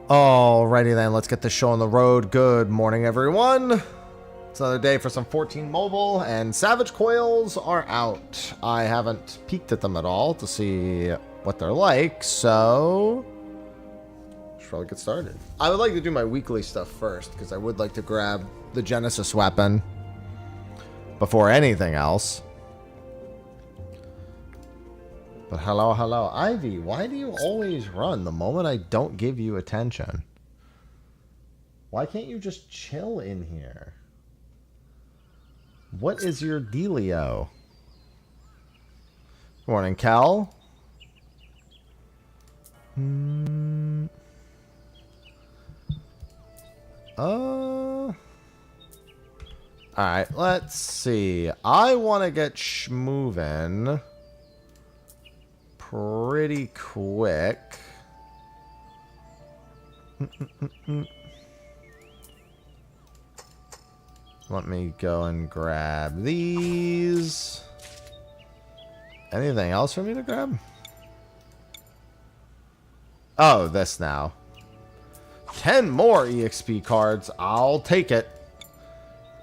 Alrighty then, let's get this show on the road. Good morning, everyone. It's another day for some 14 mobile, and Savage Coils are out. I haven't peeked at them at all to see what they're like, so should probably get started. I would like to do my weekly stuff first, because I would like to grab the Genesis weapon before anything else. But hello, Ivy, why do you always run the moment I don't give you attention? Why can't you just chill in here? What is your dealio? Good morning, Cal. Alright, let's see. I want to get schmovin' pretty quick. Let me go and grab these. Anything else for me to grab? Oh, this now. 10 more EXP cards. I'll take it.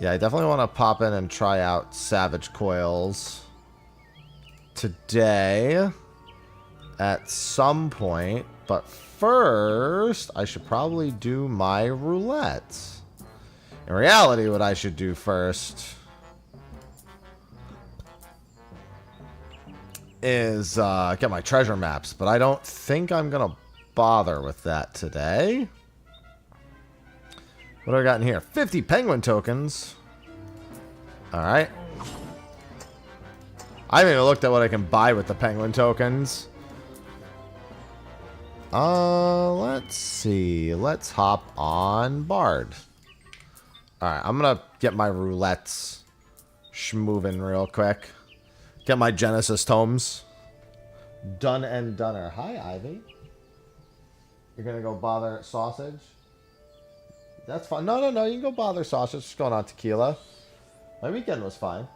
Yeah, I definitely want to pop in and try out Savage Coils today at some point, but first I should probably do my roulette. In reality, what I should do first is get my treasure maps, but I don't think I'm gonna bother with that today. What do I got in here? 50 penguin tokens. Alright. I haven't even looked at what I can buy with the penguin tokens. Let's see. Let's hop on Bard. Alright, I'm gonna get my roulettes schmovin' real quick. Get my Genesis tomes. Done and doneer. Hi, Ivy. You're gonna go bother sausage? That's fine. No, you can go bother sausage. Just going on tequila. My weekend was fine.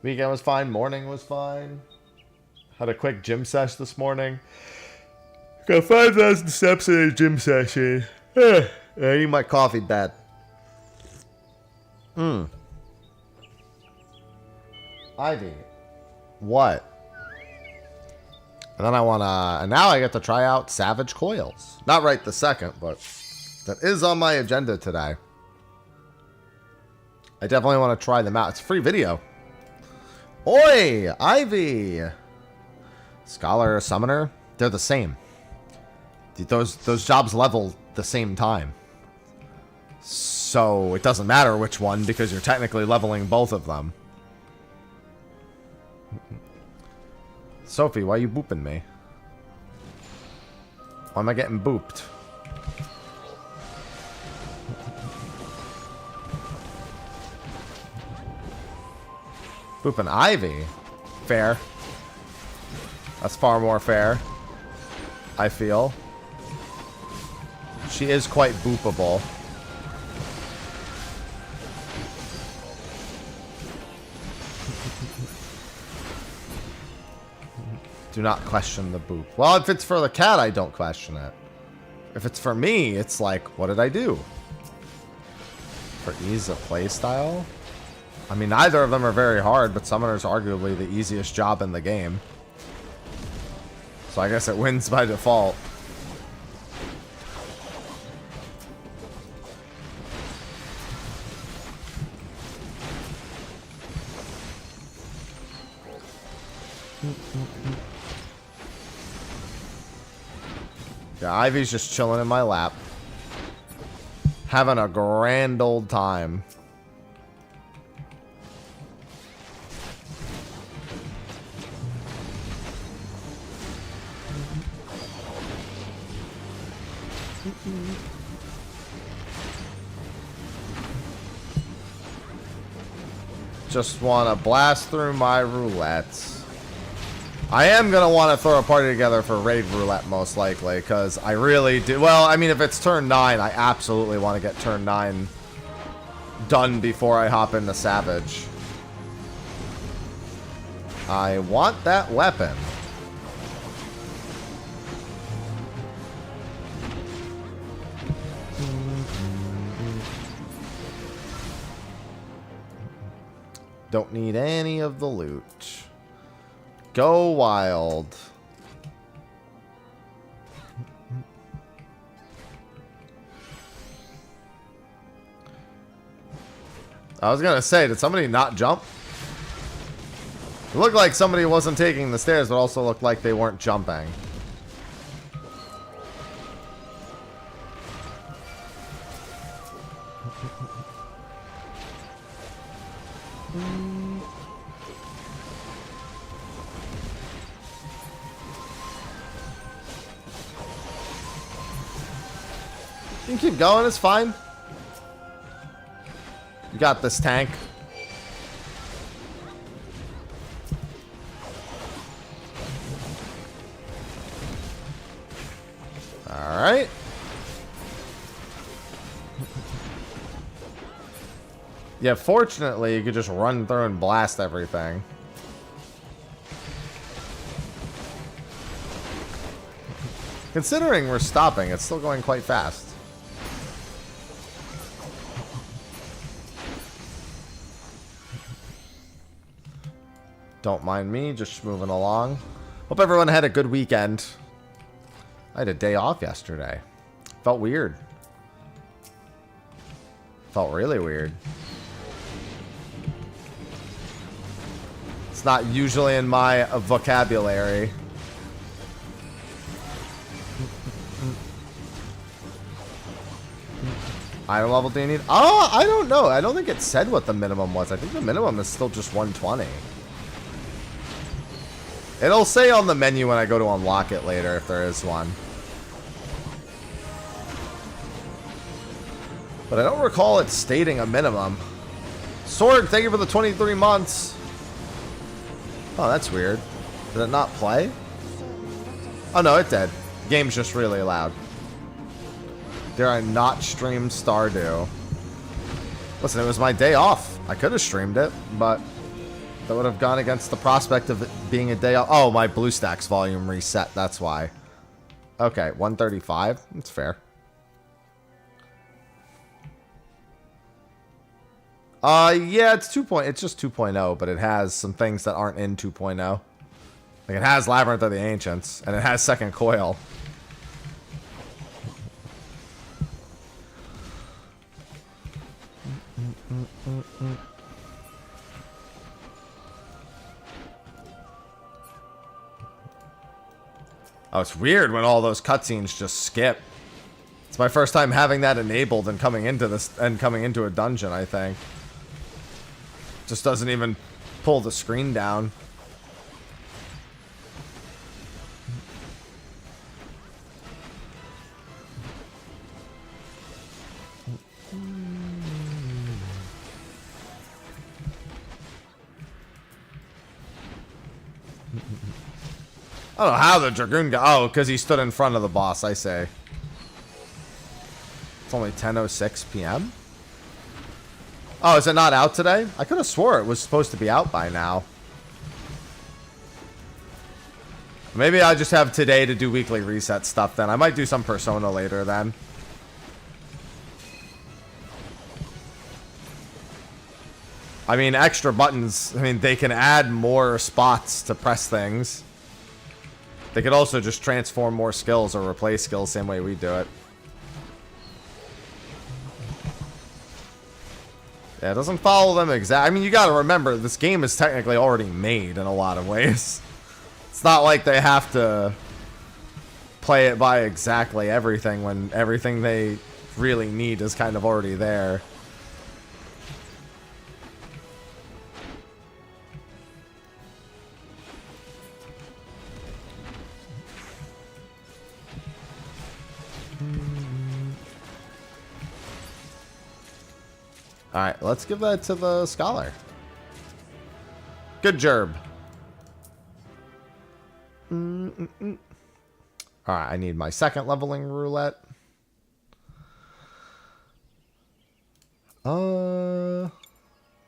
Weekend was fine. Morning was fine. Had a quick gym sesh this morning. Got 5,000 steps in a gym session. I need my coffee bad. Ivy. What? And then I want to... And now I get to try out Savage Coils. Not right this second, but that is on my agenda today. I definitely want to try them out. It's a free video. Oi! Ivy! Scholar, Summoner, they're the same. Those jobs level the same time. So it doesn't matter which one because you're technically leveling both of them. Sophie, why are you booping me? Why am I getting booped? Booping Ivy? Fair. That's far more fair, I feel. She is quite boopable. Do not question the boop. Well, if it's for the cat, I don't question it. If it's for me, it's like, what did I do? For ease of playstyle? I mean, neither of them are very hard, but Summoner's arguably the easiest job in the game. So I guess it wins by default. Yeah, Ivy's just chilling in my lap. Having a grand old time. Just want to blast through my roulettes. I am going to want to throw a party together for Raid Roulette, most likely, because I really do. Well, I mean, if it's turn 9, I absolutely want to get turn 9 done before I hop into Savage. I want that weapon. Don't need any of the loot. Go wild. I was gonna say, did somebody not jump? It looked like somebody wasn't taking the stairs, but also looked like they weren't jumping. You can keep going, it's fine. You got this, tank. Alright. Yeah, fortunately, you could just run through and blast everything. Considering we're stopping, it's still going quite fast. Don't mind me, just moving along. Hope everyone had a good weekend. I had a day off yesterday. Felt weird. Felt really weird. It's not usually in my vocabulary. Item level do you need? Oh, I don't know. I don't think it said what the minimum was. I think the minimum is still just 120. It'll say on the menu when I go to unlock it later if there is one. But I don't recall it stating a minimum. Sword, thank you for the 23 months. Oh, that's weird. Did it not play? Oh, no, it did. The game's just really loud. Dare I not stream Stardew? Listen, it was my day off. I could have streamed it, but that would have gone against the prospect of it being a day off. Oh, my BlueStacks volume reset. That's why. Okay, 135. That's fair. Yeah, it's 2. It's just 2.0, but it has some things that aren't in 2.0. Like, it has Labyrinth of the Ancients, and it has Second Coil. Oh, it's weird when all those cutscenes just skip. It's my first time having that enabled and coming into this and coming into a dungeon, I think. Just doesn't even pull the screen down. I don't know how the Dragoon got... Oh, because he stood in front of the boss, I say. It's only 10:06 p.m.? Oh, is it not out today? I could have swore it was supposed to be out by now. Maybe I just have today to do weekly reset stuff then. I might do some Persona later then. I mean, extra buttons. I mean, they can add more spots to press things. They could also just transform more skills or replace skills same way we do it. Yeah, it doesn't follow them exactly. I mean, you gotta remember, this game is technically already made in a lot of ways. It's not like they have to play it by exactly everything when everything they really need is kind of already there. Alright, let's give that to the scholar. Good job. Alright, I need my second leveling roulette.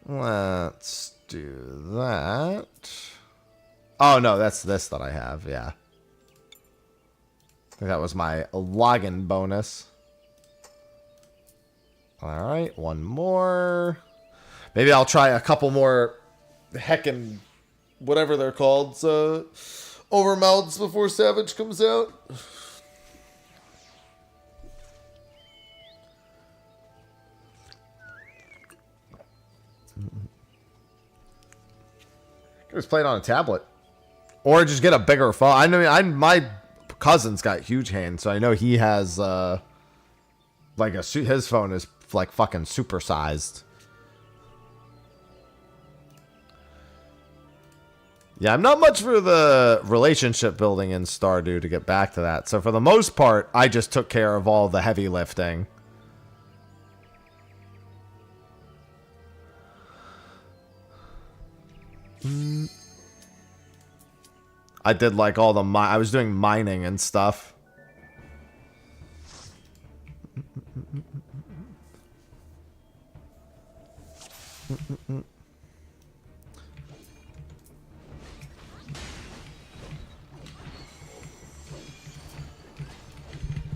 Let's do that. Oh, no, that's this that I have, yeah. I think that was my login bonus. Alright, one more. Maybe I'll try a couple more heckin' whatever they're called, overmelds before Savage comes out. Just play it on a tablet. Or just get a bigger phone. I know my cousin's got huge hands, so I know he has like his phone is like fucking supersized. Yeah, I'm not much for the relationship building in Stardew, to get back to that. So for the most part, I just took care of all the heavy lifting. I did like all the I was doing mining and stuff.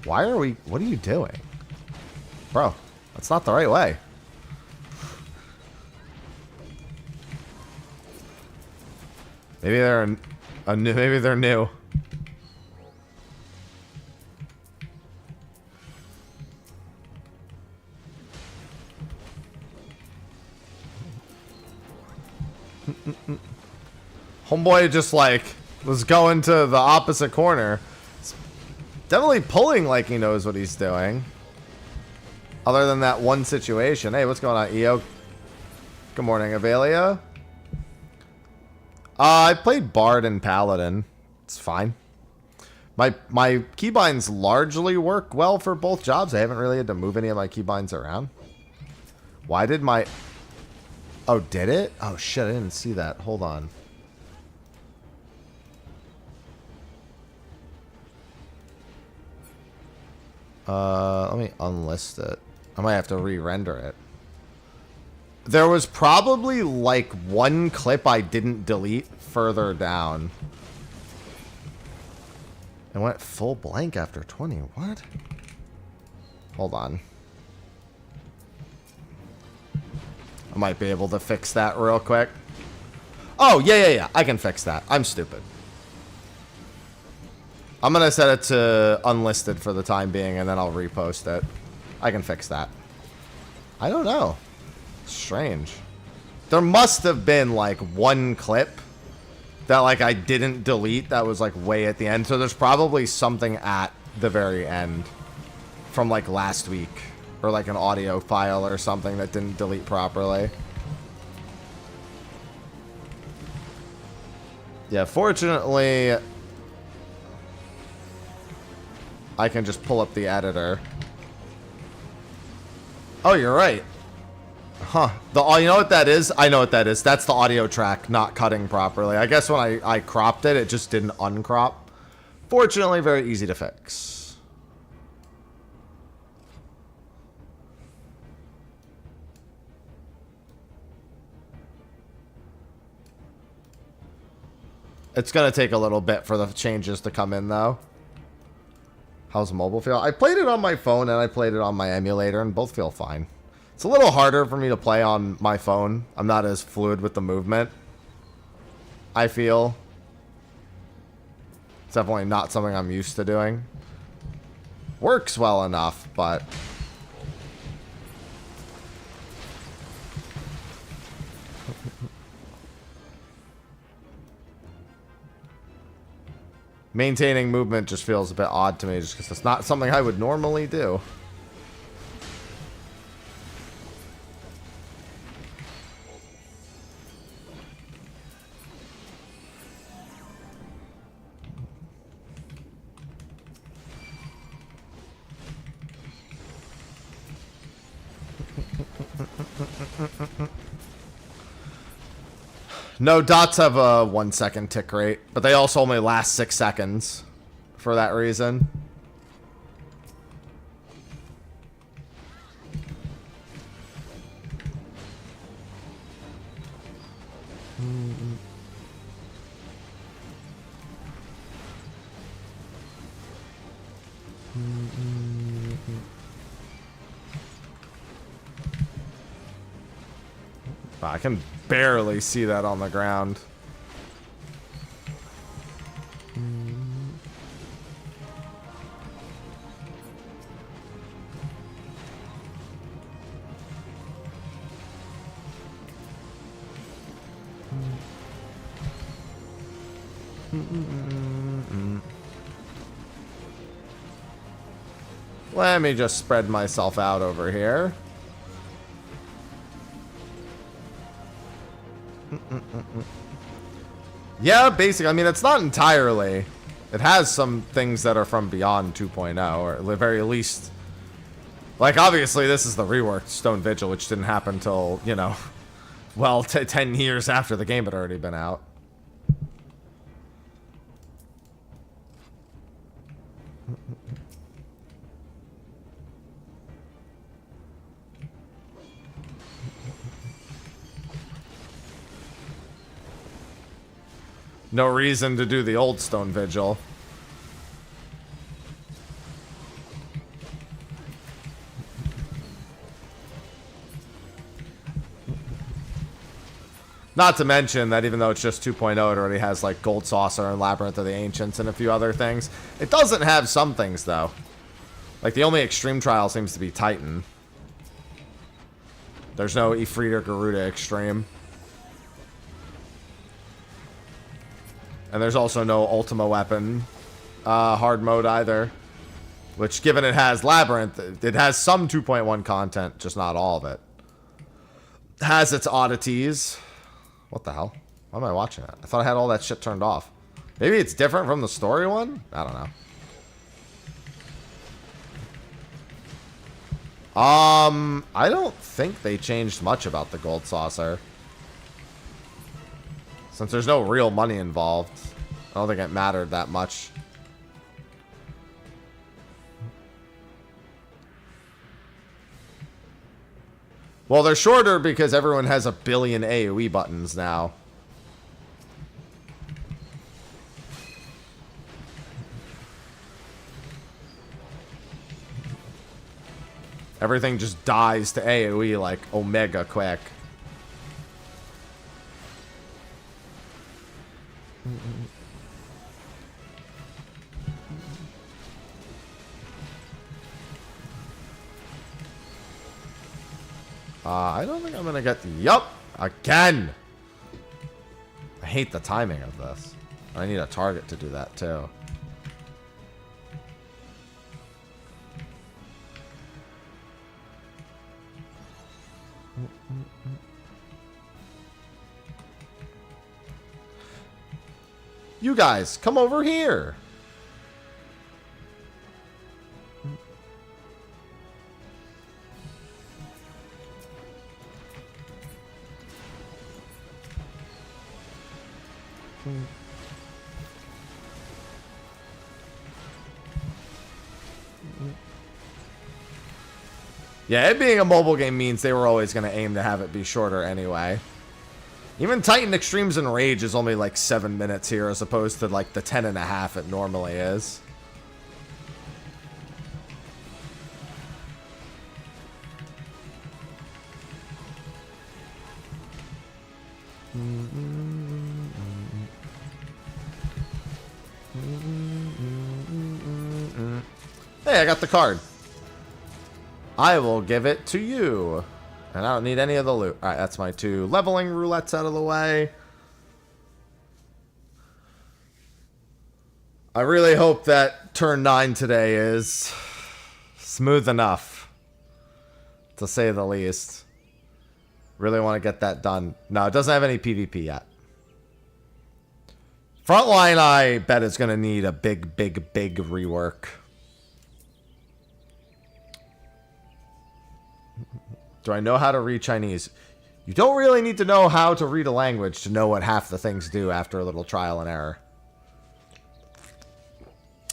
Why are we... What are you doing? Bro, that's not the right way. Maybe they're maybe they're new. Homeboy just like was going to the opposite corner. Definitely pulling like he knows what he's doing. Other than that one situation. Hey, what's going on, EO? Good morning, Avelia. I played Bard and Paladin. It's fine. My keybinds largely work well for both jobs. I haven't really had to move any of my keybinds around. Why did my... Oh, did it? Oh, shit, I didn't see that. Hold on. Let me unlist it. I might have to re-render it. There was probably like one clip I didn't delete further down. It went full blank after 20. What? Hold on. I might be able to fix that real quick. Oh, yeah. I can fix that. I'm stupid. I'm going to set it to unlisted for the time being, and then I'll repost it. I can fix that. I don't know. Strange. There must have been, like, one clip that, like, I didn't delete that was, like, way at the end. So there's probably something at the very end from, like, last week. Or, like, an audio file or something that didn't delete properly. Yeah, fortunately... I can just pull up the editor. Oh, you're right. Huh. You know what that is? I know what that is. That's the audio track not cutting properly. I guess when I cropped it, it just didn't uncrop. Fortunately, very easy to fix. It's going to take a little bit for the changes to come in, though. How's mobile feel? I played it on my phone and I played it on my emulator, and both feel fine. It's a little harder for me to play on my phone. I'm not as fluid with the movement, I feel. It's definitely not something I'm used to doing. Works well enough, but... Maintaining movement just feels a bit odd to me, just because it's not something I would normally do. No, dots have a 1 second tick rate, but they also only last 6 seconds for that reason. I can barely see that on the ground. Let me just spread myself out over here. Yeah, basically. I mean, it's not entirely. It has some things that are from beyond 2.0, or at the very least. Like, obviously, this is the reworked Stone Vigil, which didn't happen till, you know, well, 10 years after the game had already been out. No reason to do the old Stone Vigil. Not to mention that even though it's just 2.0, it already has like Gold Saucer and Labyrinth of the Ancients and a few other things. It doesn't have some things though. Like the only extreme trial seems to be Titan. There's no Ifrit or Garuda extreme. And there's also no Ultima Weapon hard mode either. Which, given it has Labyrinth, it has some 2.1 content, just not all of it. Has its oddities. What the hell? Why am I watching that? I thought I had all that shit turned off. Maybe it's different from the story one? I don't know. I don't think they changed much about the Gold Saucer. Since there's no real money involved, I don't think it mattered that much. Well, they're shorter because everyone has a billion AoE buttons now. Everything just dies to AoE like Omega quick. I don't think I'm gonna get the yup again. I hate the timing of this. I need a target to do that too. You guys, come over here. Yeah, it being a mobile game means they were always going to aim to have it be shorter anyway. Even Titan Extremes and Rage is only like 7 minutes here as opposed to like the 10.5 it normally is. Hey, I got the card. I will give it to you. And I don't need any of the loot. Alright, that's my 2 leveling roulettes out of the way. I really hope that turn 9 today is smooth enough, to say the least. Really want to get that done. No, it doesn't have any PvP yet. Frontline, I bet is going to need a big rework. Do I know how to read Chinese? You don't really need to know how to read a language to know what half the things do after a little trial and error.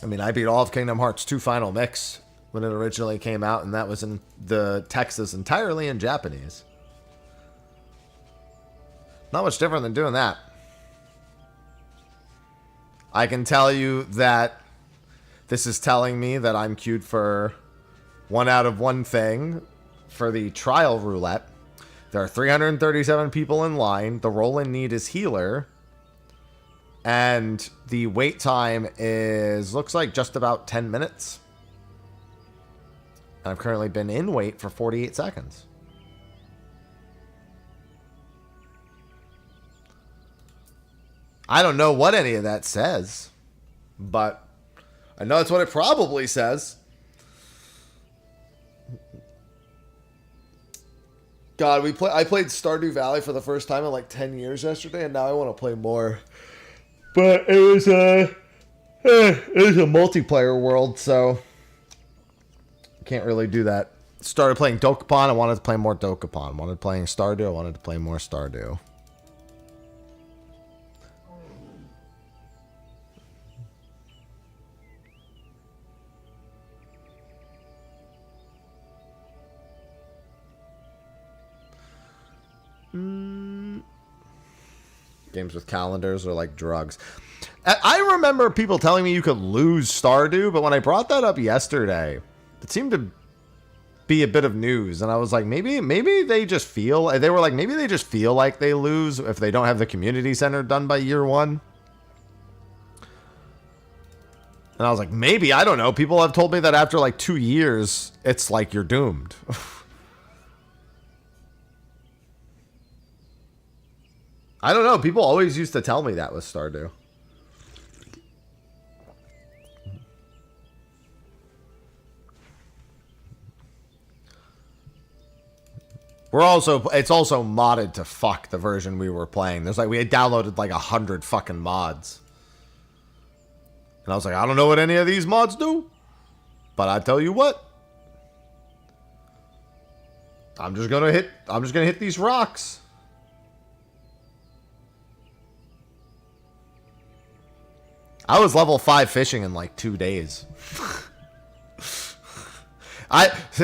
I mean, I beat all of Kingdom Hearts 2 Final Mix when it originally came out, and that was in the text is entirely in Japanese. Not much different than doing that. I can tell you that this is telling me that I'm queued for 1 out of 1 thing for the trial roulette, There are 337 people in line. The roll-in need is healer. And the wait time is, looks like just about 10 minutes. And I've currently been in wait for 48 seconds. I don't know what any of that says, but I know that's what it probably says. God, I played Stardew Valley for the first time in like 10 years yesterday, and now I want to play more. But it was a multiplayer world, so can't really do that. Started playing Dokapon. I wanted to play more Dokapon. Wanted playing Stardew. I wanted to play more Stardew. Games with calendars are like drugs. I remember people telling me you could lose Stardew, but when I brought that up yesterday, it seemed to be a bit of news, and I was like, maybe they just feel. They were like, maybe they just feel like they lose if they don't have the community center done by year one. And I was like, maybe, I don't know. People have told me that after like 2 years, it's like you're doomed. I don't know. People always used to tell me that with Stardew. It's also modded to fuck the version we were playing. We had downloaded like 100 fucking mods. And I was like, I don't know what any of these mods do, but I tell you what, I'm just gonna hit these rocks. I was level 5 fishing in like 2 days.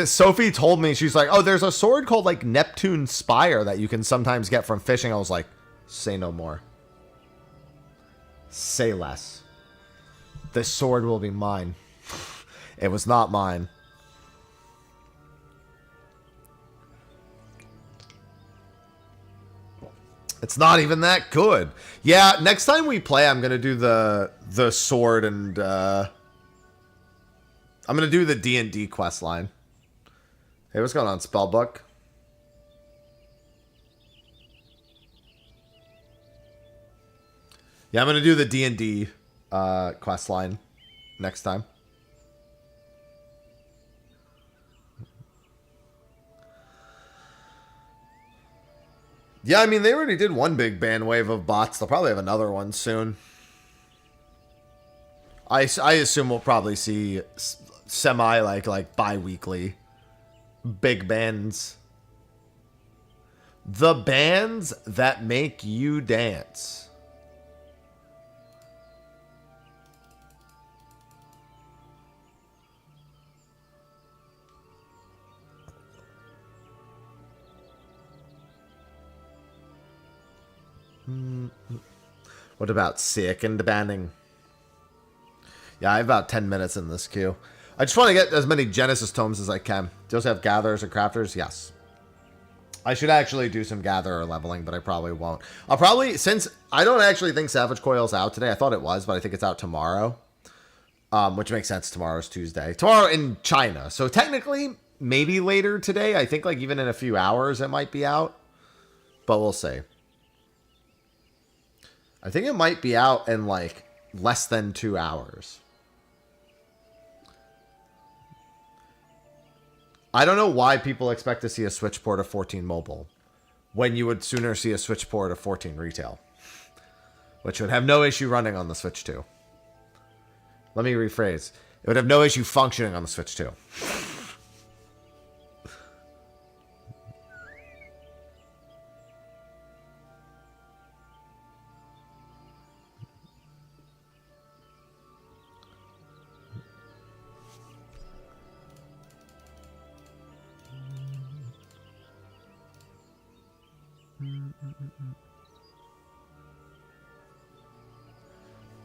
Sophie told me, she's like, oh, there's a sword called like Neptune Spire that you can sometimes get from fishing. I was like, say no more. Say less. This sword will be mine. It was not mine. It's not even that good. Yeah, next time we play, I'm gonna do the sword and I'm gonna do the D&D quest line. Hey, what's going on, Spellbook? Yeah, I'm gonna do the D&D quest line next time. Yeah, I mean, they already did one big ban wave of bots. They'll probably have another one soon. I assume we'll probably see semi, like bi-weekly big bans. The bands that make you dance. What about sick and banning? Yeah, I have about 10 minutes in this queue. I just want to get as many Genesis tomes as I can. Do you also have gatherers and crafters? Yes. I should actually do some gatherer leveling, but I probably won't. I'll probably, since I don't actually think Savage Coil's out today. I thought it was, but I think it's out tomorrow. Which makes sense. Tomorrow's Tuesday. Tomorrow in China. So technically, maybe later today. I think like even in a few hours it might be out. But we'll see. I think it might be out in like less than 2 hours. I don't know why people expect to see a Switch port of 14 mobile when you would sooner see a Switch port of 14 retail, which would have no issue running on the Switch 2. Let me rephrase. It would have no issue functioning on the Switch 2.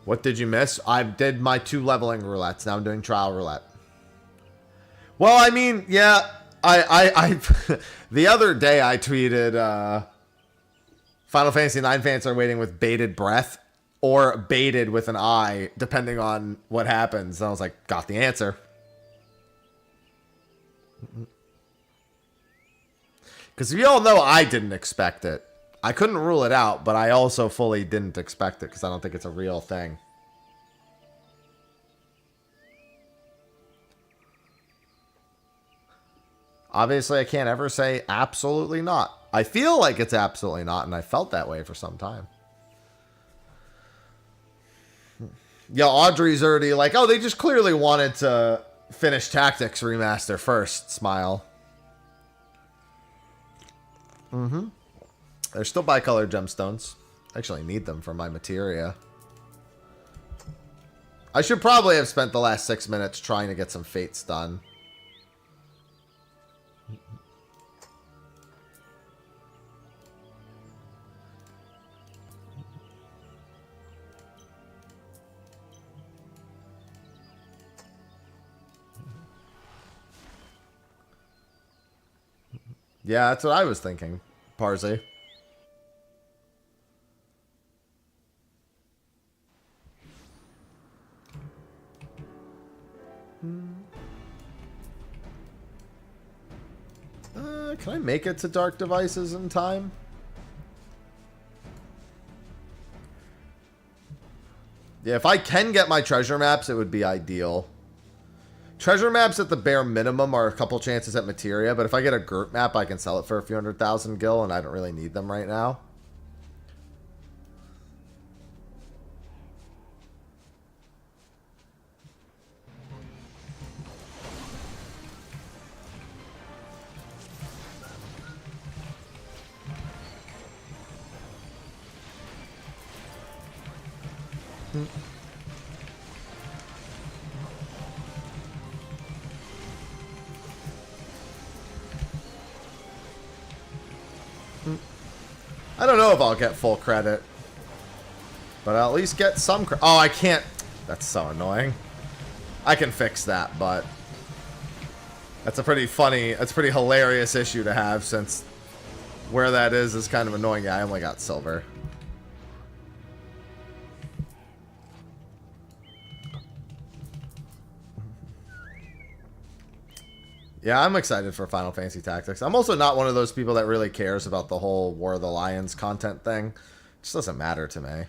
What did you miss? I did my 2 leveling roulettes. Now I'm doing trial roulette. Well, I mean, yeah. The other day I tweeted, Final Fantasy IX fans are waiting with bated breath or baited with an I, depending on what happens. And I was like, got the answer. Because you all know I didn't expect it. I couldn't rule it out, but I also fully didn't expect it because I don't think it's a real thing. Obviously, I can't ever say absolutely not. I feel like it's absolutely not, and I felt that way for some time. Yeah, Audrey's already like, oh, they just clearly wanted to finish Tactics Remaster first. Smile. Mm-hmm. There's still bicolored gemstones. I actually need them for my materia. I should probably have spent the last 6 minutes trying to get some fates done. Yeah, that's what I was thinking, Parsley. Can I make it to Dark Devices in time? Yeah, if I can get my treasure maps, it would be ideal. Treasure maps at the bare minimum are a couple chances at materia, but if I get a GURP map, I can sell it for a few 100,000 gil, and I don't really need them right now. I don't know if I'll get full credit, but I'll at least get some credit. Oh, I can't. That's so annoying. I can fix that, but that's a pretty funny, that's a pretty hilarious issue to have, since where that is kind of annoying. Yeah, I only got silver. Yeah, I'm excited for Final Fantasy Tactics. I'm also not one of those people that really cares about the whole War of the Lions content thing. It just doesn't matter to me.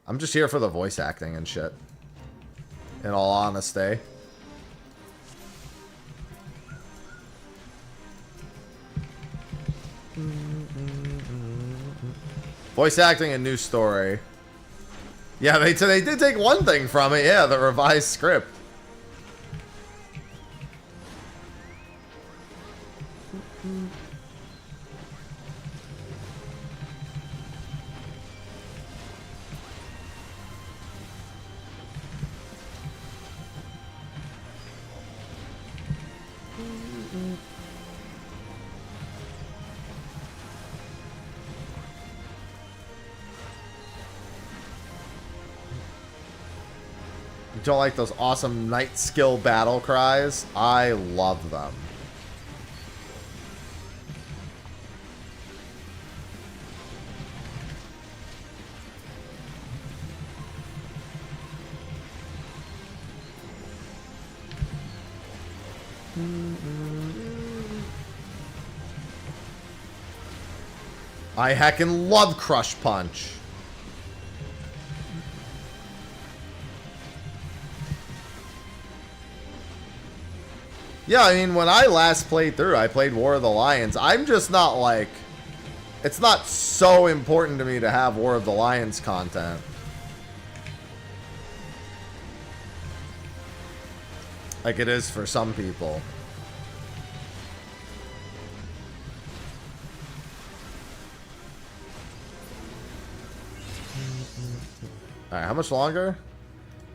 I'm just here for the voice acting and shit. In all honesty. Voice acting and new story. Yeah, they did take one thing from it. Yeah, the revised script. Don't like those awesome night skill battle cries? I love them. I heckin' love Crush Punch. Yeah, I mean, when I last played through, I played War of the Lions. I'm just not like... It's not so important to me to have War of the Lions content. Like it is for some people. Alright, how much longer?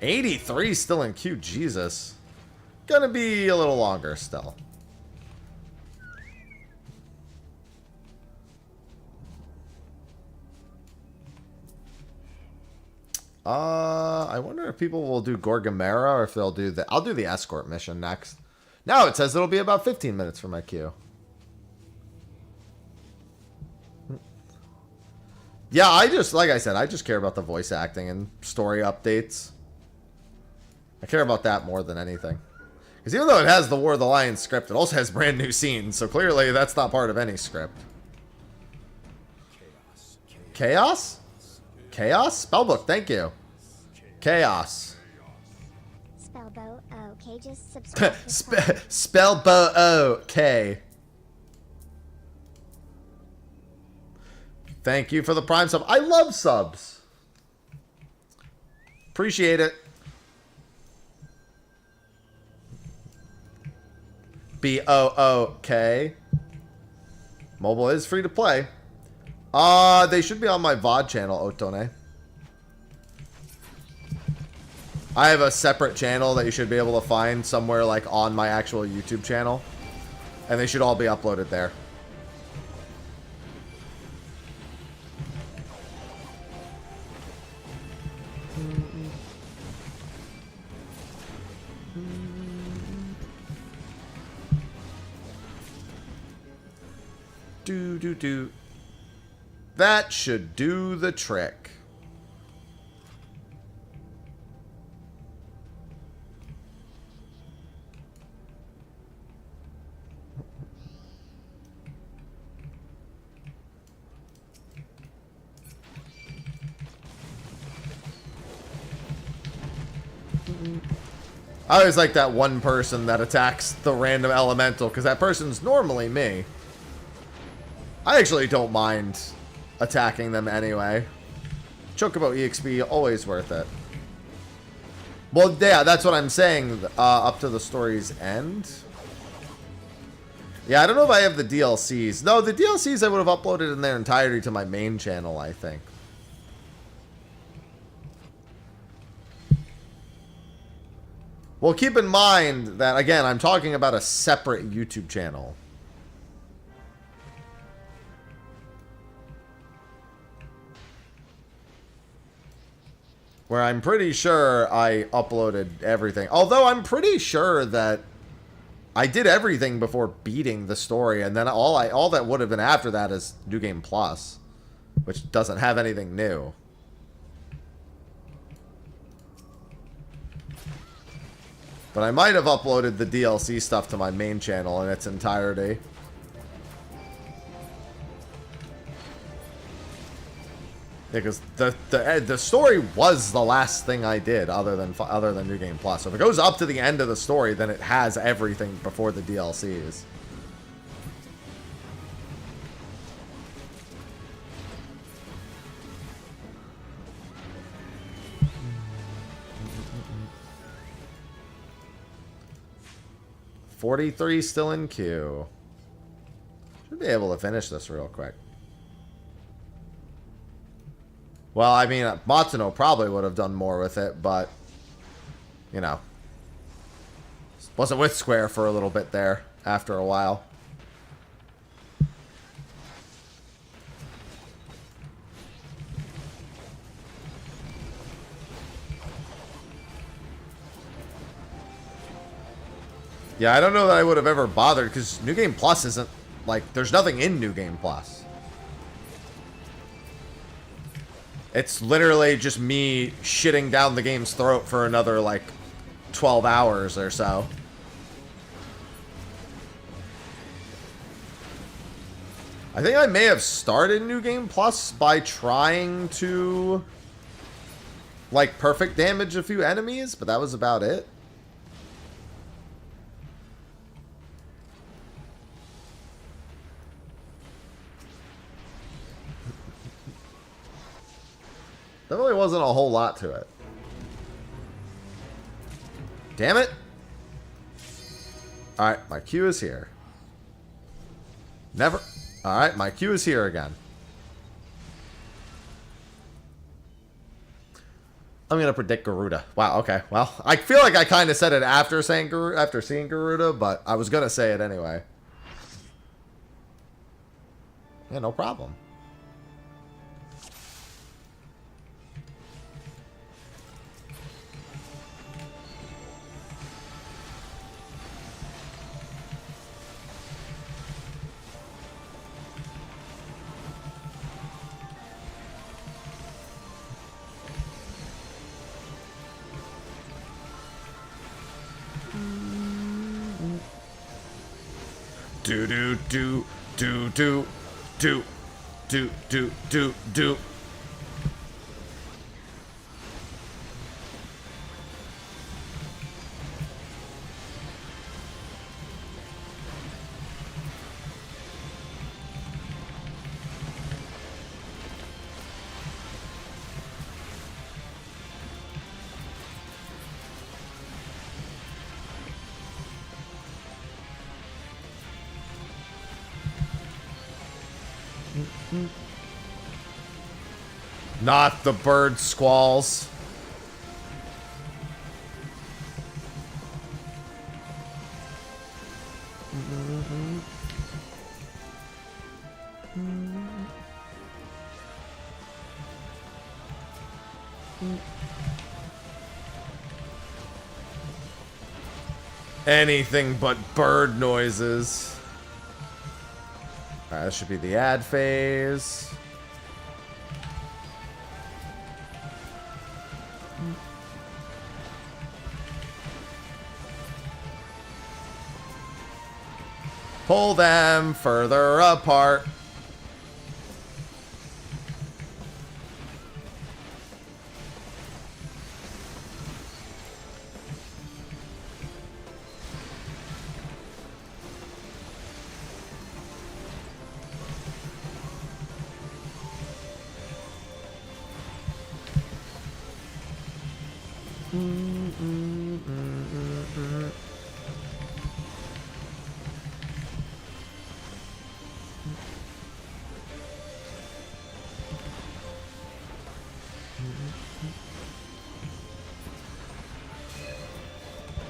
83 still in queue, Jesus. Gonna be a little longer still. I wonder if people will do Gorgamera or if they'll do the... I'll do the escort mission next. Now it says it'll be about 15 minutes for my queue. Yeah, like I said, I just care about the voice acting and story updates. I care about that more than anything. Because even though it has the War of the Lions script, it also has brand new scenes, so clearly that's not part of any script. Chaos? Chaos? Spellbook, thank you. Chaos. Spellbow, okay, just subscribe. Spellbow, okay. Thank you for the Prime sub. I love subs. Appreciate it. B-O-O-K. Mobile is free to play. They should be on my VOD channel, Otone. I have a separate channel that you should be able to find somewhere like on my actual YouTube channel. And they should all be uploaded there. Do. That should do the trick. I always like that one person that attacks the random elemental, because that person's normally me. I actually don't mind attacking them anyway. Chocobo EXP, always worth it. Well, yeah, that's what I'm saying, up to the story's end. Yeah, I don't know if I have the DLCs. No, the DLCs I would have uploaded in their entirety to my main channel, I think. Well, keep in mind that, again, I'm talking about a separate YouTube channel. Where I'm pretty sure I uploaded everything. Although I'm pretty sure that I did everything before beating the story, and then all that would have been after that is New Game Plus, which doesn't have anything new. But I might have uploaded the DLC stuff to my main channel in its entirety. Because the story was the last thing I did other than New Game Plus. So if it goes up to the end of the story, then it has everything before the DLCs. $43 still in queue. Should be able to finish this real quick. Well, I mean, Matsuno probably would have done more with it, but, you know. Wasn't with Square for a little bit there, after a while. Yeah, I don't know that I would have ever bothered, because New Game Plus isn't, like, there's nothing in New Game Plus. It's literally just me shitting down the game's throat for another, like, 12 hours or so. I think I may have started New Game Plus by trying to, like, perfect damage a few enemies, but that was about it. There really wasn't a whole lot to it. Damn it. Alright, my queue is here. Never. Alright, my queue is here again. I'm going to predict Garuda. Wow, okay. Well, I feel like I kind of said it after seeing Garuda, but I was going to say it anyway. Yeah, no problem. Do do do do do do do do do do. Not the bird squalls. Anything but bird noises. Alright, this should be the ad phase. Pull them further apart.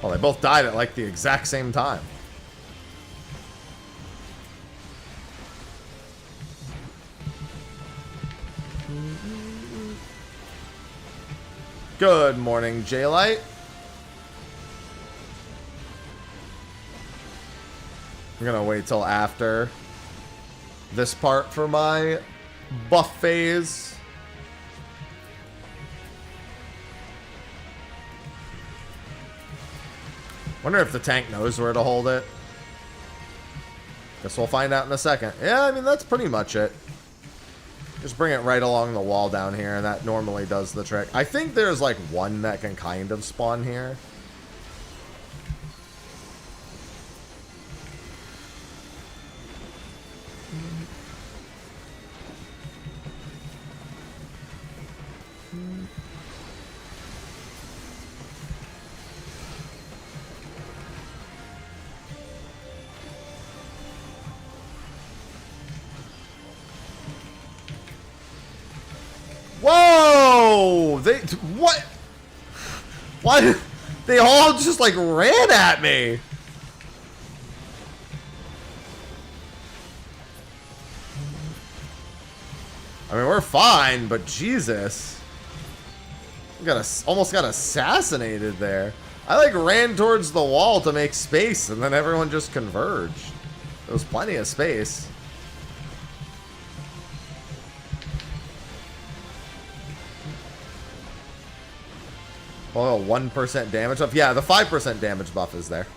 Well, they both died at like the exact same time. Good morning, J-Light. I'm gonna wait till after this part for my buff phase. Wonder if the tank knows where to hold it. Guess we'll find out in a second. Yeah, I mean, that's pretty much it. Just bring it right along the wall down here, and that normally does the trick. I think there's like one that can kind of spawn here. Whoa! What? Why? They all just like ran at me. I mean, we're fine, but Jesus. Almost got assassinated there. I like ran towards the wall to make space, and then everyone just converged. There was plenty of space. Oh, 1% damage buff. Yeah, the 5% damage buff is there.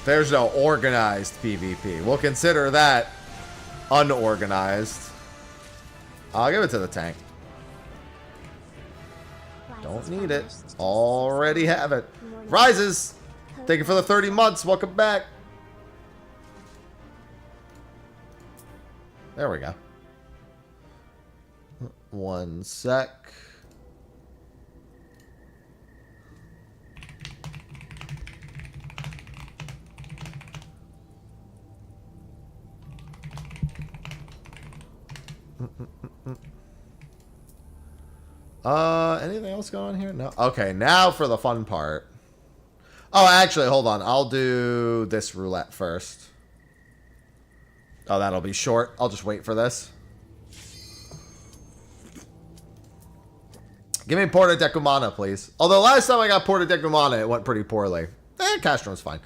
There's no organized PvP. We'll consider that unorganized. I'll give it to the tank. Don't need it. Already have it. Rises! Thank you for the 30 months. Welcome back. There we go. One sec. Anything else going on here? No. Okay, now for the fun part. Oh, actually, hold on. I'll do this roulette first. Oh, that'll be short. I'll just wait for this. Give me Porta Decumana, please. Although last time I got Porta Decumana, it went pretty poorly. Castrom's fine.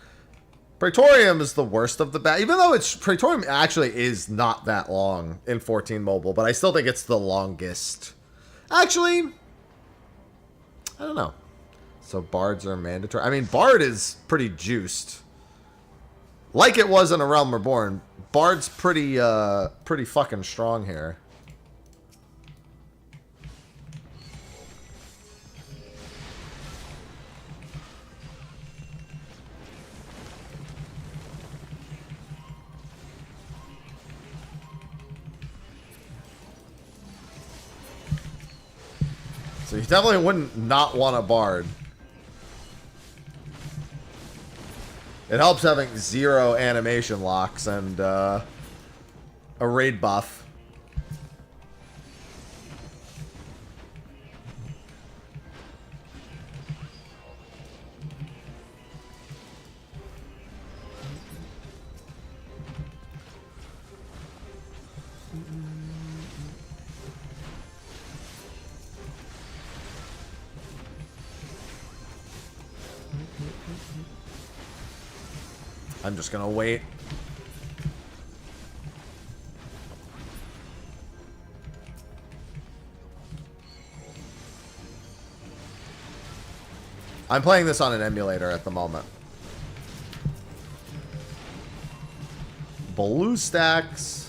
Praetorium is the worst of the bad. Even though Praetorium actually is not that long in 14 mobile, but I still think it's the longest. Actually, I don't know. So bards are mandatory. I mean, bard is pretty juiced. Like it was in A Realm Reborn. Bard's pretty fucking strong here. So you definitely wouldn't not want a bard. It helps having 0 animation locks and a raid buff. I'm just gonna wait. I'm playing this on an emulator at the moment. Blue stacks.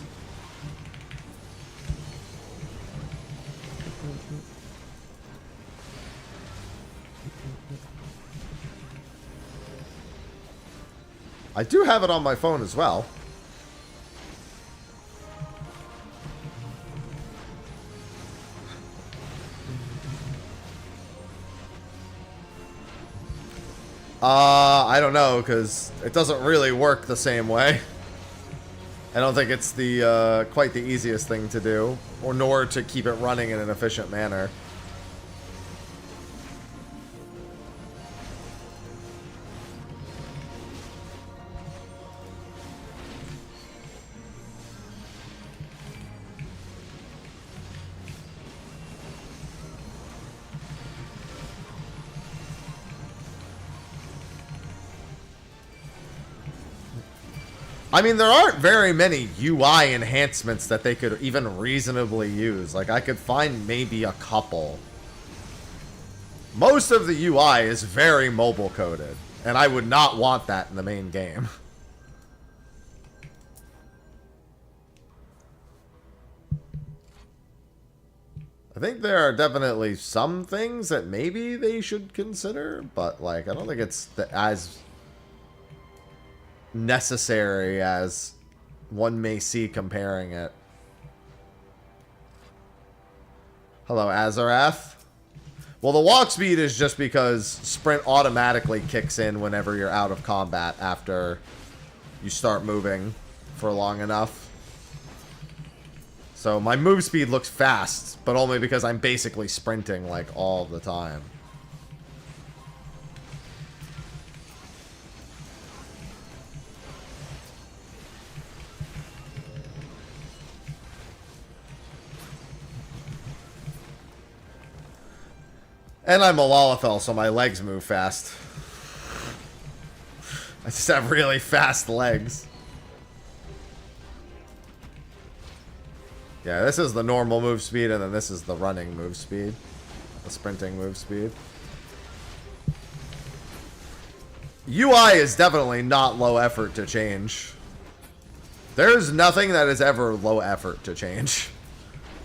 I do have it on my phone as well. I don't know, because it doesn't really work the same way. I don't think it's the quite the easiest thing to do, or nor to keep it running in an efficient manner. I mean, there aren't very many UI enhancements that they could even reasonably use. Like, I could find maybe a couple. Most of the UI is very mobile coded, and I would not want that in the main game. I think there are definitely some things that maybe they should consider, but, like, I don't think it's as necessary as one may see comparing it. Hello, Azarath. Well, the walk speed is just because sprint automatically kicks in whenever you're out of combat after you start moving for long enough. So my move speed looks fast, but only because I'm basically sprinting like all the time. And I'm a Lalafell, so my legs move fast. I just have really fast legs. Yeah, this is the normal move speed, and then this is the running move speed. The sprinting move speed. UI is definitely not low effort to change. There's nothing that is ever low effort to change.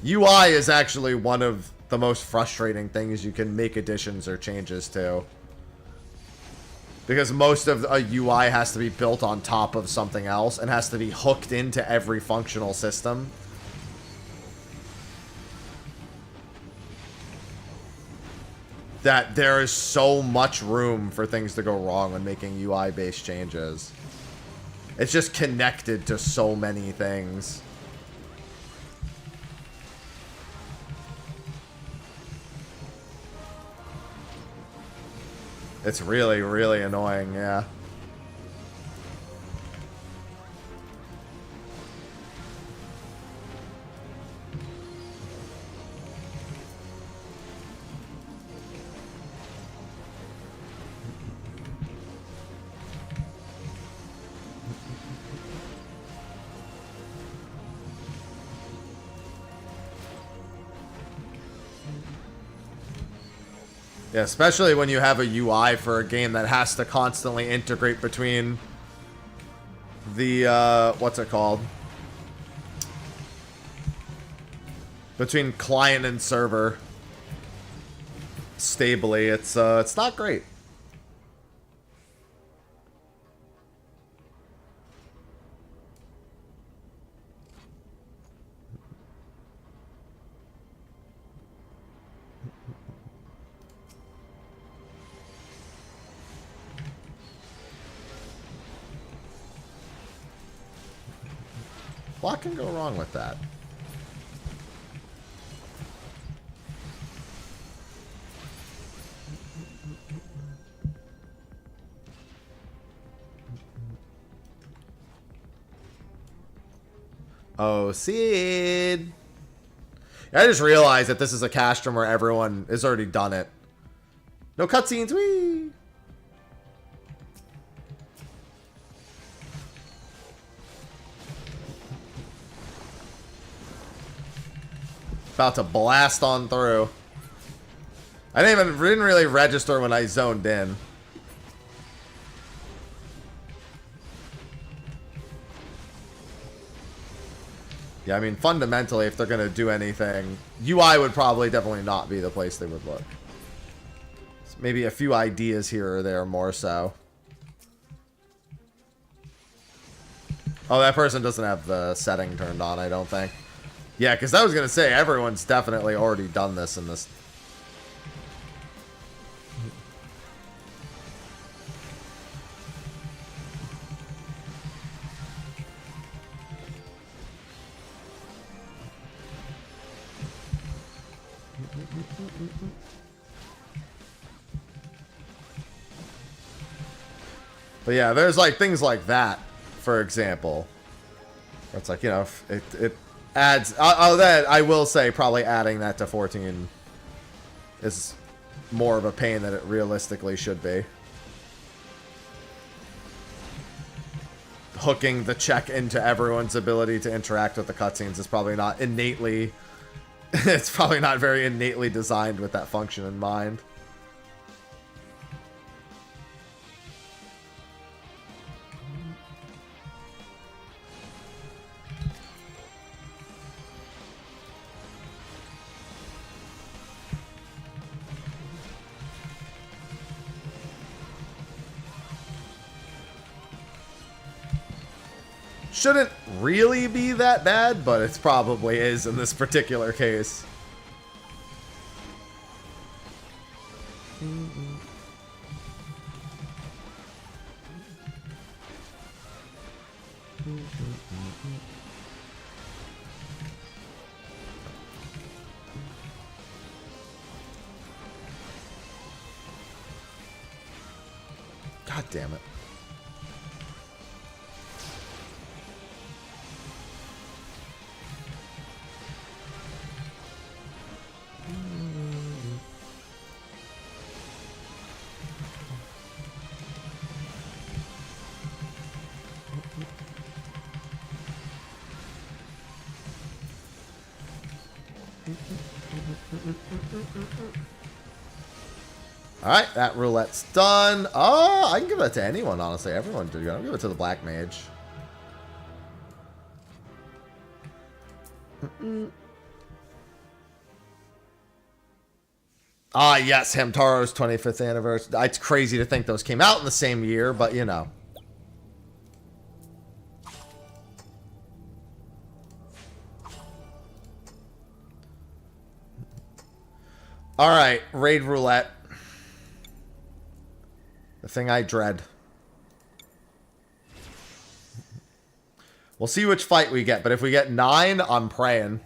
UI is actually one of the most frustrating things you can make additions or changes to. Because most of a UI has to be built on top of something else and has to be hooked into every functional system. That there is so much room for things to go wrong when making UI-based changes. It's just connected to so many things. It's really, really annoying, yeah. Yeah, especially when you have a UI for a game that has to constantly integrate between the, what's it called? Between client and server stably. It's not great. What can go wrong with that? Oh, Sid. I just realized that this is a castrum where everyone has already done it. No cutscenes, wee! About to blast on through. I didn't really register when I zoned in. Yeah, I mean, fundamentally, if they're going to do anything, UI would probably definitely not be the place they would look. So maybe a few ideas here or there more so. Oh, that person doesn't have the setting turned on, I don't think. Yeah, because I was going to say, everyone's definitely already done this in this. But yeah, there's like things like that, for example. It's like, you know, it adds. That I will say, probably adding that to 14 is more of a pain than it realistically should be. Hooking the check into everyone's ability to interact with the cutscenes is probably not innately. It's probably not very innately designed with that function in mind. Shouldn't really be that bad, but it probably is in this particular case. God damn it. Alright, that roulette's done. Oh, I can give that to anyone, honestly. Everyone do. I'll give it to the black mage. Ah, yes, Hamtaro's 25th anniversary. It's crazy to think those came out in the same year, but you know. Alright, Raid Roulette. The thing I dread. We'll see which fight we get, but if we get 9, I'm praying.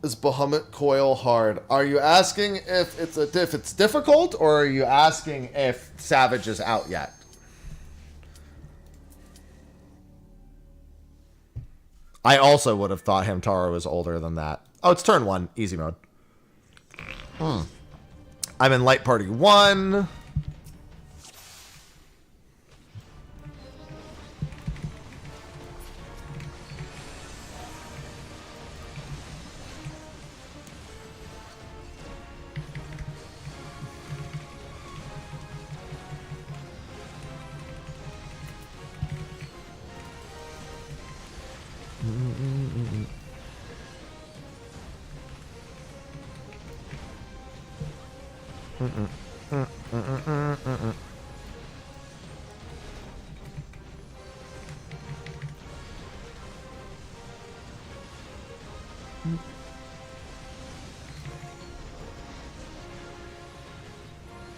Is Bahamut Coil hard? Are you asking if it's difficult, or are you asking if Savage is out yet? I also would have thought Hamtaro was older than that. Oh, it's turn 1, easy mode. I'm in Light Party 1.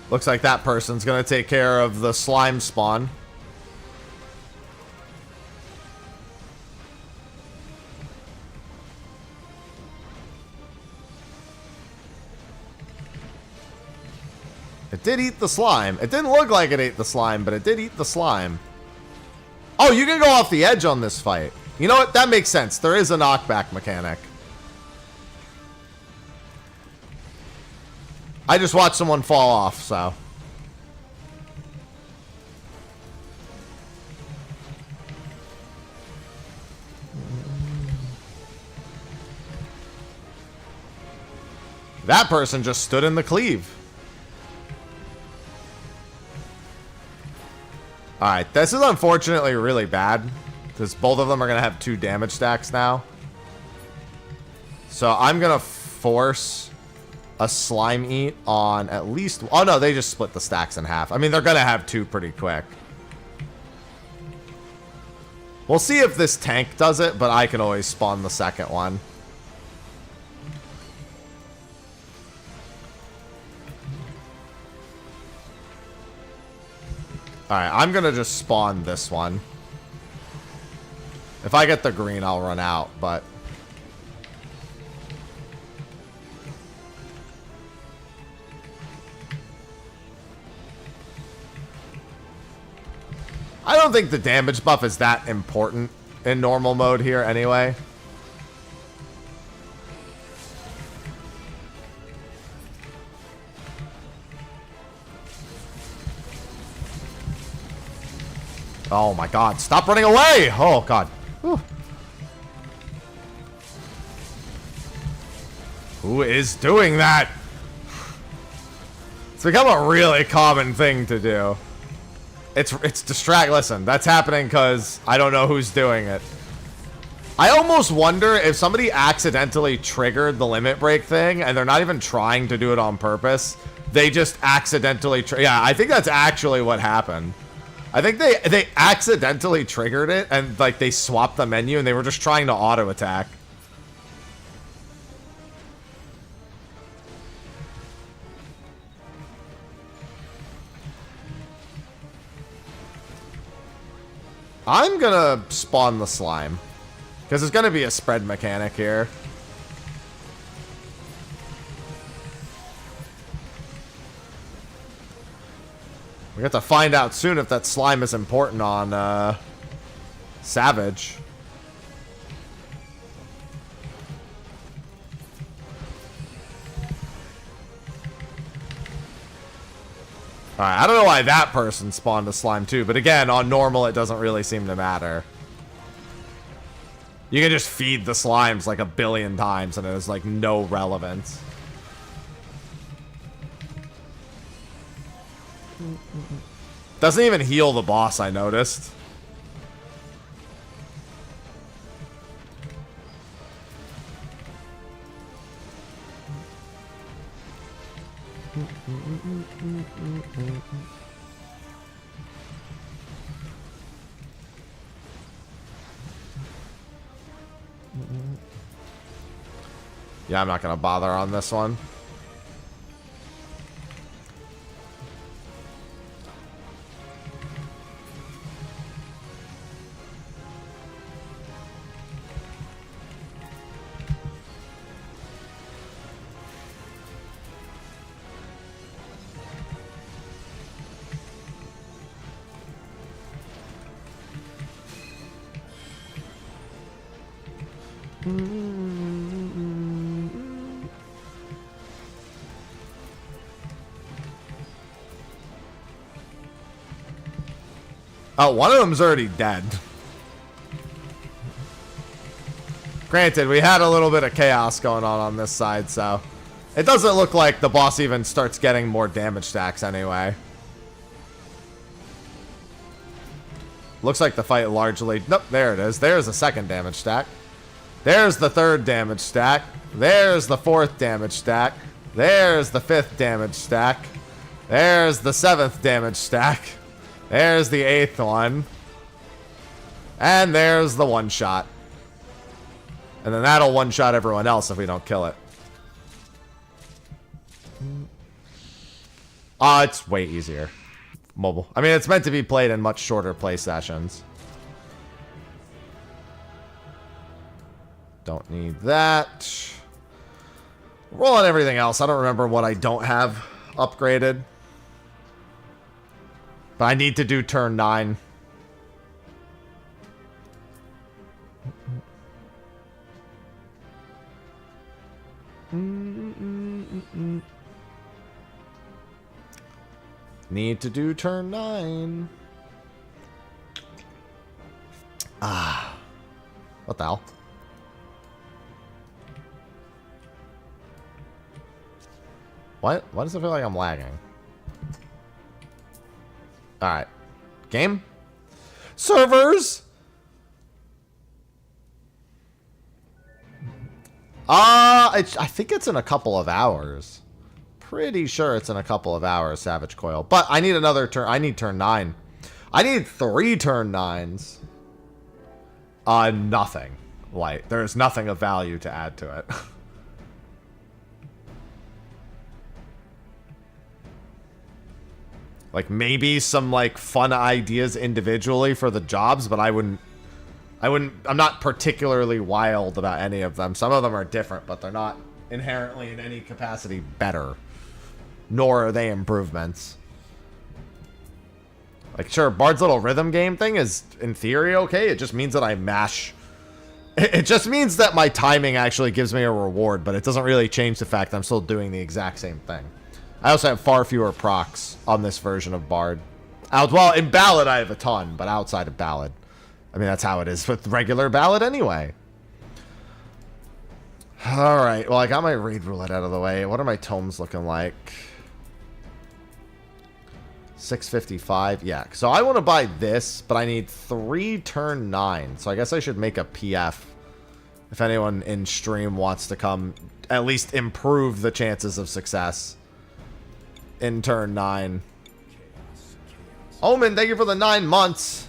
Looks like that person's gonna take care of the slime spawn. It did eat the slime. It didn't look like it ate the slime, but it did eat the slime. Oh, you can go off the edge on this fight. You know what? That makes sense. There is a knockback mechanic. I just watched someone fall off, so. That person just stood in the cleave. Alright, this is unfortunately really bad, because both of them are going to have 2 damage stacks now. So I'm going to force a slime eat on at least... Oh no, they just split the stacks in half. I mean, they're going to have 2 pretty quick. We'll see if this tank does it, but I can always spawn the second one. Alright, I'm gonna just spawn this one. If I get the green, I'll run out, but... I don't think the damage buff is that important in normal mode here anyway. Oh my god, stop running away! Oh god. Whew. Who is doing that? It's become a really common thing to do. It's distract. Listen, that's happening because I don't know who's doing it. I almost wonder if somebody accidentally triggered the limit break thing and they're not even trying to do it on purpose. They just accidentally... Yeah, I think that's actually what happened. I think they accidentally triggered it and like they swapped the menu and they were just trying to auto attack. I'm gonna spawn the slime because there's gonna be a spread mechanic here. We have to find out soon if that slime is important on Savage. Alright, I don't know why that person spawned a slime too, but again, on normal it doesn't really seem to matter. You can just feed the slimes like 1 billion times and it has like no relevance. Doesn't even heal the boss, I noticed. Yeah, I'm not gonna bother on this one. Oh, one of them's already dead. Granted, we had a little bit of chaos going on this side, so it doesn't look like the boss even starts getting more damage stacks anyway. Looks like the fight largely... Nope, there it is. There's a 2nd damage stack. There's the 3rd damage stack. There's the 4th damage stack. There's the 5th damage stack. There's the 7th damage stack. There's the 8th one. And there's the one-shot. And then that'll one-shot everyone else if we don't kill it. It's way easier. Mobile. I mean, it's meant to be played in much shorter play sessions. Don't need that. Roll on everything else. I don't remember what I don't have upgraded. But I need to do turn 9. Need to do turn 9. Ah. What the hell? What? Why does it feel like I'm lagging? Alright. Game? Servers? I think it's in a couple of hours. Pretty sure it's in a couple of hours, Savage Coil. But I need another turn. I need turn 9. I need 3 turn 9s. Nothing. Like, there's nothing of value to add to it. Like, maybe some, like, fun ideas individually for the jobs, but I'm not particularly wild about any of them. Some of them are different, but they're not inherently in any capacity better. Nor are they improvements. Like, sure, Bard's little rhythm game thing is, in theory, okay. It just means that I mash. It just means that my timing actually gives me a reward, but it doesn't really change the fact that I'm still doing the exact same thing. I also have far fewer procs on this version of Bard. Well, in Ballad, I have a ton, but outside of Ballad. I mean, that's how it is with regular Ballad anyway. Alright, well, I got my Raid Roulette out of the way. What are my tomes looking like? 655, yeah. So I want to buy this, but I need 3 turn 9. So I guess I should make a PF. If anyone in stream wants to come, at least improve the chances of success in turn 9. Omen, thank you for the 9 months.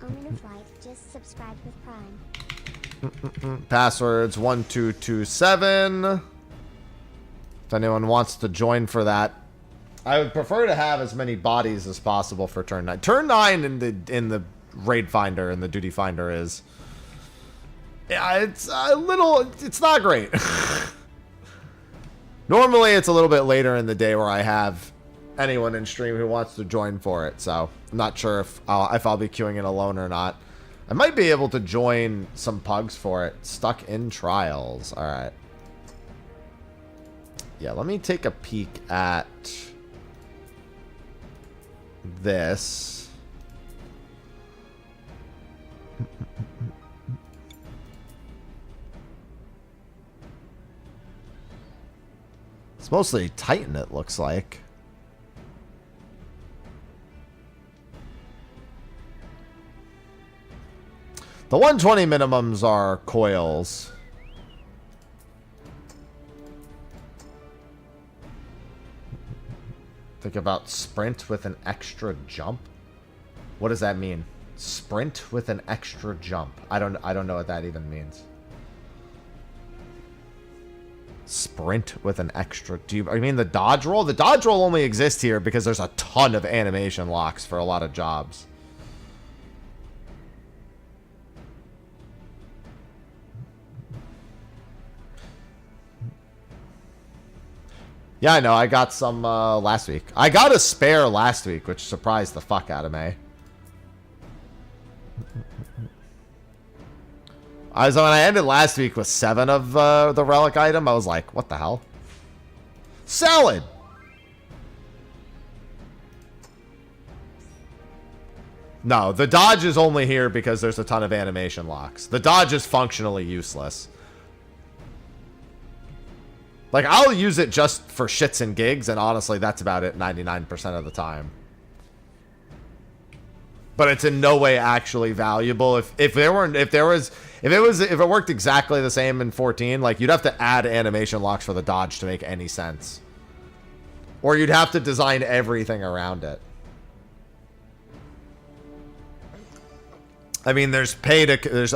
Omen of Light just subscribed with Prime. Passwords 1227. If anyone wants to join for that, I would prefer to have as many bodies as possible for turn 9. Turn 9 in the raid finder and the duty finder is, yeah, it's a little, it's not great. Normally it's a little bit later in the day where I have anyone in stream who wants to join for it, so I'm not sure if I'll be queuing it alone or not. I might be able to join some pugs for it. Stuck in trials. All right. Yeah, let me take a peek at this. It's mostly Titan, it looks like. The 120 minimums are Coils. Think about sprint with an extra jump. What does that mean? Sprint with an extra jump. I don't know what that even means. Sprint with an extra. Do you mean the dodge roll? The dodge roll only exists here because there's a ton of animation locks for a lot of jobs. Yeah, I know. I got some last week. I got a spare last week, which surprised the fuck out of me. When I ended last week with 7 of the relic item, I was like, what the hell? Salad! No, the dodge is only here because there's a ton of animation locks. The dodge is functionally useless. Like, I'll use it just for shits and gigs, and honestly, that's about it 99% of the time. But it's in no way actually valuable. If there If it worked exactly the same in 14, like you'd have to add animation locks for the dodge to make any sense. Or you'd have to design everything around it. I mean, there's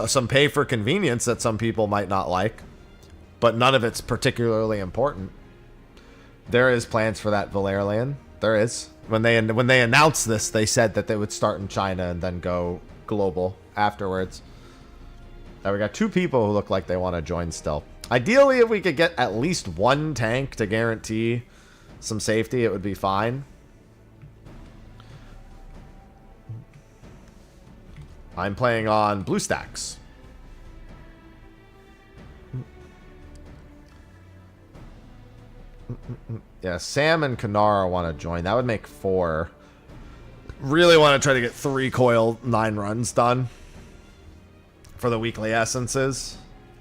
some pay for convenience that some people might not like, but none of it's particularly important. There is plans for that, Valerian. There is. When they announced this, they said that they would start in China and then go global afterwards. Now we got 2 people who look like they want to join still. Ideally, if we could get at least 1 tank to guarantee some safety, it would be fine. I'm playing on BlueStacks. Yeah, Sam and Kanara want to join. That would make 4. Really want to try to get 3 coil 9 runs done for the weekly essences.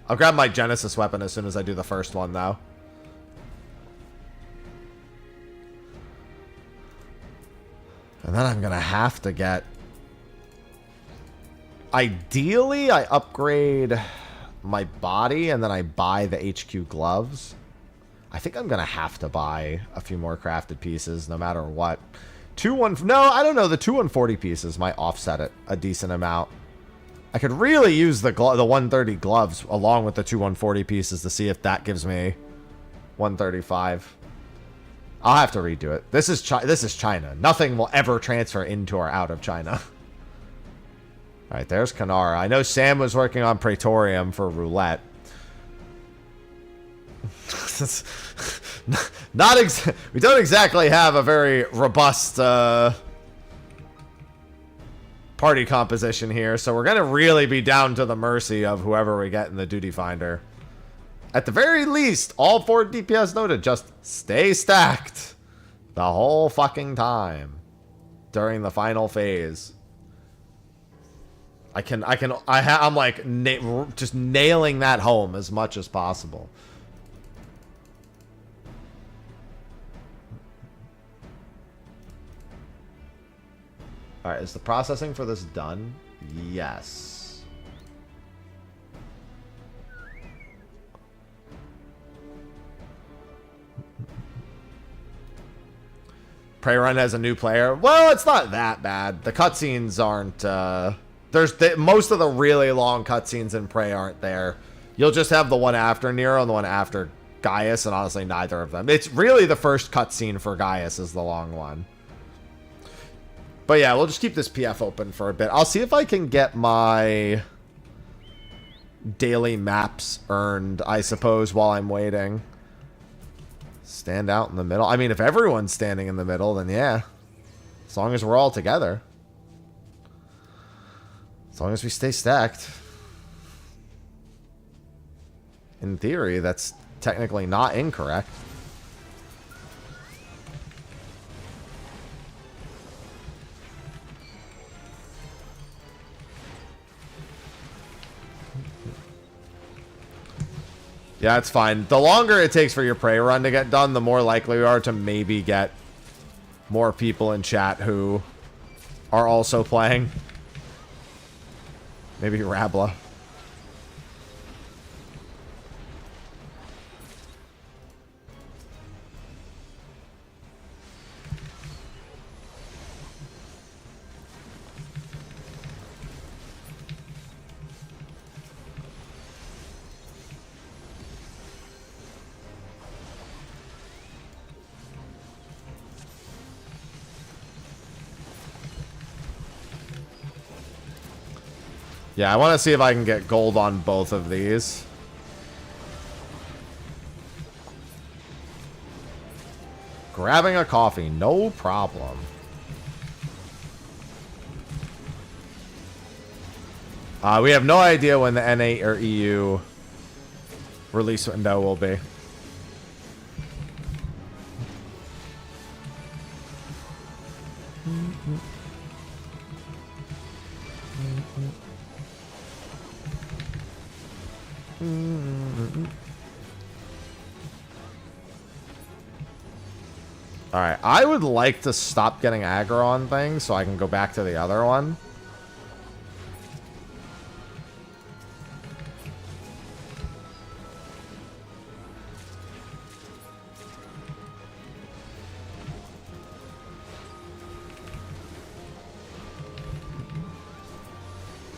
I'll grab my Genesis weapon as soon as I do the first one, though. And then I'm going to have to get... Ideally, I upgrade my body and then I buy the HQ gloves. I think I'm going to have to buy a few more crafted pieces no matter what. No, I don't know. The 2 140 pieces might offset it a decent amount. I could really use the 130 gloves along with the 2 140 pieces to see if that gives me 135. I'll have to redo it. This is China. Nothing will ever transfer into or out of China. All right, there's Kanara. I know Sam was working on Praetorium for Roulette. We don't exactly have a very robust party composition here, so we're gonna really be down to the mercy of whoever we get in the duty finder. At the very least, all 4 DPS noted, just stay stacked the whole fucking time during the final phase. I'm like just nailing that home as much as possible. All right, is the processing for this done? Yes. Prey Run has a new player. Well, it's not that bad. The cutscenes aren't... most of the really long cutscenes in Prey aren't there. You'll just have the one after Nero and the one after Gaius, and honestly, neither of them. It's really the first cutscene for Gaius is the long one. But yeah, we'll just keep this PF open for a bit. I'll see if I can get my daily maps earned, I suppose, while I'm waiting. Stand out in the middle. I mean, if everyone's standing in the middle, then yeah. As long as we're all together. As long as we stay stacked. In theory, that's technically not incorrect. Yeah, it's fine. The longer it takes for your Prey Run to get done, the more likely we are to maybe get more people in chat who are also playing. Maybe Rabla. Yeah, I want to see if I can get gold on both of these. Grabbing a coffee, no problem. We have no idea when the N8 or EU release window will be. Alright, I would like to stop getting aggro on things so I can go back to the other one.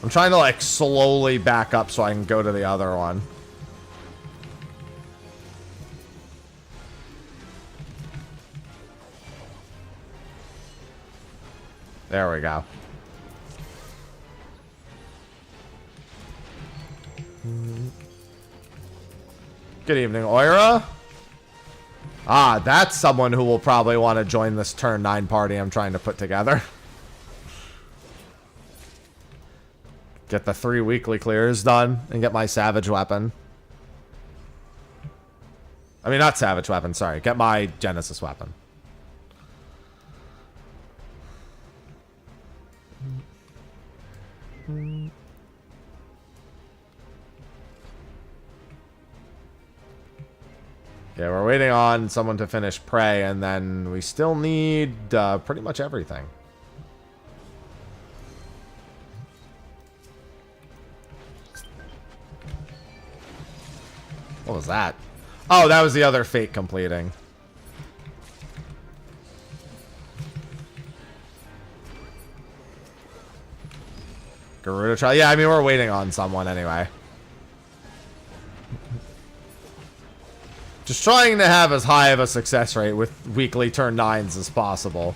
I'm trying to, like, slowly back up so I can go to the other one. There we go. Good evening, Oira. Ah, that's someone who will probably want to join this turn 9 party I'm trying to put together. Get the 3 weekly clears done and get my savage weapon. I mean, not savage weapon, sorry. Get my Genesis weapon. Yeah, we're waiting on someone to finish Prey, and then we still need pretty much everything. What was that? Oh, that was the other fate completing. Garuda trial. Yeah, I mean, we're waiting on someone anyway. Just trying to have as high of a success rate with weekly turn 9s as possible.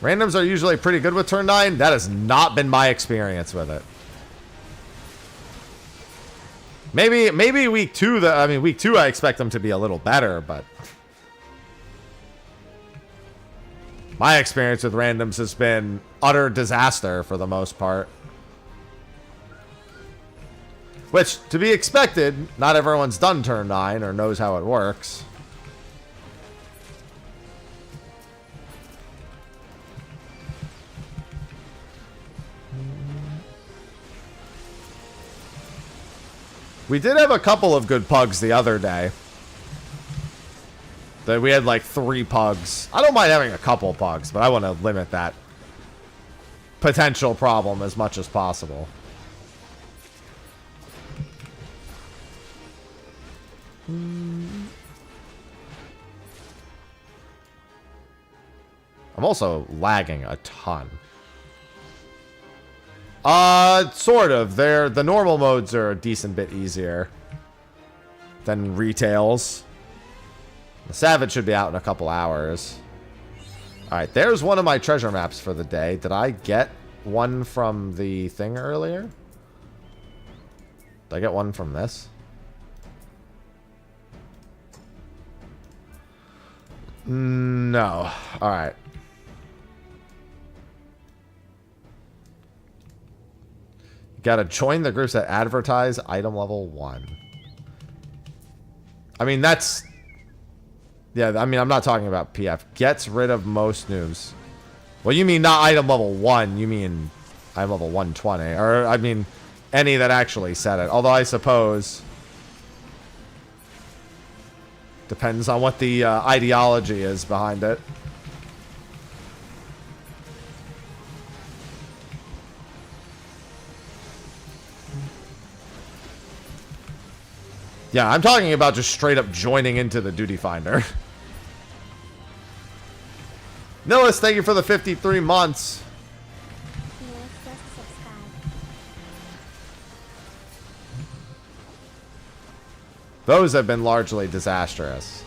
Randoms are usually pretty good with turn 9. That has not been my experience with it. Maybe week 2, week 2 I expect them to be a little better, but my experience with randoms has been utter disaster for the most part. Which, to be expected, not everyone's done turn 9 or knows how it works. We did have a couple of good pugs the other day. That we had like 3 pugs. I don't mind having a couple pugs, but I want to limit that potential problem as much as possible. I'm also lagging a ton. Sort of. The normal modes are a decent bit easier than retails. The Savage should be out in a couple hours. Alright, there's one of my treasure maps for the day. Did I get one from the thing earlier? Did I get one from this? No. Alright. Gotta join the groups that advertise item level 1. I mean, that's... Yeah, I mean, I'm not talking about PF. Gets rid of most noobs. Well, you mean not item level 1. You mean item level 120. Or, I mean, any that actually said it. Although, I suppose... Depends on what the ideology is behind it. Yeah, I'm talking about just straight up joining into the duty finder. Nillis, thank you for the 53 months. Those have been largely disastrous.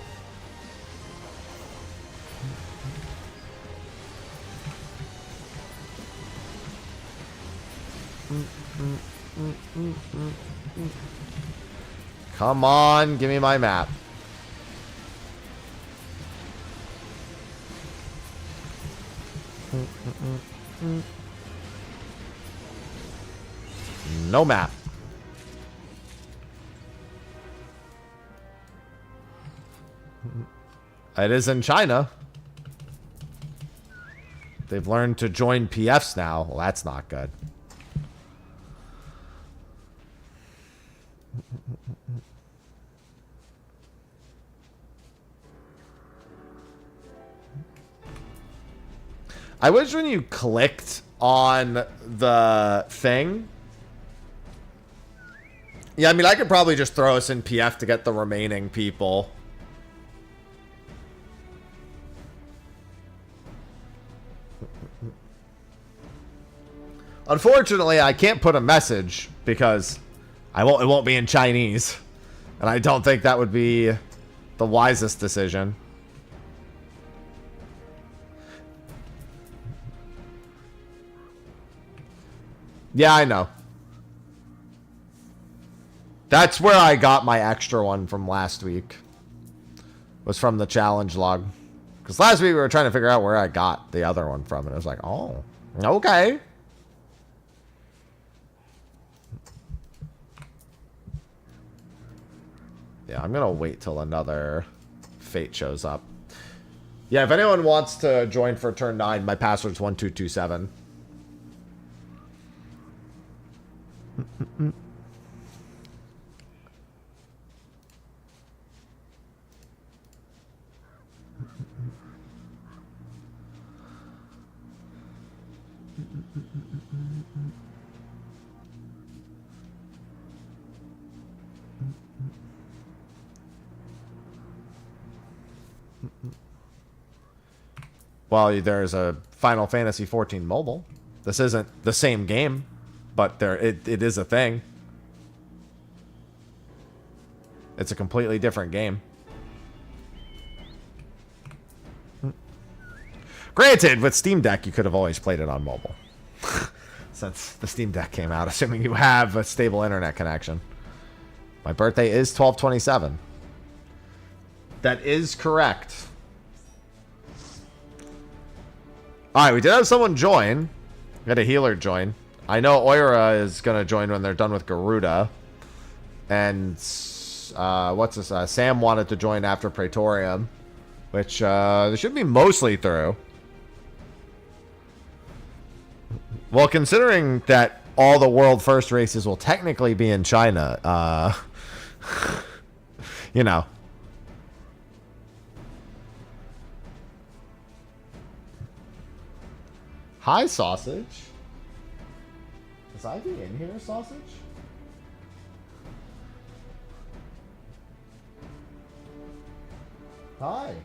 Come on, give me my map. No map. It is in China. They've learned to join PFs now. Well, that's not good. I wish when you clicked on the thing... Yeah, I mean, I could probably just throw us in PF to get the remaining people. Unfortunately, I can't put a message because it won't be in Chinese. And I don't think that would be the wisest decision. Yeah, I know. That's where I got my extra one from last week. Was from the challenge log. Because last week we were trying to figure out where I got the other one from. And it was like, oh, okay. Yeah, I'm going to wait till another fate shows up. Yeah, if anyone wants to join for turn 9, my password's 1227. Well, there's a Final Fantasy XIV mobile. This isn't the same game, but it is a thing. It's a completely different game. Granted, with Steam Deck, you could have always played it on mobile. Since the Steam Deck came out, assuming you have a stable internet connection. My birthday is 12/27. That is correct. Alright, we did have someone join. We had a healer join. I know Oira is going to join when they're done with Garuda. And, what's this? Sam wanted to join after Praetorium. Which, they should be mostly through. Well, considering that all the world first races will technically be in China, you know. Hi, Sausage. Is Ivy in here, Sausage? Hi.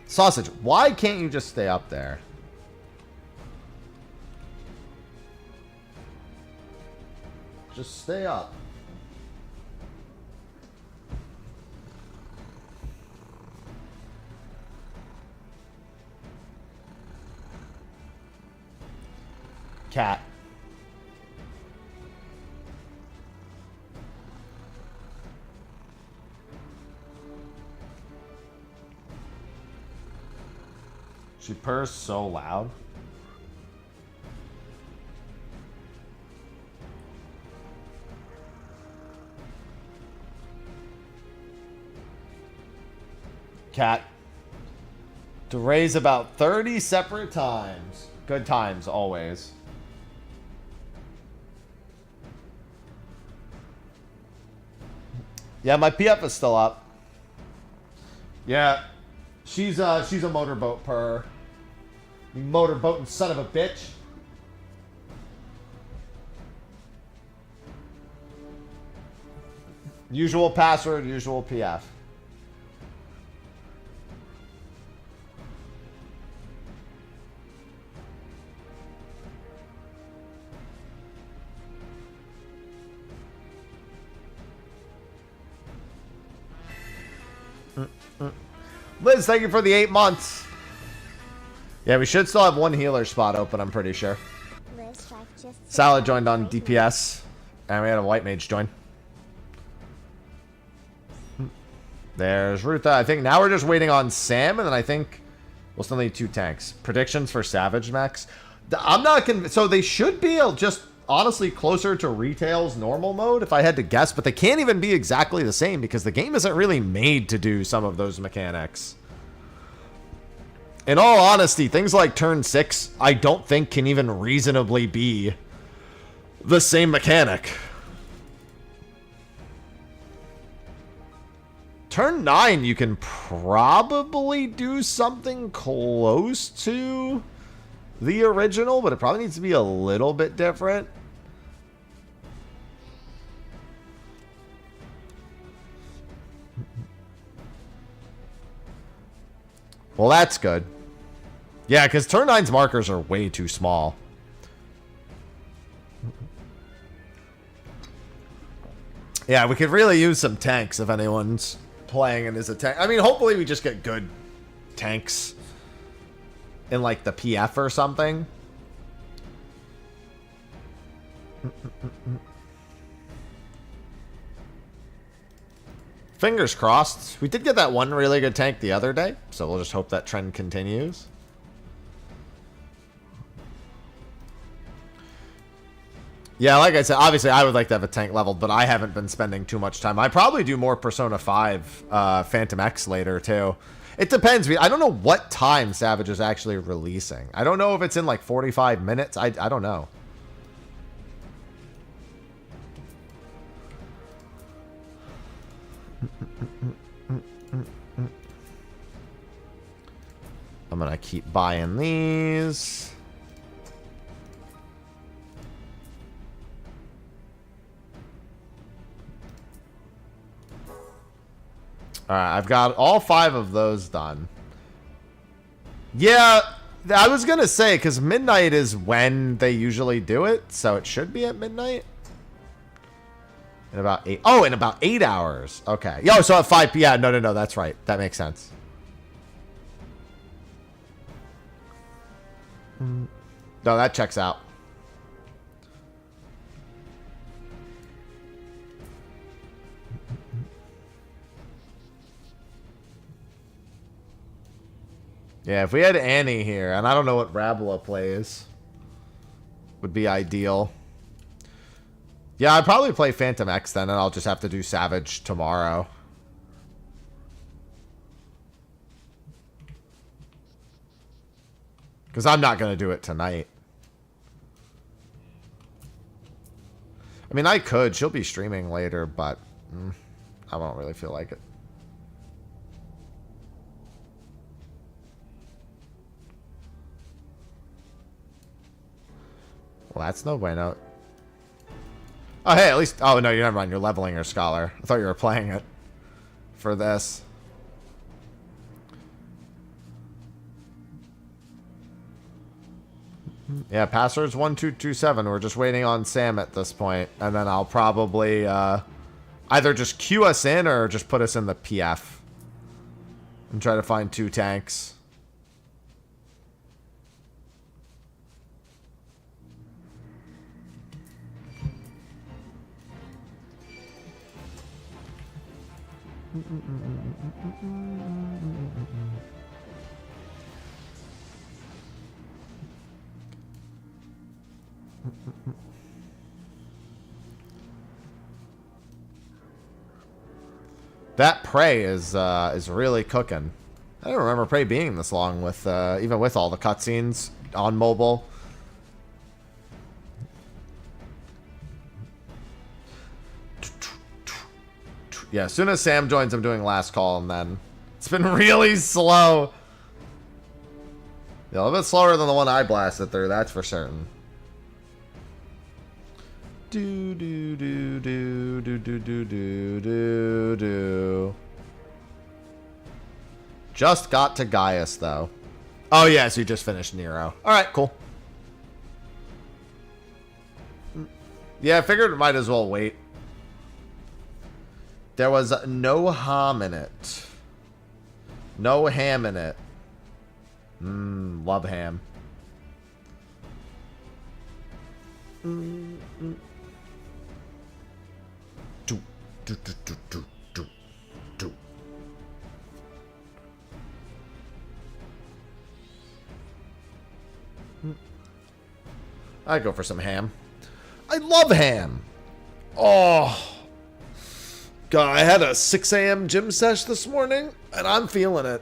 Sausage, why can't you just stay up there? Just stay up. Cat. She purrs so loud. Cat. To raise about 30 separate times. Good times, always. Yeah, my PF is still up. Yeah. She's a motorboat purr. You motorboating son of a bitch. Usual password, usual PF. Liz, thank you for the 8 months. Yeah, we should still have one healer spot open, I'm pretty sure. Salad joined on DPS. And we had a white mage join. There's Rutha. I think now we're just waiting on Sam, and then I think we'll still need 2 tanks. Predictions for Savage Max. I'm not convinced. So they should be just honestly closer to Retail's normal mode, if I had to guess, but they can't even be exactly the same because the game isn't really made to do some of those mechanics. In all honesty, things like turn 6, I don't think can even reasonably be the same mechanic. Turn 9, you can probably do something close to the original, but it probably needs to be a little bit different. Well, that's good. Yeah, because turn 9's markers are way too small. Yeah, we could really use some tanks if anyone's playing and is a tank. I mean, hopefully we just get good tanks in, like, the PF or something. Fingers crossed. We did get that one really good tank the other day, so we'll just hope that trend continues. Yeah, like I said, obviously I would like to have a tank leveled, but I haven't been spending too much time. I probably do more Persona 5 Phantom X later, too. It depends. I don't know what time Savage is actually releasing. I don't know if it's in, like, 45 minutes. I don't know. I'm going to keep buying these. Alright, I've got all 5 of those done. Yeah, I was going to say, because midnight is when they usually do it, so it should be at midnight. In about 8... Oh, in about 8 hours. Okay. Yo, so at 5 p.m. Yeah, no, that's right. That makes sense. No, that checks out. Yeah, if we had Annie here, and I don't know what Rabla plays, would be ideal. Yeah, I'd probably play Phantom X then, and I'll just have to do Savage tomorrow. Because I'm not going to do it tonight. I mean, I could. She'll be streaming later, but I won't really feel like it. Well, that's no bueno. Oh, hey, at least... Oh, no, you're never mind. You're leveling your Scholar. I thought you were playing it for this. Yeah, password's 1227. We're just waiting on Sam at this point. And then I'll probably either just queue us in or just put us in the PF. And try to find 2 tanks. That Prey is really cooking. I don't remember Prey being this long with even with all the cutscenes on mobile. Yeah, as soon as Sam joins, I'm doing last call, and then it's been really slow. Yeah, a little bit slower than the one I blasted through, that's for certain. Do do do do do do do do do do. Just got to Gaius though. Oh yeah, so you just finished Nero. All right, cool. Yeah, I figured it might as well wait. There was no ham in it. No ham in it. Love ham. Do, do, do, do, do, do, do. I'd go for some ham. I love ham. Oh. God, I had a 6 a.m. gym sesh this morning, and I'm feeling it.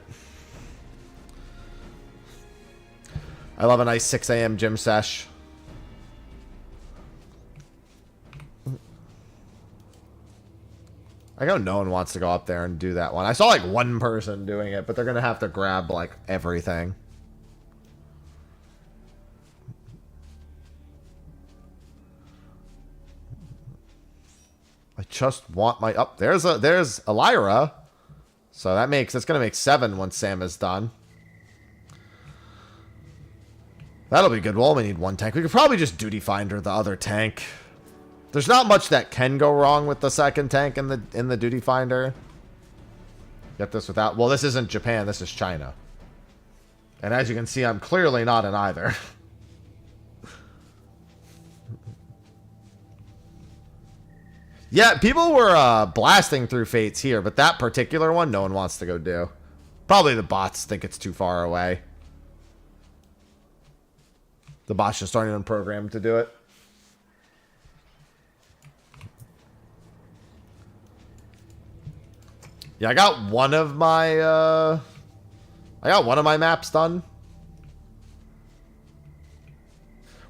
I love a nice 6 a.m. gym sesh. I know no one wants to go up there and do that one. I saw like one person doing it, but they're going to have to grab like everything. I just want my... Oh, there's Elira. So that's going to make 7 once Sam is done. That'll be good. We'll only need one tank. We could probably just duty finder the other tank. There's not much that can go wrong with the second tank in the duty finder. Get this without... Well, this isn't Japan. This is China. And as you can see, I'm clearly not in either. Yeah, people were blasting through Fates here, but that particular one, no one wants to go do. Probably the bots think it's too far away. The bots just aren't even programmed to do it. Yeah, I got one of my maps done.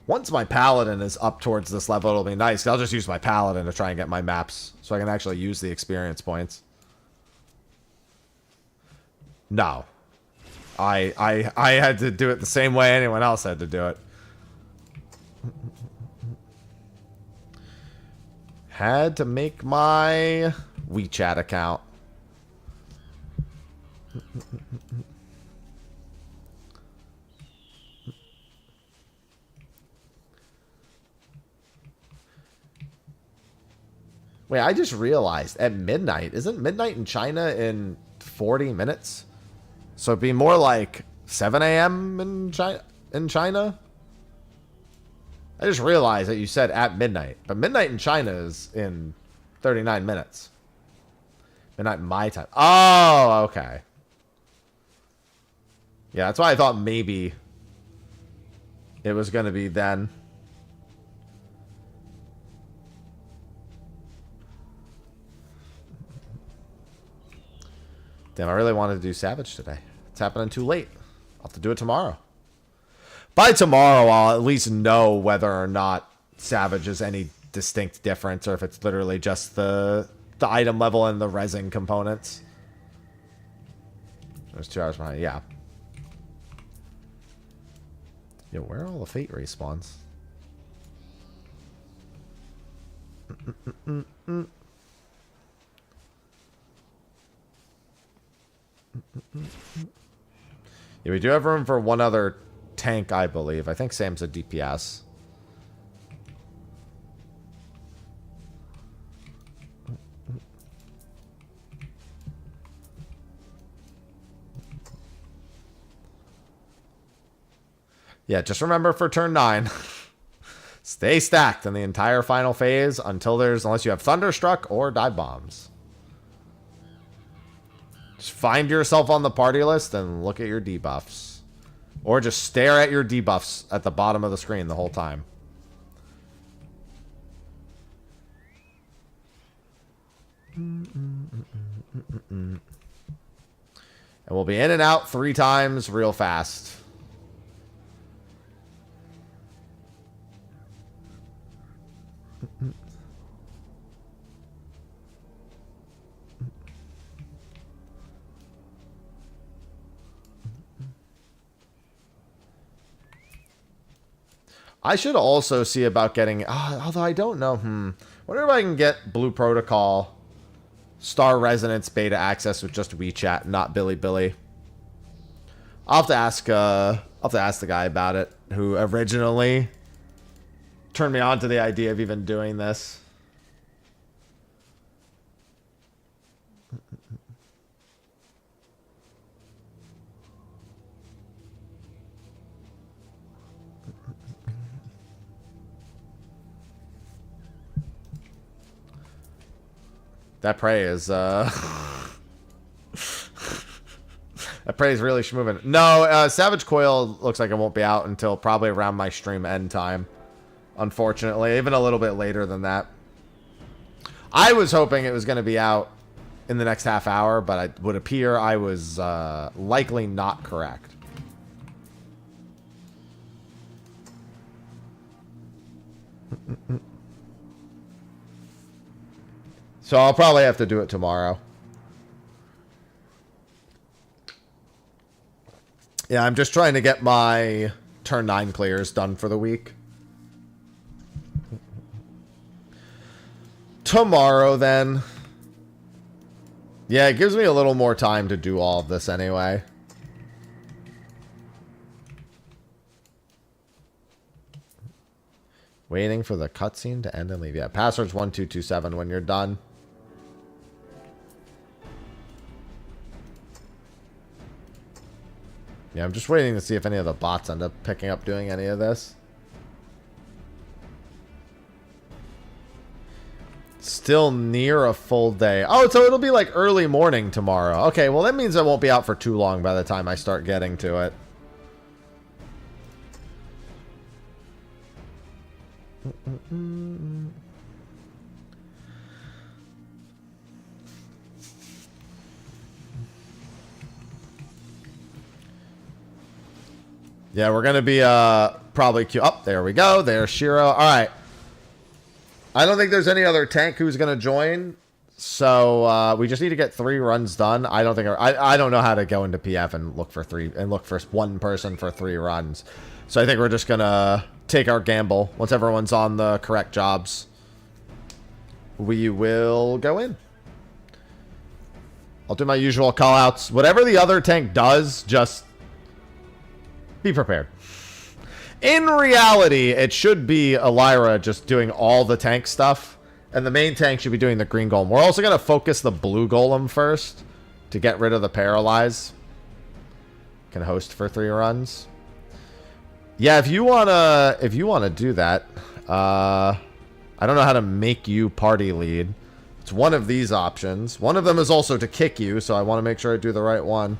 Once my paladin is up towards this level, it'll be nice. I'll just use my paladin to try and get my maps so I can actually use the experience points. No. I had to do it the same way anyone else had to do it. Had to make my WeChat account. Wait, I just realized at midnight, isn't midnight in China in 40 minutes? So it'd be more like 7 a.m. in China? I just realized that you said at midnight, but midnight in China is in 39 minutes. Midnight my time. Oh, okay. Yeah, that's why I thought maybe it was going to be then. Damn, I really wanted to do Savage today. It's happening too late. I'll have to do it tomorrow. By tomorrow, I'll at least know whether or not Savage is any distinct difference, or if it's literally just the item level and the resin components. There's 2 hours behind. Yeah. Yo, where are all the fate respawns? Yeah, we do have room for one other tank, I believe. I think Sam's a DPS. Yeah, just remember for turn 9. Stay stacked in the entire final phase unless you have Thunderstruck or Dive Bombs. Just find yourself on the party list and look at your debuffs. Or just stare at your debuffs at the bottom of the screen the whole time. And we'll be in and out 3 times real fast. I should also see about getting... although I don't know. Wonder if I can get Blue Protocol, Star Resonance beta access with just WeChat, not Billy. I'll have to ask the guy about it, who originally turned me on to the idea of even doing this. That prey is, that prey is really schmoving. No, Savage Coil looks like it won't be out until probably around my stream end time. Unfortunately, even a little bit later than that. I was hoping it was going to be out in the next half hour, but it would appear I was likely not correct. So I'll probably have to do it tomorrow. Yeah, I'm just trying to get my turn 9 clears done for the week. Tomorrow, then. Yeah, it gives me a little more time to do all of this anyway. Waiting for the cutscene to end and leave. Yeah, password's 1227 when you're done. Yeah, I'm just waiting to see if any of the bots end up picking up doing any of this. Still near a full day. Oh, so it'll be like early morning tomorrow. Okay, well that means I won't be out for too long by the time I start getting to it. Yeah, we're going to be probably... Oh, there we go. There's Shiro. All right. I don't think there's any other tank who's going to join. So we just need to get 3 runs done. I don't think... I don't know how to go into PF and look for one person for 3 runs. So I think we're just going to take our gamble. Once everyone's on the correct jobs, we will go in. I'll do my usual call-outs. Whatever the other tank does, just... be prepared. In reality, it should be Elira just doing all the tank stuff, and the main tank should be doing the green golem. We're also going to focus the blue golem first to get rid of the paralyze. Can host for 3 runs. Yeah, if you wanna do that, I don't know how to make you party lead. It's one of these options. One of them is also to kick you, so I want to make sure I do the right one.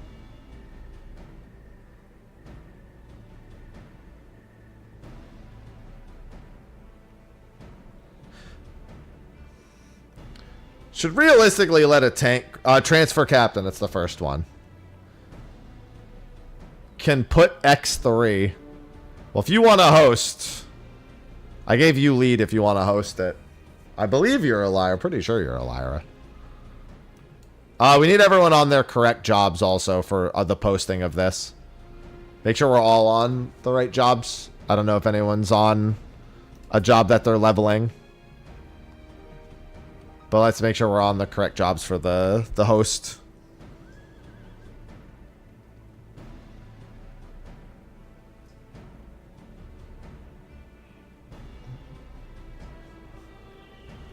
Should realistically let a tank... transfer captain, it's the first one. Can put X3. Well, if you want to host... I gave you lead if you want to host it. I believe you're a liar. Pretty sure you're a liar. We need everyone on their correct jobs also for the posting of this. Make sure we're all on the right jobs. I don't know if anyone's on a job that they're leveling. But let's make sure we're on the correct jobs for the host.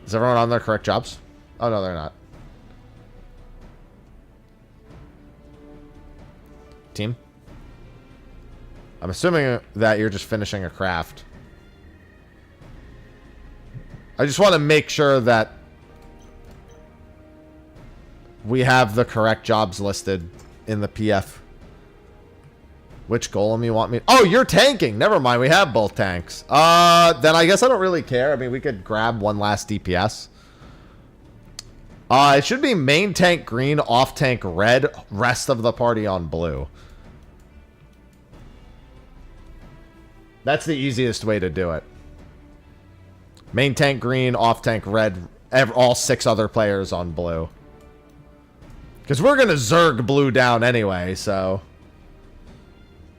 Is everyone on their correct jobs? Oh, no, they're not. Team? I'm assuming that you're just finishing a craft. I just want to make sure that we have the correct jobs listed in the PF. Which golem you want me... Oh, you're tanking! Never mind, we have both tanks. Then I guess I don't really care. I mean, we could grab one last DPS. It should be main tank green, off tank red, rest of the party on blue. That's the easiest way to do it. Main tank green, off tank red, all 6 other players on blue. Because we're going to Zerg blue down anyway, so...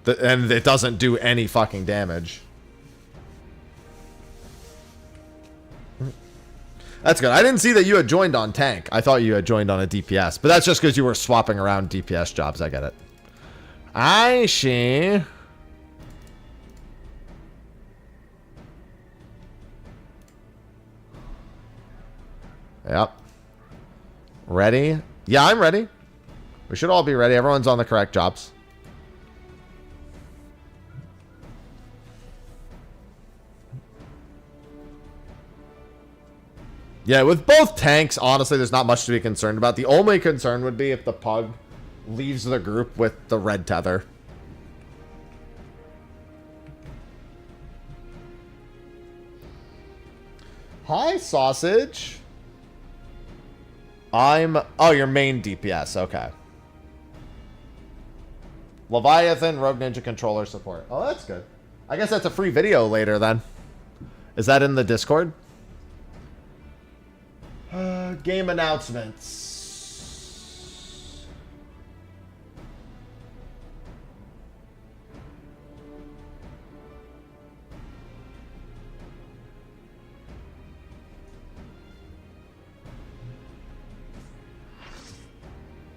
and it doesn't do any fucking damage. That's good. I didn't see that you had joined on tank. I thought you had joined on a DPS. But that's just because you were swapping around DPS jobs. I get it. I see. Yep. Ready? Yeah, I'm ready. We should all be ready. Everyone's on the correct jobs. Yeah, with both tanks, honestly, there's not much to be concerned about. The only concern would be if the pug leaves the group with the red tether. Hi, sausage. Oh, your main DPS. Okay. Leviathan, Rogue Ninja Controller support. Oh, that's good. I guess that's a free video later then. Is that in the Discord? Game announcements.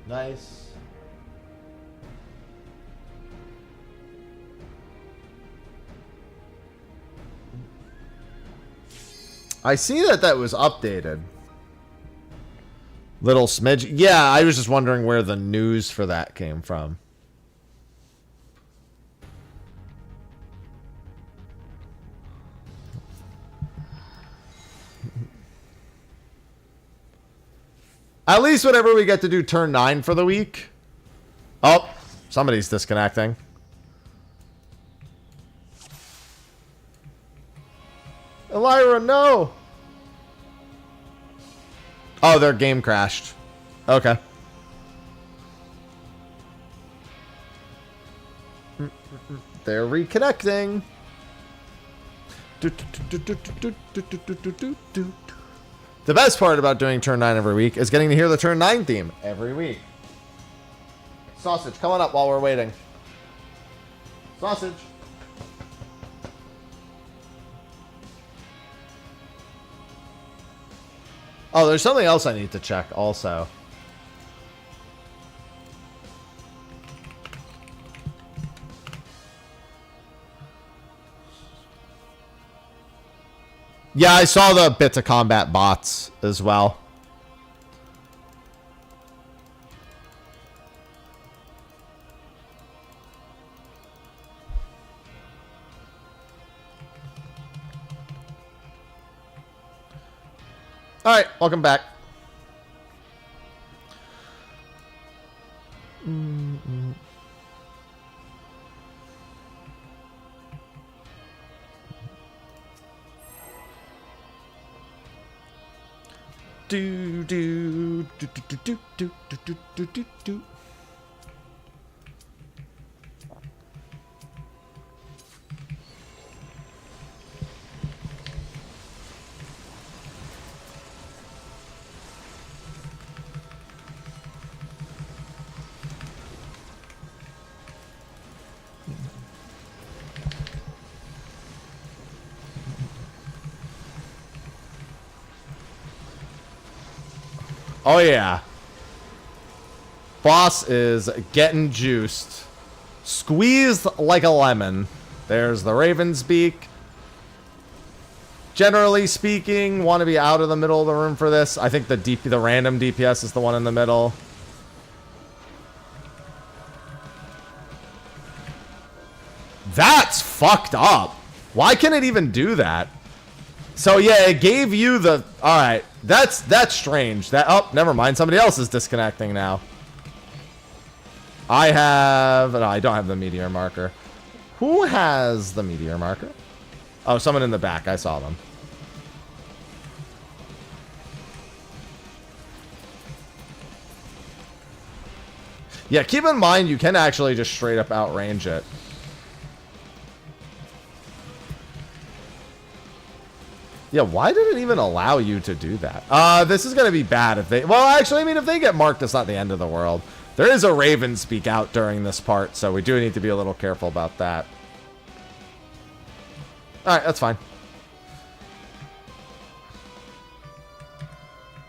Nice. I see that that was updated. Little smidge. Yeah, I was just wondering where the news for that came from. At least whenever we get to do turn 9 for the week. Oh, somebody's disconnecting. Elira, no! Oh, their game crashed. Okay. They're reconnecting. The best part about doing turn 9 every week is getting to hear the turn 9 theme every week. Sausage, come on up while we're waiting. Sausage. Oh, there's something else I need to check also. Yeah, I saw the bit to combat bots as well. All right, welcome back. Do do do do do do do do do do do. Oh yeah. Boss is getting juiced. Squeezed like a lemon. There's the Raven's Beak. Generally speaking, want to be out of the middle of the room for this. I think the random DPS is the one in the middle. That's fucked up. Why can it even do that? So yeah, it gave you the... Alright, that's strange. That... Oh, never mind. Somebody else is disconnecting now. I have... No, I don't have the meteor marker. Who has the meteor marker? Oh, someone in the back. I saw them. Yeah, keep in mind you can actually just straight up outrange it. Yeah, why did it even allow you to do that? This is going to be bad if they... Well, actually, I mean, if they get marked, it's not the end of the world. There is a Raven Speak out during this part, so we do need to be a little careful about that. Alright, that's fine.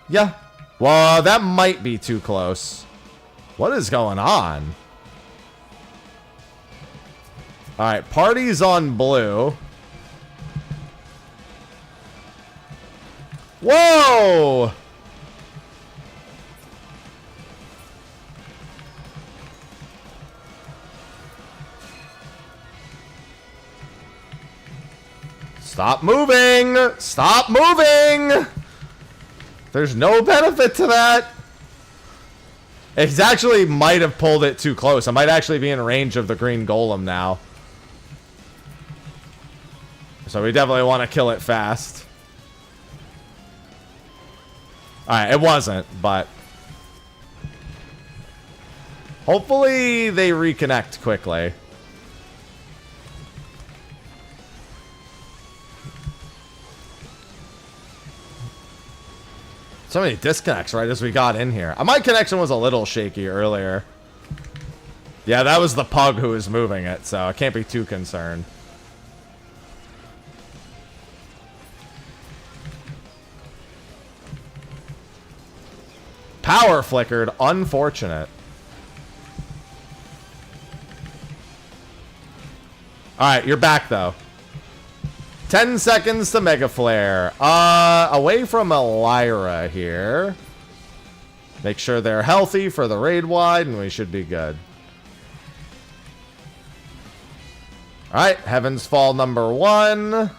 Yeah. Well, that might be too close. What is going on? Alright, party's on blue. Whoa! Stop moving! Stop moving! There's no benefit to that. It actually might have pulled it too close. I might actually be in range of the green golem now. So we definitely want to kill it fast. Alright, it wasn't, but... Hopefully they reconnect quickly. So many disconnects right as we got in here. My connection was a little shaky earlier. Yeah, that was the pug who was moving it, so I can't be too concerned. Power flickered. Unfortunate. Alright, you're back, though. 10 seconds to Mega Flare. Away from Elira here. Make sure they're healthy for the raid wide, and we should be good. Alright, Heaven's Fall number 1.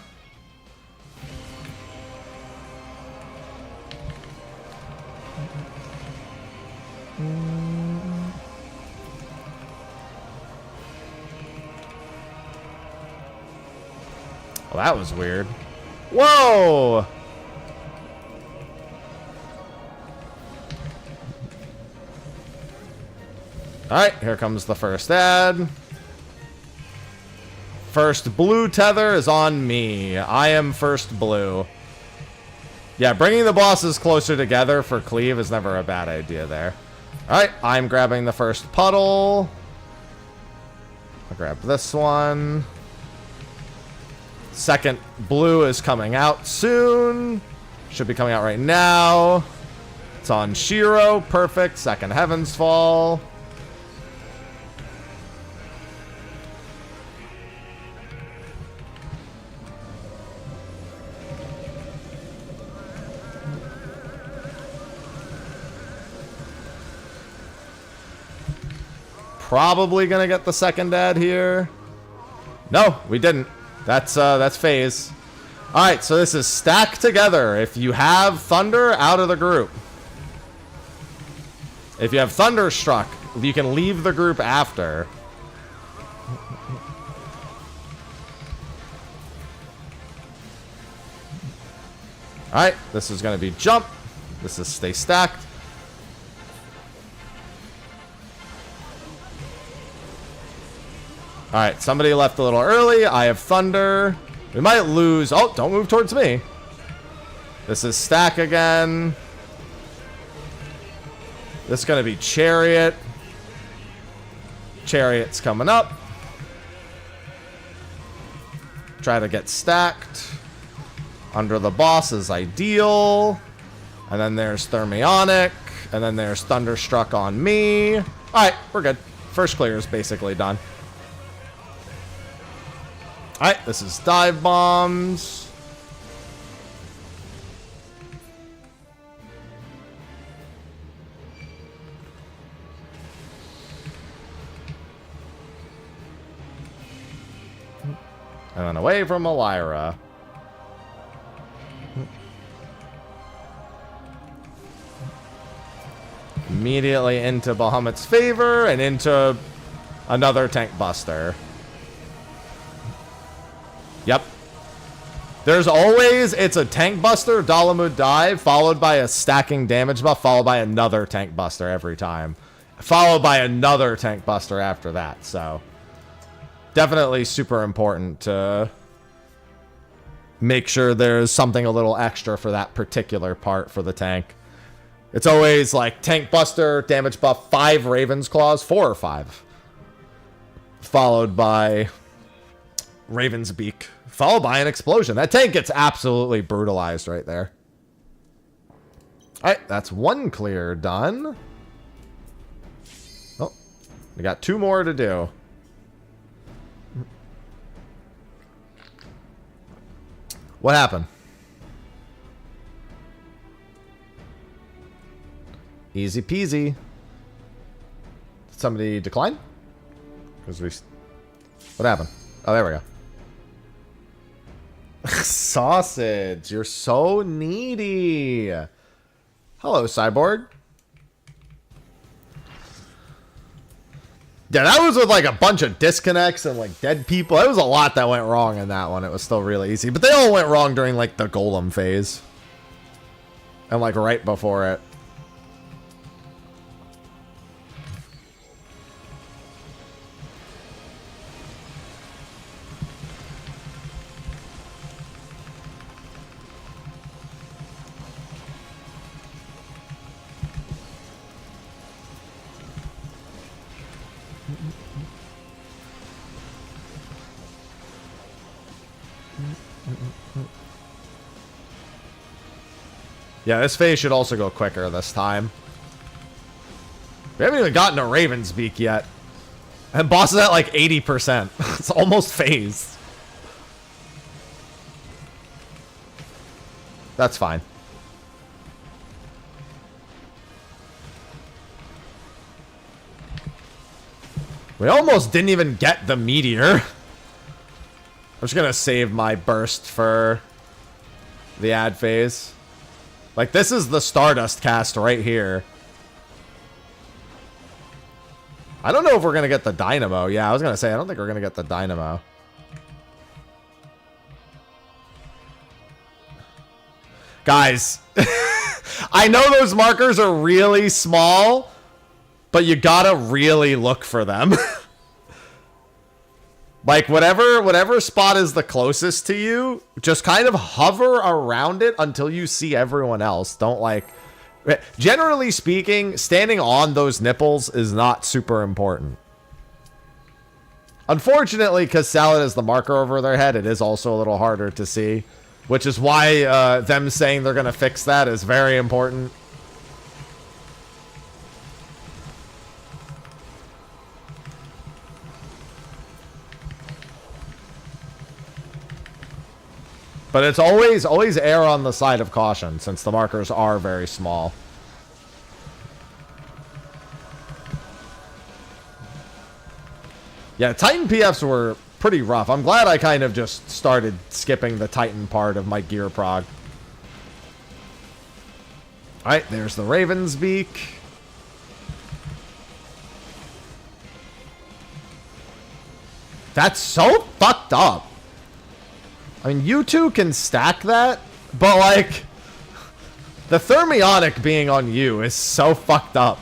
Well, that was weird. Whoa! Alright, here comes the first ad. First blue tether is on me. I am first blue. Yeah, bringing the bosses closer together for cleave is never a bad idea there. Alright, I'm grabbing the first puddle. I'll grab this one. Second blue is coming out soon. Should be coming out right now. It's on Shiro. Perfect. Second Heaven's Fall. Probably gonna get the second ad here. No, we didn't. That's phase. Alright, so this is stack together. If you have Thunder, out of the group. If you have Thunderstruck, you can leave the group after. Alright, this is gonna be jump. This is stay stacked. Alright, somebody left a little early. I have Thunder. We might lose. Oh, don't move towards me. This is stack again. This is going to be Chariot. Chariot's coming up. Try to get stacked. Under the boss is ideal. And then there's Thermionic. And then there's Thunderstruck on me. Alright, we're good. First clear is basically done. Alright, this is dive bombs. And then away from Elira. Immediately into Bahamut's favor and into another tank buster. Yep. There's always, it's a tank buster, Dalamud dive, followed by a stacking damage buff, followed by another tank buster every time. Followed by another tank buster after that, so. Definitely super important to make sure there's something a little extra for that particular part for the tank. It's always like tank buster, damage buff, 5 Raven's Claws, 4 or 5. Followed by Raven's Beak. Followed by an explosion. That tank gets absolutely brutalized right there. Alright, that's one clear done. Oh, we got 2 more to do. What happened? Easy peasy. Did somebody decline? Because we... What happened? Oh, there we go. Sausage, you're so needy. Hello, Cyborg. Yeah, that was with like a bunch of disconnects and like dead people. There was a lot that went wrong in that one. It was still really easy, but they all went wrong during like the golem phase. And like right before it. Yeah, this phase should also go quicker this time. We haven't even gotten a Raven's Beak yet. And boss is at like 80%. It's almost phased. That's fine. We almost didn't even get the meteor. I'm just gonna save my burst for the ad phase. Like, this is the Stardust cast right here. I don't know if we're gonna get the Dynamo. Yeah, I was gonna say, I don't think we're gonna get the Dynamo. Guys, I know those markers are really small, but you gotta really look for them. Like, whatever spot is the closest to you, just kind of hover around it until you see everyone else. Don't, like... Generally speaking, standing on those nipples is not super important. Unfortunately, because Salad is the marker over their head, it is also a little harder to see. Which is why them saying they're going to fix that is very important. But it's always err on the side of caution, since the markers are very small. Yeah, Titan PFs were pretty rough. I'm glad I kind of just started skipping the Titan part of my gear prog. Alright, there's the Raven's Beak. That's so fucked up. I mean, you two can stack that, but, like, the Thermionic being on you is so fucked up.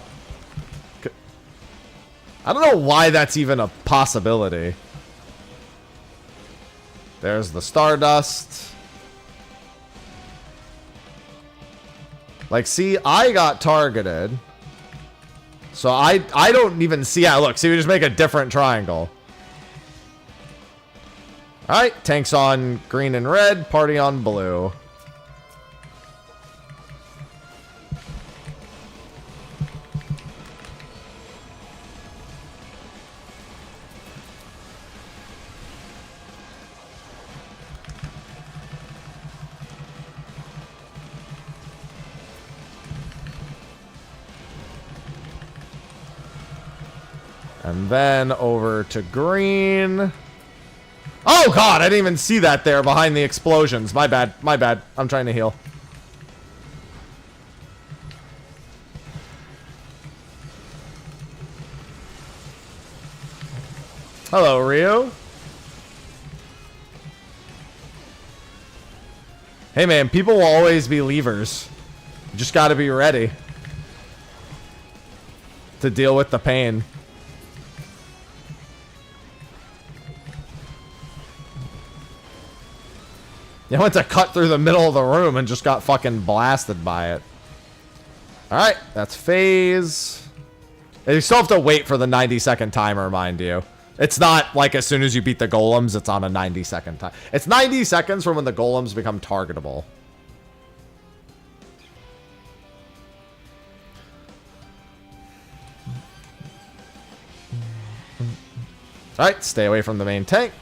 I don't know why that's even a possibility. There's the Stardust. Like, see, I got targeted. So I don't even see... Yeah, look, see, we just make a different triangle. Alright, tanks on green and red, party on blue. And then over to green. Oh god, I didn't even see that there behind the explosions. My bad, my bad. I'm trying to heal. Hello, Rio. Hey man, people will always be levers. You just gotta be ready to deal with the pain. I went to cut through the middle of the room and just got fucking blasted by it. Alright, that's phase. You still have to wait for the 90-second timer, mind you. It's not like as soon as you beat the golems, it's on a 90-second time. It's 90 seconds from when the golems become targetable. Alright, stay away from the main tank.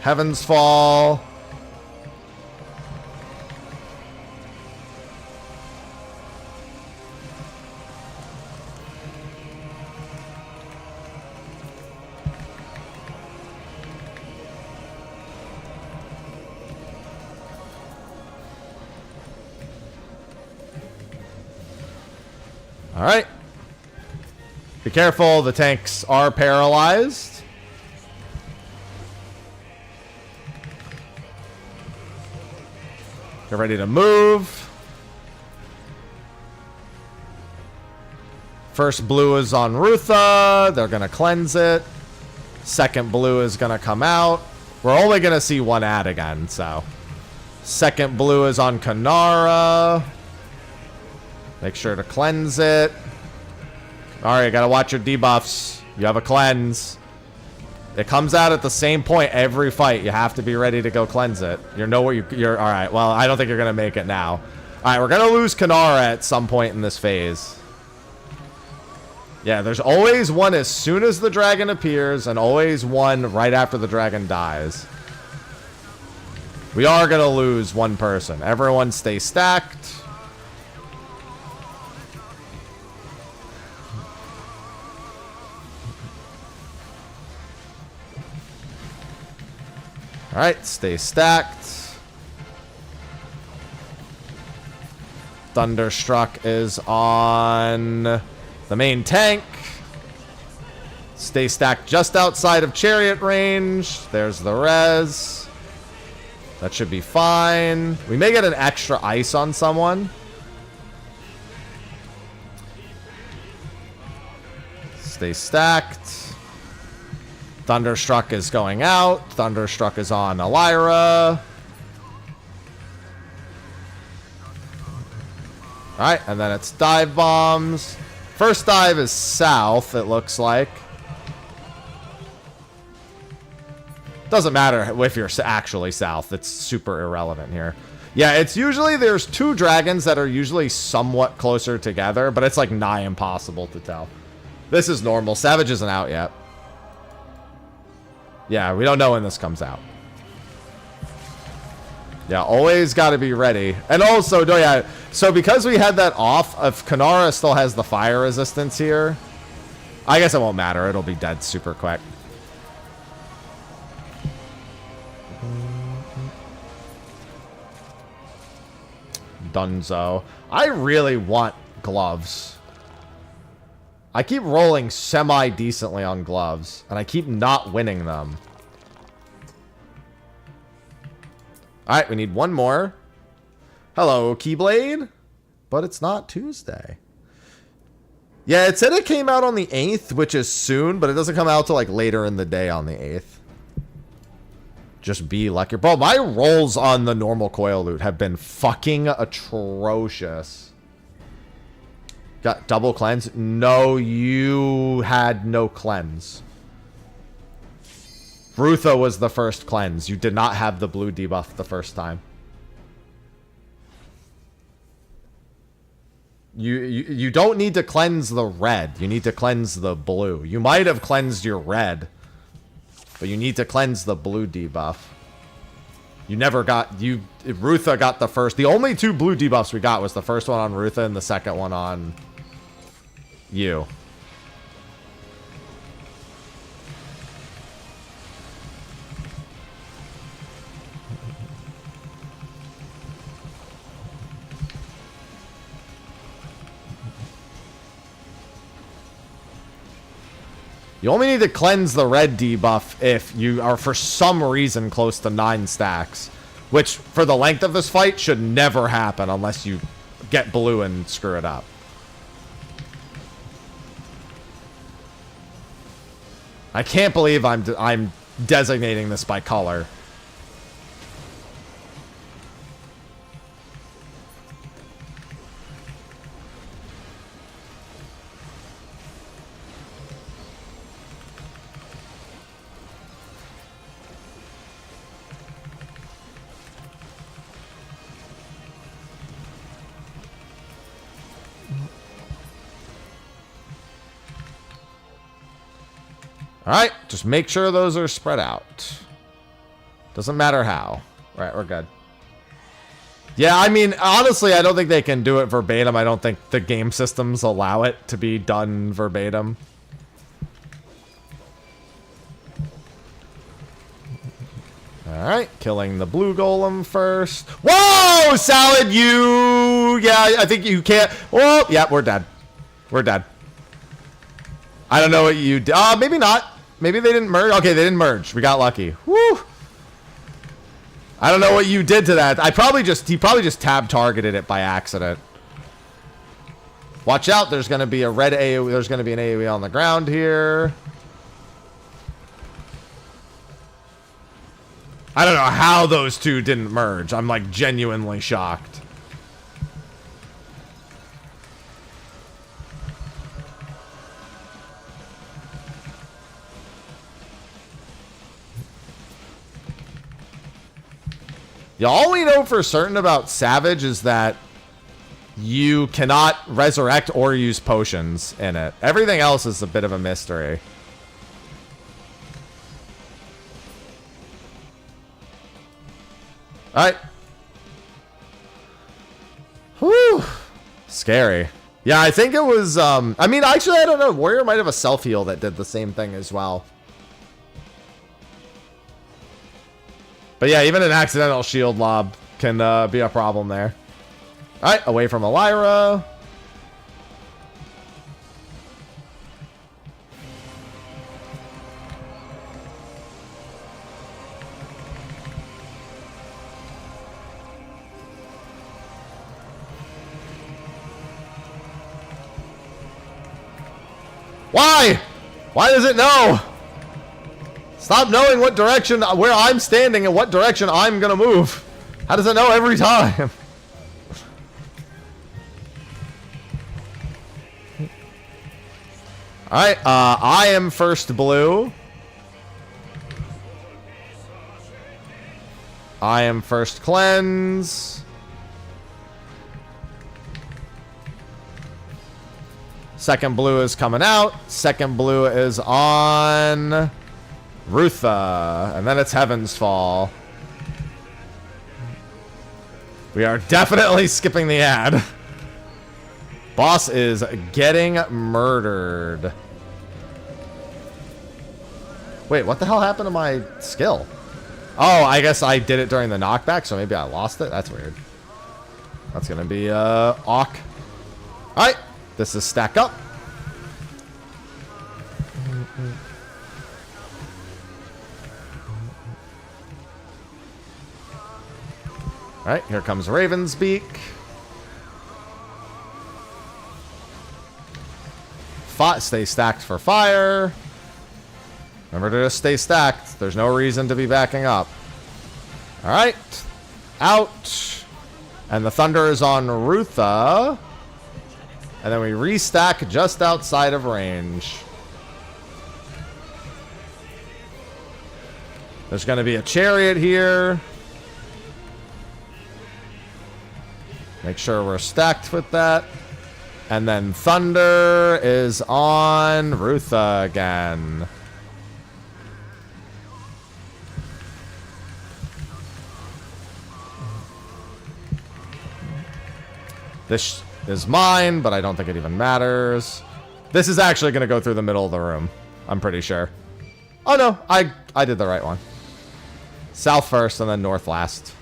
Heaven's Fall. All right. Be careful, the tanks are paralyzed. Get ready to move. First blue is on Rutha. They're going to cleanse it. Second blue is going to come out. We're only going to see one ad again, so. Second blue is on Kanara. Make sure to cleanse it. Alright, you got to watch your debuffs. You have a cleanse. It comes out at the same point every fight. You have to be ready to go cleanse it. You know what you're all right. Well, I don't think you're going to make it now. All right, we're going to lose Kanara at some point in this phase. Yeah, there's always one as soon as the dragon appears, and always one right after the dragon dies. We are going to lose one person. Everyone stay stacked. Alright, stay stacked. Thunderstruck is on the main tank. Stay stacked just outside of chariot range. There's the res. That should be fine. We may get an extra ice on someone. Stay stacked. Thunderstruck is going out. Thunderstruck is on Elira. Alright, and then it's dive bombs. First dive is south, it looks like. Doesn't matter if you're actually south. It's super irrelevant here. Yeah, it's usually there's two dragons that are usually somewhat closer together, but it's like nigh impossible to tell. This is normal. Savage isn't out yet. Yeah, we don't know when this comes out. Yeah, always got to be ready. And also, no, yeah, so because we had that off, if Kanara still has the fire resistance here, I guess it won't matter. It'll be dead super quick. Dunzo. I really want gloves. I keep rolling semi-decently on gloves, and I keep not winning them. Alright, we need one more. Hello, Keyblade. But it's not Tuesday. Yeah, it said it came out on the 8th, which is soon, but it doesn't come out till like later in the day on the 8th. Just be lucky. Bro, my rolls on the normal coil loot have been fucking atrocious. Got double cleanse? No, you had no cleanse. Rutha was the first cleanse. You did not have the blue debuff the first time. You don't need to cleanse the red. You need to cleanse the blue. You might have cleansed your red, but you need to cleanse the blue debuff. You never got... Rutha got the first... The only two blue debuffs we got was the first one on Rutha and the second one on you. You only need to cleanse the red debuff if you are for some reason close to 9 stacks. Which, for the length of this fight, should never happen unless you get blue and screw it up. I can't believe I'm designating this by color. Alright, just make sure those are spread out. Doesn't matter how. Alright, we're good. Yeah, I mean, honestly, I don't think they can do it verbatim. I don't think the game systems allow it to be done verbatim. Alright, killing the blue golem first. Whoa, Salad, you... Yeah, I think you can't... Oh, yeah, we're dead. We're dead. I don't know what you did. Maybe not. Maybe they didn't merge. Okay, they didn't merge. We got lucky. Woo! I don't know what you did to that. He probably just tab targeted it by accident. Watch out, there's gonna be a red AoE. There's gonna be an AoE on the ground here. I don't know how those two didn't merge. I'm like genuinely shocked. Yeah, all we know for certain about Savage is that you cannot resurrect or use potions in it. Everything else is a bit of a mystery. Alright. Whew. Scary. Yeah, I think it was, I mean, actually, I don't know. Warrior might have a self-heal that did the same thing as well. But yeah, even an accidental shield lob can be a problem there. Alright, away from Elira. Why? Why does it know? Stop knowing what direction, where I'm standing and what direction I'm gonna move. How does it know every time? Alright, I am first blue. I am first cleanse. Second blue is coming out. Second blue is on Rutha. And then it's Heaven's Fall. We are definitely skipping the ad. Boss is getting murdered. Wait, what the hell happened to my skill? Oh, I guess I did it during the knockback, so maybe I lost it. That's weird. That's gonna be awk. Alright, this is stack up. Alright, here comes Raven's Beak. Stay stacked for fire. Remember to just stay stacked. There's no reason to be backing up. Alright. Out. And the thunder is on Rutha. And then we restack just outside of range. There's going to be a chariot here. Make sure we're stacked with that. And then thunder is on Rutha again. This is mine, but I don't think it even matters. This is actually going to go through the middle of the room. I'm pretty sure. Oh, no. I did the right one. South first and then north last.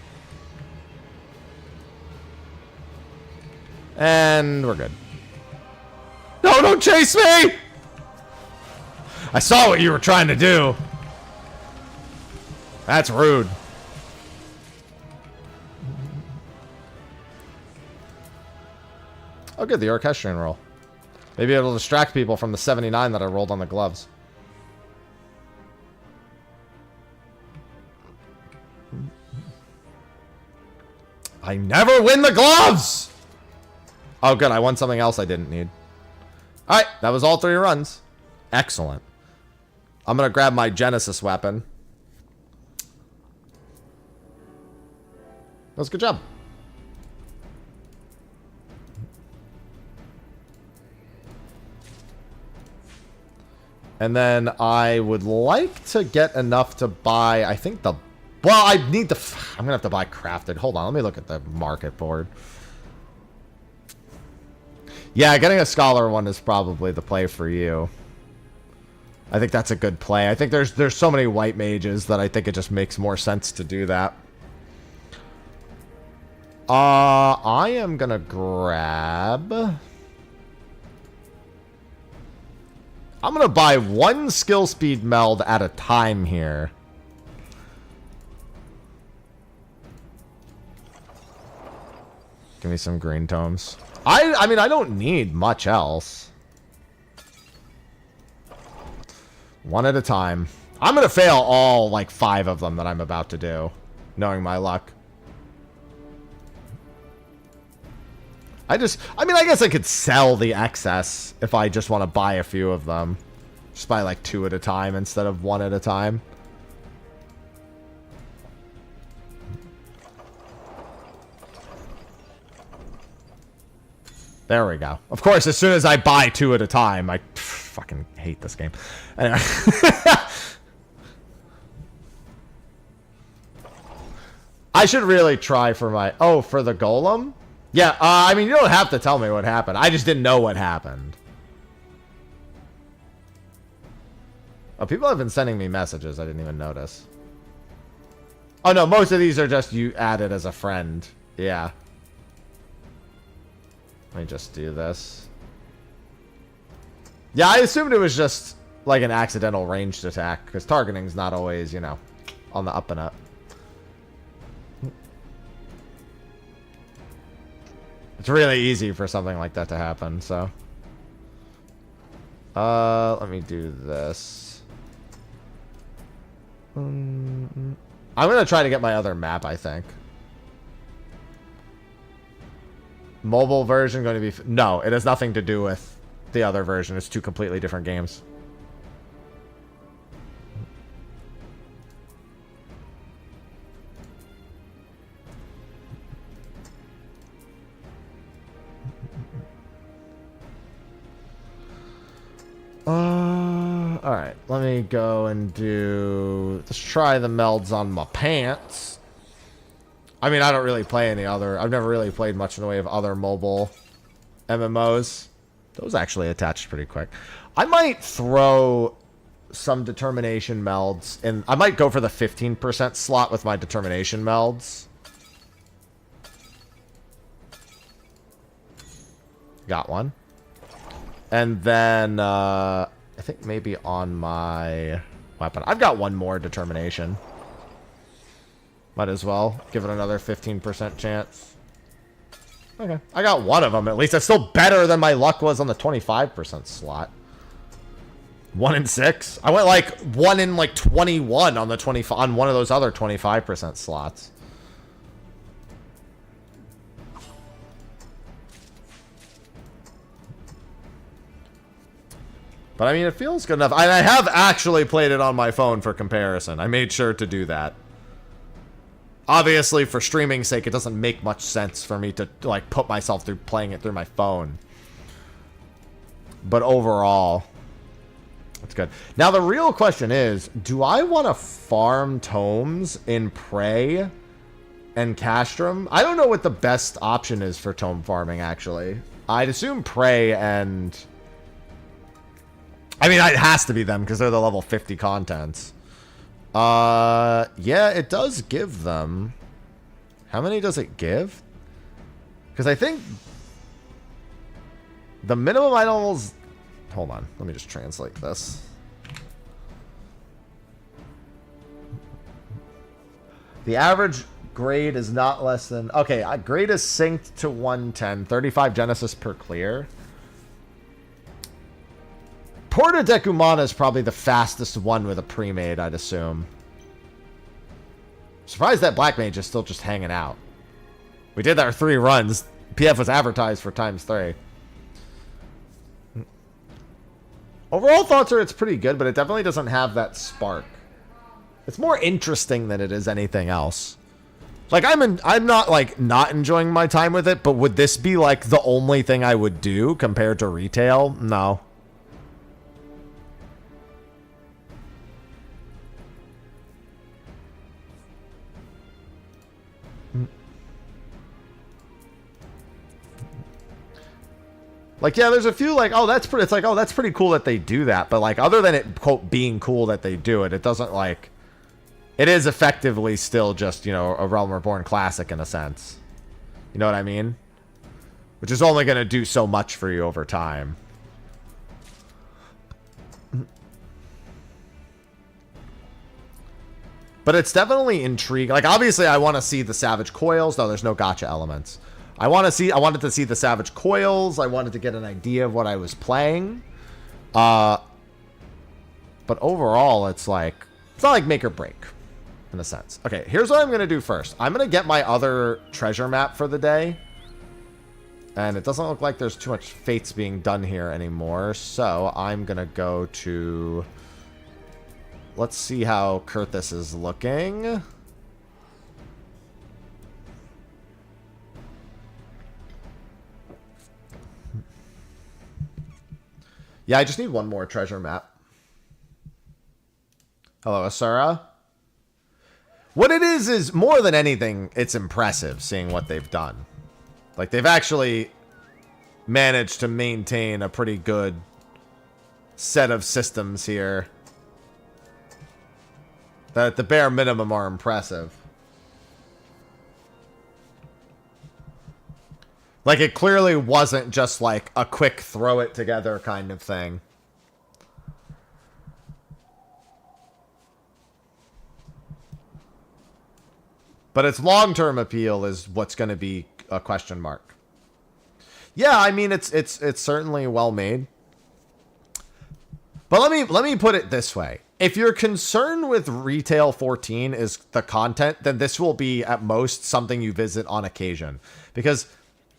And we're good. No, don't chase me! I saw what you were trying to do. That's rude. Oh, good, the orchestrion roll. Maybe it'll distract people from the 79 that I rolled on the gloves. I never win the gloves! Oh, good, I won something else I didn't need. Alright, that was all 3 runs. Excellent. I'm gonna grab my Genesis weapon. That was a good job. And then I would like to get enough to buy, I think the... Well, I need the... I'm gonna have to buy crafted. Hold on, let me look at the market board. Yeah, getting a scholar one is probably the play for you. I think that's a good play. I think there's so many white mages that I think it just makes more sense to do that. I am gonna grab... I'm gonna buy 1 skill speed meld at a time here. Give me some green tomes. I mean, I don't need much else. 1 at a time. I'm gonna fail all, like, 5 of them that I'm about to do, knowing my luck. I mean, I guess I could sell the excess if I just want to buy a few of them. Just buy, like, 2 at a time instead of 1 at a time. There we go. Of course, as soon as I buy 2 at a time, I fucking hate this game. Anyway. I should really try for my... Oh, for the golem? Yeah, I mean, you don't have to tell me what happened. I just didn't know what happened. Oh, people have been sending me messages. I didn't even notice. Oh, no, most of these are just you added as a friend. Yeah. Let me just do this. Yeah, I assumed it was just like an accidental ranged attack, because targeting's not always, you know, on the up and up. It's really easy for something like that to happen, so. Let me do this. I'm going to try to get my other map, I think. Mobile version going to be... No, it has nothing to do with the other version. It's 2 completely different games. Alright, let me go and do... Let's try the melds on my pants. I mean, I don't really play any other... I've never really played much in the way of other mobile MMOs. Those actually attached pretty quick. I might throw some determination melds in... I might go for the 15% slot with my determination melds. Got one. And then, I think maybe on my weapon. I've got one more determination. Might as well give it another 15% chance. Okay. I got one of them at least. That's still better than my luck was on the 25% slot. 1 in 6. I went like 1 in like 21 on the 25 on one of those other 25% slots. But I mean, it feels good enough. I have actually played it on my phone for comparison. I made sure to do that. Obviously, for streaming's sake, it doesn't make much sense for me to like put myself through playing it through my phone. But overall, it's good. Now, the real question is, do I want to farm tomes in Prey and Castrum? I don't know what the best option is for tome farming, actually. I'd assume Prey and... I mean, it has to be them because they're the level 50 contents. Yeah, it does give them. How many does it give? Because I think the minimum items... Hold on, let me just translate this. The average grade is not less than... Okay, grade is synced to 110. 35 Genesis per clear. Porta Decumana is probably the fastest one with a pre-made, I'd assume. Surprised that Black Mage is still just hanging out. We did our 3 runs. PF was advertised for ×3. Overall thoughts are it's pretty good, but it definitely doesn't have that spark. It's more interesting than it is anything else. Like, I'm not, like, not enjoying my time with it, but would this be, like, the only thing I would do compared to retail? No. Like, yeah, there's a few, like, oh, that's pretty, it's like, oh, that's pretty cool that they do that. But, like, other than it, quote, being cool that they do it, it doesn't, like, it is effectively still just, you know, a Realm Reborn classic in a sense. You know what I mean? Which is only going to do so much for you over time. But it's definitely intriguing. Like, obviously, I want to see the Savage Coils. No, there's no gacha elements. I wanted to see the Savage Coils. I wanted to get an idea of what I was playing. But overall, it's like, it's not like make or break, in a sense. Okay, here's what I'm going to do first. I'm going to get my other treasure map for the day. And it doesn't look like there's too much fates being done here anymore. So I'm going to go to... Let's see how Kurthus is looking. Yeah, I just need one more treasure map. Hello, Asura. What it is more than anything, it's impressive seeing what they've done. Like, they've actually managed to maintain a pretty good set of systems here that at the bare minimum are impressive. Like, it clearly wasn't just like a quick throw it together kind of thing. But its long-term appeal is what's going to be a question mark. Yeah, I mean, it's certainly well made. But let me put it this way. If your concern with Retail 14 is the content, then this will be at most something you visit on occasion. Because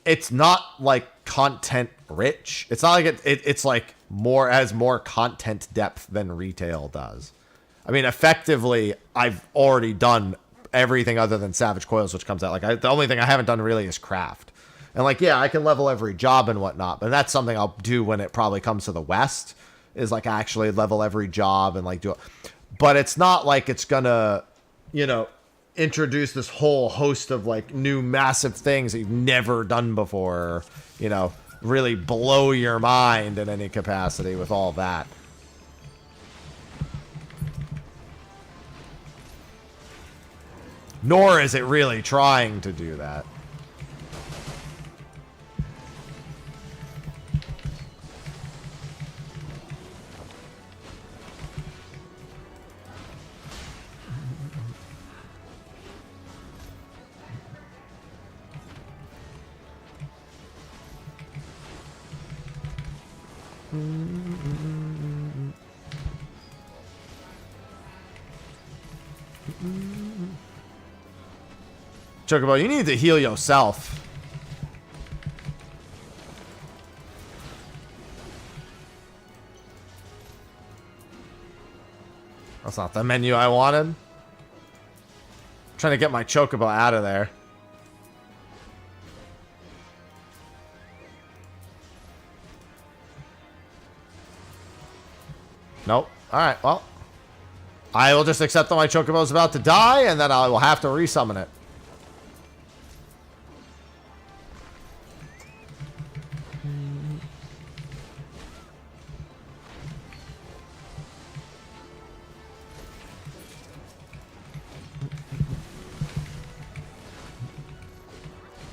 it's not like content rich. It's not like it's like more content depth than Retail does. I mean, effectively, I've already done everything other than Savage Coils, which comes out. Like, the only thing I haven't done really is craft. And like, yeah, I can level every job and whatnot, but that's something I'll do when it probably comes to the West, is like actually level every job and like do it. But it's not like it's gonna, you know, introduce this whole host of like new massive things that you've never done before, or, you know, really blow your mind in any capacity with all that. Nor is it really trying to do that. Chocobo, you need to heal yourself. That's not the menu I wanted. I'm trying to get my Chocobo out of there. Nope. Alright, well. I will just accept that my Chocobo is about to die, and then I will have to resummon it.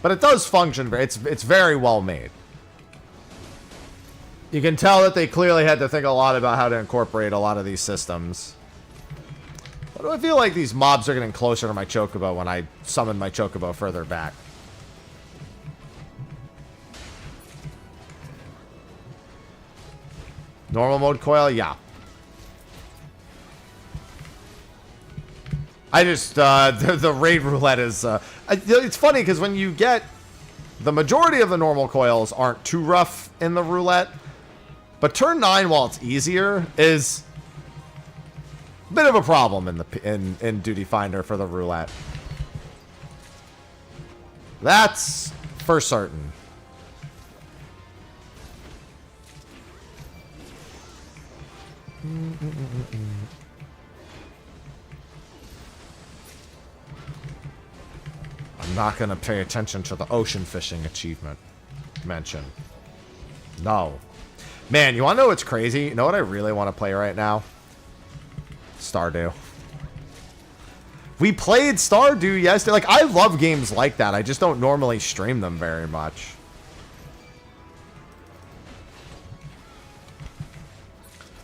But it does function. It's very well made. You can tell that they clearly had to think a lot about how to incorporate a lot of these systems. Why do I feel like these mobs are getting closer to my Chocobo when I summon my Chocobo further back? Normal mode coil? Yeah. I just, the raid roulette is, it's funny because when you get, the majority of the normal coils aren't too rough in the roulette, but turn 9, while it's easier, is a bit of a problem in Duty Finder for the roulette. That's for certain. I'm not going to pay attention to the ocean fishing achievement mentioned. No. Man, you want to know what's crazy? You know what I really want to play right now? Stardew. We played Stardew yesterday. Like, I love games like that. I just don't normally stream them very much.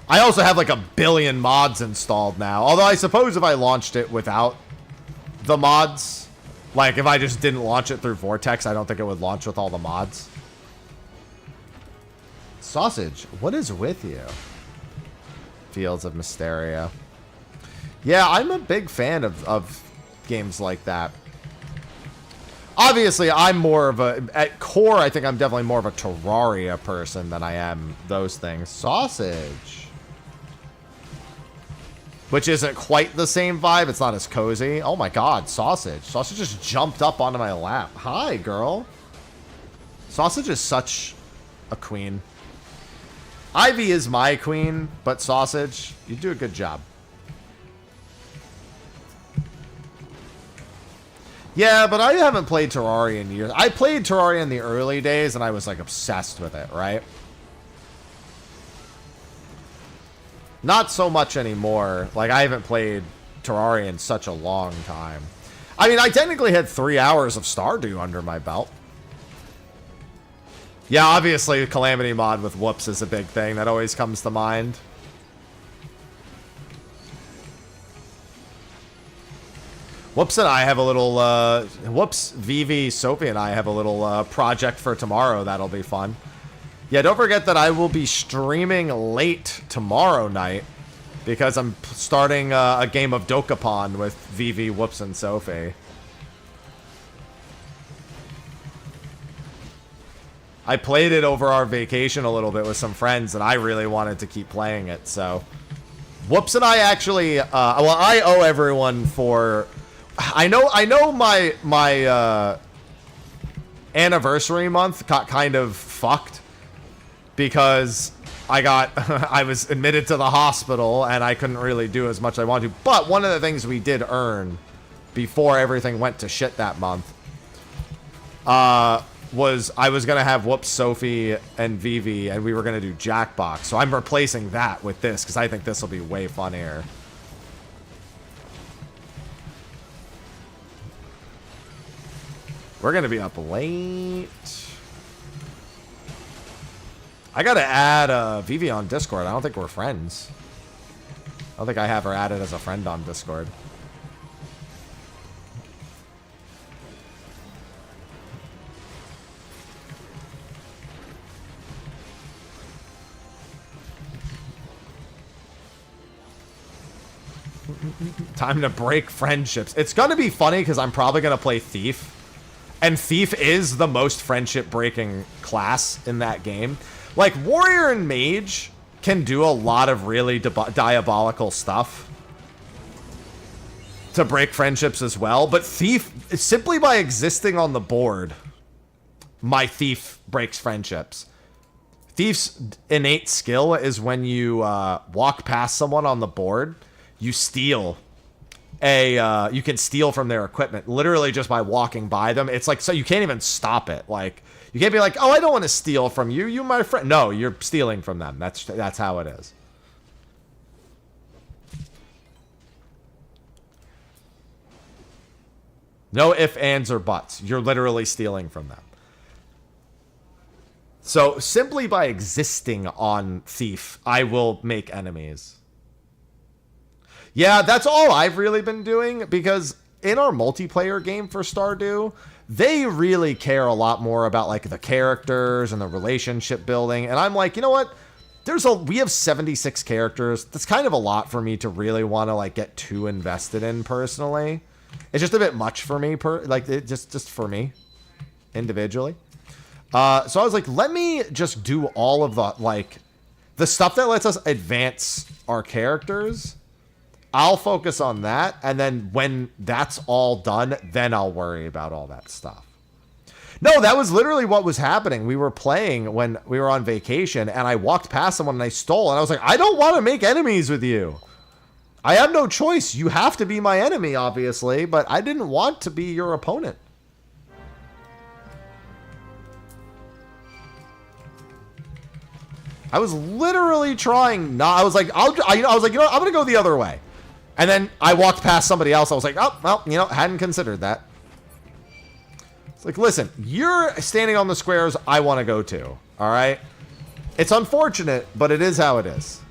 I also have like a billion mods installed now. Although I suppose if I launched it without the mods, like if I just didn't launch it through Vortex, I don't think it would launch with all the mods. Sausage, what is with you? Fields of Mysteria. Yeah, I'm a big fan of games like that. Obviously, I'm more of a... At core, I think I'm definitely more of a Terraria person than I am those things. Sausage. Which isn't quite the same vibe. It's not as cozy. Oh my god, Sausage. Sausage just jumped up onto my lap. Hi, girl. Sausage is such a queen. Ivy is my queen, but Sausage, you do a good job. Yeah, but I haven't played Terraria in years. I played Terraria in the early days, and I was, like, obsessed with it, right? Not so much anymore. Like, I haven't played Terraria in such a long time. I mean, I technically had 3 hours of Stardew under my belt. Yeah, obviously, Calamity mod with Whoops is a big thing. That always comes to mind. Whoops and I have a little, Whoops, Vivi, Sophie and I have a little project for tomorrow. That'll be fun. Yeah, don't forget that I will be streaming late tomorrow night because I'm starting a game of Dokapon with Vivi, Whoops, and Sophie. I played it over our vacation a little bit with some friends, and I really wanted to keep playing it, so... Whoops and I actually, well, I owe everyone for... I know my anniversary month got kind of fucked because I was admitted to the hospital and I couldn't really do as much as I wanted to. But one of the things we did earn before everything went to shit that month was I was going to have Whoops, Sophie, and Vivi, and we were going to do Jackbox. So I'm replacing that with this because I think this will be way funnier. We're going to be up late. I got to add Vivi on Discord. I don't think we're friends. I don't think I have her added as a friend on Discord. Time to break friendships. It's going to be funny because I'm probably going to play Thief. And Thief is the most friendship-breaking class in that game. Like, Warrior and Mage can do a lot of really diabolical stuff to break friendships as well. But Thief, simply by existing on the board, my Thief breaks friendships. Thief's innate skill is when you walk past someone on the board, you steal you can steal from their equipment literally just by walking by them. It's like, so you can't even stop it. Like, you can't be like, oh, I don't want to steal from you. You, my friend. No, you're stealing from them. That's how it is. No ifs, ands, or buts. You're literally stealing from them. So simply by existing on Thief, I will make enemies. Yeah, that's all I've really been doing, because in our multiplayer game for Stardew, they really care a lot more about, like, the characters and the relationship building. And I'm like, you know what? We have 76 characters. That's kind of a lot for me to really want to, like, get too invested in personally. It's just a bit much for me, just for me, individually. So I was like, let me just do all of the, like, the stuff that lets us advance our characters. I'll focus on that, and then when that's all done, then I'll worry about all that stuff. No, that was literally what was happening. We were playing when we were on vacation, and I walked past someone and I stole, and I was like, I don't want to make enemies with you. I have no choice. You have to be my enemy, obviously, but I didn't want to be your opponent. I was literally trying not... I was like, you know, I'm going to go the other way. And then I walked past somebody else. I was like, oh, well, you know, hadn't considered that. It's like, listen, you're standing on the squares I want to go to, all right? It's unfortunate, but it is how it is.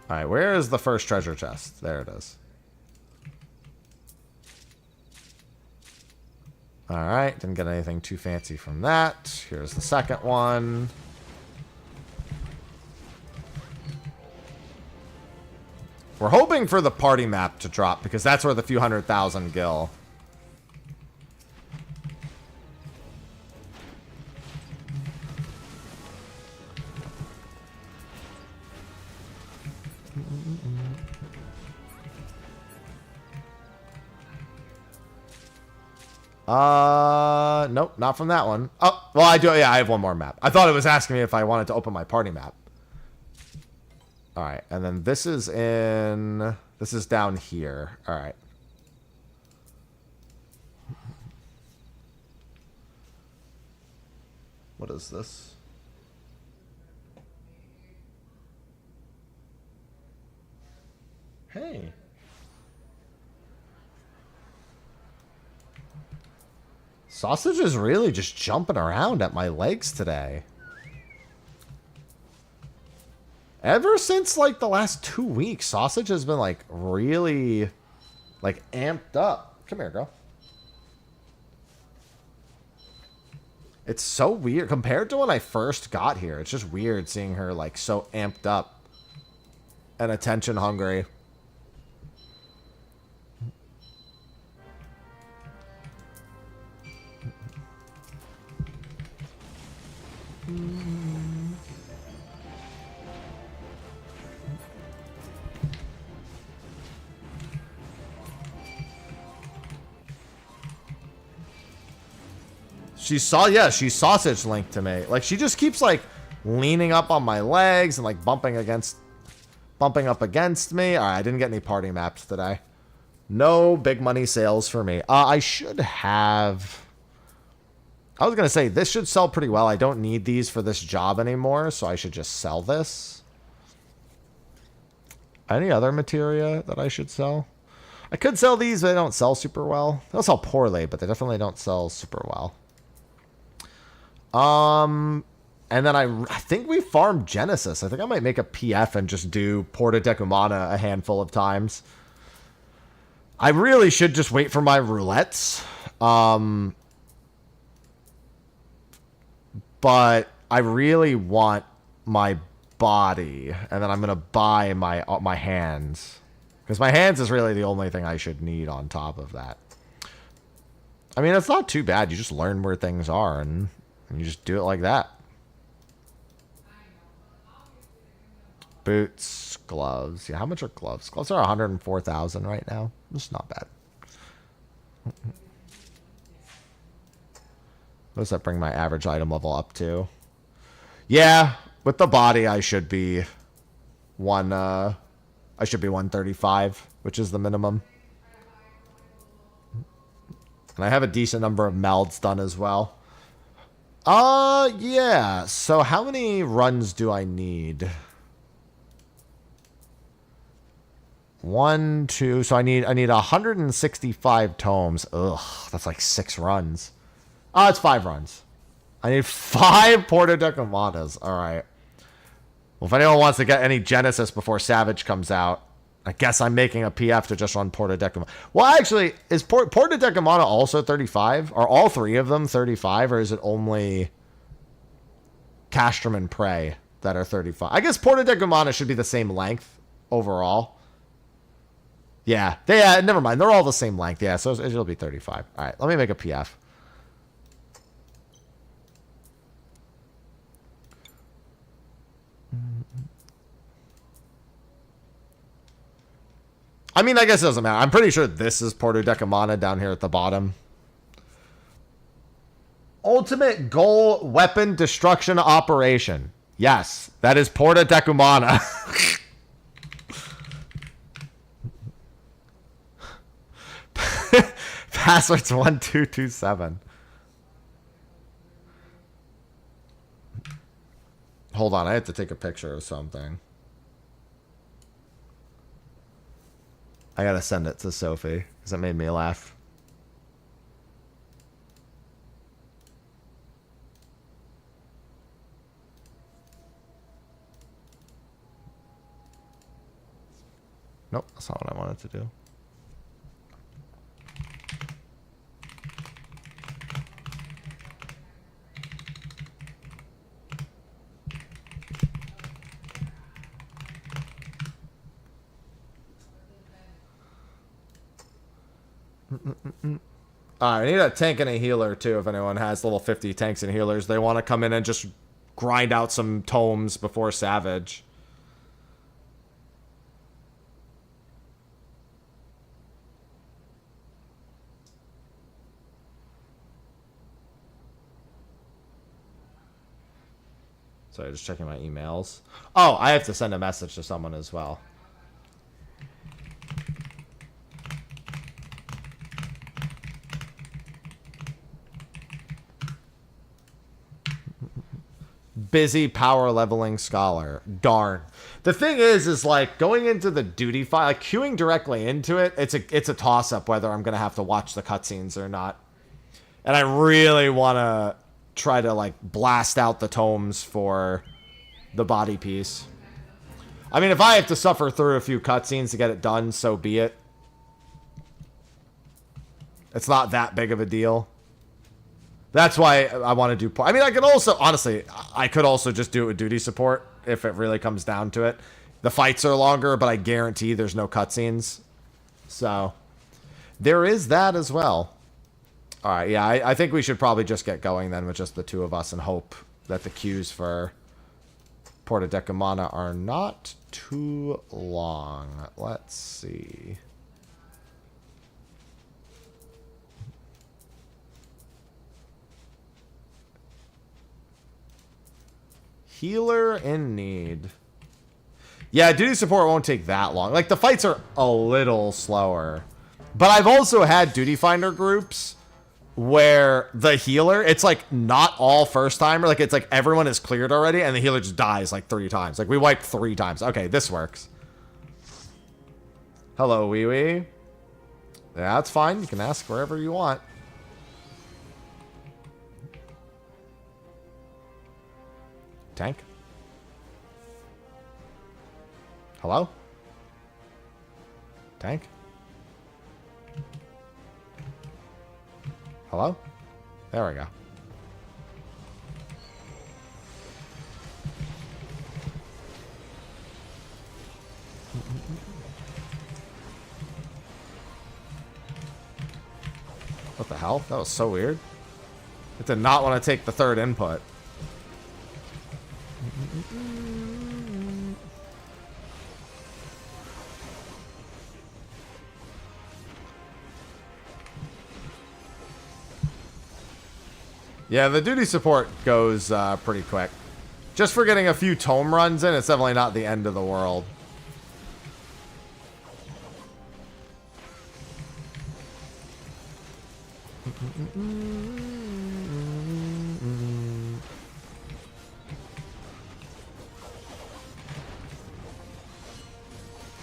All right, where is the first treasure chest? There it is. Alright, didn't get anything too fancy from that. Here's the second one. We're hoping for the party map to drop, because that's where the few 100,000 gil. Nope, not from that one. Oh, well, I do. Yeah, I have one more map. I thought it was asking me if I wanted to open my party map. All right, and then this is in... This is down here. All right. What is this? Hey. Sausage is really just jumping around at my legs today. Ever since, like, the last 2 weeks, Sausage has been, like, really, like, amped up. Come here, girl. It's so weird. Compared to when I first got here, it's just weird seeing her, like, so amped up and attention hungry. She sausage linked to me. Like, she just keeps, like, leaning up on my legs and, like, bumping up against me. All right, I didn't get any party maps today. No big money sales for me. I should have... I was going to say, this should sell pretty well. I don't need these for this job anymore, so I should just sell this. Any other materia that I should sell? I could sell these, but they don't sell super well. They'll sell poorly, but they definitely don't sell super well. And then I think we farmed Genesis. I think I might make a PF and just do Porta Decumana a handful of times. I really should just wait for my roulettes. But I really want my body, and then I'm gonna buy my hands, because my hands is really the only thing I should need on top of that. I mean, it's not too bad. You just learn where things are, and you just do it like that. Boots, gloves. Yeah, how much are gloves? Gloves are 104,000 right now. It's not bad. What does that bring my average item level up to? Yeah, with the body, I should be 135, which is the minimum. And I have a decent number of melds done as well. Yeah. So how many runs do I need? 1, 2. So I need 165 tomes. Ugh, that's like 6 runs. Oh, it's 5 runs. I need 5 Porta Decumanas. All right. Well, if anyone wants to get any Genesis before Savage comes out, I guess I'm making a PF to just run Porta Decumana. Well, actually, is Porta Decumana also 35? Are all 3 of them 35, or is it only Castrum and Prey that are 35? I guess Porta Decumana should be the same length overall. Yeah, never mind. They're all the same length. Yeah, so it'll be 35. All right, let me make a PF. I mean, I guess it doesn't matter. I'm pretty sure this is Porta Decumana down here at the bottom. Ultimate goal weapon destruction operation. Yes, that is Porta Decumana. Password's 1227. Hold on, I have to take a picture of something. I gotta send it to Sophie, because it made me laugh. Nope, that's not what I wanted to do. Alright, I need a tank and a healer too. If anyone has little 50 tanks and healers, they want to come in and just grind out some tomes before Savage. Sorry, just checking my emails. Oh, I have to send a message to someone as well. Busy power leveling scholar. Darn. The thing is like going into the duty file, like queuing directly into it. It's a toss up whether I'm gonna have to watch the cutscenes or not. And I really want to try to like blast out the tomes for the body piece. I mean, if I have to suffer through a few cutscenes to get it done, so be it. It's not that big of a deal. That's why I want to do... I mean, I could also... Honestly, I could also just do it with duty support if it really comes down to it. The fights are longer, but I guarantee there's no cutscenes. So, there is that as well. Alright, yeah, I think we should probably just get going then with just the two of us and hope that the queues for Porta Decumana are not too long. Let's see... Healer in need. Yeah, duty support won't take that long. Like, the fights are a little slower. But I've also had duty finder groups where the healer, it's like not all first timer. Like, it's like everyone is cleared already and the healer just dies like 3 times. Like, we wiped 3 times. Okay, this works. Hello, wee wee. Yeah, that's fine. You can ask wherever you want. Tank? Hello? Tank? Hello? There we go. What the hell? That was so weird. It did not want to take the 3rd input. Yeah, the duty support goes pretty quick. Just for getting a few tome runs in, it's definitely not the end of the world.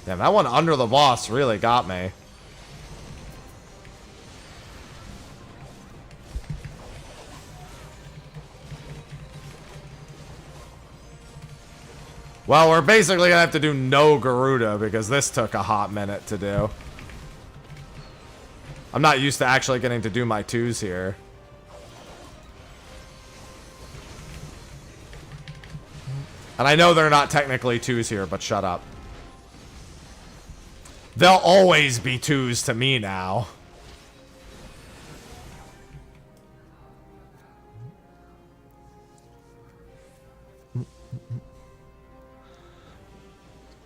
Damn, that one under the boss really got me. Well, we're basically gonna have to do no Garuda because this took a hot minute to do. I'm not used to actually getting to do my 2s here. And I know they're not technically 2s here, but shut up. They'll always be 2s to me now.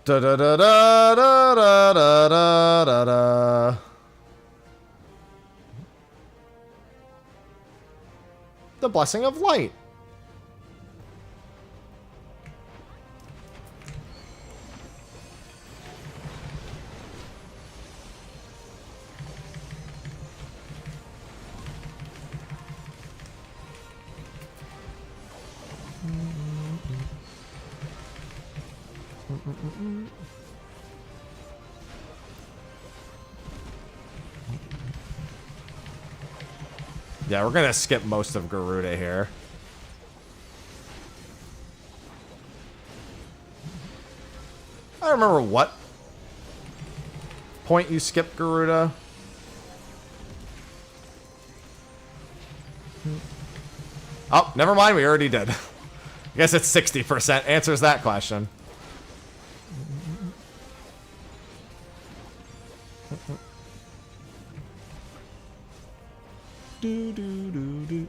Da da da da da da da da da. The Blessing of Light. Yeah, we're gonna skip most of Garuda here. I don't remember what point you skip Garuda. Oh, never mind, we already did. I guess it's 60%. Answers that question. Do, do, do, do.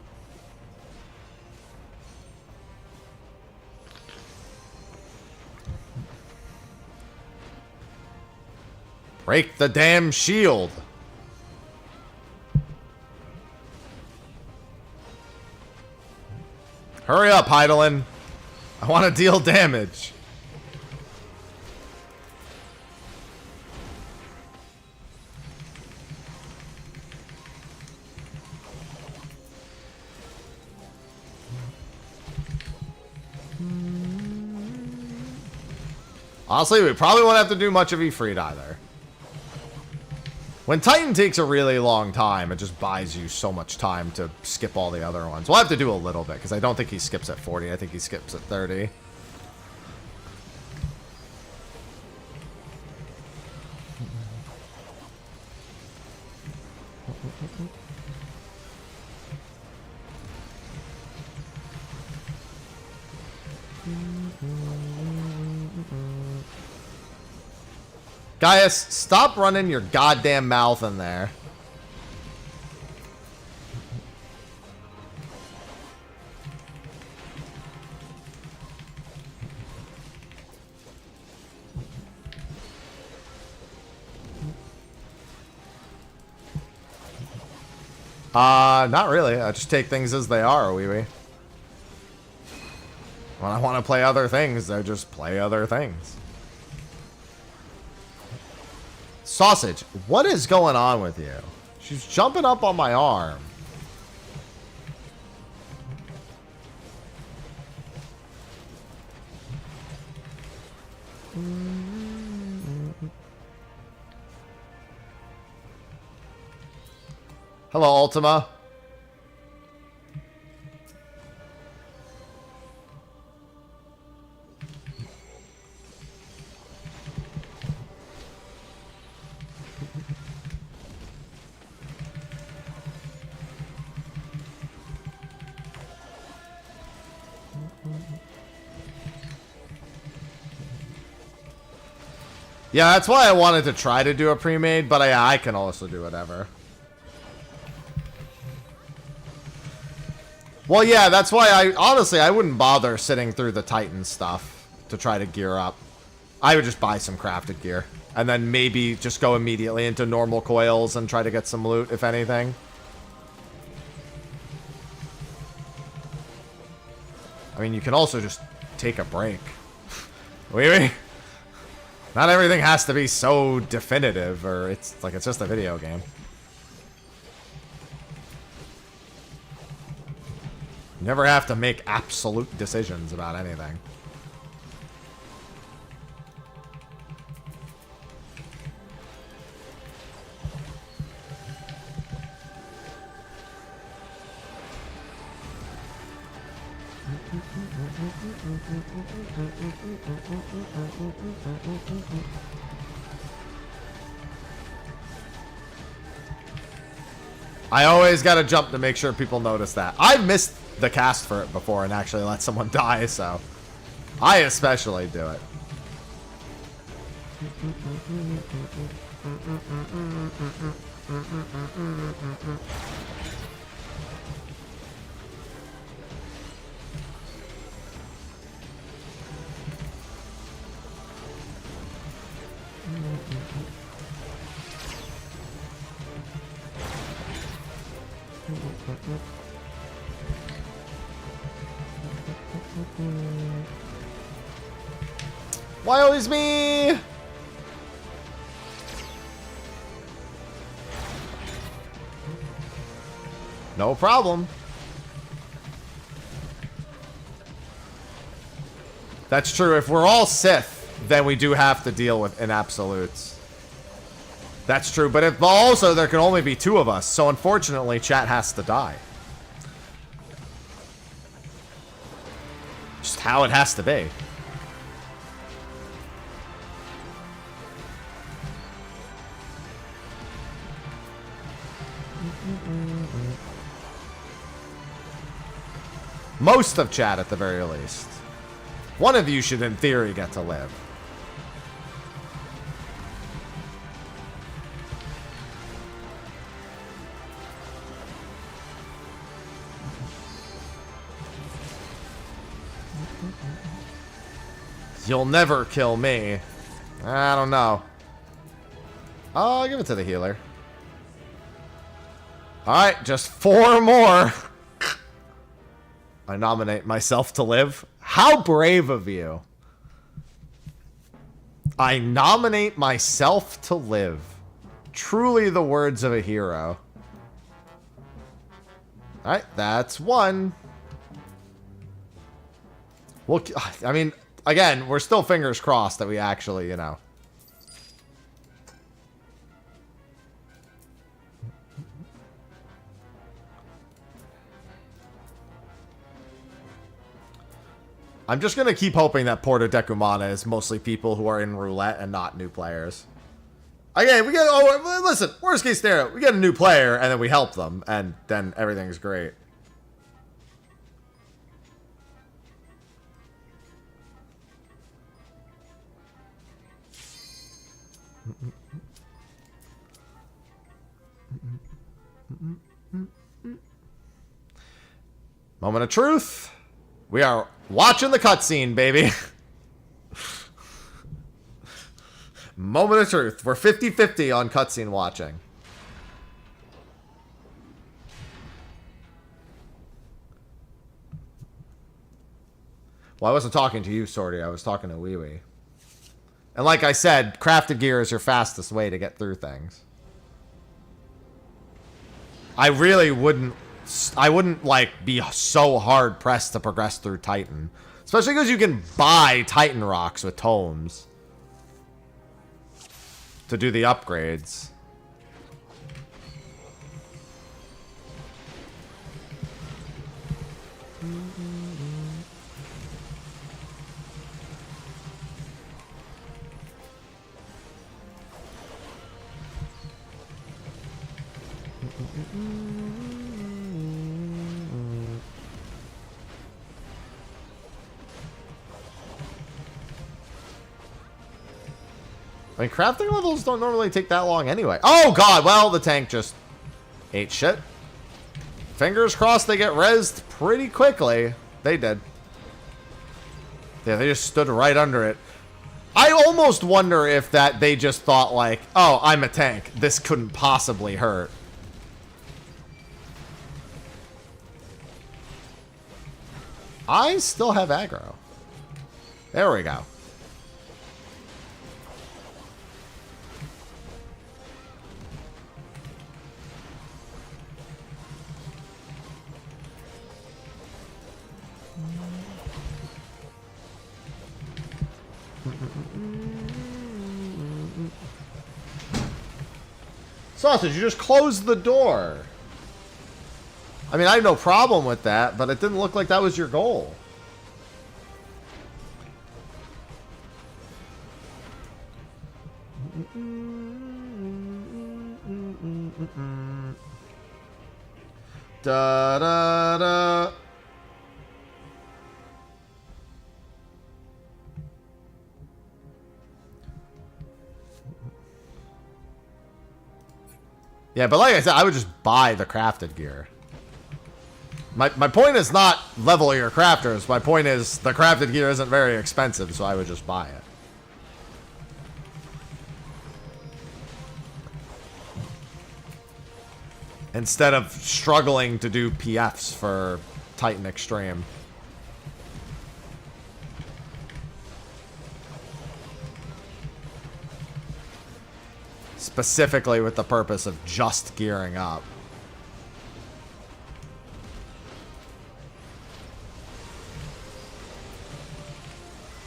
Break the damn shield. Hurry up, Heidelin. I want to deal damage. Honestly, we probably won't have to do much of Ifrit either. When Titan takes a really long time, it just buys you so much time to skip all the other ones. We'll have to do a little bit, because I don't think he skips at 40. I think he skips at 30. Gaius, stop running your goddamn mouth in there. Not really. I just take things as they are, wee wee. When I want to play other things, I just play other things. Sausage, what is going on with you? She's jumping up on my arm. Hello, Ultima. Yeah, that's why I wanted to try to do a pre-made, but I can also do whatever. Well, yeah, that's why honestly, I wouldn't bother sitting through the Titan stuff to try to gear up. I would just buy some crafted gear, and then maybe just go immediately into normal coils and try to get some loot, if anything. I mean, you can also just take a break. Wait. Not everything has to be so definitive, or it's like it's just a video game. You never have to make absolute decisions about anything. I always gotta jump to make sure people notice that. I've missed the cast for it before and actually let someone die, so I especially do it. Why always me? No problem. That's true. If we're all Sith, then we do have to deal with in absolutes. That's true. But if also there can only be 2 of us, so unfortunately chat has to die. Just how it has to be. Most of chat, at the very least. One of you should, in theory, get to live. You'll never kill me. I don't know. I'll give it to the healer. Alright, just 4 more. I nominate myself to live. How brave of you. I nominate myself to live. Truly the words of a hero. Alright, that's one. Well, I mean, again, we're still fingers crossed that we actually, you know. I'm just going to keep hoping that Porta Decumana is mostly people who are in Roulette and not new players. Again, we get, oh, listen, worst case scenario, we get a new player and then we help them and then everything's great. Moment of truth. We are watching the cutscene, baby. Moment of truth. We're 50-50 on cutscene watching. Well, I wasn't talking to you, Sorty. I was talking to Wee Wee. And like I said, crafted gear is your fastest way to get through things. I really wouldn't... I wouldn't, like, be so hard-pressed to progress through Titan. Especially because you can buy Titan rocks with tomes. To do the upgrades. I mean, crafting levels don't normally take that long anyway. Oh, God. Well, the tank just ate shit. Fingers crossed they get rezzed pretty quickly. They did. Yeah, they just stood right under it. I almost wonder if that they just thought, like, oh, I'm a tank. This couldn't possibly hurt. I still have aggro. There we go. Sausage, you just closed the door. I mean, I have no problem with that, but it didn't look like that was your goal. Da da da. Yeah, but like I said, I would just buy the crafted gear. My point is not level your crafters. My point is the crafted gear isn't very expensive, so I would just buy it. Instead of struggling to do PFs for Titan Extreme. Specifically with the purpose of just gearing up.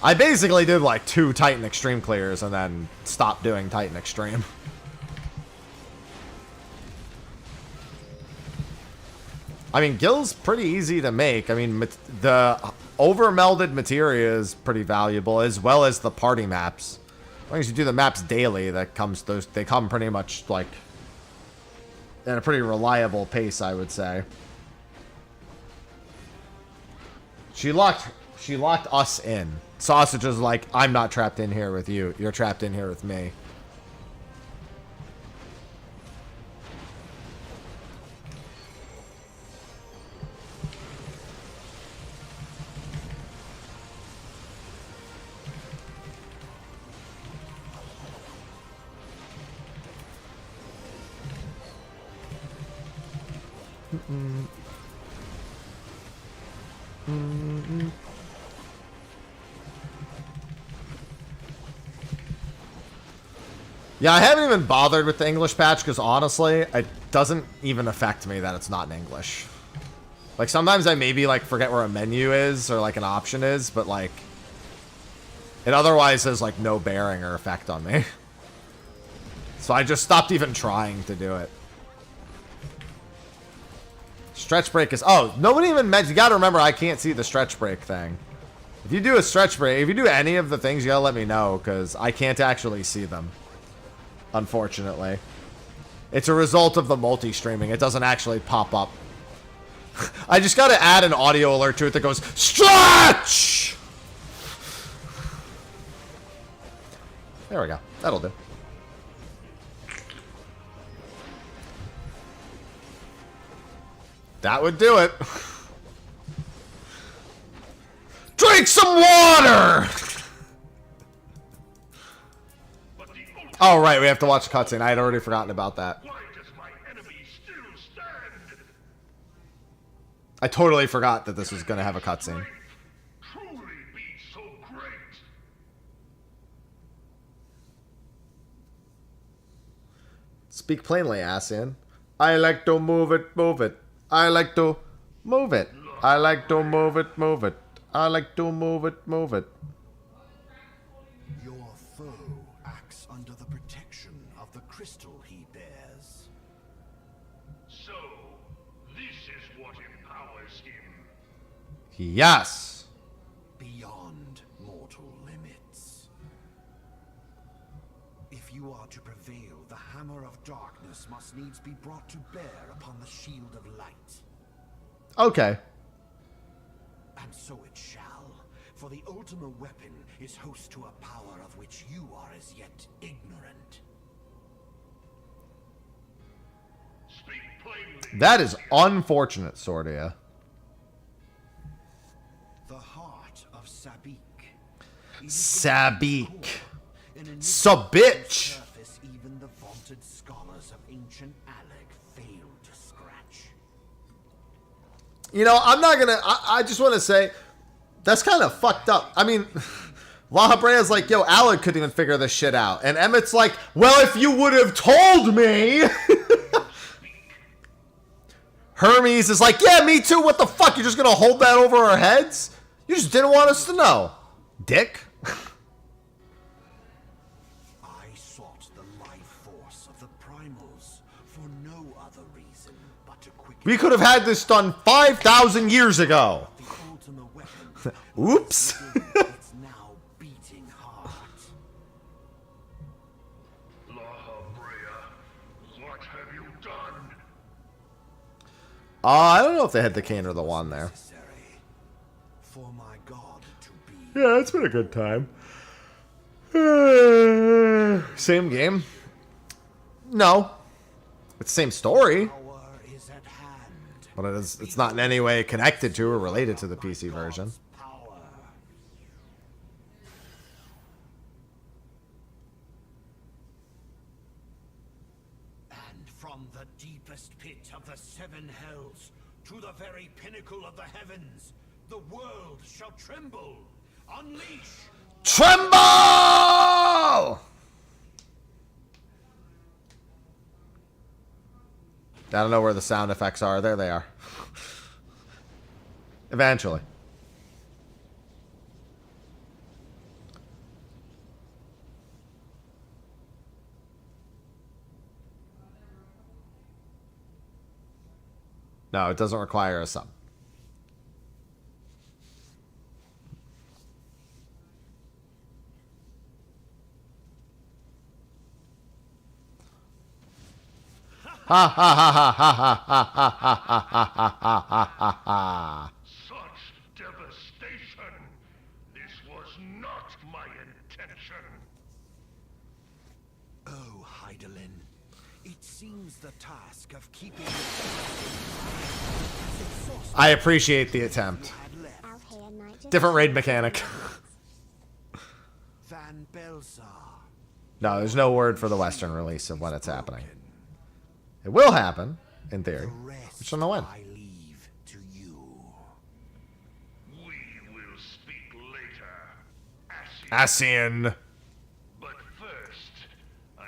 I basically did like 2 Titan Extreme clears and then stopped doing Titan Extreme. I mean, Gil's pretty easy to make. I mean, the over-melded materia is pretty valuable, as well as the party maps. As long as you do the maps daily, they come pretty much, like, at a pretty reliable pace, I would say. She locked us in. Sausage is like, I'm not trapped in here with you. You're trapped in here with me. Yeah, I haven't even bothered with the English patch because honestly, it doesn't even affect me that it's not in English. Like, sometimes I maybe, like, forget where a menu is or, like, an option is, but, like, it otherwise has, like, no bearing or effect on me. So I just stopped even trying to do it. Stretch break is... Oh, nobody even mentioned... You gotta remember, I can't see the stretch break thing. If you do a stretch break, if you do any of the things, you gotta let me know, because I can't actually see them. Unfortunately. It's a result of the multi-streaming. It doesn't actually pop up. I just gotta add an audio alert to it that goes, STRETCH! There we go. That'll do. That would do it. Drink some water! Oh, right. We have to watch the cutscene. I had already forgotten about that. Why does my enemy still stand? I totally forgot that this was going to have a cutscene. Truly be so great. Speak plainly, Asian. I like to move it, move it. I like to move it. I like to move it, move it. I like to move it, move it. Your foe acts under the protection of the crystal he bears. So, this is what empowers him. Yes. Beyond mortal limits. If you are to prevail, the hammer of darkness must needs be brought to bear upon the shield of light. Okay. And so it shall, for the ultimate weapon is host to a power of which you are as yet ignorant. Speak plainly. That is unfortunate, Sordia. The heart of Sabik. Sabik. Sabitch. Surface even the vaunted scholars of ancient Alec failed to scratch. You know, I'm not gonna... I just want to say, that's kind of fucked up. I mean, La Habrea's like, yo, Alec couldn't even figure this shit out. And Emmett's like, well, if you would have told me... Hermes is like, yeah, me too. What the fuck? You're just gonna hold that over our heads? You just didn't want us to know. Dick. I sought the life force of the primals for no other reason but to quicken We could have had this done 5,000 years ago. the ultimate weapon. Oops. Its now beating heart. La Habrea, what have you done? I don't know if they had the cane or the wand there. Necessary for my god to be. Yeah, it's been a good time. Same game? No. It's the same story, Power is at hand. but it's not in any way connected to or related to the PC version. Power. And from the deepest pit of the seven hells to the very pinnacle of the heavens, the world shall tremble. Unleash. Tremble! I don't know where the sound effects are. There they are. Eventually. No, it doesn't require a sub. Ha ha ha ha ha ha ha ha ha ha ha ha ha. Such devastation! This was not my intention. Oh, Heidelin, it seems the task of keeping I appreciate the attempt. had left Althea Knight just Different raid mechanic. Van Belsar. No, there's no word for the Western release of when it's happening. It will happen, in theory. The We rest just don't know when. I leave to you. We will speak later, Assi. Asian. But first, I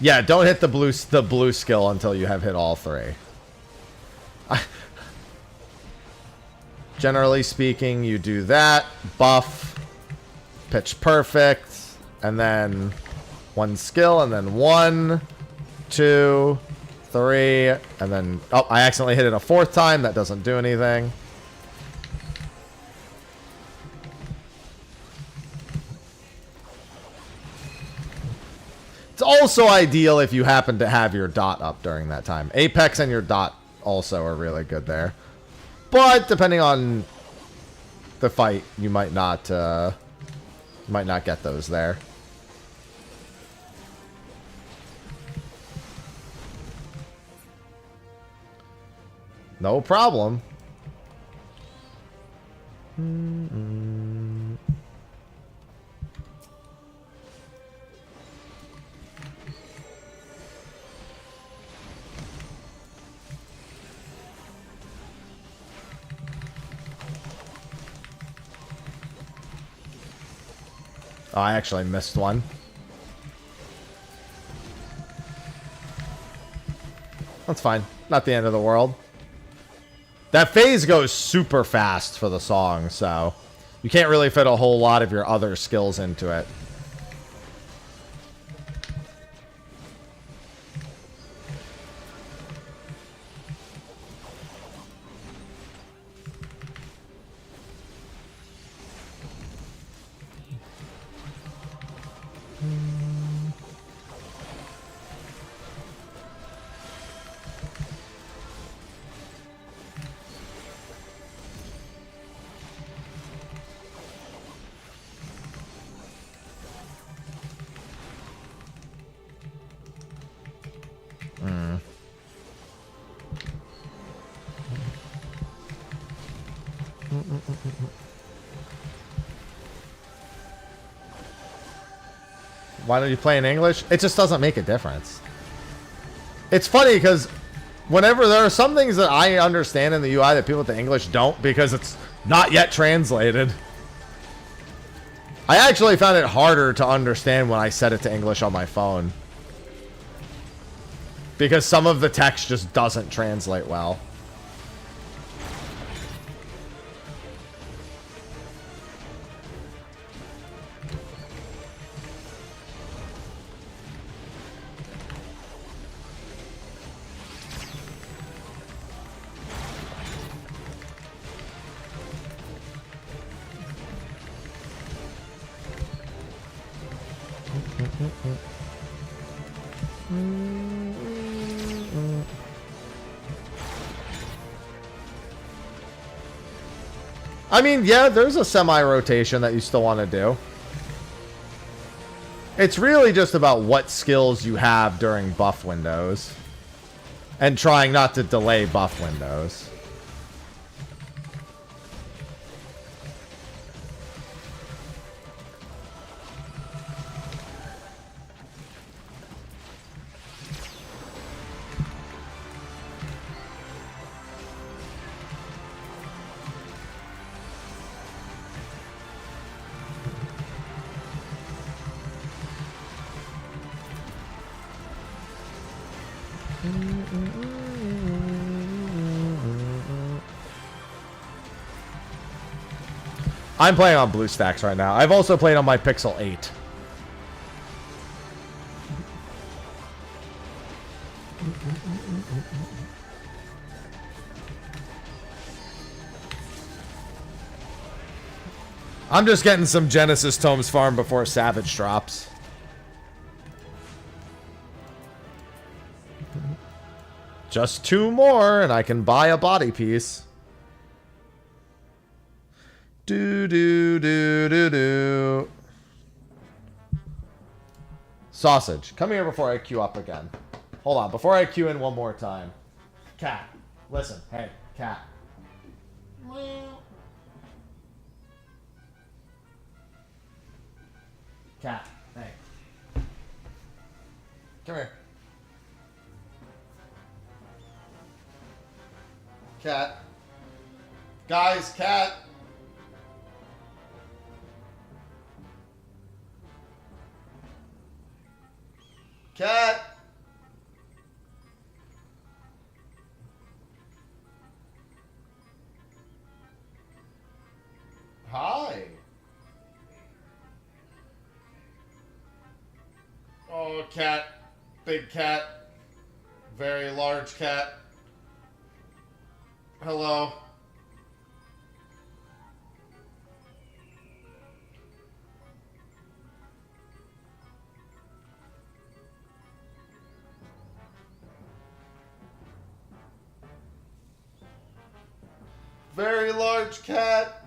Yeah, don't hit the blue skill until you have hit all three. Generally speaking, you do that, buff, pitch perfect, and then one skill, and then 1, 2, 3, and then... Oh, I accidentally hit it a 4th time. That doesn't do anything. It's also ideal if you happen to have your dot up during that time. Apex and your dot also are really good there. But depending on the fight, you might not get those there. No problem. Oh, I actually missed one. That's fine. Not the end of the world. That phase goes super fast for the song, so you can't really fit a whole lot of your other skills into it. Why don't you play in English? It just doesn't make a difference. It's funny because whenever there are some things that I understand in the UI that people with the English don't because it's not yet translated. I actually found it harder to understand when I set it to English on my phone. Because some of the text just doesn't translate well. I mean, yeah, there's a semi-rotation that you still want to do. It's really just about what skills you have during buff windows. And trying not to delay buff windows. I'm playing on BlueStacks right now. I've also played on my Pixel 8. I'm just getting some Genesis Tomes farm before Savage drops. Just 2 more and I can buy a body piece. Do do do do do. Sausage, come here before I queue up again. Hold on, before I queue in one more time. Cat, listen, hey, cat. Cat, hey. Come here. Cat. Guys, cat. Cat. Hi. Oh, cat. Big cat. Very large cat. Hello. Very large cat.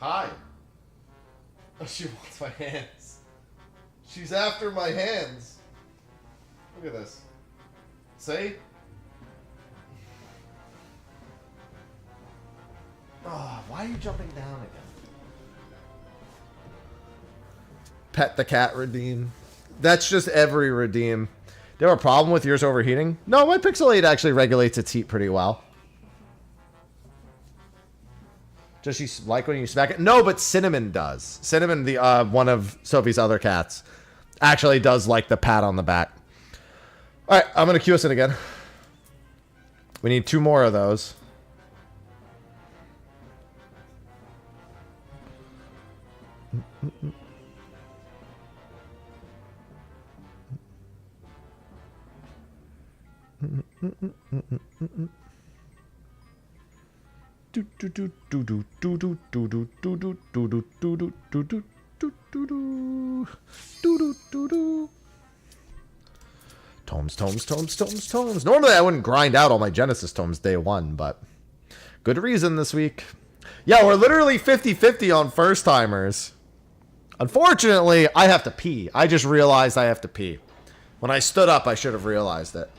Hi. Oh, she wants my hands. She's after my hands. Look at this. See? Oh, why are you jumping down again? Pet the cat redeem. That's just every redeem. Do you have a problem with yours overheating? No, my Pixel 8 actually regulates its heat pretty well. Does she like when you smack it? No, but Cinnamon does. Cinnamon, the one of Sophie's other cats, actually does like the pat on the back. All right, I'm going to cue us in again. We need 2 more of those. Tomes. Normally I wouldn't grind out all my Genesis tomes day one, but good reason this week. Yeah, we're literally 50-50 on first timers. Unfortunately, I have to pee. I just realized I have to pee. When I stood up, I should have realized it.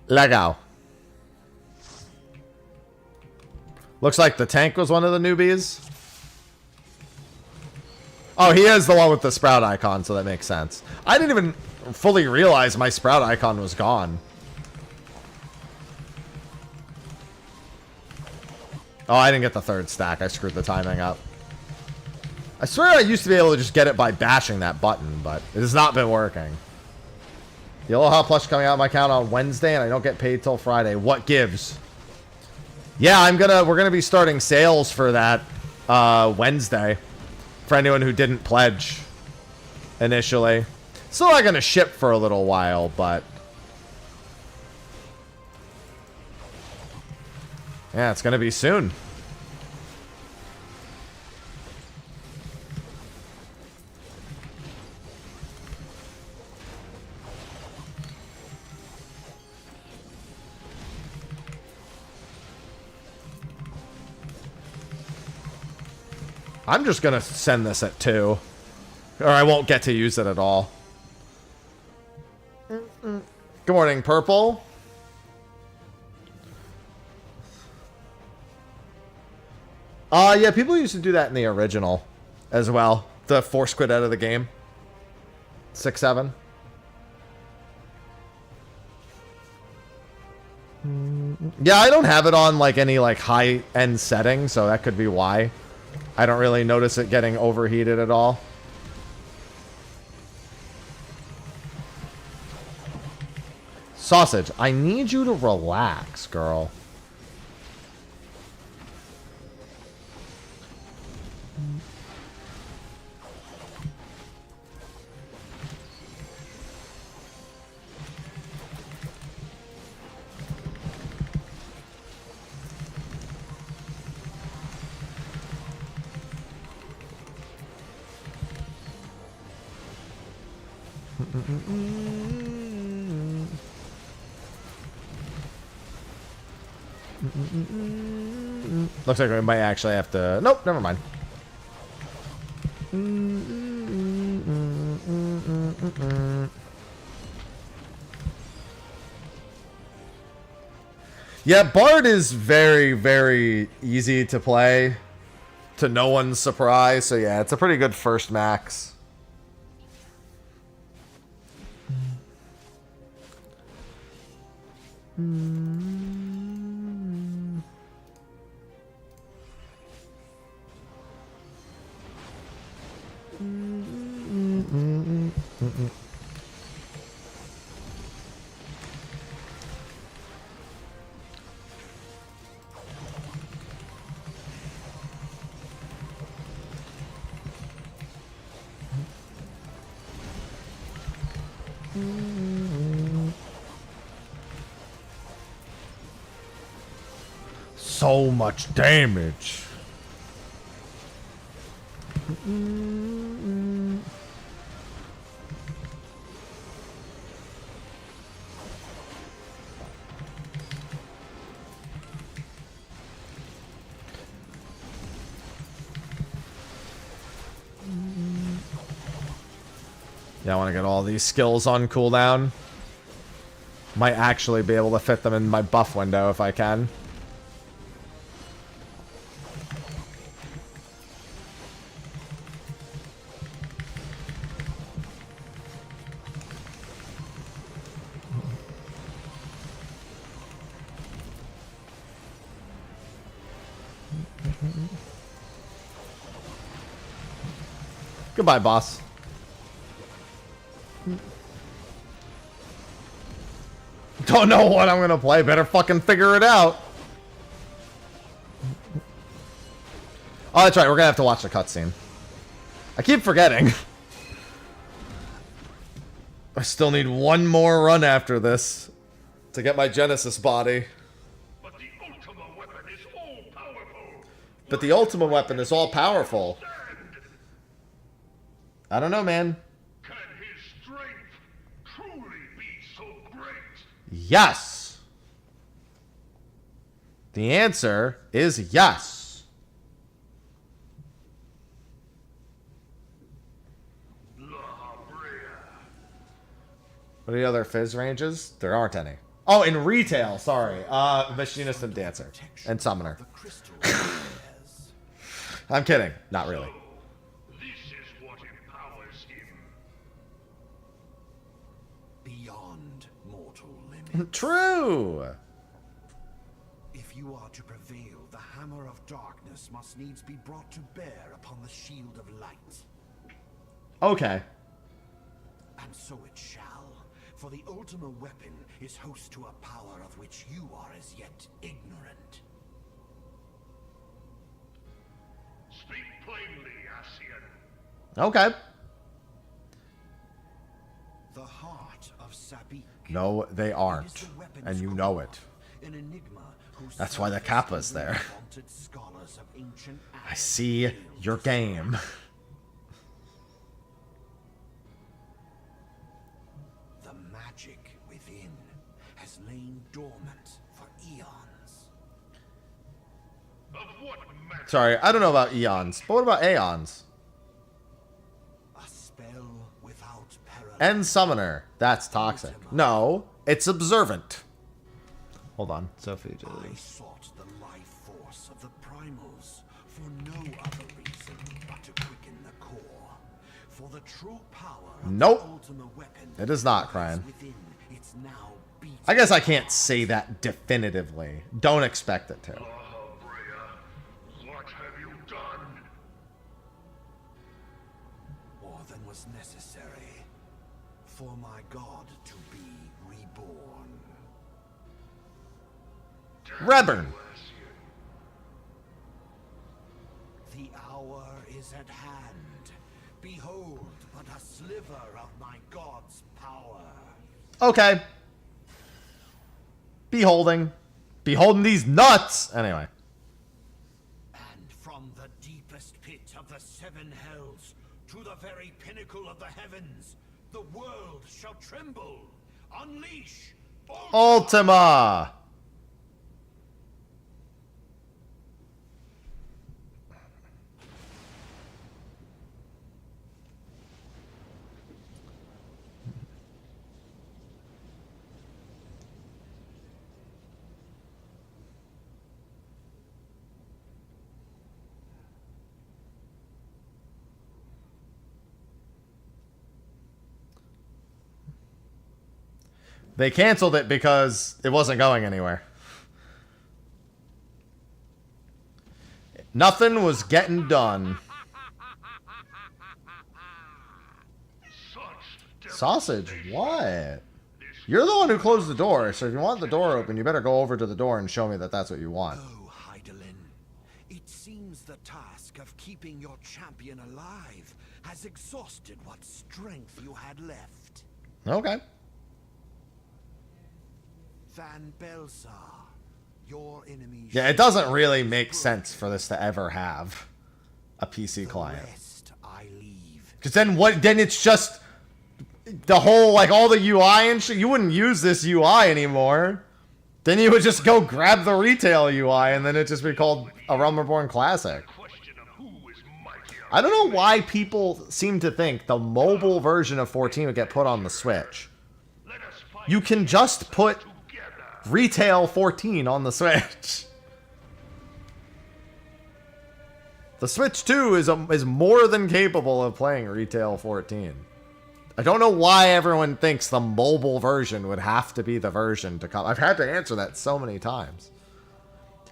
Legal. Looks like the tank was one of the newbies. Oh, he is the one with the sprout icon, so that makes sense. I didn't even fully realize my sprout icon was gone. Oh, I didn't get the 3rd stack. I screwed the timing up. I swear I used to be able to just get it by bashing that button, but it has not been working. The Aloha plush coming out of my account on Wednesday, and I don't get paid till Friday. What gives? Yeah, we're gonna be starting sales for that Wednesday. For anyone who didn't pledge initially. Still not gonna ship for a little while, but yeah, it's gonna be soon. I'm just going to send this at 2. Or I won't get to use it at all. Good morning, Purple. Yeah, people used to do that in the original as well. The force quit out of the game. 6-7. Yeah, I don't have it on like any like high-end setting, so that could be why. I don't really notice it getting overheated at all. Sausage, I need you to relax, girl. Looks like we might actually have to... Nope, never mind. Yeah, Bard is very, very easy to play, to no one's surprise. So yeah, it's a pretty good first max. So much damage. Yeah, I want to get all these skills on cooldown. Might actually be able to fit them in my buff window if I can. Goodbye, boss. Don't know what I'm gonna play. Better fucking figure it out. Oh, that's right. We're gonna have to watch the cutscene. I keep forgetting. I still need one more run after this to get my Genesis body. But the Ultima weapon is all powerful. But the Ultima weapon is all powerful. I don't know, man. Can his strength truly be so great? Yes. The answer is yes. What are the other Fizz ranges? There aren't any. Oh, in retail, sorry. Machinist and Dancer. And Summoner. I'm kidding. Not really. This is what empowers him. Beyond mortal limits. True. If you are to prevail, the hammer of darkness must needs be brought to bear upon the shield of light. Okay. And so it shall, for the Ultima weapon is host to a power of which you are as yet ignorant. Speak plainly, Ascian. Okay. The heart of Sabik. No, they aren't. And you know it. An enigma whose That's why the Kappa's there. vaunted scholars of ancient I see your game. The magic within has lain dormant for eons. Of what matter? Sorry, I don't know about eons. But what about aeons? A spell without parallel. And Summoner. That's toxic. No, it's observant. Hold on. Sophie. I sought the life force of the primals for no other reason but to quicken the core. For the true power of Nope. the Ultima weapon It is not, lies Cryan. within its now beating I guess I can't say that definitively. Don't expect it to. Oh, Brea, what have you done? more than was necessary for my god to be reborn. Reburn. The hour is at hand. Behold but a sliver of my god's power. Okay. Beholding. Beholding these nuts. Anyway. And from the deepest pit of the seven hells to the very pinnacle of the heavens, the world shall tremble. Unleash Ultima. They canceled it because it wasn't going anywhere. Nothing was getting done. Sausage, what? You're the one who closed the door, so if you want the door open, you better go over to the door and show me that that's what you want. Oh, Heidelin, it seems the task of keeping your champion alive has exhausted what strength you had left. Okay. Van Belsar, your enemy. Yeah, it doesn't really make sense for this to ever have a PC client. Rest I leave. Because then what? Then it's just the whole, like, all the UI and shit. You wouldn't use this UI anymore. Then you would just go grab the retail UI and then it'd just be called a Realm Reborn Classic. I don't know why people seem to think the mobile version of 14 would get put on the Switch. You can just put retail 14 on the Switch. The Switch 2 is more than capable of playing retail 14. I don't know why everyone thinks the mobile version would have to be the version to come. I've had to answer that so many times.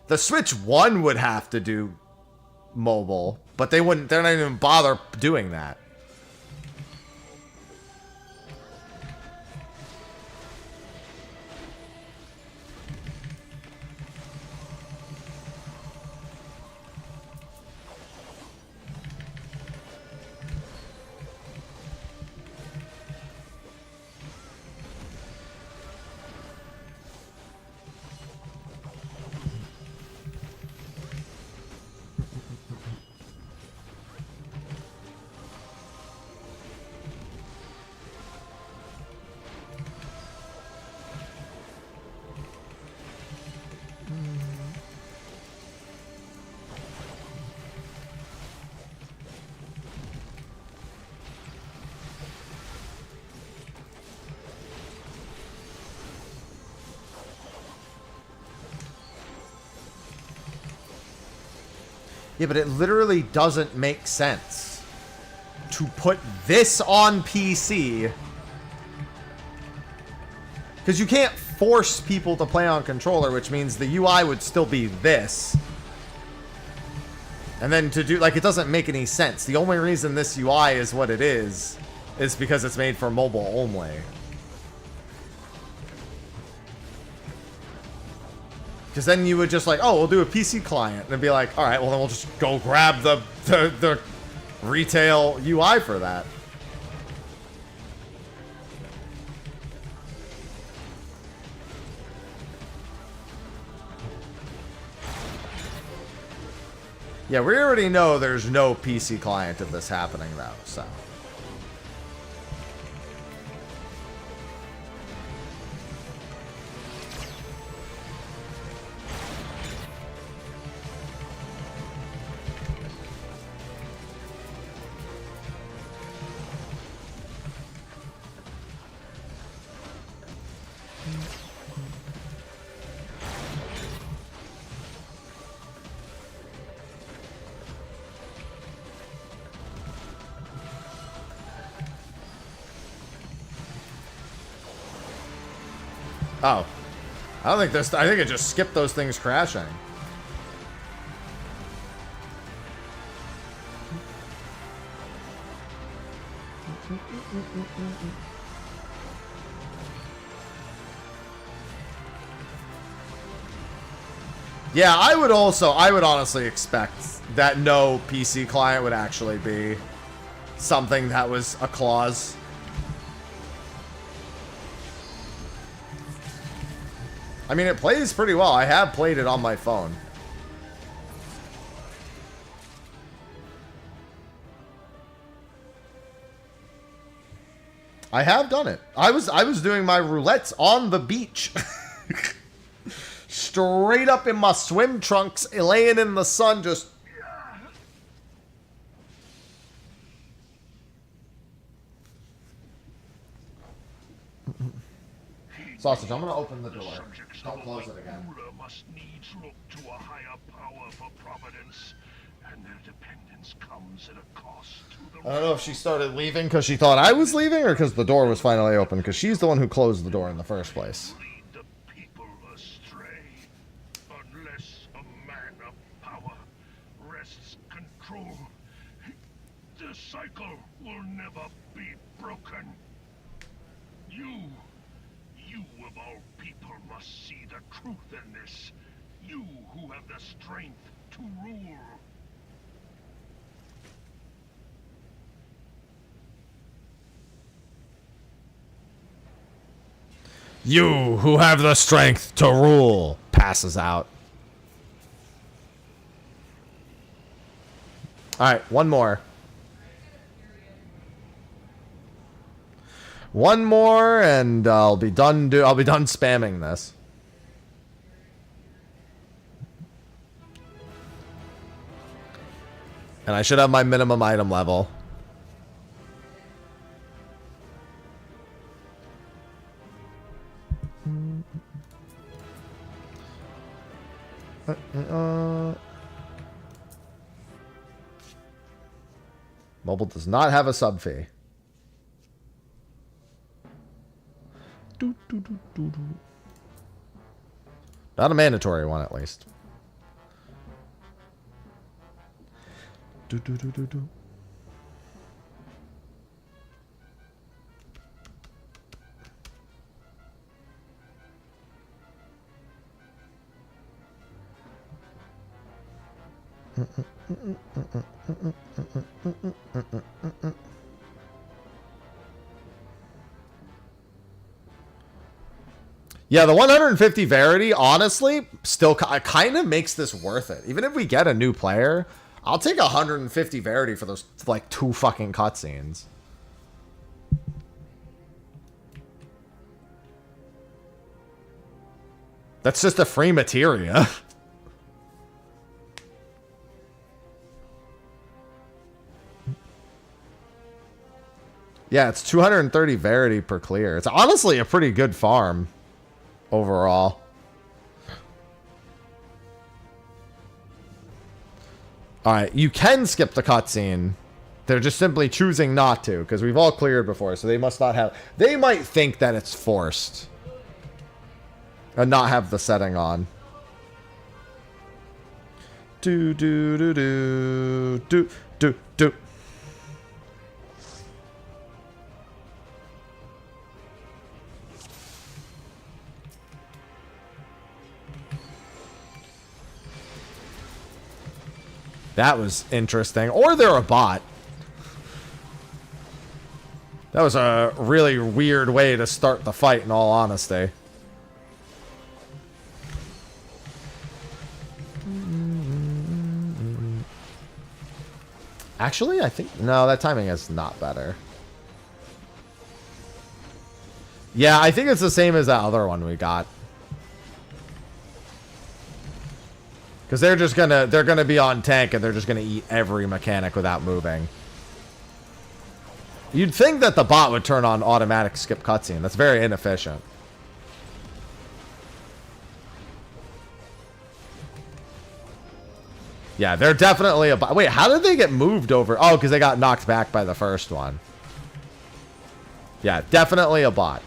The Switch 1 would have to do mobile, but they're not even bother doing that. Yeah, but it literally doesn't make sense to put this on PC. Because you can't force people to play on controller, which means the UI would still be this. And then to do, like, it doesn't make any sense. The only reason this UI is what it is because it's made for mobile only. Because then you would just like, oh, we'll do a PC client. And be like, all right, well, then we'll just go grab the retail UI for that. Yeah, we already know there's no PC client of this happening, though, so. Oh. I don't think this... I think it just skipped those things crashing. Yeah, I would honestly expect that no PC client would actually be something that was a clause. I mean, it plays pretty well. I have played it on my phone. I have done it. I was doing my roulettes on the beach. Straight up in my swim trunks, laying in the sun, just... Sausage, I'm gonna open the door. Don't close it again. Must needs look to a higher power for providence, and their dependence comes comes at a cost to the I don't know if she started leaving because she thought I was leaving or because the door was finally open, because she's the one who closed the door in the first place. lead the people astray. Unless a man of power wrests control, the cycle will never be broken. You of all people must see the truth in this. You who have the strength to rule. You who have the strength to rule. Passes out. Alright, one more. One more and I'll be done spamming this. And I should have my minimum item level. Mobile does not have a sub fee. Not a mandatory one, at least. Yeah, the 150 Verity, honestly, still kind of makes this worth it. Even if we get a new player, I'll take 150 Verity for those, like, 2 fucking cutscenes. That's just a free materia. Yeah, it's 230 Verity per clear. It's honestly a pretty good farm overall. Alright, you can skip the cutscene. They're just simply choosing not to, because we've all cleared before, so they must not have... They might think that it's forced. And not have the setting on. Do. That was interesting. Or they're a bot. That was a really weird way to start the fight, in all honesty. Actually, I think... No, that timing is not better. Yeah, I think it's the same as that other one we got. Because they're gonna be on tank and they're just gonna eat every mechanic without moving. You'd think that the bot would turn on automatic skip cutscene. That's very inefficient. Yeah, they're definitely a bot. Wait, how did they get moved over? Oh, because they got knocked back by the first one. Yeah, definitely a bot.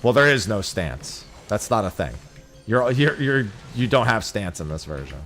Well, there is no stance. That's not a thing. You don't have stance in this version.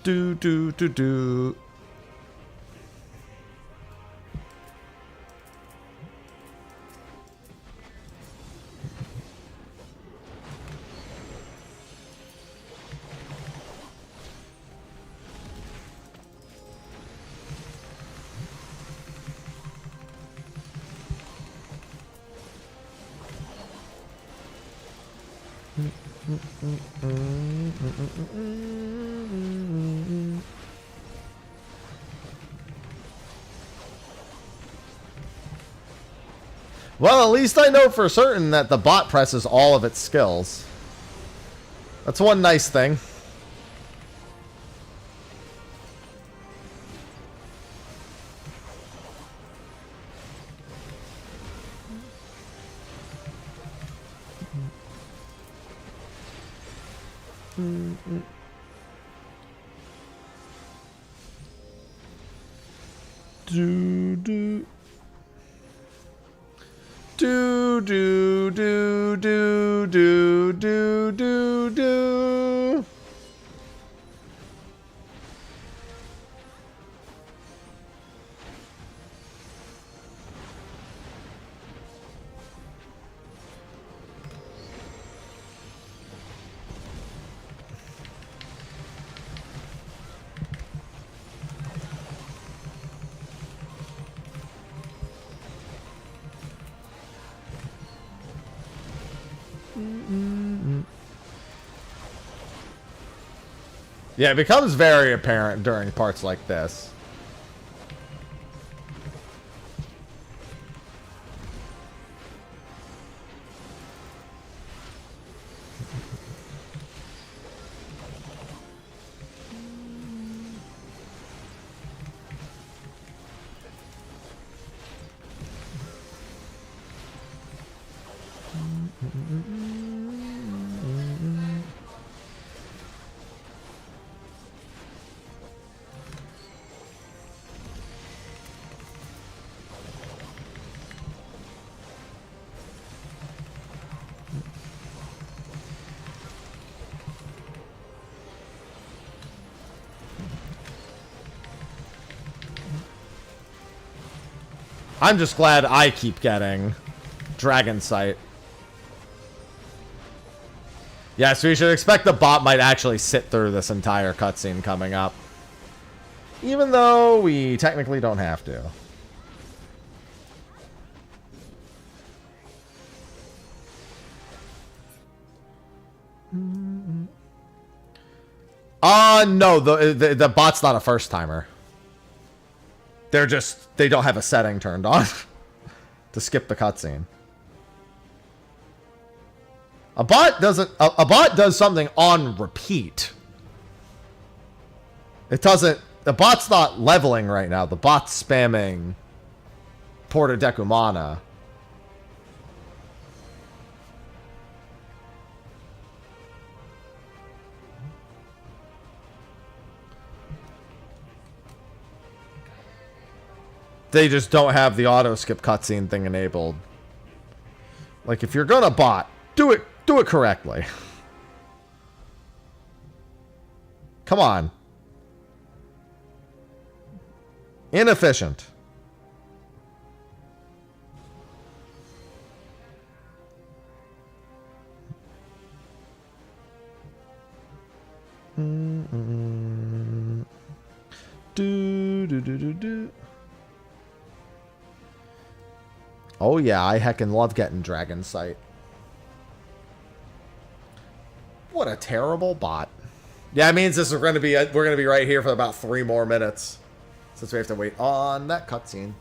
Do. Well, at least I know for certain that the bot presses all of its skills. That's one nice thing. Do do do do do do do do do do. Yeah, it becomes very apparent during parts like this. I'm just glad I keep getting Dragon Sight. Yeah, so you should expect the bot might actually sit through this entire cutscene coming up. Even though we technically don't have to. No, the bot's not a first timer. They're just, they don't have a setting turned on to skip the cutscene. A bot doesn't, a bot does something on repeat. It doesn't, the bot's not leveling right now. The bot's spamming Porta Decumana. They just don't have the auto skip cutscene thing enabled. Like, if you're gonna bot, do it correctly. Come on. Inefficient. Do do do do do. Oh yeah, I heckin' love getting Dragon Sight. What a terrible bot. Yeah, it means this is gonna be we're gonna be right here for about 3 more minutes, since we have to wait on that cutscene.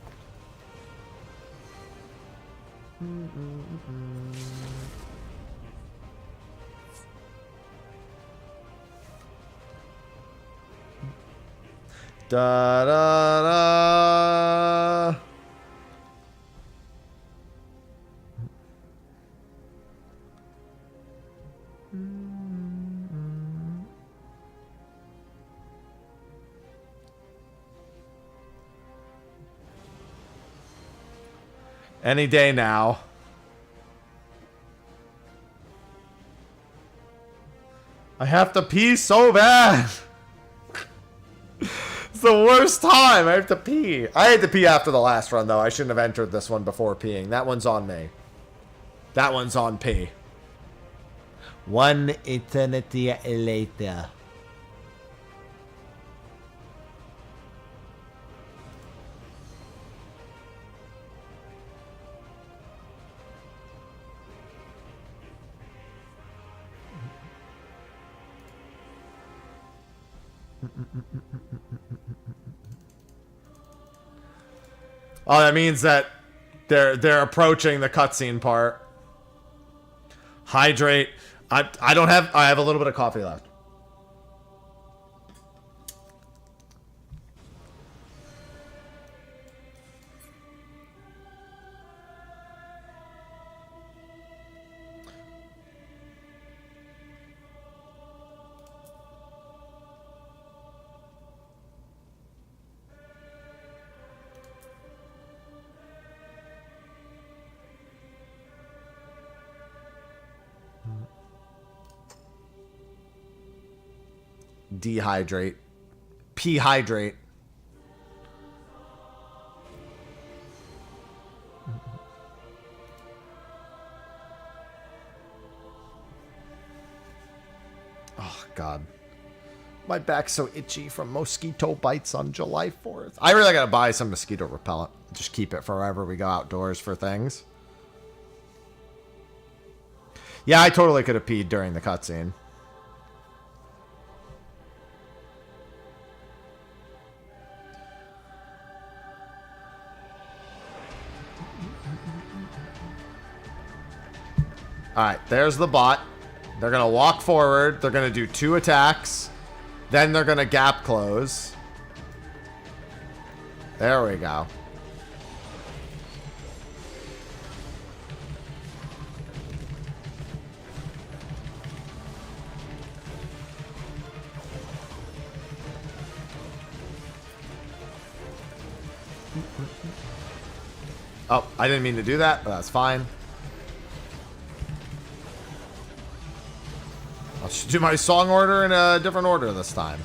Da da da. Any day now. I have to pee so bad. It's the worst time. I have to pee. I had to pee after the last run, though. I shouldn't have entered this one before peeing. That one's on me. That one's on pee. One eternity later. Oh, that means that they're approaching the cutscene part. Hydrate. I have a little bit of coffee left. Dehydrate. P-hydrate. Oh, God. My back's so itchy from mosquito bites on July 4th. I really gotta buy some mosquito repellent. Just keep it forever we go outdoors for things. Yeah, I totally could have peed during the cutscene. Alright, there's the bot. They're going to walk forward. They're going to do 2 attacks. Then they're going to gap close. There we go. Oh, I didn't mean to do that, but that's fine. I'll just do my song order in a different order this time.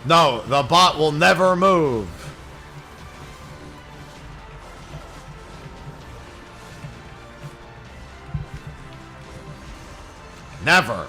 No, the bot will never move. Never.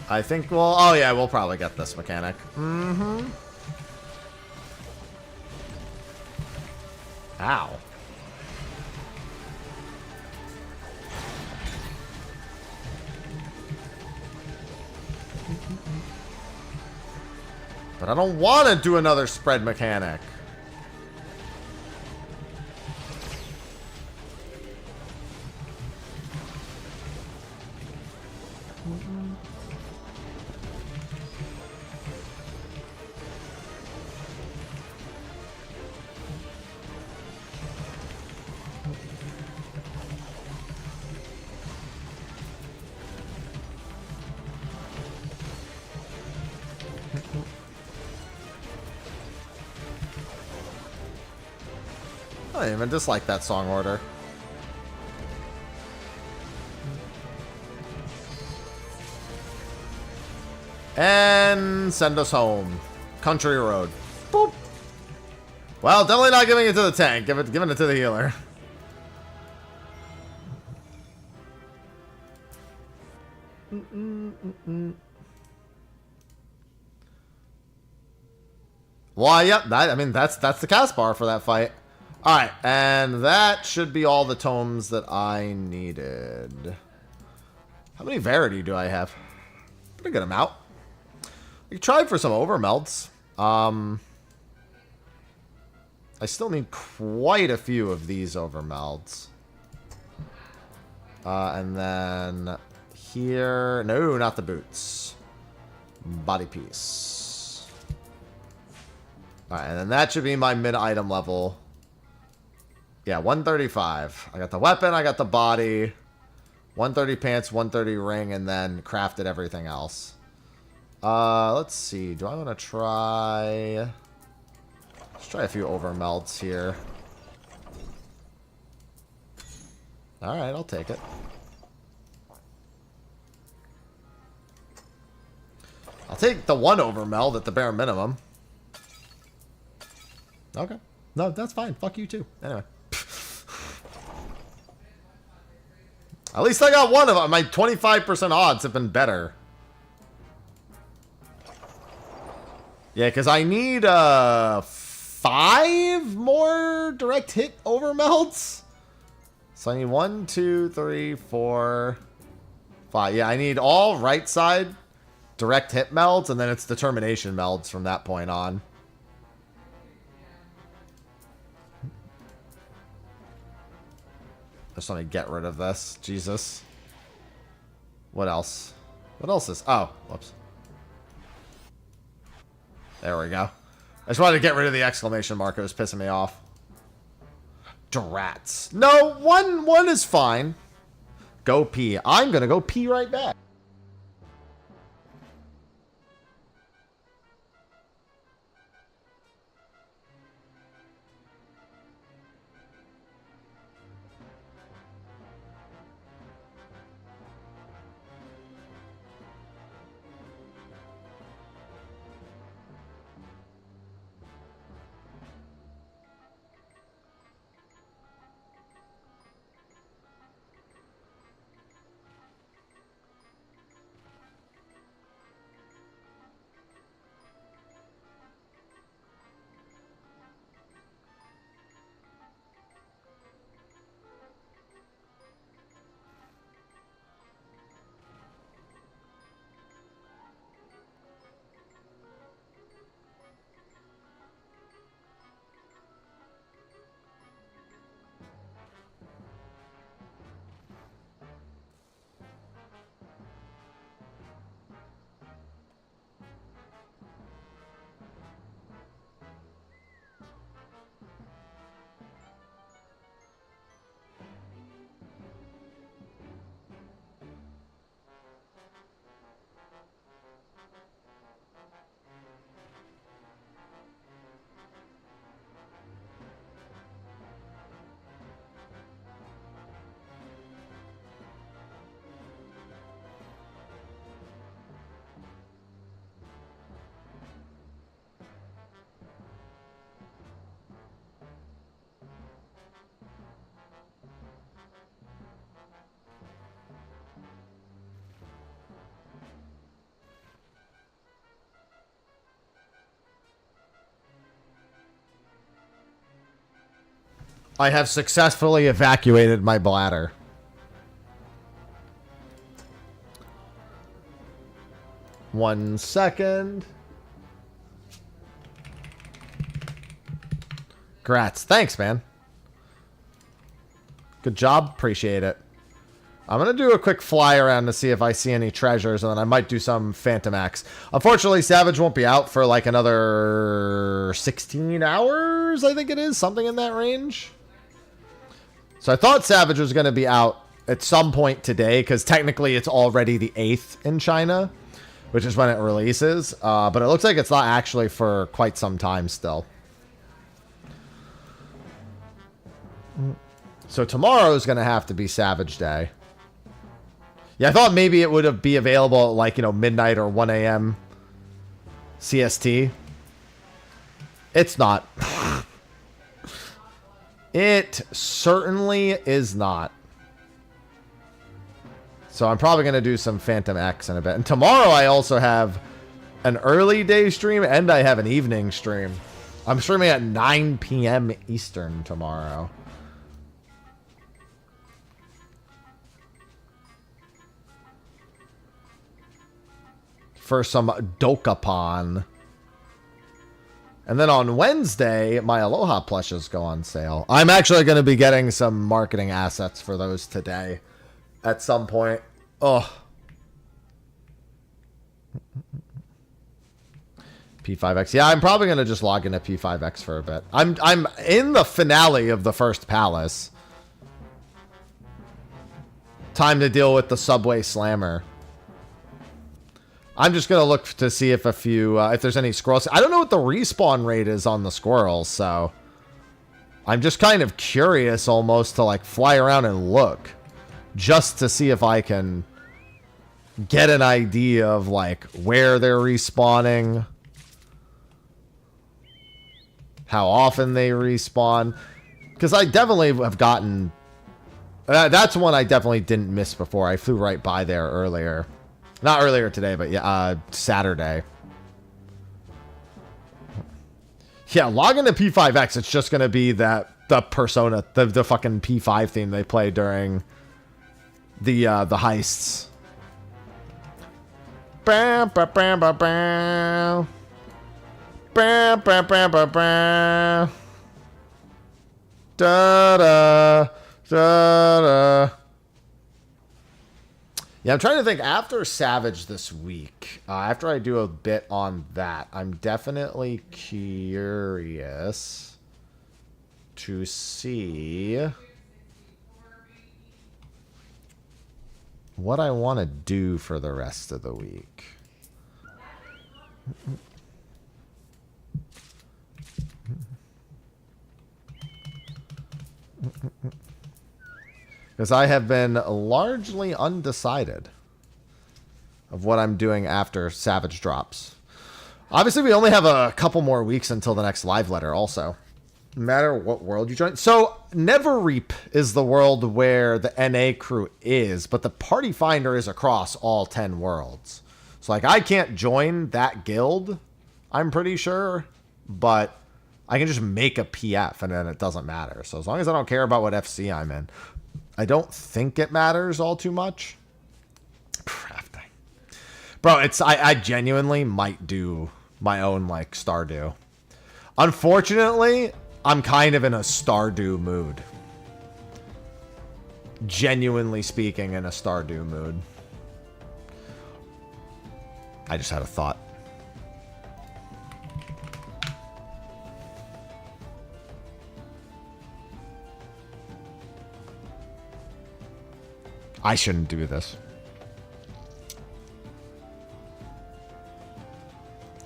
I think we'll... Oh, yeah, we'll probably get this mechanic. Mm-hmm. Ow. But I don't want to do another spread mechanic. I don't even dislike that song order. And send us home. Country road. Boop. Well, definitely not giving it to the tank. Giving it to the healer. Well, yep. I mean, that's the cast bar for that fight. All right, and that should be all the tomes that I needed. How many Verity do I have? Pretty good amount. We tried for some overmelts. I still need quite a few of these overmelts. And then here... No, not the boots. Body piece. Alright, and then that should be my mid-item level. Yeah, 135. I got the weapon, I got the body. 130 pants, 130 ring, and then crafted everything else. Let's see. Do I want to try... Let's try a few overmelts here. Alright, I'll take it. I'll take the one overmeld at the bare minimum. Okay. No, that's fine. Fuck you too. Anyway. At least I got one of them. My 25% odds have been better. Yeah, because I need 5 more direct hit overmelts. So I need 1, 2, 3, 4, 5. Yeah, I need all right side direct hit melds, and then it's determination melds from that point on. Just want to get rid of this. Jesus. What else? What else is... Oh, whoops. There we go. I just wanted to get rid of the exclamation mark. It was pissing me off. Drats. No, one is fine. Go pee. I'm going to go pee right back. I have successfully evacuated my bladder. One second. Grats. Thanks, man. Good job. Appreciate it. I'm going to do a quick fly around to see if I see any treasures, and then I might do some Phantom Axe. Unfortunately, Savage won't be out for like another 16 hours, I think it is. Something in that range. So I thought Savage was going to be out at some point today, because technically it's already the 8th in China, which is when it releases. But it looks like it's not actually for quite some time still. So tomorrow is going to have to be Savage Day. Yeah, I thought maybe it would be available at like, you know, midnight or 1 a.m. CST. It's not. It certainly is not. So I'm probably going to do some Phantom X in a bit. And tomorrow I also have an early day stream and I have an evening stream. I'm streaming at 9 p.m. Eastern tomorrow. For some Dokapon. And then on Wednesday, my Aloha plushes go on sale. I'm actually going to be getting some marketing assets for those today. At some point. Oh. P5X. Yeah, I'm probably going to just log into P5X for a bit. I'm in the finale of the first palace. Time to deal with the Subway Slammer. I'm just going to look to see if if there's any squirrels. I don't know what the respawn rate is on the squirrels, so I'm just kind of curious almost to like fly around and look just to see if I can get an idea of like where they're respawning, how often they respawn, because I definitely have gotten that's one I definitely didn't miss before. I flew right by there earlier. Not earlier today, but yeah, Saturday. Yeah, log into P5X. It's just going to be the Persona, the fucking P5 theme they play during the heists. Bam, bam, bam, bam, bam. Bam, bam, bam, bam, bam. Da, da, da, da. Yeah, I'm trying to think. After Savage this week, after I do a bit on that, I'm definitely curious to see what I want to do for the rest of the week. Because I have been largely undecided of what I'm doing after Savage drops. Obviously, we only have a couple more weeks until the next live letter also. No matter what world you join. So, Neverreap is the world where the NA crew is, but the party finder is across all 10 worlds. So, like, I can't join that guild, I'm pretty sure, but I can just make a PF and then it doesn't matter. So, as long as I don't care about what FC I'm in. I don't think it matters all too much. Crafting. Bro, I genuinely might do my own, like, Stardew. Unfortunately, I'm kind of in a Stardew mood. Genuinely speaking, in a Stardew mood. I just had a thought. I shouldn't do this.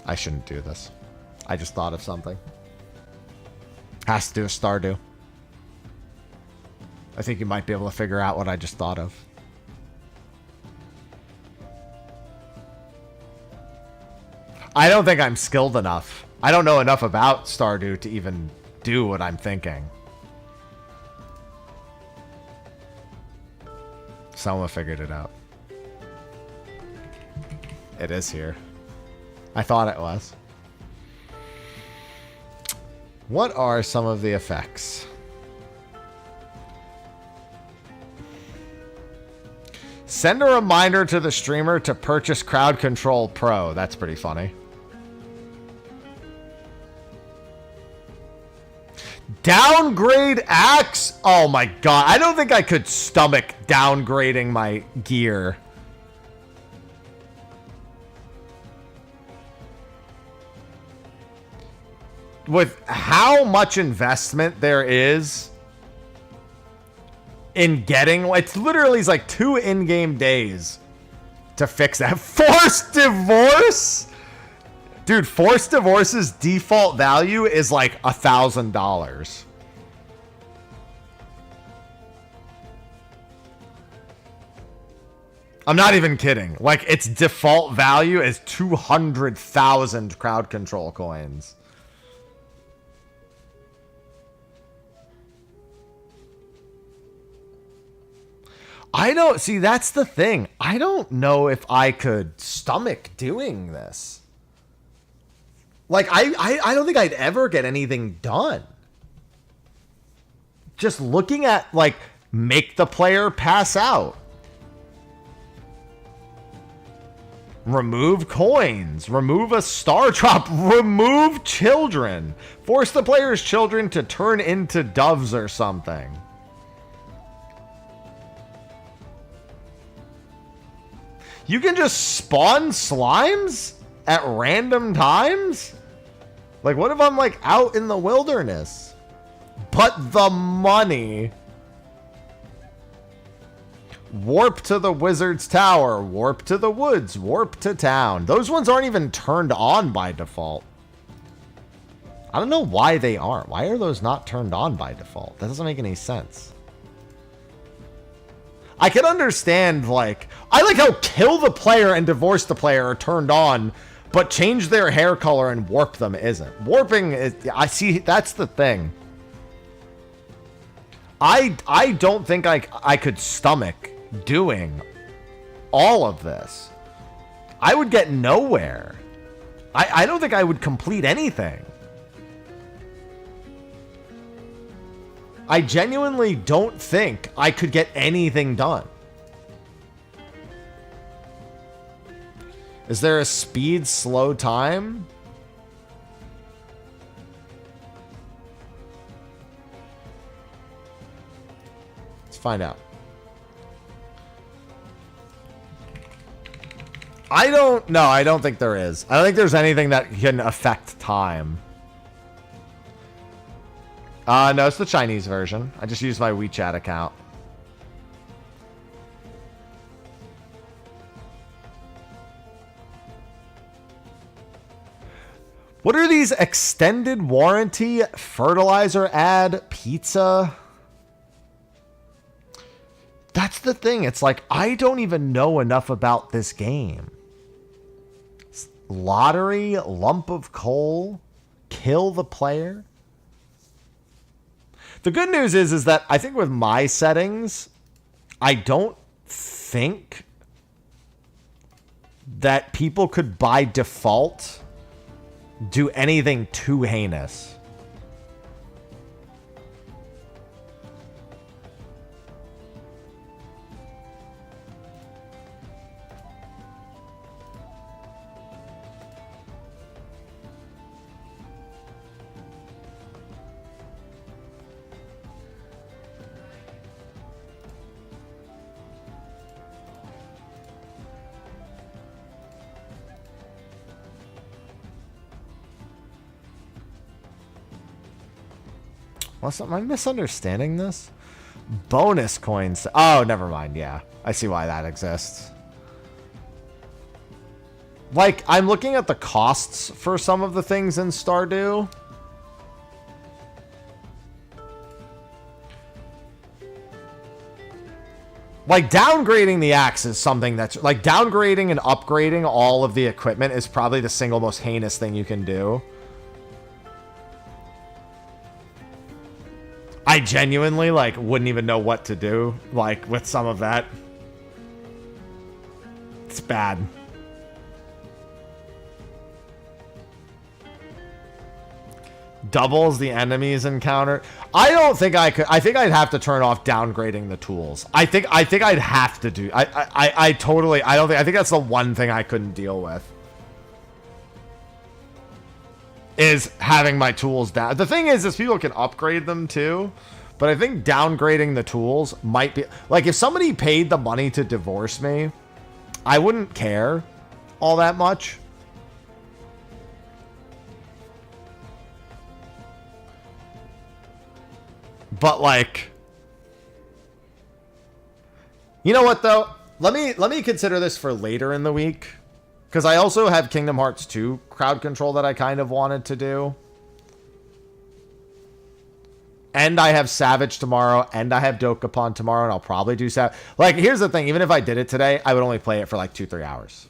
I shouldn't do this. I just thought of something. Has to do with Stardew. I think you might be able to figure out what I just thought of. I don't think I'm skilled enough. I don't know enough about Stardew to even do what I'm thinking. Someone figured it out. It is here. I thought it was. What are some of the effects? Send a reminder to the streamer to purchase Crowd Control Pro. That's pretty funny. Downgrade axe? Oh my god. I don't think I could stomach downgrading my gear. With how much investment there is in getting... It's literally like 2 in-game days to fix that. Forced divorce? Dude, Forced Divorce's default value is like $1,000. I'm not even kidding. Like, its default value is 200,000 crowd control coins. I don't... See, that's the thing. I don't know if I could stomach doing this. Like, I don't think I'd ever get anything done. Just looking at, like, make the player pass out. Remove coins. Remove a star drop. Remove children. Force the player's children to turn into doves or something. You can just spawn slimes at random times? Like, what if I'm, like, out in the wilderness? But the money. Warp to the wizard's tower. Warp to the woods. Warp to town. Those ones aren't even turned on by default. I don't know why they aren't. Why are those not turned on by default? That doesn't make any sense. I can understand, like... I like how kill the player and divorce the player are turned on, but change their hair color and warp them isn't. Warping is... I see, that's the thing. I don't think I could stomach doing all of this. I would get nowhere. I don't think I would complete anything. I genuinely don't think I could get anything done. Is there a speed slow time? Let's find out. I don't think there is. I don't think there's anything that can affect time. No, it's the Chinese version. I just used my WeChat account. What are these extended warranty fertilizer ad pizza? That's the thing. It's like, I don't even know enough about this game. Lottery, lump of coal, kill the player. The good news is that I think with my settings, I don't think that people could by default do anything too heinous. Am I misunderstanding this? Bonus coins. Oh, never mind. Yeah, I see why that exists. Like, I'm looking at the costs for some of the things in Stardew. Like, downgrading the axe is something that's... Like, downgrading and upgrading all of the equipment is probably the single most heinous thing you can do. I genuinely, like, wouldn't even know what to do, like, with some of that. It's bad. Doubles the enemies encounter. I don't think I could. I think I'd have to turn off downgrading the tools. I think I'd have to do. I totally. I don't think. I think that's the one thing I couldn't deal with. Is having my tools down. The thing is people can upgrade them too, but I think downgrading the tools might be... Like, if somebody paid the money to divorce me, I wouldn't care all that much. But, like... You know what, though? Let me consider this for later in the week. Because I also have Kingdom Hearts 2 crowd control that I kind of wanted to do. And I have Savage tomorrow, and I have Dokapon tomorrow, and I'll probably do Savage. Like, here's the thing. Even if I did it today, I would only play it for like 2-3 hours.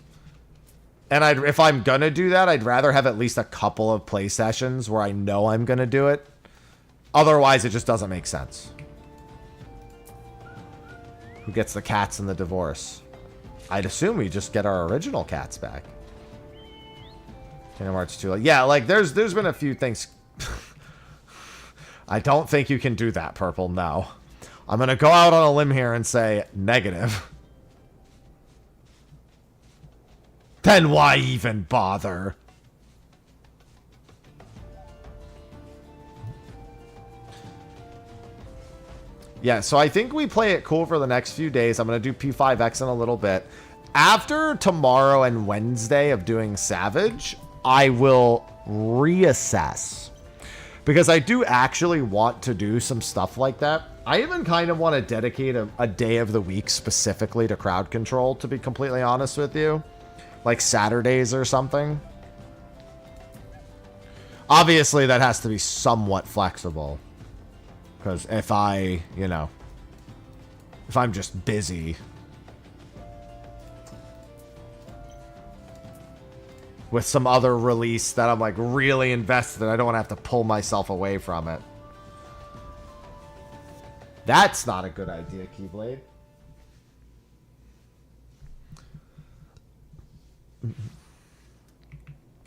And if I'm going to do that, I'd rather have at least a couple of play sessions where I know I'm going to do it. Otherwise, it just doesn't make sense. Who gets the cats in the divorce? I'd assume we just get our original cats back. Kingdom Hearts 2. Yeah, like there's been a few things. I don't think you can do that, Purple. No. I'm going to go out on a limb here and say negative. Then why even bother? Yeah, so I think we play it cool for the next few days. I'm going to do P5X in a little bit. After tomorrow and Wednesday of doing Savage, I will reassess. Because I do actually want to do some stuff like that. I even kind of want to dedicate a day of the week specifically to crowd control, to be completely honest with you. Like Saturdays or something. Obviously, that has to be somewhat flexible. Because if I, you know, if I'm just busy with some other release that I'm like really invested in, I don't want to have to pull myself away from it. That's not a good idea, Keyblade.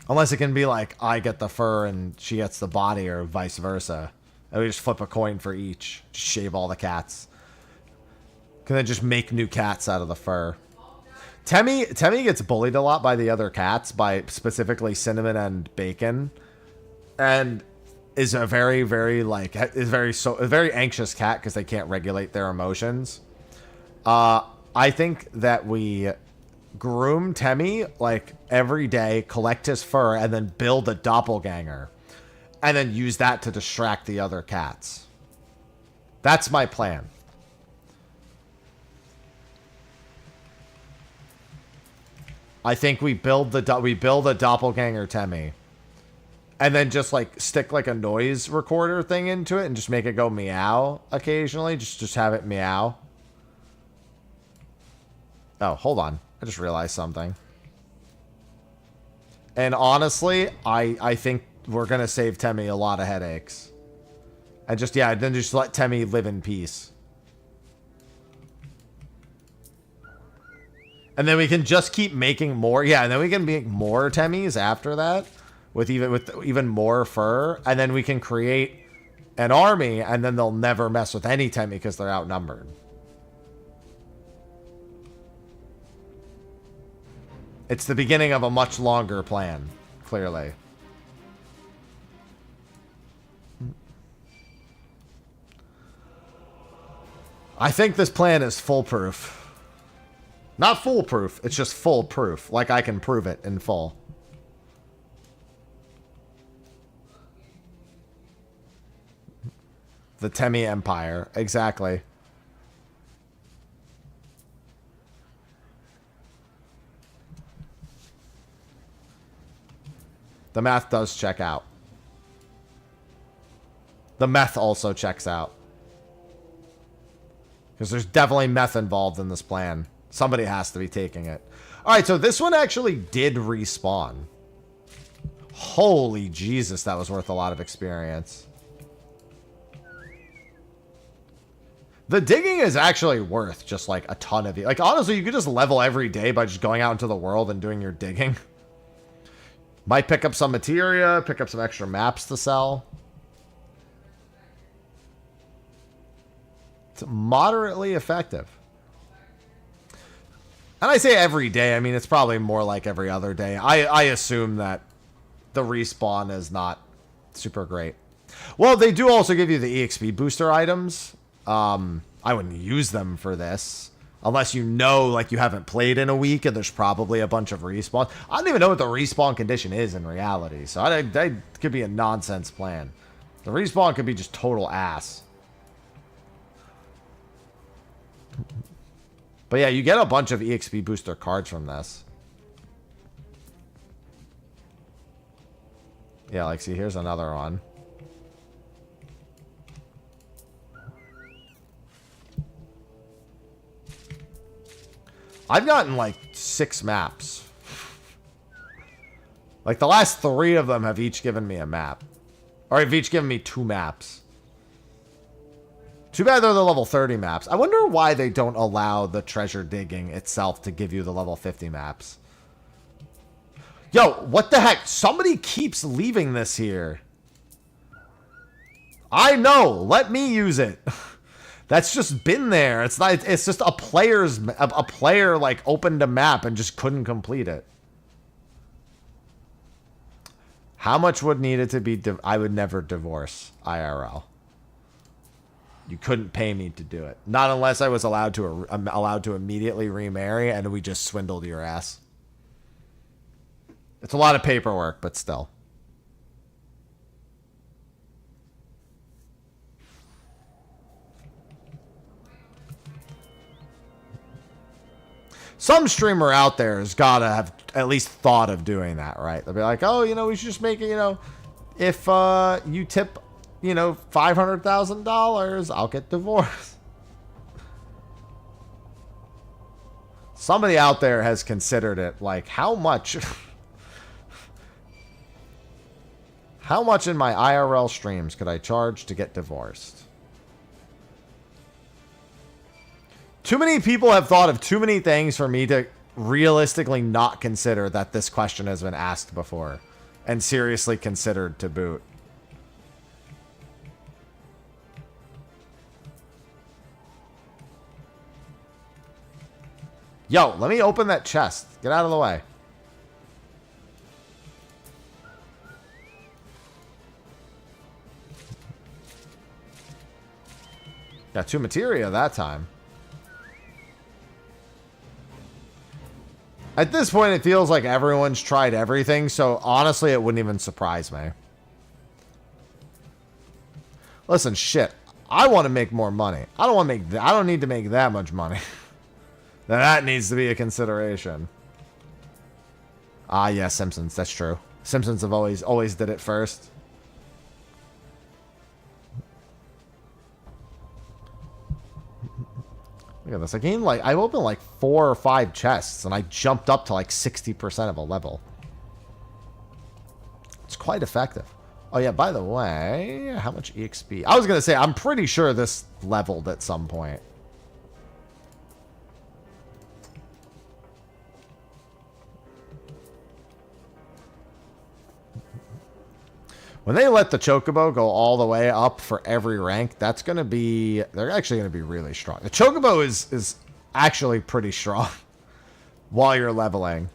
Unless it can be like, I get the fur and she gets the body, or vice versa. And we just flip a coin for each. Just shave all the cats. Can then just make new cats out of the fur. Temmie gets bullied a lot by the other cats, by specifically Cinnamon and Bacon. And is a very, very, like, a very anxious cat because they can't regulate their emotions. I think that we groom Temmie, like, every day, collect his fur, and then build a doppelganger. And then use that to distract the other cats. That's my plan. I think we build a doppelganger Temmie. And then just like stick like a noise recorder thing into it and just make it go meow occasionally. Just have it meow. Oh, hold on. I just realized something. And honestly, I think we're going to save Temmie a lot of headaches. And just, yeah, then just let Temmie live in peace. And then we can just keep making more. Yeah, and then we can make more Temmies after that. With even more fur. And then we can create an army. And then they'll never mess with any Temmie because they're outnumbered. It's the beginning of a much longer plan. Clearly. I think this plan is foolproof. Not foolproof, it's just foolproof. Like I can prove it in full. The Temmie Empire, exactly. The math does check out. The meth also checks out. Because there's definitely meth involved in this plan. Somebody has to be taking it. Alright, so this one actually did respawn. Holy Jesus, that was worth a lot of experience. The digging is actually worth just like a ton of it. Like honestly, you could just level every day by just going out into the world and doing your digging. Might pick up some materia, pick up some extra maps to sell. It's moderately effective. And I say every day, I mean, it's probably more like every other day. I assume that the respawn is not super great. Well, they do also give you the EXP booster items. I wouldn't use them for this. Unless you know, like, you haven't played in a week and there's probably a bunch of respawns. I don't even know what the respawn condition is in reality. So that could be a nonsense plan. The respawn could be just total ass. But yeah, you get a bunch of EXP booster cards from this. Yeah, like, see, here's another one. I've gotten, like, 6 maps. Like, the last 3 of them have each given me a map. Or have each given me 2 maps. Too bad they're the level 30 maps. I wonder why they don't allow the treasure digging itself to give you the level 50 maps. Yo, what the heck? Somebody keeps leaving this here. I know. Let me use it. That's just been there. It's not. It's just a player like opened a map and just couldn't complete it. How much would need it to be? I would never divorce IRL. You couldn't pay me to do it. Not unless I was allowed to immediately remarry and we just swindled your ass. It's a lot of paperwork, but still. Some streamer out there has got to have at least thought of doing that, right? They'll be like, oh, you know, we should just make it, you know, if you tip, you know, $500,000, I'll get divorced. Somebody out there has considered it, like, how much... how much in my IRL streams could I charge to get divorced? Too many people have thought of too many things for me to realistically not consider that this question has been asked before and seriously considered to boot. Yo, let me open that chest. Get out of the way. Got 2 materia that time. At this point, it feels like everyone's tried everything, so honestly, it wouldn't even surprise me. Listen, shit. I want to make more money. I don't need to make that much money. That needs to be a consideration. Ah, yeah, Simpsons. That's true. Simpsons have always did it first. Look at this. I opened like 4 or 5 chests, and I jumped up to like 60% of a level. It's quite effective. Oh yeah, by the way, how much EXP? I was gonna say, I'm pretty sure this leveled at some point. When they let the Chocobo go all the way up for every rank, that's going to be... they're actually going to be really strong. The Chocobo is actually pretty strong while you're leveling.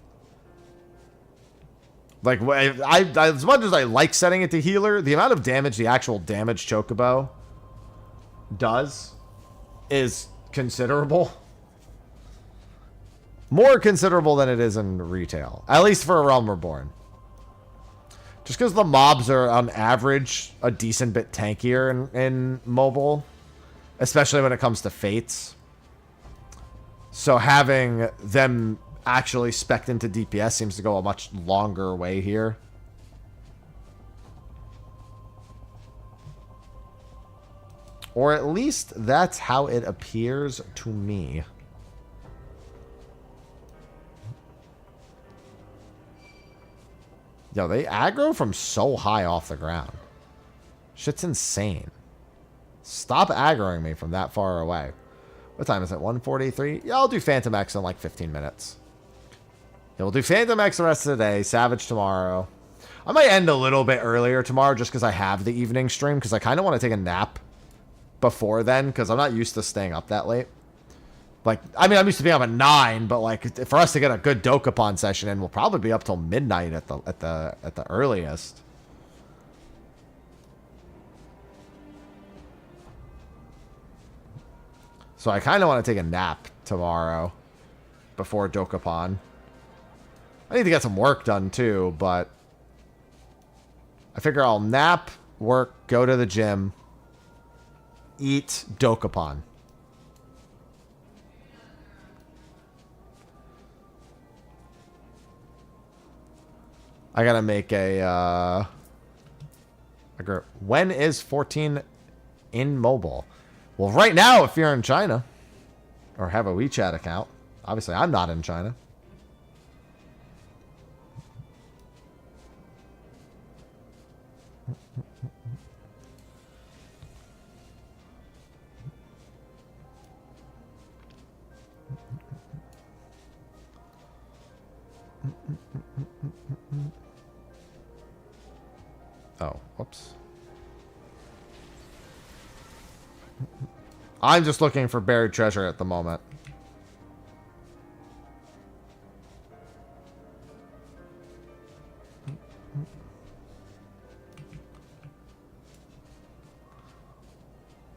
Like, as much as I like setting it to healer, the amount of damage the actual damage Chocobo does is considerable. More considerable than it is in retail. At least for a Realm Reborn. Just because the mobs are, on average, a decent bit tankier in mobile. Especially when it comes to Fates. So having them actually spec'd into DPS seems to go a much longer way here. Or at least that's how it appears to me. Yo, they aggro from so high off the ground. Shit's insane. Stop aggroing me from that far away. What time is it? 1:43? Yeah, I'll do Phantom X in like 15 minutes. Yeah, we'll do Phantom X the rest of the day. Savage tomorrow. I might end a little bit earlier tomorrow just because I have the evening stream. Because I kind of want to take a nap before then. Because I'm not used to staying up that late. Like, I mean, I'm used to being up at 9, but like, for us to get a good Dokapon session in, we'll probably be up till midnight at the earliest. So I kind of want to take a nap tomorrow before Dokapon. I need to get some work done too, but I figure I'll nap, work, go to the gym, eat Dokapon. I gotta make a group. When is 14 in mobile? Well, right now, if you're in China or have a WeChat account, obviously I'm not in China. Oh, whoops. I'm just looking for buried treasure at the moment.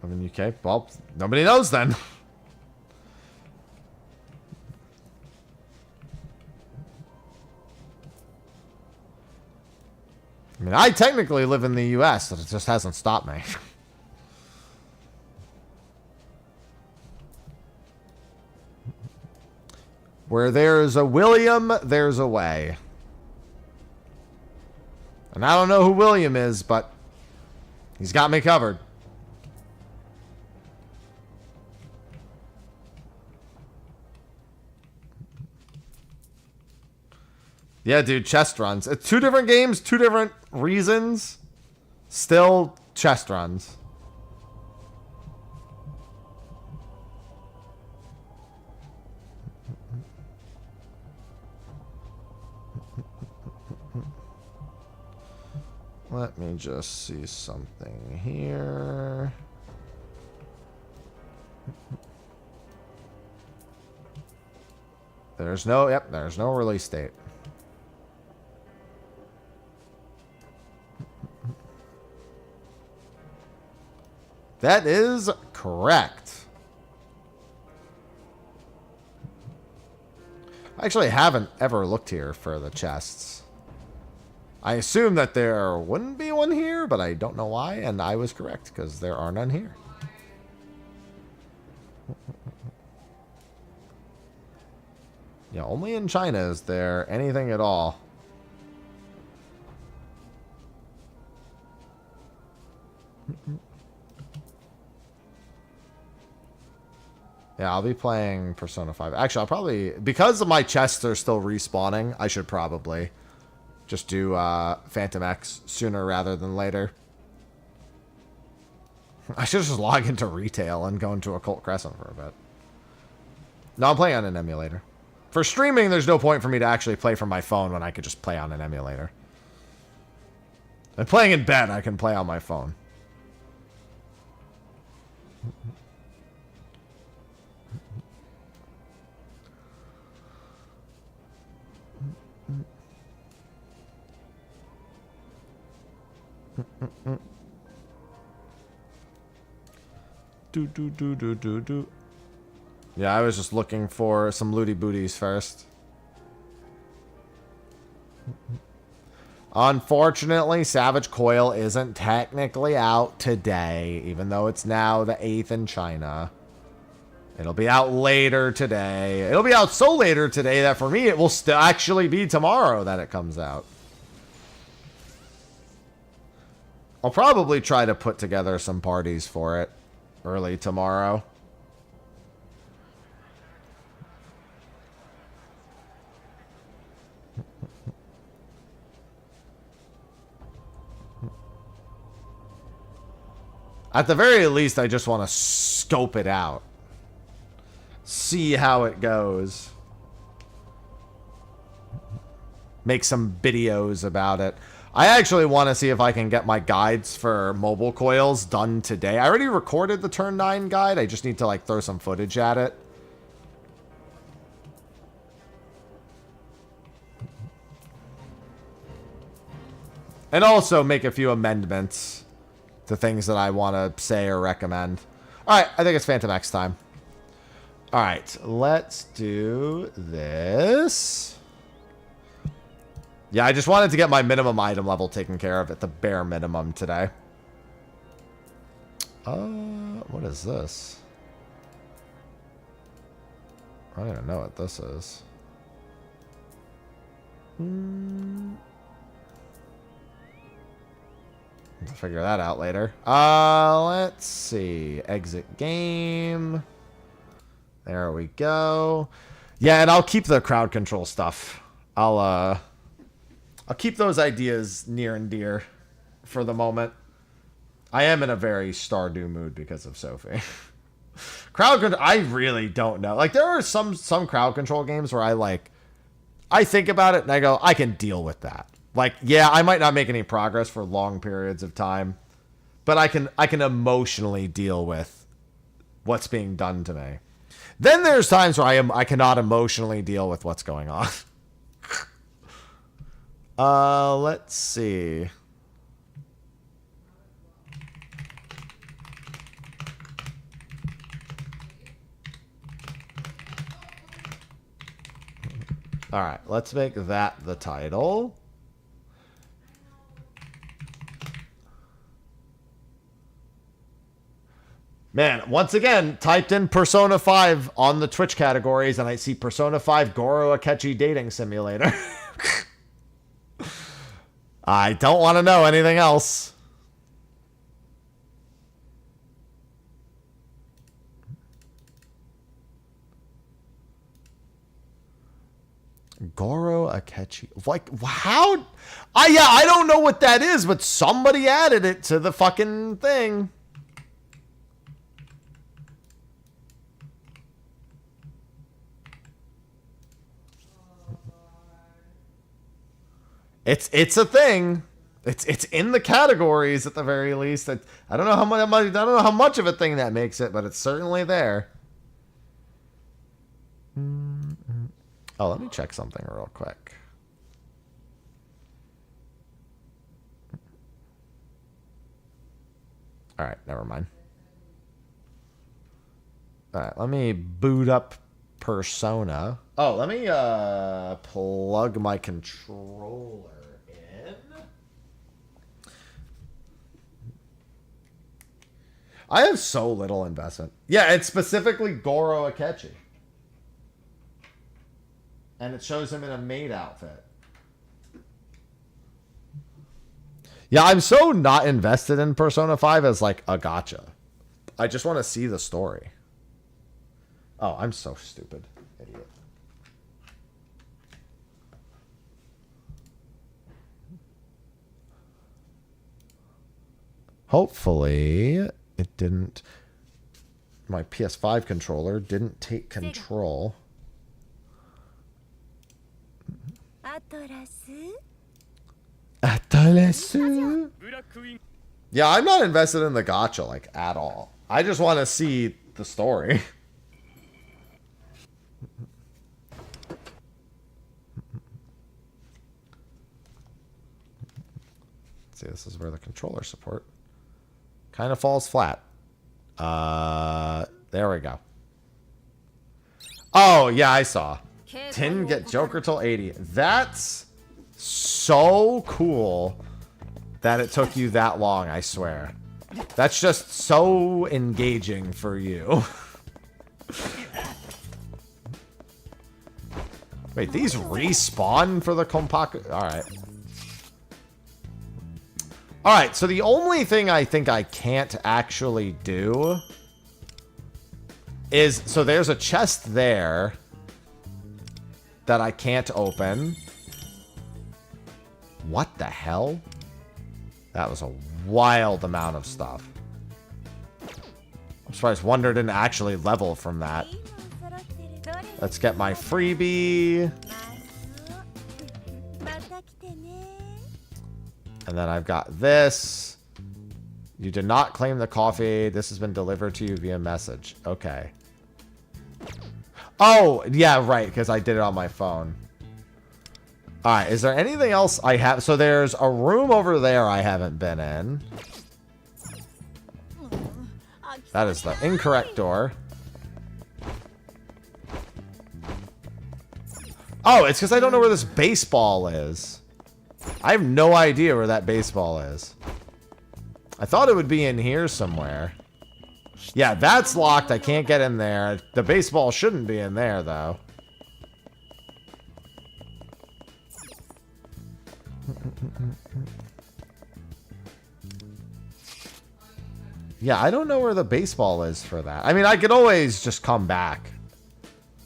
I'm in UK. Well, nobody knows then. I mean, I technically live in the US, but it just hasn't stopped me. Where there's a William, there's a way. And I don't know who William is, but he's got me covered. Yeah, dude, chest runs. It's 2 different games, 2 different reasons. Still chest runs. Let me just see something here. There's no release date. That is correct. I actually haven't ever looked here for the chests. I assume that there wouldn't be one here, but I don't know why, and I was correct, because there are none here. Yeah, only in China is there anything at all. Yeah, I'll be playing Persona 5. Actually, I'll probably... Because of my chests are still respawning, I should probably just do Phantom X sooner rather than later. I should just log into retail and go into Occult Crescent for a bit. No, I'm playing on an emulator. For streaming, there's no point for me to actually play from my phone when I could just play on an emulator. And playing in bed, I can play on my phone. Do. Yeah, I was just looking for some looty booties first. Unfortunately, Savage Coil isn't technically out today, even though it's now the 8th in China. It'll be out later today. It'll be out so later today that for me, it will still actually be tomorrow that it comes out. I'll probably try to put together some parties for it early tomorrow. At the very least, I just want to scope it out. See how it goes. Make some videos about it. I actually want to see if I can get my guides for mobile coils done today. I already recorded the Turn 9 guide. I just need to, like, throw some footage at it. And also make a few amendments to things that I want to say or recommend. Alright, I think it's Phantom X time. Alright, let's do this. Yeah, I just wanted to get my minimum item level taken care of at the bare minimum today. What is this? I don't even know what this is. I'll figure that out later. Let's see. Exit game. There we go. Yeah, and I'll keep the crowd control stuff. I'll keep those ideas near and dear for the moment. I am in a very Stardew mood because of Sophie. Crowd control, I really don't know. Like, there are some crowd control games where I think about it and I go, I can deal with that. Like, yeah, I might not make any progress for long periods of time, but I can emotionally deal with what's being done to me. Then there's times where I cannot emotionally deal with what's going on. Let's see. All right, let's make that the title. Man, once again, typed in Persona 5 on the Twitch categories, and I see Persona 5 Goro Akechi Dating Simulator. I don't want to know anything else. Goro Akechi. Like, how? Yeah, I don't know what that is, but somebody added it to the fucking thing. It's a thing. It's in the categories at the very least. I don't know how much. I don't know how much of a thing that makes it, but it's certainly there. Oh, let me check something real quick. All right, never mind. All right, let me boot up Persona. Oh, let me plug my controller in. I have so little investment. Yeah, it's specifically Goro Akechi. And it shows him in a maid outfit. Yeah, I'm so not invested in Persona 5 as like a gacha. I just want to see the story. Oh, I'm so stupid. Idiot. Hopefully, it didn't... My PS5 controller didn't take control. Atarasu? Yeah, I'm not invested in the gacha, like, at all. I just want to see the story. See, this is where the controller support kind of falls flat. There we go. Oh, yeah, I saw. Didn't get Joker till 80. That's so cool that it took you that long, I swear. That's just so engaging for you. Wait, these respawn for the Kompaku? Alright. Alright, so the only thing I think I can't actually do is... So there's a chest there that I can't open. What the hell? That was a wild amount of stuff. I'm surprised Wonder didn't actually level from that. Let's get my freebie. And then I've got this. You did not claim the coffee. This has been delivered to you via message. Okay. Oh, yeah, right, because I did it on my phone. Alright, is there anything else I have? So there's a room over there I haven't been in. That is the incorrect door. Oh, it's because I don't know where this baseball is. I have no idea where that baseball is. I thought it would be in here somewhere. Yeah, that's locked. I can't get in there. The baseball shouldn't be in there, though. Yeah, I don't know where the baseball is for that. I mean, I could always just come back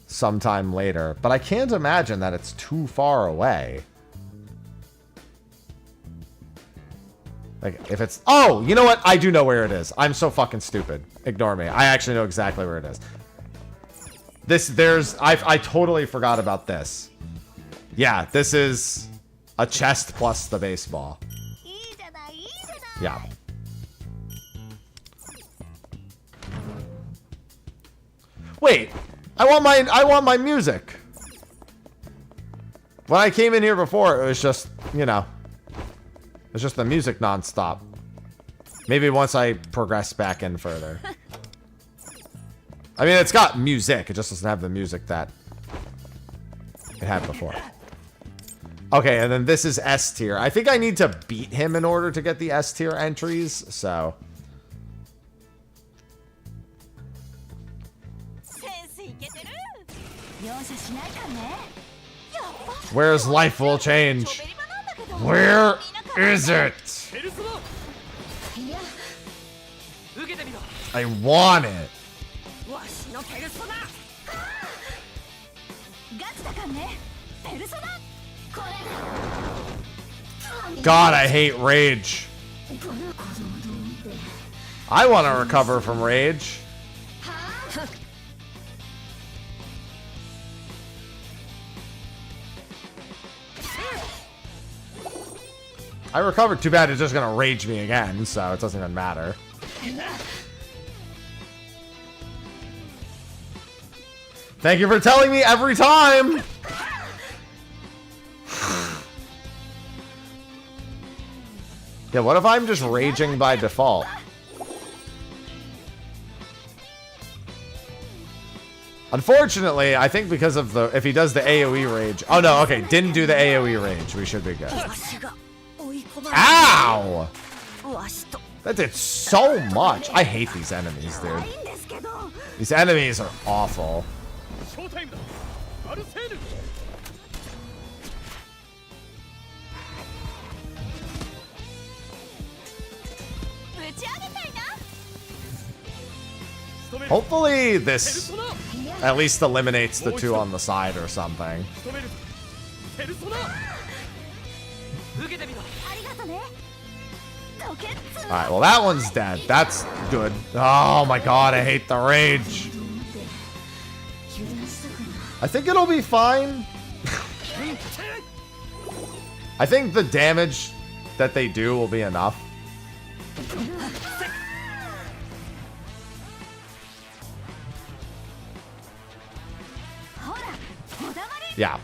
sometime later, but I can't imagine that it's too far away. Like, if it's... Oh, you know what? I do know where it is. I'm so fucking stupid. Ignore me. I actually know exactly where it is. I totally forgot about this. Yeah, this is a chest plus the baseball. Yeah. Wait, I want my music. When I came in here before, it was just, you know, it's just the music nonstop. Maybe once I progress back in further. I mean, it's got music. It just doesn't have the music that it had before. Okay, and then this is S tier. I think I need to beat him in order to get the S tier entries, so. Where's life will change? Where is it? I want it. God, I hate rage. I want to recover from rage. I recovered. Too bad it's just gonna rage me again, so it doesn't even matter. Thank you for telling me every time. Yeah, what if I'm just raging by default? Unfortunately, I think because of the... If he does the AoE rage... Oh, no, okay. Didn't do the AoE rage. We should be good. Ow! That did so much. I hate these enemies, dude. These enemies are awful. Hopefully this at least eliminates the two on the side or something. Alright, well that one's dead. That's good. Oh my god, I hate the rage. I think it'll be fine. I think the damage that they do will be enough. Yeah.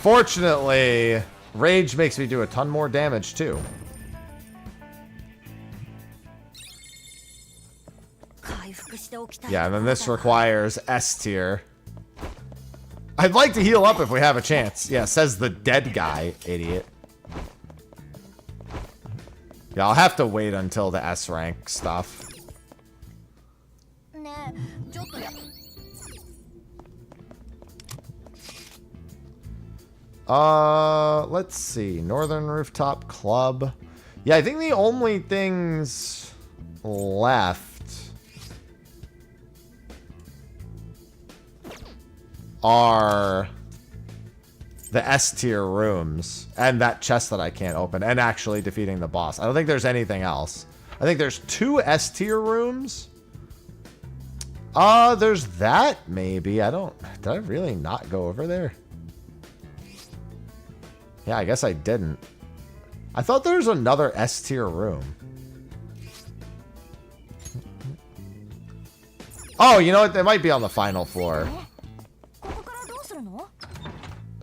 Fortunately, rage makes me do a ton more damage too. Yeah, and then this requires S tier. I'd like to heal up if we have a chance. Yeah, says the dead guy, idiot. Yeah, I'll have to wait until the S rank stuff. Let's see. Northern Rooftop Club. Yeah, I think the only things left are the S tier rooms and that chest that I can't open and actually defeating the boss. I don't think there's anything else. I think there's 2 S tier rooms. There's that maybe. Did I really not go over there? Yeah, I guess I didn't. I thought there was another S tier room. Oh, you know what? It might be on the final floor.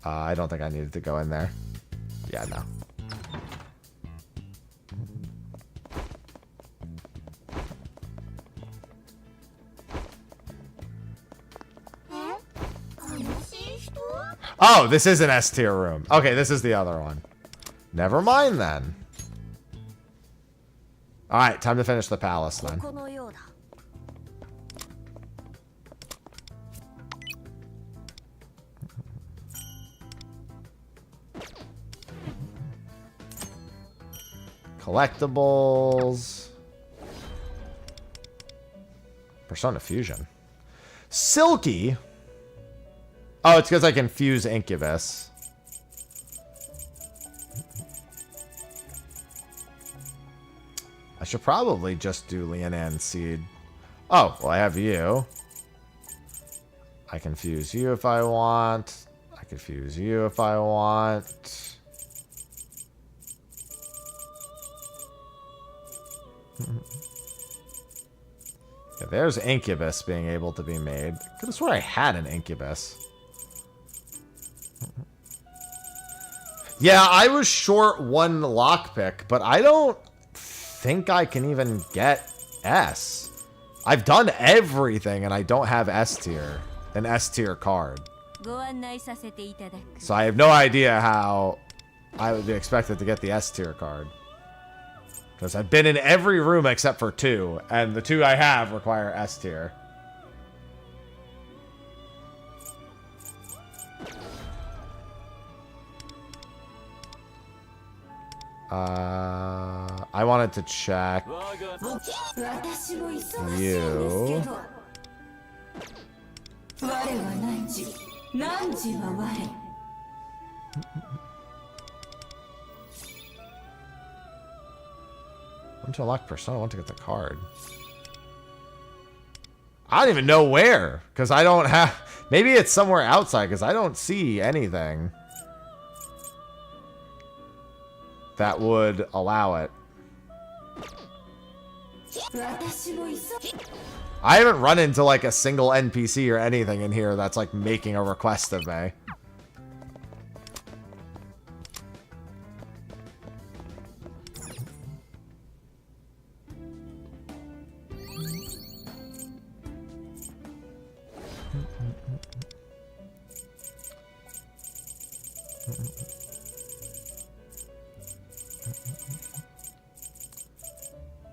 I don't think I needed to go in there. Yeah, no. Oh, this is an S tier room. Okay, this is the other one. Never mind then. Alright, time to finish the palace then. Collectibles. Persona Fusion. Silky. Oh, it's because I can fuse Incubus. I should probably just do Leonan Seed. Oh, well, I have you. I can fuse you if I want. I can fuse you if I want. Yeah, there's Incubus being able to be made. I could have sworn I had an Incubus. Yeah, I was short one lockpick, but I don't think I can even get S. I've done everything and I don't have S tier. An S tier card. So I have no idea how I would be expected to get the S tier card. Because I've been in every room except for 2, and the 2 I have require S tier. I wanted to check you. I want to unlock Persona. I want to get the card. I don't even know where, because I don't have... Maybe it's somewhere outside, because I don't see anything that would allow it. I haven't run into like a single NPC or anything in here that's like making a request of me.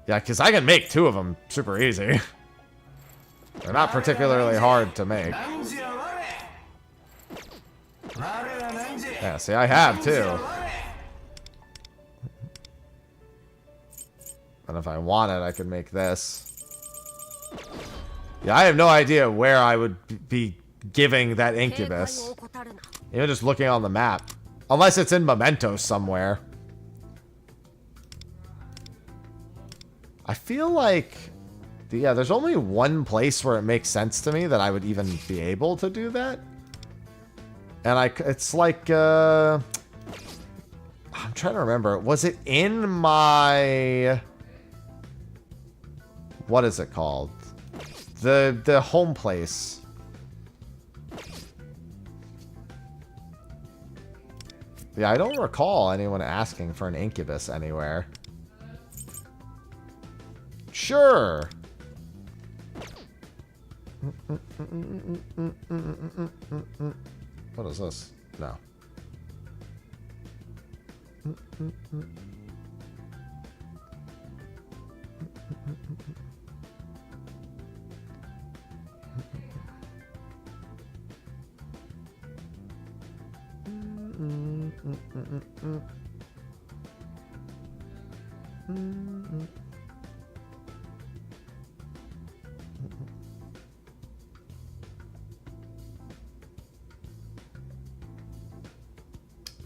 Yeah, because I can make 2 of them super easy. They're not particularly hard to make. Yeah, see, I have 2. And if I wanted, I could make this. Yeah, I have no idea where I would be giving that Incubus. Even just looking on the map. Unless it's in Mementos somewhere. I feel like, yeah, there's only one place where it makes sense to me that I would even be able to do that. And it's like, I'm trying to remember. Was it in my, what is it called? The home place. Yeah, I don't recall anyone asking for an Incubus anywhere. Sure. What is this? No.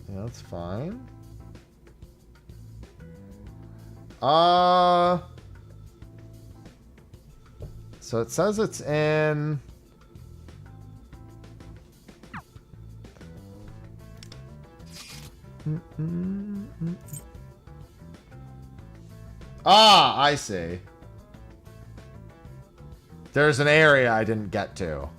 Yeah, that's fine. So it says it's in... Ah, I see. There's an area I didn't get to.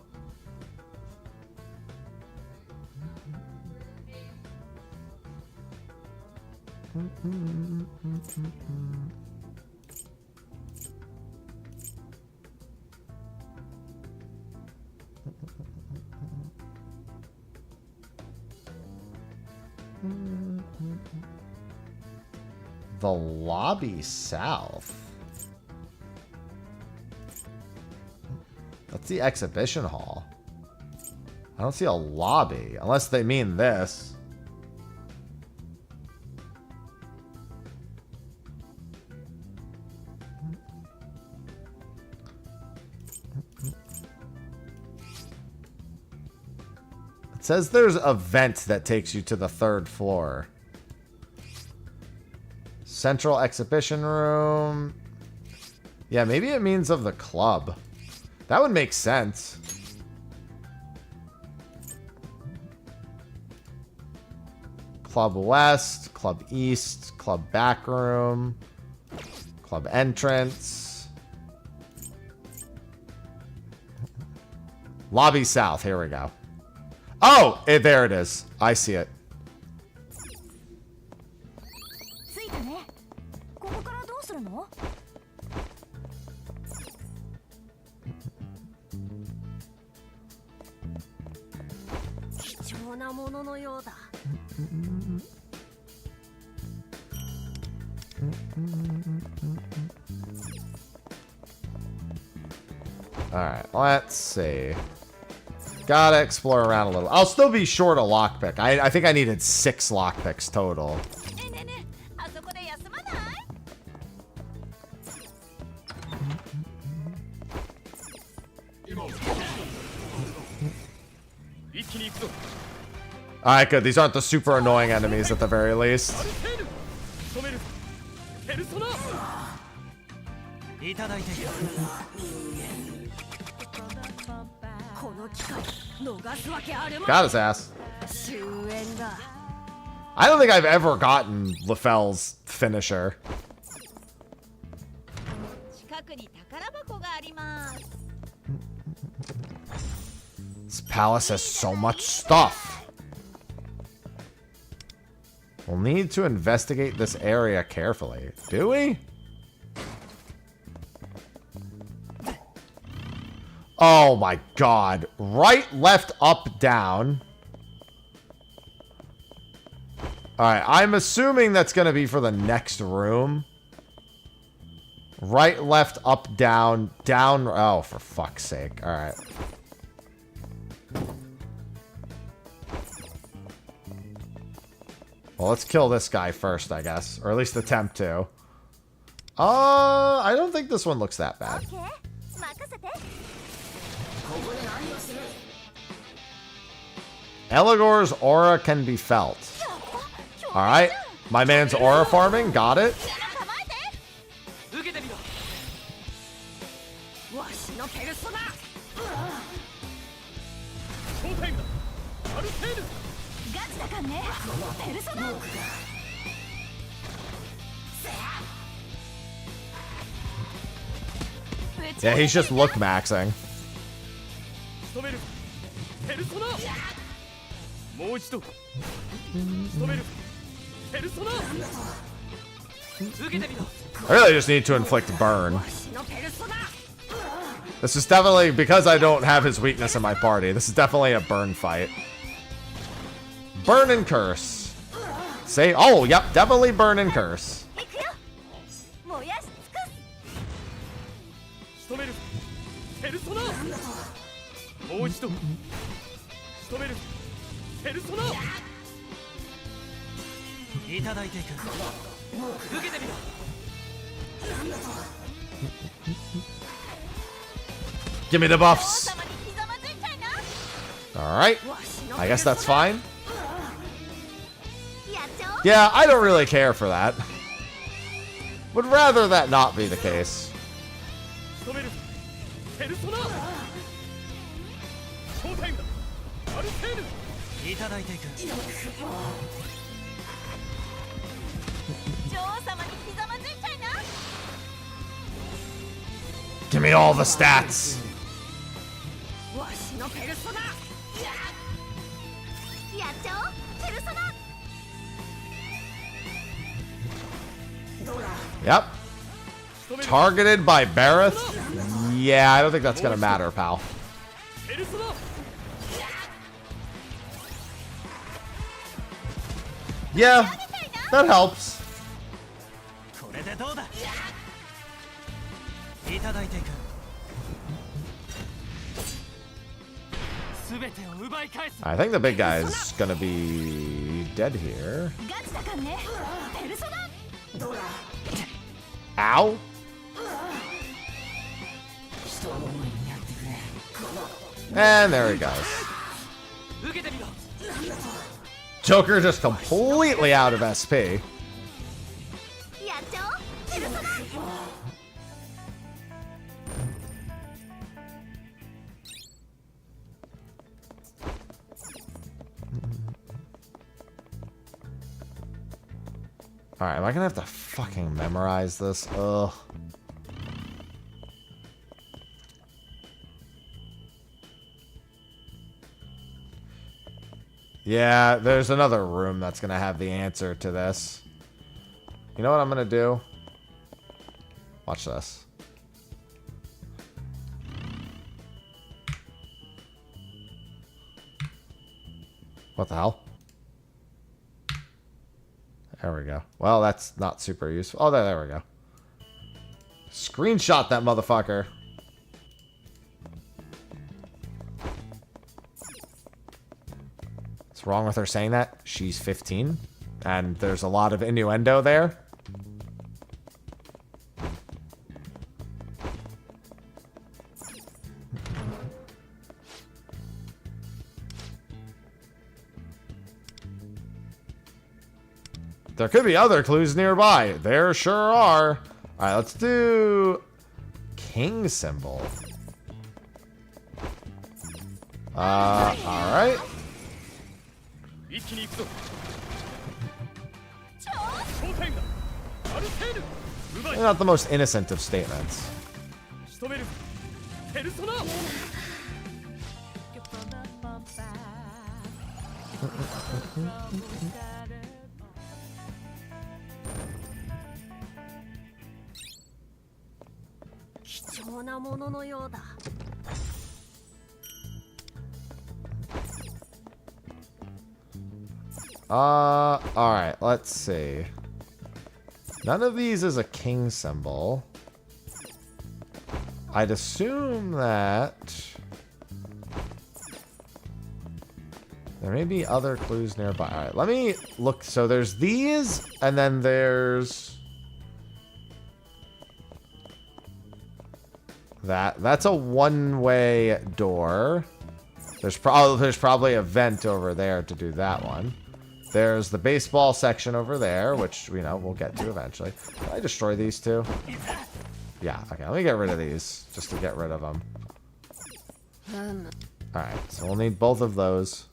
The lobby south. That's the exhibition hall. I don't see a lobby, unless they mean this. It says there's a vent that takes you to the 3rd floor. Central exhibition room. Yeah, maybe it means of the club. That would make sense. Club West, Club East, Club Backroom, Club Entrance. Lobby South, here we go. Oh, there it is. I see it. 着いたね。ここからどうするの？貴重なもののようだ。Alright, let's see. Gotta explore around a little. I'll still be short a lockpick. I think I needed 6 lockpicks total. ねえねえねえ、あそこで休まない？ Alright, good. These aren't the super annoying enemies at the very least. この機会逃すわけあるまい。 Got his ass. 終焉だ。 I don't think I've ever gotten Lefel's finisher. 近くに宝箱があります。 This palace has so much stuff. We'll need to investigate this area carefully. Do we? Oh my god. Right, left, up, down. Alright, I'm assuming that's going to be for the next room. Right, left, up, down, down. Oh, for fuck's sake. Alright. Well, let's kill this guy first, I guess. Or at least attempt to. I don't think this one looks that bad. 任せて。 Eligor's aura can be felt. Alright. My man's aura farming. Got it. 構えて。受けてみろ。わしのペルソナ。ガチだかんね。ペルソナ。 Yeah, he's just look maxing. I really just need to inflict burn. This is definitely, because I don't have his weakness in my party, this is definitely a burn fight. Burn and curse. Say, oh, yep, definitely burn and curse. 行くよ。燃やし尽くす。仕留めるペルソナもう一度仕留めるペルソナいただいていく受けてみろ Give me the buffs. 王様にひざまずいちゃいな。 Alright. わしの I guess that's fine. やっちゃおう。 Yeah, I don't really care for that. Would rather that not be the case. 仕留めるペルソナショータイムだアルセーヌいただいていく 女王様にひざまずいちゃいな。 Give me all the stats. わしのペルソナ。やっちゃおう。ペルソナ。 Yep. Targeted by Bareth? Yeah, I don't think that's gonna matter, pal. ペルソナ Yeah, that helps. これでどうだいただいていくすべてを奪い返す I think the big guy's gonna be dead here. ガチだかんね。ペルソナ。 Ow. And there he goes. 受けてみろ Joker just completely out of SP. やっちゃおう。ペルソナ。 Alright, Alright, am I gonna have to fucking memorize this? Ugh. Yeah, there's another room that's gonna have the answer to this. You know what I'm gonna do? Watch this. What the hell? There we go. Well, that's not super useful. Oh, there we go. Screenshot that motherfucker. What's wrong with her saying that? She's 15. And there's a lot of innuendo there. There could be other clues nearby. There sure are. Alright, let's do king symbol. Alright. Not the most innocent of statements. Alright, let's see. None of these is a king symbol. I'd assume that there may be other clues nearby. Alright, let me look. So there's these, and then there's that. That's a one-way door. There's probably a vent over there to do that one. There's the baseball section over there, which, you know, we'll get to eventually. Can I destroy these two? Yeah, okay, let me get rid of these, just to get rid of them. Alright, so we'll need both of those.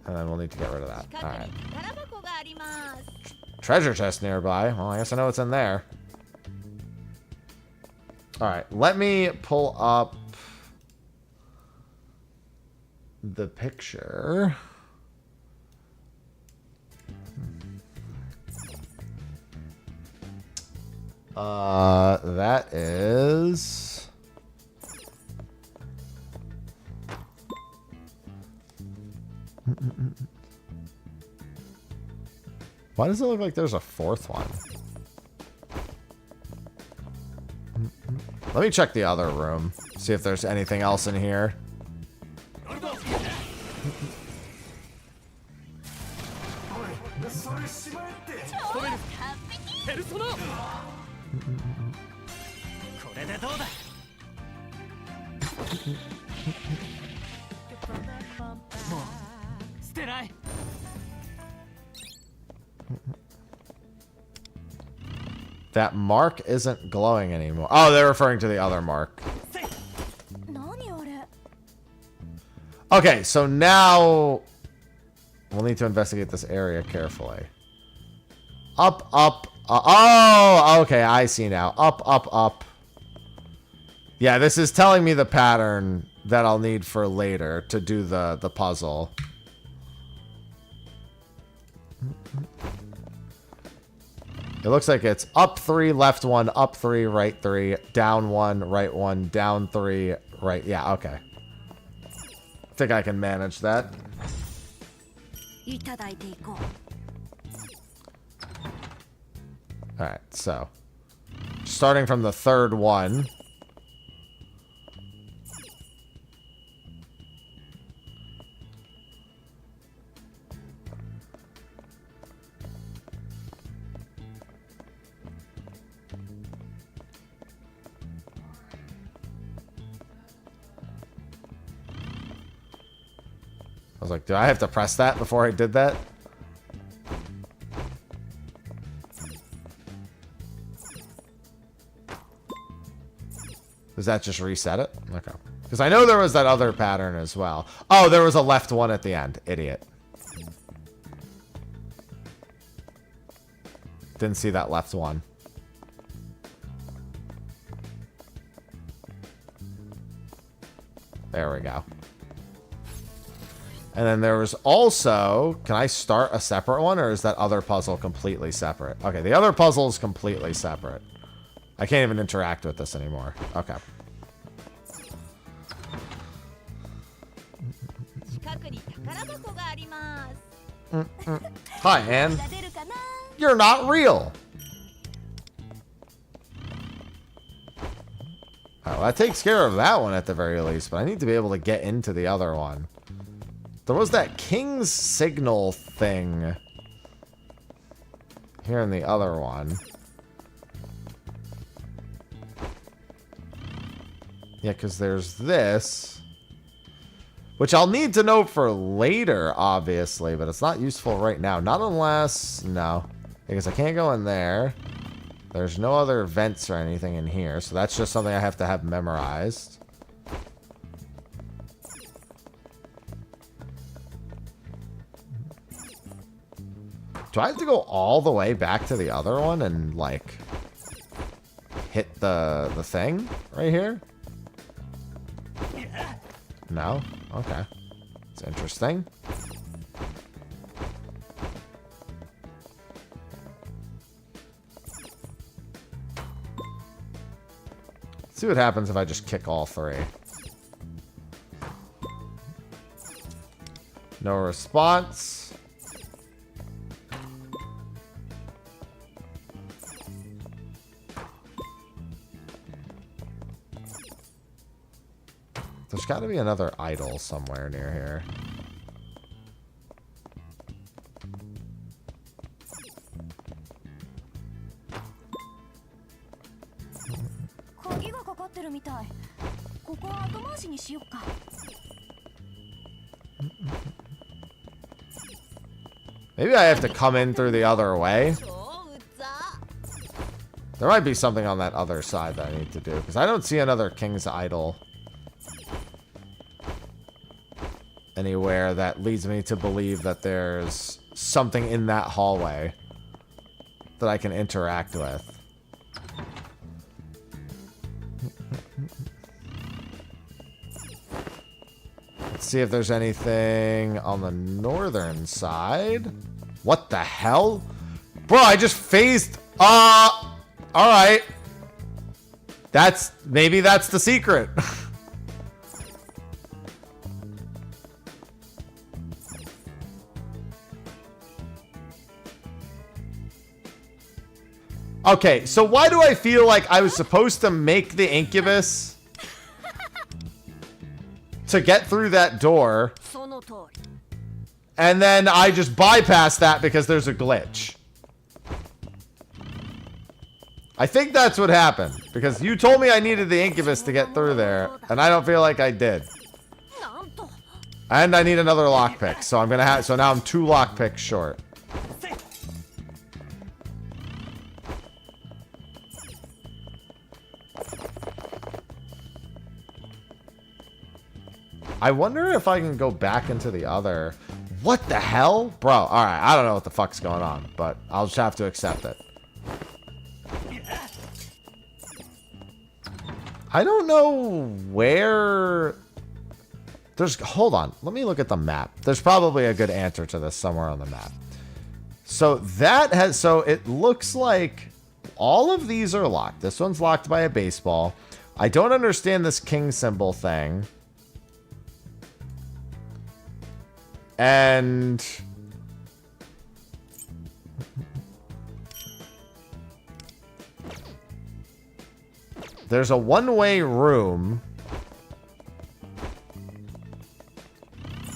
And then we'll need to get rid of that. Alright. Treasure chest nearby. Well, I guess I know what's in there. Alright, let me pull up the picture. That is... Why does it look like there's a fourth one? Let me check the other room. See if there's anything else in here. That mark isn't glowing anymore. Oh, they're referring to the other mark. Okay, so now we'll need to investigate this area carefully. Up, up. Oh, okay, I see now. Up, up, up. Yeah, this is telling me the pattern that I'll need for later to do the puzzle. It looks like it's up 3, left 1, up 3, right 3, down 1, right 1, down 3, right. Yeah, okay. I think I can manage that. Alright, so starting from the third one. I was like, do I have to press that before I did that? Does that just reset it? Okay. Because I know there was that other pattern as well. Oh, there was a left one at the end. Idiot. Didn't see that left one. There we go. And then there was also... Can I start a separate one, or is that other puzzle completely separate? Okay, the other puzzle is completely separate. I can't even interact with this anymore. Okay. Hi, Anne. You're not real. Oh, that takes care of that one at the very least, but I need to be able to get into the other one. There was that King's Signal thing here in the other one. Yeah, because there's this, which I'll need to know for later, obviously, but it's not useful right now. Not unless... No. Because I can't go in there. There's no other vents or anything in here, so that's just something I have to have memorized. Do I have to go all the way back to the other one and, like, hit the thing right here? No? Okay. It's interesting. Let's see what happens if I just kick all three. No response. There's got to be another idol somewhere near here. Maybe I have to come in through the other way. There might be something on that other side that I need to do, because I don't see another King's Idol anywhere that leads me to believe that there's something in that hallway that I can interact with. Let's see if there's anything on the northern side. What the hell? Bro, I just phased... Alright. Maybe that's the secret. Okay, so why do I feel like I was supposed to make the incubus to get through that door, and then I just bypass that because there's a glitch? I think that's what happened, because you told me I needed the incubus to get through there, and I don't feel like I did. And I need another lockpick, so I'm gonna have... So now I'm 2 lockpicks short. I wonder if I can go back into the other... What the hell? Bro, alright, I don't know what the fuck's going on, but I'll just have to accept it. I don't know where... Hold on, let me look at the map. There's probably a good answer to this somewhere on the map. So that has... So it looks like all of these are locked. This one's locked by a baseball. I don't understand this king symbol thing. And there's a one-way room.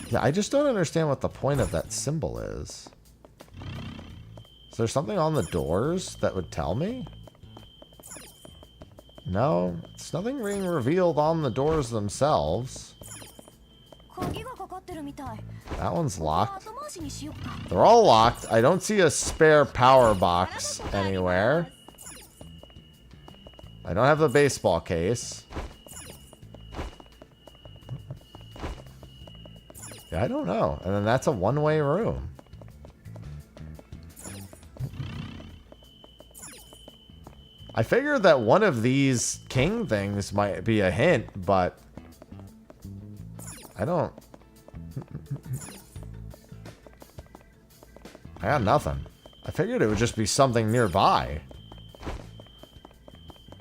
Yeah, I just don't understand what the point of that symbol is. Is there something on the doors that would tell me? No, it's nothing being revealed on the doors themselves. That one's locked. They're all locked. I don't see a spare power box anywhere. I don't have the baseball case. Yeah, I don't know. And then that's a one-way room. I figured that one of these king things might be a hint, but I don't. I got nothing. I figured it would just be something nearby.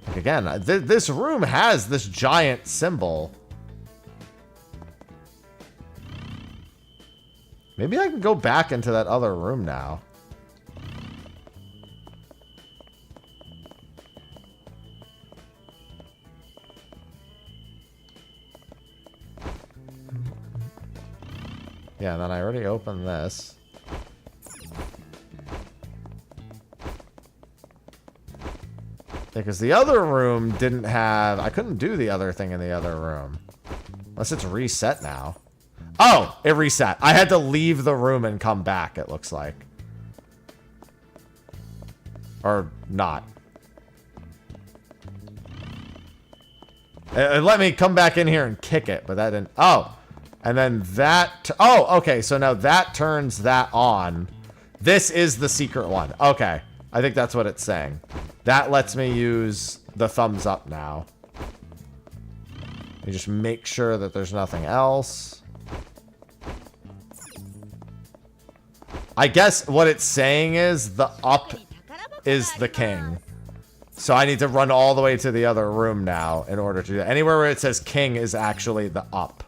Like again, this room has this giant symbol. Maybe I can go back into that other room now. Yeah, then I already opened this. Because the other room didn't have... I couldn't do the other thing in the other room. Unless it's reset now. Oh! It reset. I had to leave the room and come back, it looks like. Or not. It let me come back in here and kick it, but that didn't... Oh! And then that... Oh, okay. So now that turns that on. This is the secret one. Okay. I think that's what it's saying. That lets me use the thumbs up now. You just make sure that there's nothing else. I guess what it's saying is the up is the king. So I need to run all the way to the other room now in order to do that. Anywhere where it says king is actually the up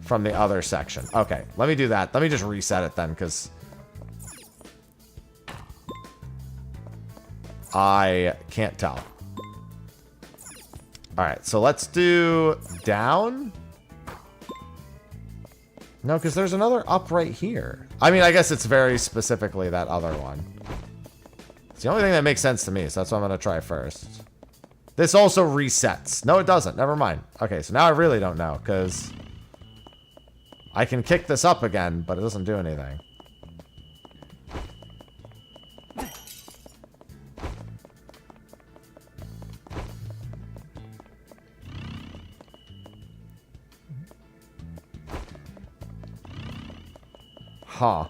from the other section. Okay, let me do that. Let me just reset it then, because I can't tell. Alright, so let's do down. No, because there's another up right here. I mean, I guess it's very specifically that other one. It's the only thing that makes sense to me, so that's what I'm going to try first. This also resets. No, it doesn't. Never mind. Okay, so now I really don't know, because I can kick this up again, but it doesn't do anything. Huh.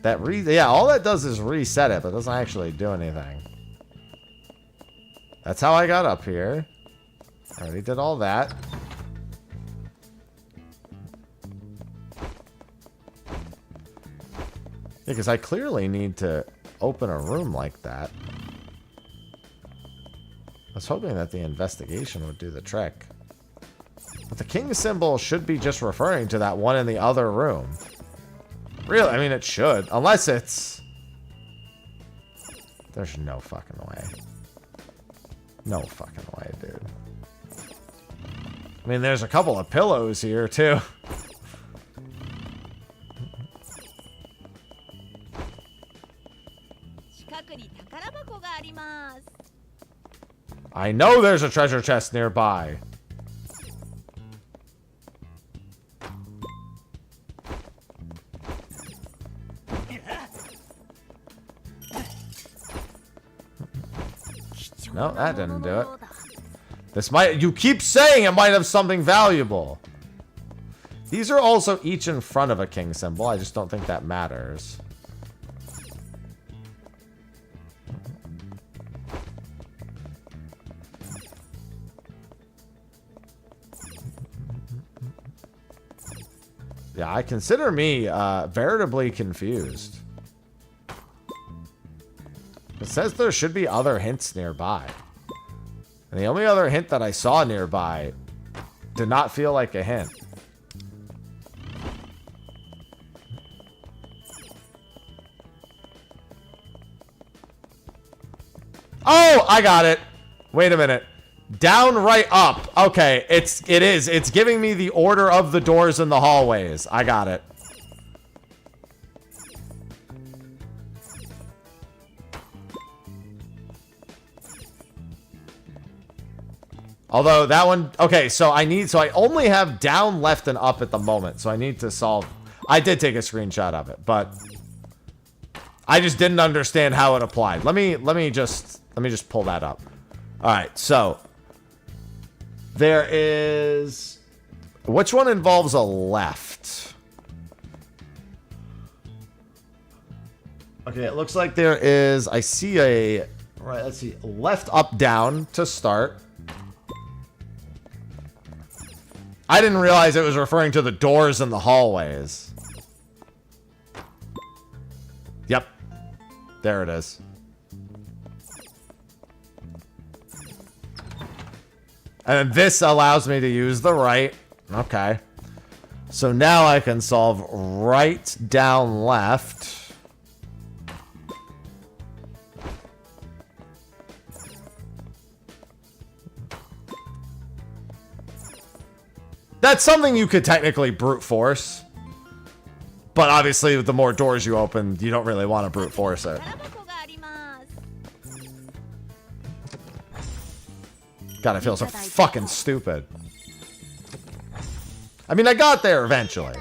Yeah, all that does is reset it, but doesn't actually do anything. That's how I got up here. Already did all that. Yeah, because I clearly need to open a room like that. I was hoping that the investigation would do the trick. But the king symbol should be just referring to that one in the other room. Really? I mean, it should. Unless it's... There's no fucking way. No fucking way, dude. I mean, there's a couple of pillows here, too. I know there's a treasure chest nearby. No, that didn't do it. This might... You keep saying it might have something valuable. These are also each in front of a king symbol. I just don't think that matters. Yeah, I consider me veritably confused. It says there should be other hints nearby. And the only other hint that I saw nearby did not feel like a hint. Oh, I got it. Wait a minute. Down, right, up. Okay, it is. It's giving me the order of the doors in the hallways. I got it. Although that one, okay, so I only have down, left, and up at the moment. So I need to solve. I did take a screenshot of it, but I just didn't understand how it applied. Let me just pull that up. All right, so There is... Which one involves a left? Okay, it looks like there is... I see a... Right, let's see. Left, up, down to start. I didn't realize it was referring to the doors in the hallways. Yep. There it is. And this allows me to use the right. Okay. So now I can solve right, down, left. That's something you could technically brute force. But obviously, with the more doors you open, you don't really want to brute force it. God, I feel so fucking stupid. I mean, I got there eventually.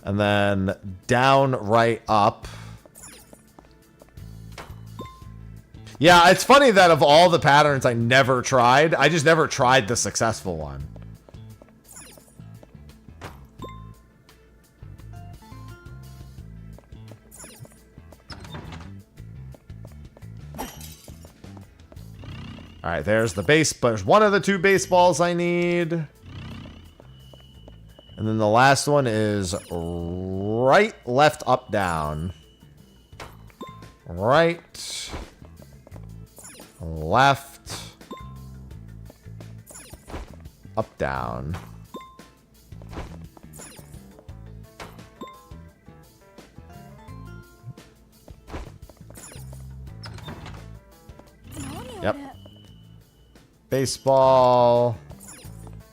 And then down, right, up. Yeah, it's funny that of all the patterns I never tried, I just never tried the successful one. Alright, there's the base, but there's one of the 2 baseballs I need. And then the last one is right, left, up, down. Right, left, up, down. Yep. Baseball.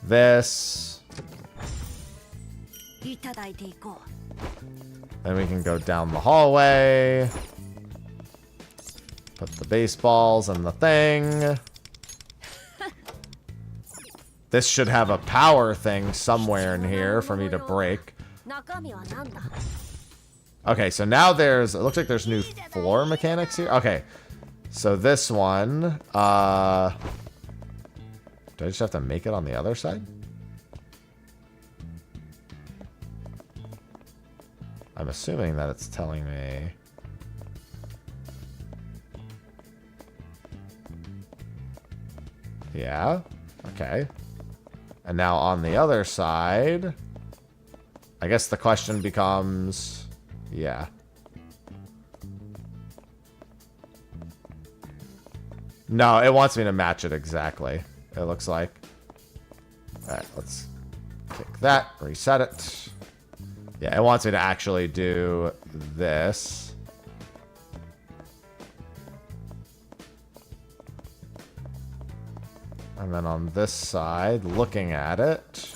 This. Then we can go down the hallway. Put the baseballs in the thing. This should have a power thing somewhere in here for me to break. Okay, so now there's... It looks like there's new floor mechanics here. Okay, so this one... do I just have to make it on the other side? I'm assuming that it's telling me... Yeah, okay. And now on the other side, I guess the question becomes, yeah. No, it wants me to match it exactly, it looks like. Alright, let's kick that, reset it. Yeah, it wants me to actually do this. And then on this side, looking at it.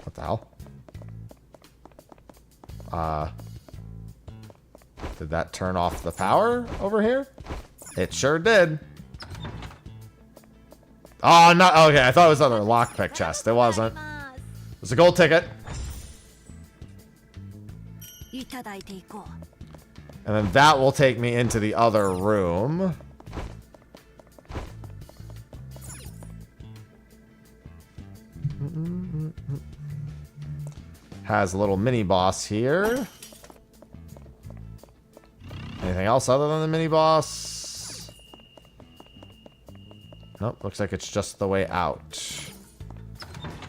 What the hell? Did that turn off the power over here? It sure did. Oh, no. Okay, I thought it was another lockpick chest. It wasn't. It was a gold ticket. And then that will take me into the other room. Has a little mini boss here. Anything else other than the mini boss? Nope, looks like it's just the way out.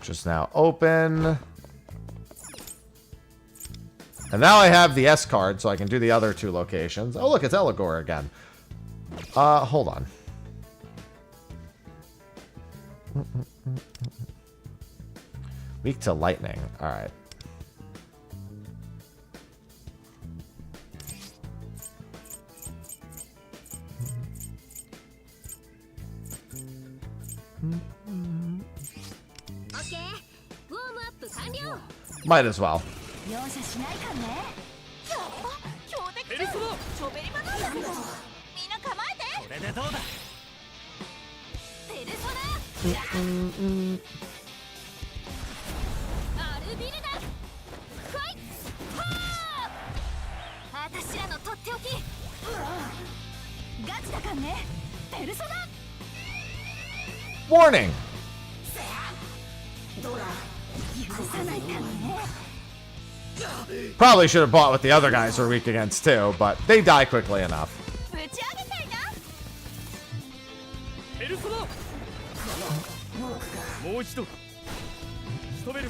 Just now open. And now I have the S card, so I can do the other 2 locations. Oh, look, it's Eligor again. Hold on. Weak to lightning. Alright. Might as well. ペルソナチョベリバなんだけどみんな構えてこれでどうだ。ペルソナアルビルダ来いはあ私らのとっておきガチだかんねペルソナ Warning! 許さないかんね Probably should have bought what the other guys were weak against too, but they die quickly enough. ぶち上げたいなペルソナもう一度仕留める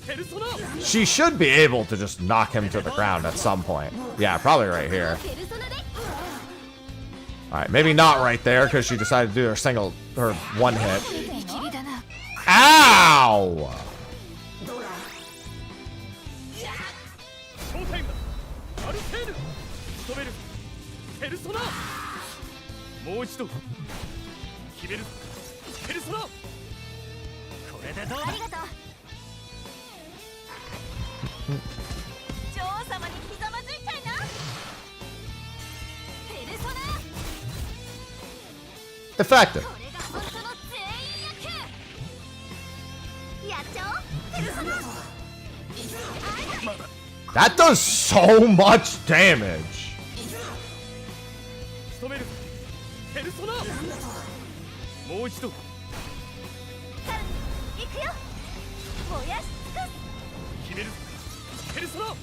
ペルソナ She should be able to just knock him to the ground at some point. Yeah, probably right here. ペルソナで Alright, maybe not right there because she decided to do her one hit. 見切りだな Ow! ショータイムだアルテーヌ仕留めるペルソナもう一度決めるペルソナこれでどうだ。ありがとう女王様にひざまずいちゃいなペルソナ Effective. これが本当の全員野球やっちゃおうペルソナ That does so much damage. 仕留めるペルソナもう一度さあ行くよ燃やし尽くす決めるペルソナ女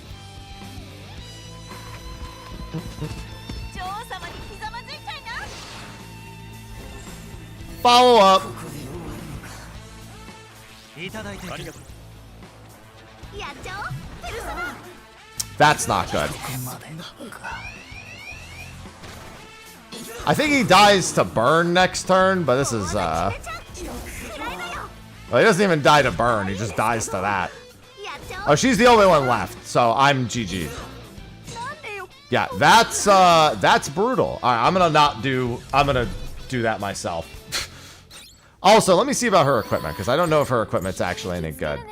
王様にひざまずいちゃいな Follow up. いただいてありがとうやっちゃおうペルソナ That's not good. I think he dies to burn next turn, but this is, 決めちゃう嫌いだよ well, he doesn't even die to burn, he just dies to that. やっちゃお Oh, う she's the only one left, so I'm GG. なんでよ Yeah, that's brutal. Alright, I'm gonna do that myself. Also, let me see about her equipment, because I don't know if her equipment's actually any good. ね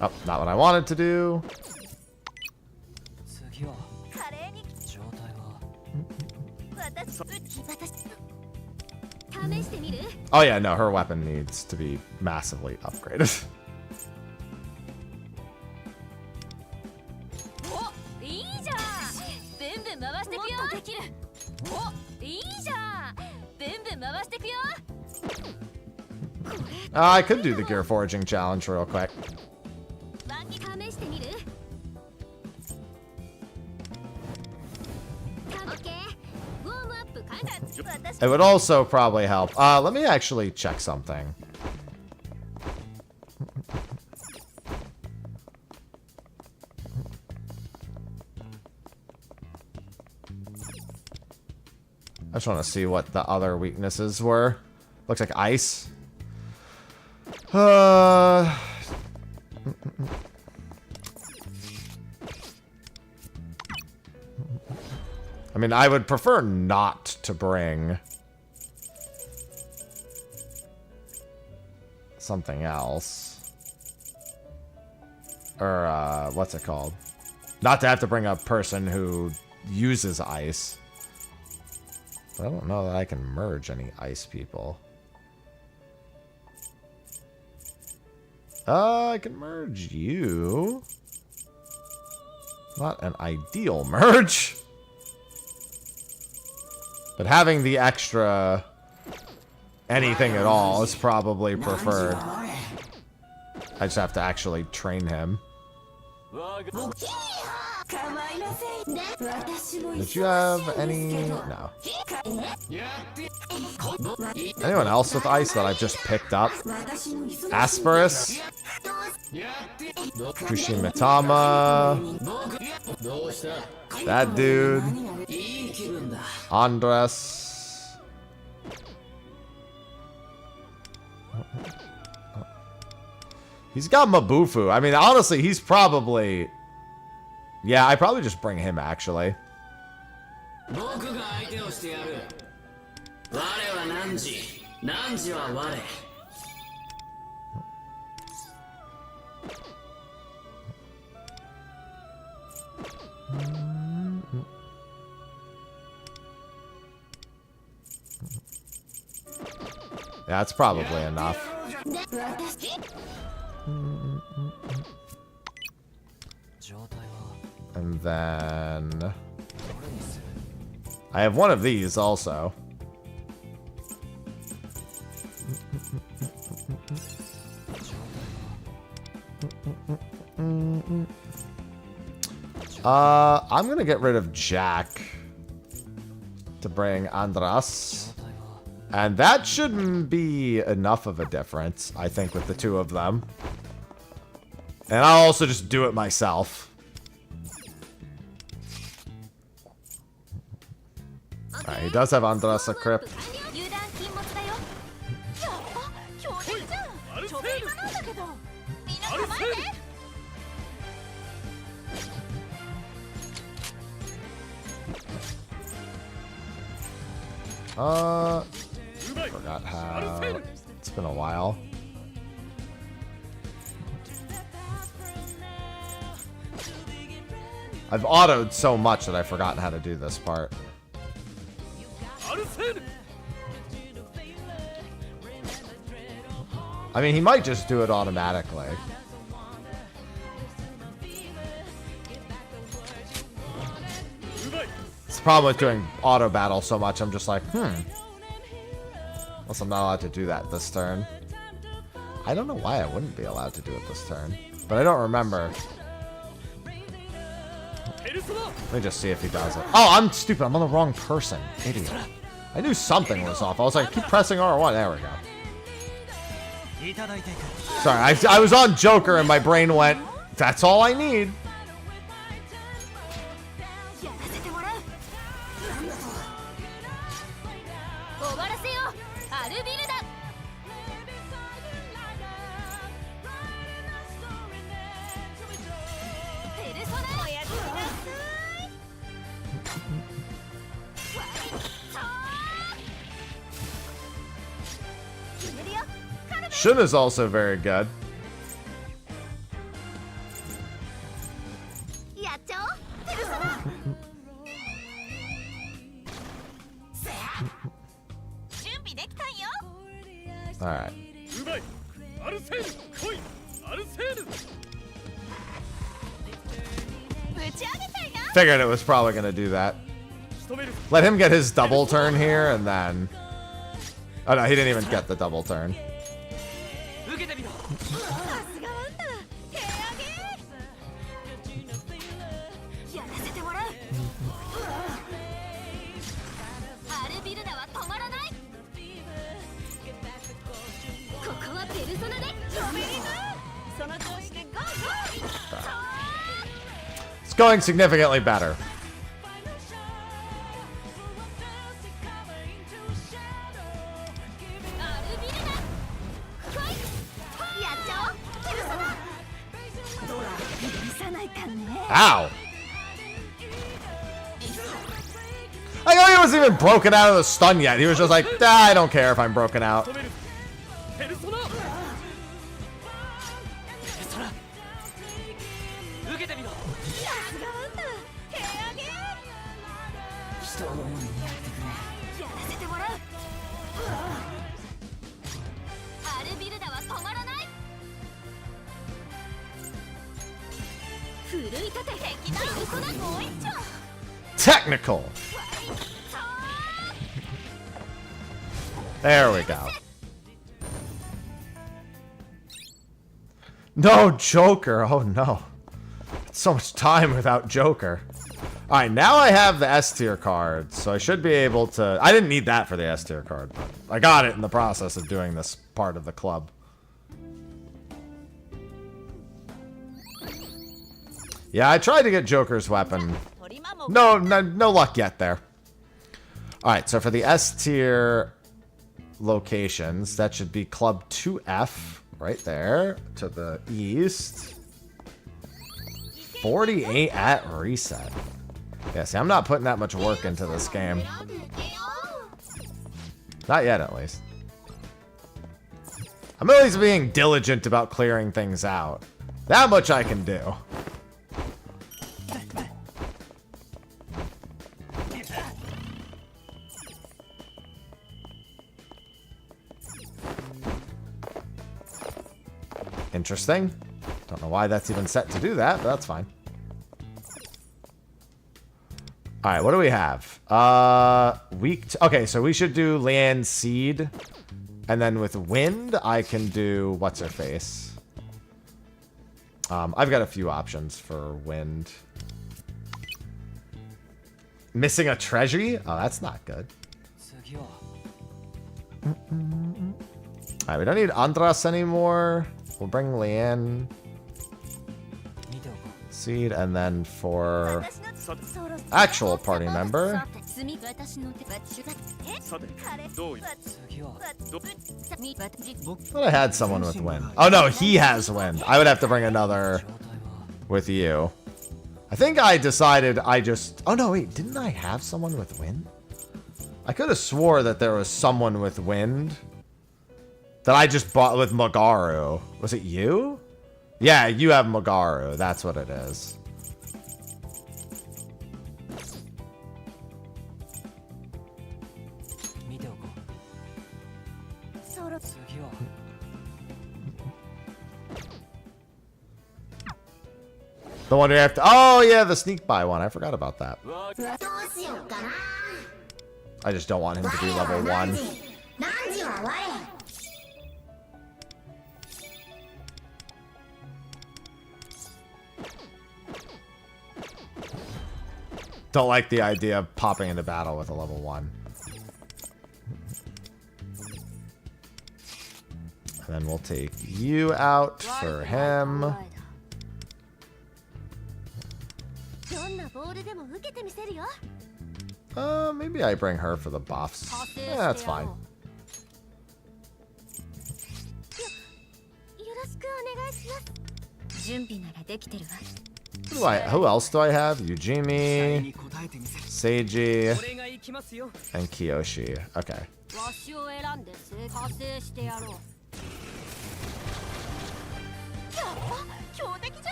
Oh, not what I wanted to do. 次は華麗に状態は私試してみる Oh yeah, no, her weapon needs to be massively upgraded. おいいじゃんブンブン回してくよもっとできるおいいじゃんブンブン回してくよ I could do the gear forging challenge real quick. ワンギ試してみるオッケーウォームアップ開始私 It would also probably help. Let me actually check something. I just want to see what the other weaknesses were. Looks like ice. I mean, I would prefer not to bring something else. Or, what's it called? Not to have to bring a person who uses ice. But I don't know that I can merge any ice people. I can merge you. Not an ideal merge. But having the extra anything at all is probably preferred. I just have to actually train him. Did you have any? No. Anyone else with ice that I've just picked up? Asperus? Kushimitama? That dude? Andres? He's got Mabufu. I mean, honestly, he's probably... Yeah, I probably just bring him, actually. 汝は我 Yeah, that's probably enough. And then I have one of these also. I'm gonna get rid of Jack to bring Andras. And that shouldn't be enough of a difference, I think, with the two of them. And I'll also just do it myself. Alright, he does have Andras a crypt. Forgot how. It's been a while. I've autoed so much that I've forgotten how to do this part. I mean, he might just do it automatically. It's the problem with doing auto battle so much. I'm just like, Unless I'm not allowed to do that this turn. I don't know why I wouldn't be allowed to do it this turn. But I don't remember. Let me just see if he does it. Oh, I'm stupid. I'm on the wrong person. Idiot. I knew something was off. I was like, keep pressing R1. There we go. Sorry, I was on Joker and my brain went, that's all I need. Shun is also very good. Alright. Figured it was probably going to do that. Let him get his double turn here and then... Oh no, he didn't even get the double turn. It's going significantly better. Ow! I know he wasn't even broken out of the stun yet. He was just like, I don't care if I'm broken out. Technical. There we go. No Joker. Oh no. So much time without Joker. Alright, now I have the S tier card, so I should be able to... I didn't need that for the S tier card, but I got it in the process of doing this part of the club. Yeah, I tried to get Joker's weapon. No luck yet there. Alright, so for the S tier locations, that should be Club 2F right there to the east. 48 at reset. Yeah, see, I'm not putting that much work into this game. Not yet, at least. I'm at least being diligent about clearing things out. That much I can do. Interesting. Don't know why that's even set to do that, but that's fine. Alright, what do we have? Okay, so we should do land seed. And then with wind, I can do what's her face. I've got a few options for wind. Missing a treasury? Oh, that's not good. Alright, we don't need Andras anymore. We'll bring Leanne. Seed, and then for actual party member. Thought I had someone with wind. Oh no, he has wind. I would have to bring another with you. I think I decided I just... Oh no, wait, didn't I have someone with wind? I could have swore that there was someone with wind that I just bought with Magaru. Was it you? Yeah, you have Magaru. That's what it is. The one you have to... Oh, yeah, the sneak by one. I forgot about that. I just don't want him to be level 1. Don't like the idea of popping into battle with a level 1. And then we'll take you out for him. Maybe I bring her for the buffs. Yeah, that's fine. Who else do I have? Yujimi, Seiji, and Kiyoshi. Okay.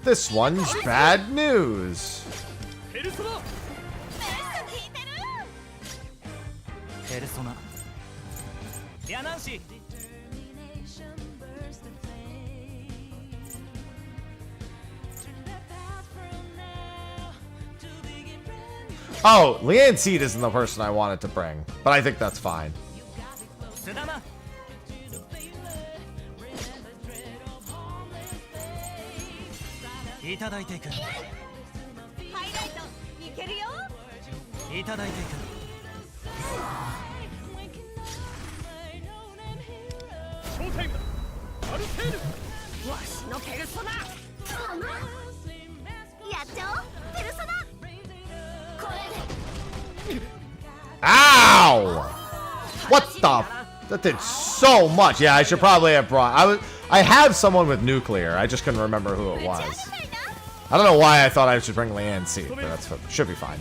This one's bad news. Oh, Leanne Seed isn't the person I wanted to bring, but I think that's fine. Ow! What the? That did so much. Yeah, I should probably have brought... I have someone with nuclear. I just couldn't remember who it was. I don't know why I thought I should bring Leanne Seed, but that's should be fine.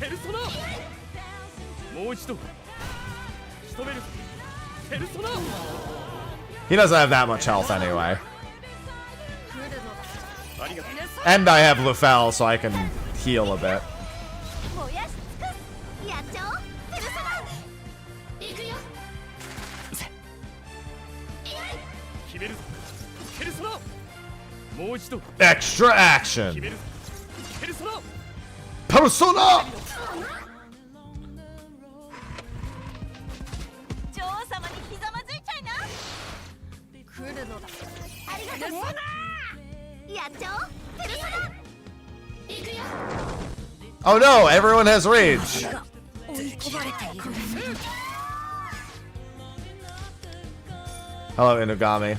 He doesn't have that much health anyway. And I have Lufel, so I can heal a bit. Extra action! Persona! Oh no, everyone has rage. Hello, Inugami.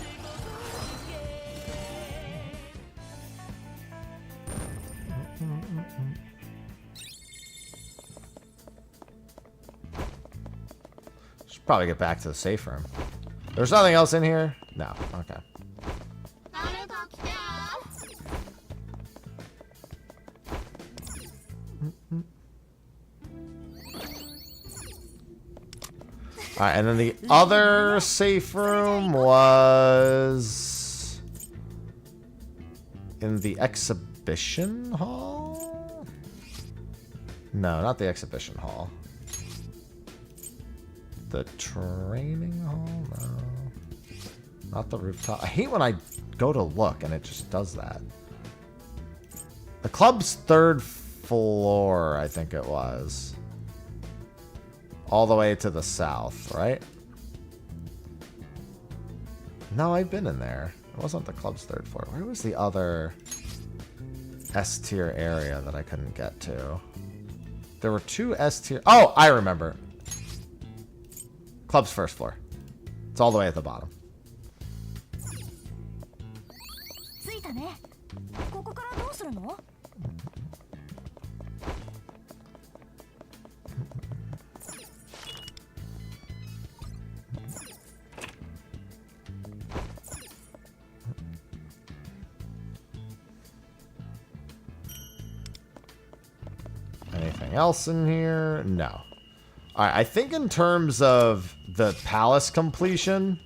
Should probably get back to the safe room. There's nothing else in here? No. Okay. Alright, and then the other safe room was in the exhibition hall? No, not the exhibition hall. The training hall? No. Not the rooftop. I hate when I go to look and it just does that. The club's 3rd floor, I think it was. All the way to the south, right? No, I've been in there. It wasn't the club's 3rd floor. Where was the other S tier area that I couldn't get to? There were 2 S tier. Oh, I remember. Club's 1st floor. It's all the way at the bottom. Anything else in here? No. All right, I think in terms of the palace completion,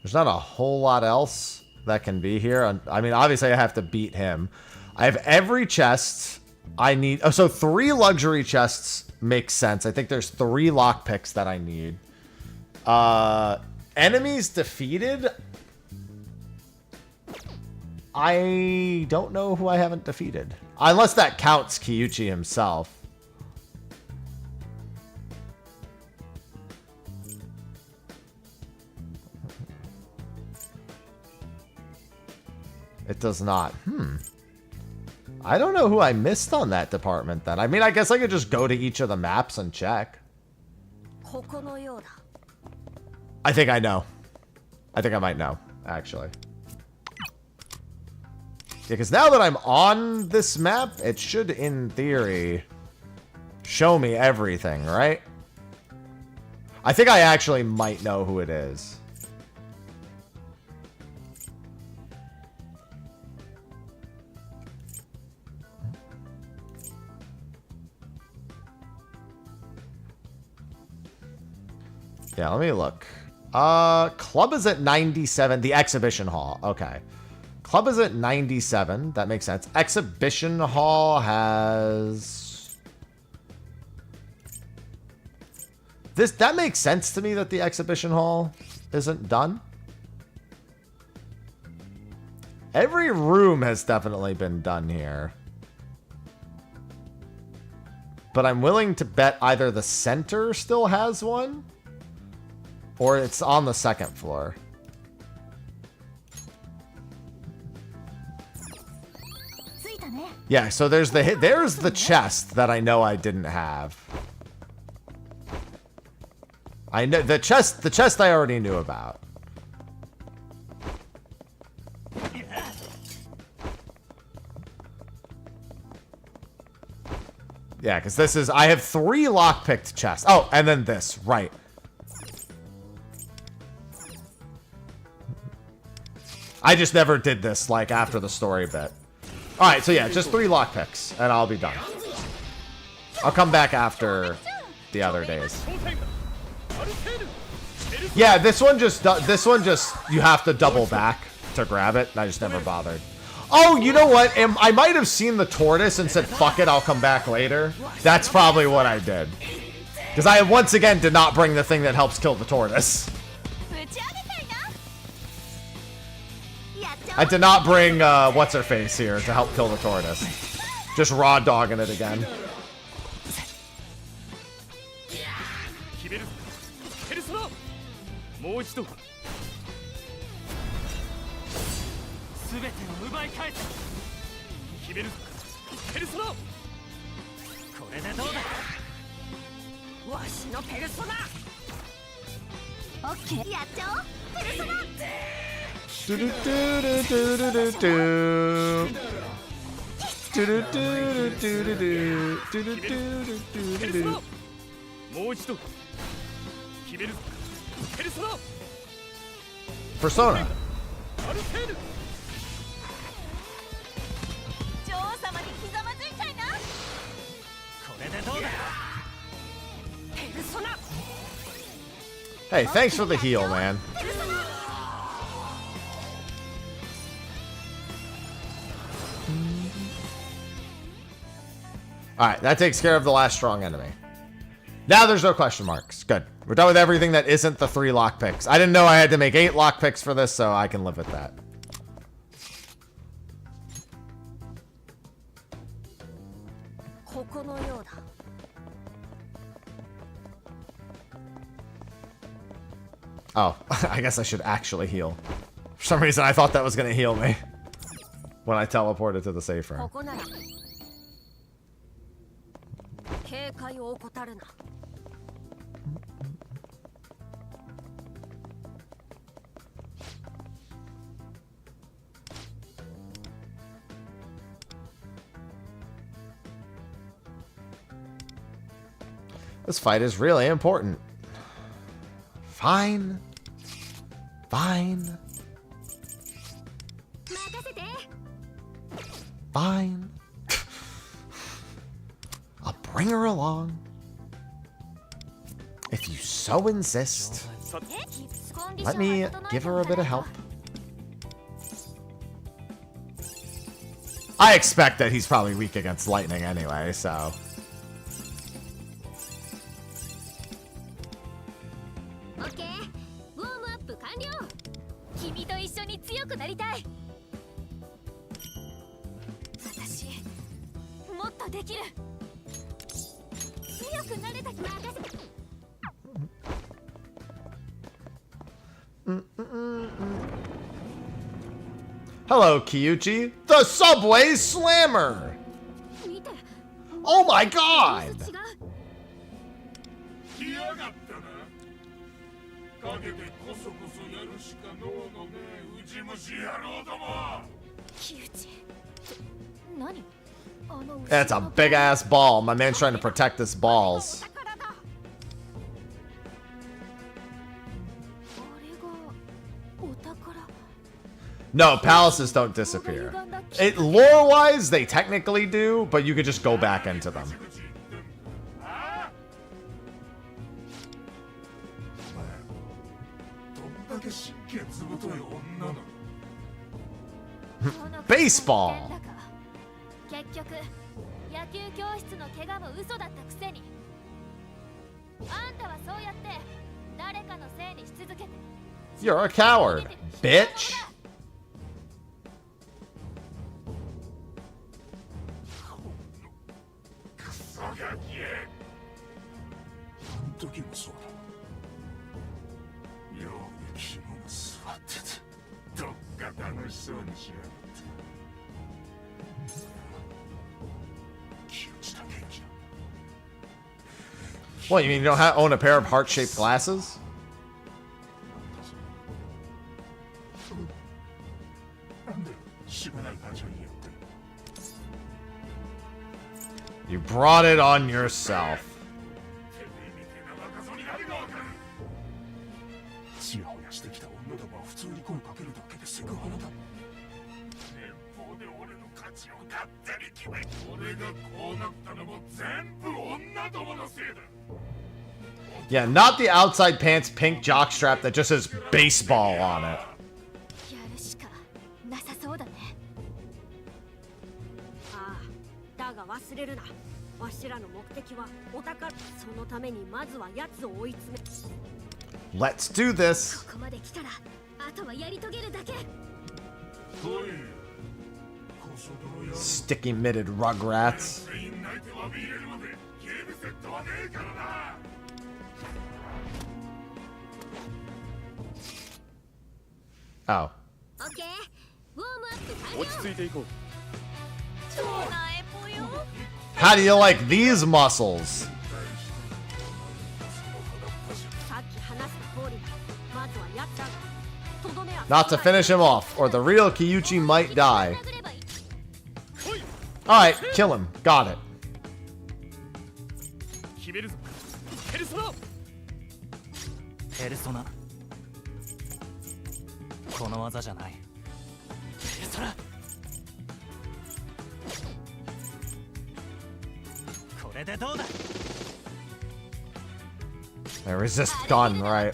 there's not a whole lot else that can be here. I mean, obviously I have to beat him. I have every chest I need. Oh, so 3 luxury chests makes sense. I think there's 3 lockpicks that I need. Enemies defeated. I don't know who I haven't defeated. Unless that counts Kyuchi himself. It does not. I don't know who I missed on that department then. I mean, I guess I could just go to each of the maps and check. I think I know. I think I might know, actually. Yeah, because now that I'm on this map, it should, in theory, show me everything, right? I think I actually might know who it is. Yeah, let me look. Club is at 97. The exhibition hall. Okay. Club is at 97. That makes sense. Exhibition hall has... That makes sense to me that the exhibition hall isn't done. Every room has definitely been done here. But I'm willing to bet either the center still has one, or it's on the 2nd floor. Yeah, so there's the chest that I know I didn't have. I know the chest I already knew about. Yeah, because this is... I have 3 lockpicked chests. Oh, and then this. Right. I just never did this, like, after the story bit. Alright, so yeah, just 3 lockpicks, and I'll be done. I'll come back after the other days. Yeah, this one just... You have to double back to grab it, and I just never bothered. Oh, you know what? I might have seen the tortoise and said, fuck it, I'll come back later. That's probably what I did. Because I, once again, did not bring the thing that helps kill the tortoise. I did not bring, what's-her-face here to help kill the tortoise. Just raw dogging it again. Do do do do do do do. Do do do do do do do do do do. Persona. Hey, thanks for the heal, man. Alright, that takes care of the last strong enemy. Now there's no question marks. Good. We're done with everything that isn't the 3 lockpicks. I didn't know I had to make 8 lockpicks for this, so I can live with that. Oh, I guess I should actually heal. For some reason, I thought that was going to heal me when I teleported to the safe room. This fight is really important. Fine. Fine. Fine. I'll bring her along. If you so insist. Let me give her a bit of help. I expect that he's probably weak against lightning anyway, so. Hello, Kyuchi, the Subway Slammer! Oh my god! That's a big ass ball. My man's trying to protect his balls. No, palaces don't disappear. Lore-wise, they technically do, but you could just go back into them. Baseball! You're a coward, bitch! What, you mean you don't own a pair of heart-shaped glasses? You brought it on yourself. Yeah, not the outside pants pink jockstrap that just says baseball on it. Let's do this. Sticky-mitted rugrats. Oh. How do you like these muscles? Not to finish him off, or the real Kyuchi might die. Alright, kill him. Got it. I resist gun, right?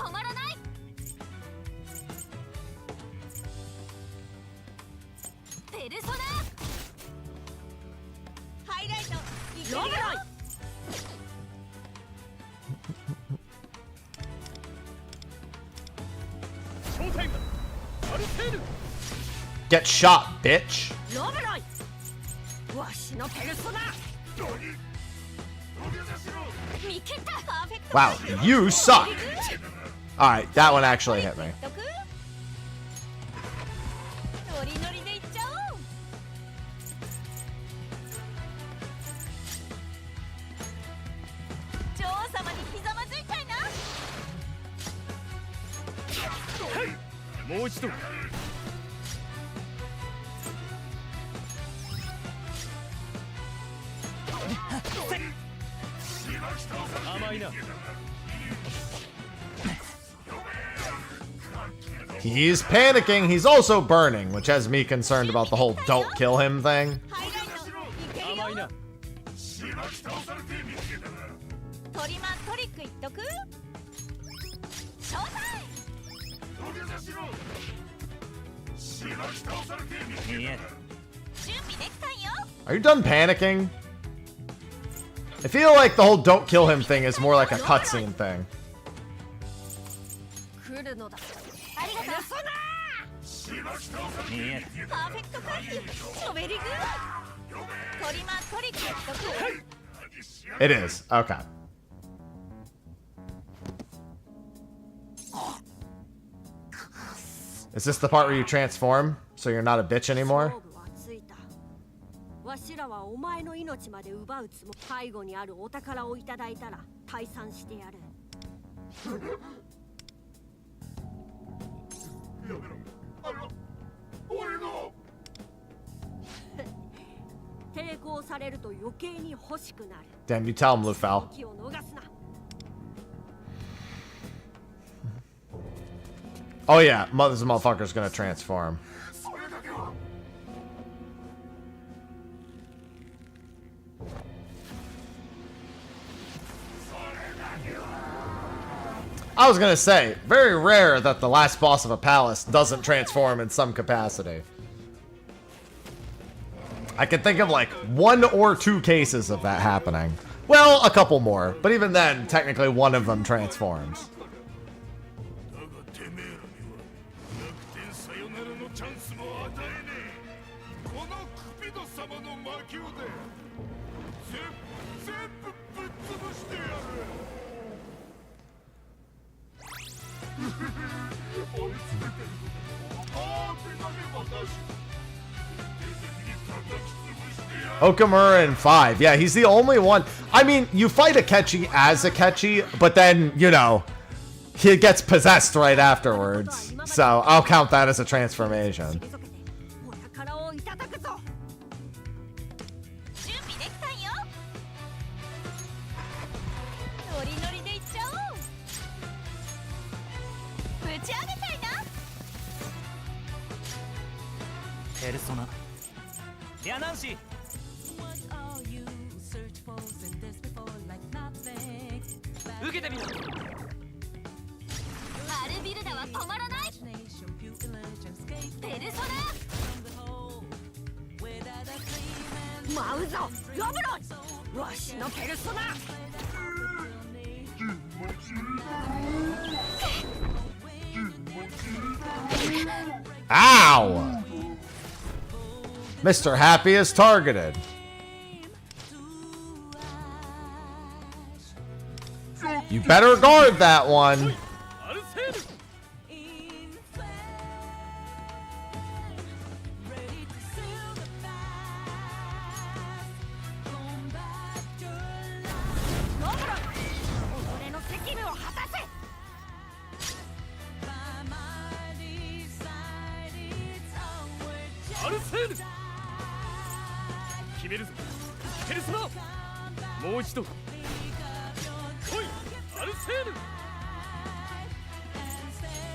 ロブロイ ショータイムだアルテーヌ Get shot, bitch. ロブロイわしのペルソナ見切ったパーフェクト Wow, you suck. Alright, that one actually hit me. ノリノリでいっちゃおう女王様にひざまずいたいなもう一度甘いな He's panicking. He's also burning, which has me concerned about the whole don't kill him thing. ハイライトいけるよ甘いなトリマントリックいっとくショータイム見える準備できたんよ Are you done panicking? I feel like the whole don't kill him thing is more like a cutscene thing. 来るのだありがとう見えるパーフェクト回避ショベリグトリマントリックいっとく It is. Okay. Is this the part where you transform so you're not a bitch anymore? 勝負はついたわしらはお前の命まで奪うつも背後にあるお宝をいただいたら退散してやる抵抗されると余計に欲しくなる Damn, you tell him, Lufel. 気を逃すな Oh yeah, this motherfucker's gonna transform. I was gonna say, very rare that the last boss of a palace doesn't transform in some capacity. I can think of like 1 or 2 cases of that happening. Well, a couple more, but even then, technically one of them transforms. だがてめえらには逆転さよならのチャンスも与えねえこのクピド様の魔球で全部ぶっ潰してやる追い詰めてるああ手投げ私 Okamura in 5. Yeah, he's the only one. I mean, you fight Akechi as Akechi, but then, you know, he gets possessed right afterwards. So I'll count that as a transformation. お宝をいただくぞ準備できたんよノリノリでいっちゃおうぶち上げたいなペルソナやナンシー受けてみろマルビルダは止まらないペルソナ舞うぞロブロイわしのペルソナ Ow! Mr. Happy is targeted. You better guard that one. アルセール ロブロイ己の責務を果たせ アルセール決めるぞペルソナもう一度来いアルセール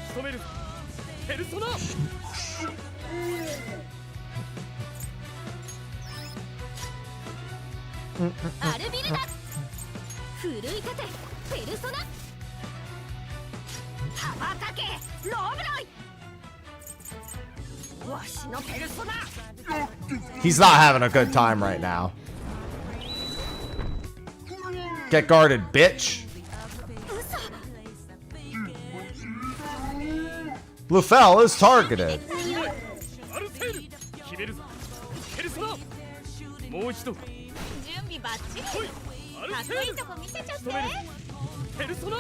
仕留めるぞペルソナアルビルダ奮い立てペルソナ羽ばたけロブロイわしのペルソナ He's not having a good time right now. Get guarded, bitch. Lufel is targeted. アルセール決めるぞペルソナもう一度準備バッチリ。来いアルかっセールこいいとこ見せちゃって。ペルソナ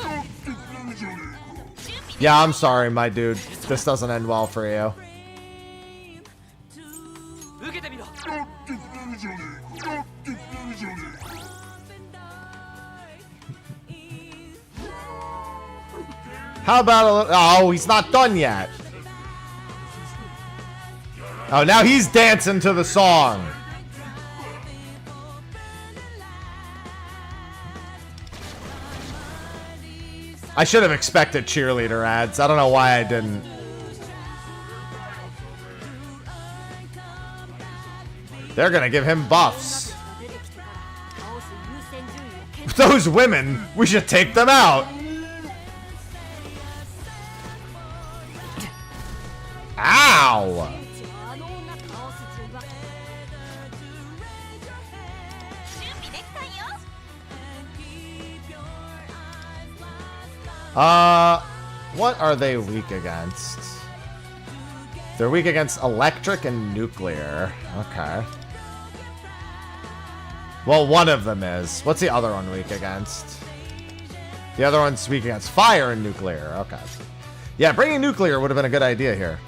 Yeah, I'm sorry, my dude. This doesn't end well for you. 受けてみろ How about a little... Oh, he's not done yet. Oh, now he's dancing to the song. I should have expected cheerleader ads. I don't know why I didn't. They're gonna give him buffs. Those women, we should take them out. Ow! What are they weak against? They're weak against electric and nuclear. Okay. Well, one of them is. What's the other one weak against? The other one's weak against fire and nuclear. Okay. Yeah, bringing nuclear would have been a good idea here.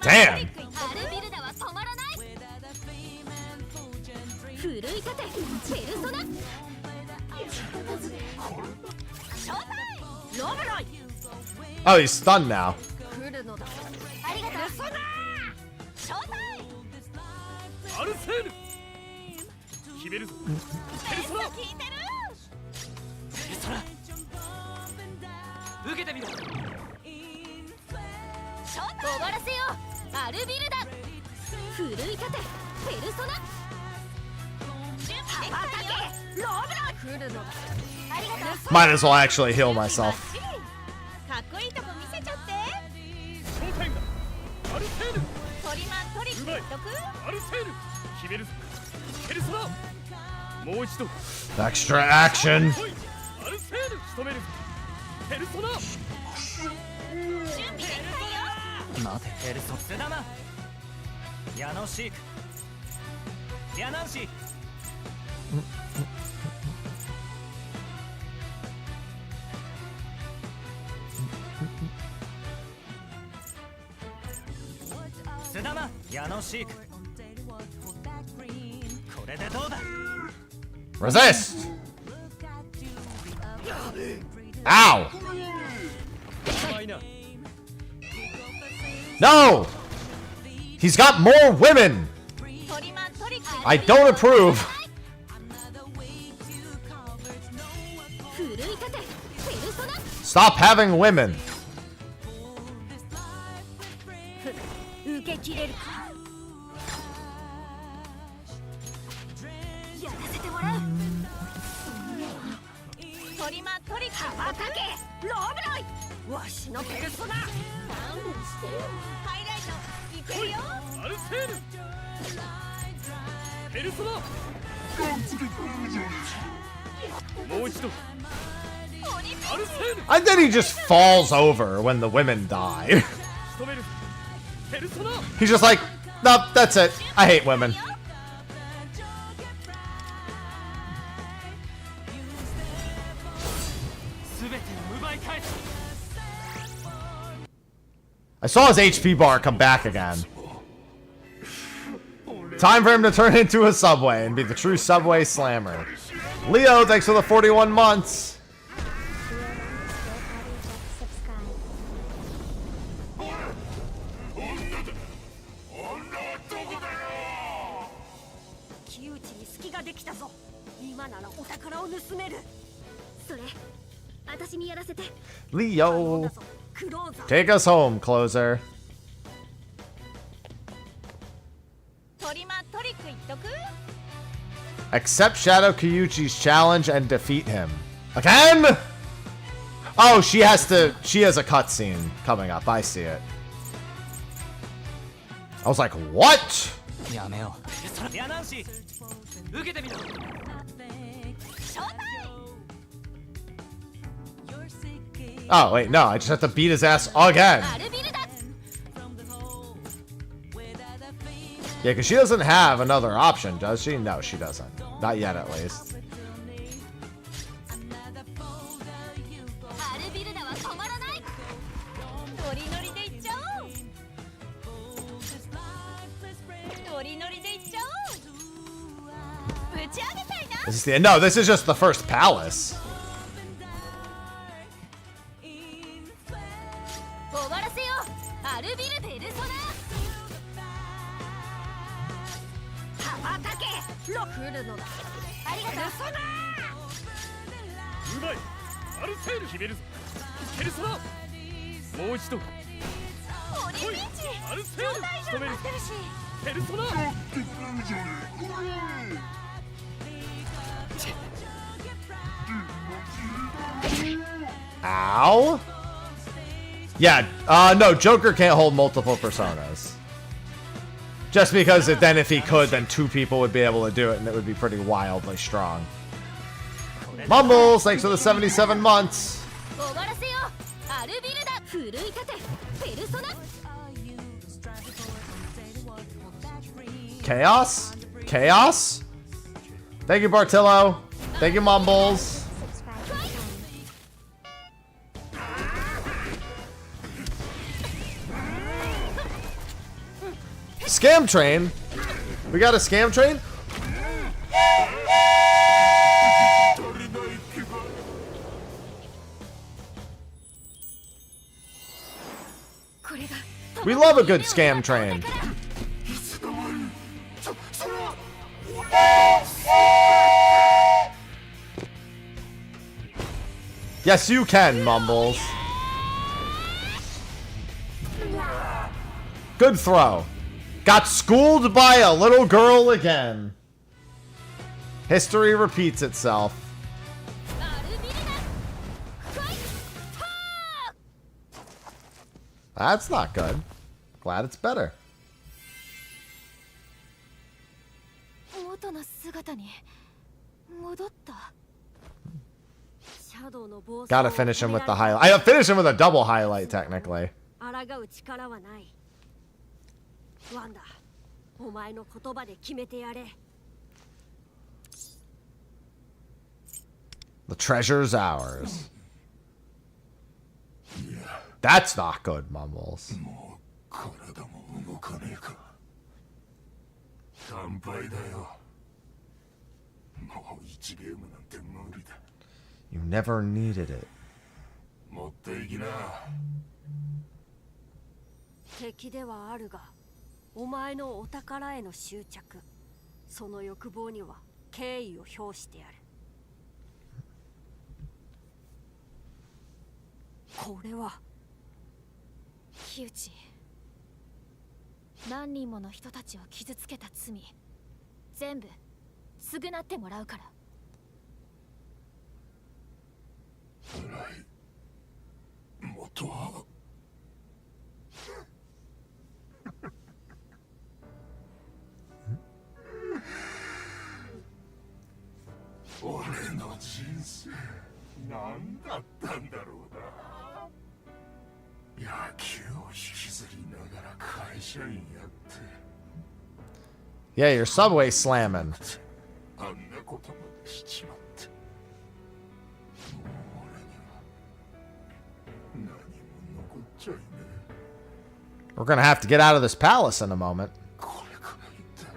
Damn! Oh, he's stunned now. アルセール決めるぞペルソナペルソナ受けてみろ終わらせようアルビルダ奮い立てペルソナ準備できたよロブロ来るのだありがとう Might as well actually heal myself. かっこいいとこ見せちゃってショータイムだアルセールトリマントリック言っとくアルセール決めるぞペルソナもう一度 Extra action. 来いアルセール仕留めるぞペルソナ準備できたよ待てペルソスダマヤノシークヤナンシー スダマヤノシークこれでどうだ Resist! Ow! No! He's got more women! トリマントリック I don't approve. 奮い立てペルソナ Stop having women. 受け切れるかやらせてもらうトリマントリック羽ばたけロブロイわしのペルソナ勘弁してよハイライトいけるよアルセールペルソナもう一度アルセール And then he just falls over when the women die. 仕留めるペルソナ He's just like, nope, that's it. I hate women. I saw his HP bar come back again. Time for him to turn into a subway and be the true subway slammer. Leo, thanks for the 41 months. Leo, take us home, closer. Accept Shadow Kyuchi's challenge and defeat him. Again? Oh, she has a cutscene coming up. I see it. I was like, what? Oh, wait, no. I just have to beat his ass again. Yeah, because she doesn't have another option, does she? No, she doesn't. Not yet, at least. Is this the end? No, this is just the first palace. Ow. Yeah, no, Joker can't hold multiple personas. Just because then if he could, then two people would be able to do it, and it would be pretty wildly strong. Mumbles, thanks for the 77 months. Chaos? Chaos? Thank you, Bartillo. Thank you, Mumbles. Scam train? We got a scam train? We love a good scam train. Yes, you can, Mumbles. Good throw. Got schooled by a little girl again. History repeats itself. That's not good. Glad it's better. Gotta finish him with the highlight. I finish him with a double highlight, technically. The treasure's ours. That's not good, Mumbles. You never needed it. 敵ではあるが、お前のお宝への執着、その欲望には敬意を表してやる。これは木内、何人もの人たちを傷つけた罪、全部償ってもらうから。元は俺の人生何だったんだろうな。野球を引きずりながら会社員やって。Yeah, you're subway slamming. あんなことまでしちまって。もう俺には何も残っちゃいねえ。 We're gonna have to get out of this palace in a moment. これから一体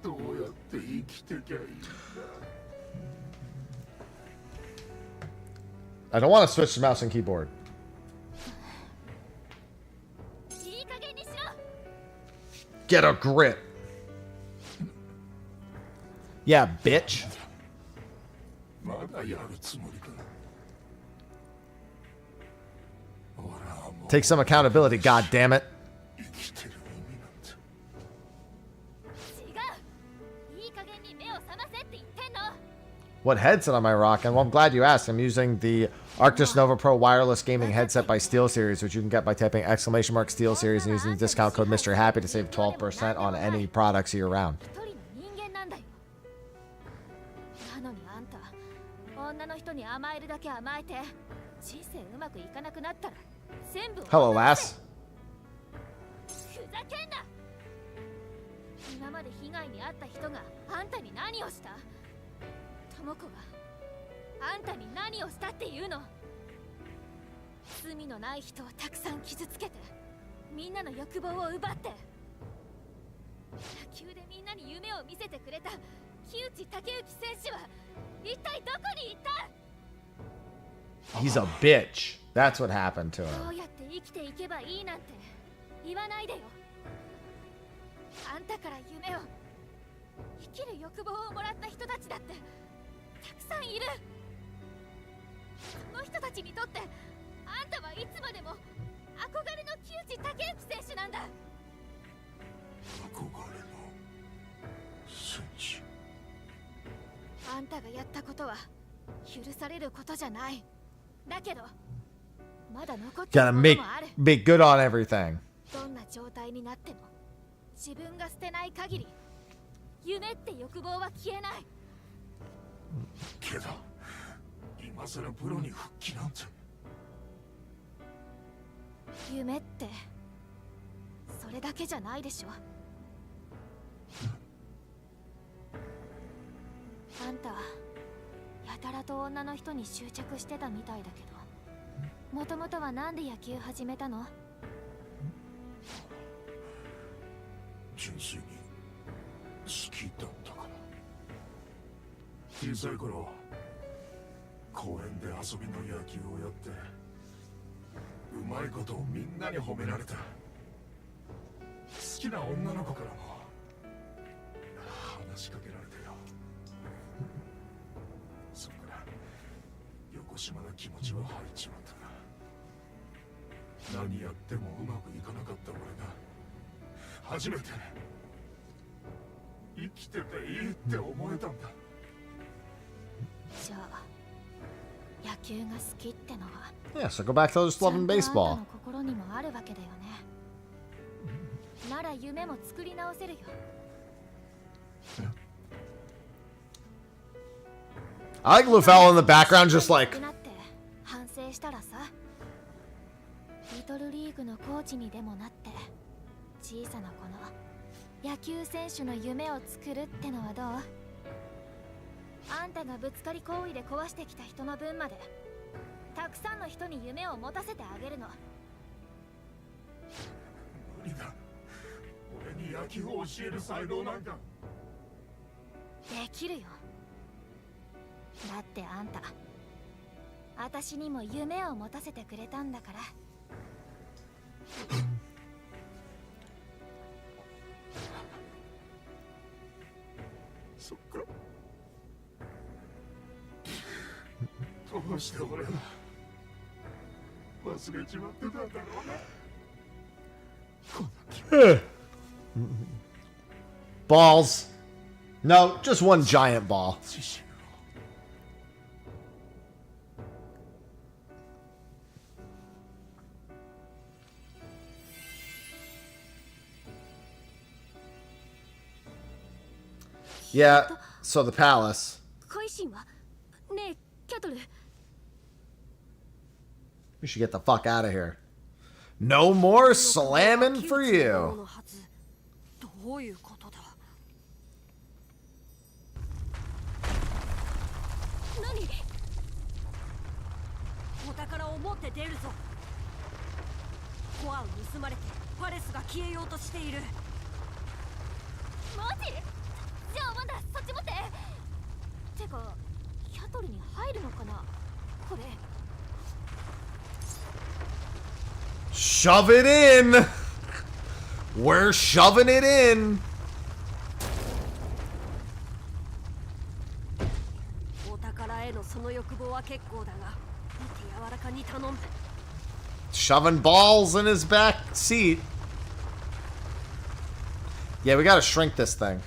どうやって生きてきゃいいんだ。 I don't want to switch to mouse and keyboard. Get a grip. Yeah, bitch. Take some accountability, god damn it. What headset am I rocking? Well, I'm glad you asked. I'm using the Arctis Nova Pro wireless gaming headset by SteelSeries, which you can get by typing !SteelSeries and using the discount code Mr. Happy to save 12% on any products year round. 一人の人間なんだよ。なのにあんた、女の人に甘えるだけ甘えて、人生うまくいかなくなったら全部。Hello, lass. ふざけんな。今まで被害に遭った人があんたに何をした？智子があんたに何をしたっていうの？罪のない人をたくさん傷つけて、みんなの欲望を奪って、野球でみんなに夢を見せてくれた木内武之選手は一体どこに行った？ He's a bitch. That's what happened to ど him. うやって生きていけばいいなんて言わないでよ。あんたから夢を、生きる欲望をもらった人たちだってたくさんいる。その人たちにとってあんたはいつまでも憧れの木内武之選手なんだ。憧れの戦士。あんたがやったことは許されることじゃない。だけどまだ残ってる Gotta もの make もある。 good on everything. どんな状態になっても自分が捨てない限り夢って欲望は消えない。けど今さらプロに復帰なんて。夢ってそれだけじゃないでしょ。あんたやたらと女の人に執着してたみたいだけど、もともとはなんで野球始めたの？純粋に好きだったから。小さい頃公園で遊びの野球をやって、うまいことをみんなに褒められた。好きな女の子からも話しかけられたよ。そっから横島な気持ちは入っちまったな。何やってもうまくいかなかった俺が初めて生きてていいって思えたんだ。じゃあ野球が好きってのは Yeah, so go back to just loving ちゃんとあんた baseball. の心にもあるわけだよね。なら夢も作り直せるよ。I like Lufel in the background, just like, なって反省したらさ、リトルリーグのコーチにでもなって小さな子の野球選手の夢を作るってのはどう？あんたがぶつかり行為で壊してきた人の分までたくさんの人に夢を持たせてあげるの。無理だ。俺に野球を教える才能なんか。できるよ。だってあんた私にも夢を持たせてくれたんだから。そっか。どうして俺は忘れちまってたんだろうな。balls. No, just one giant ball. 自信を。Yeah, so the palace. 恋心はねえキャトル。 We should get the fuck out of here. No more slamming for you. どういうことだ？何？お宝を持って出るぞ。コアを盗まれてパレスが消えようとしている。マジ？じゃあワンダそっち持って。てかキャトルに入るのかなこれ。 Shove it in. We're shoving it in. お宝へのその欲望は結構だが、見て柔らかに頼む。 Shoving balls in his back seat. Yeah, we gotta shrink this thing.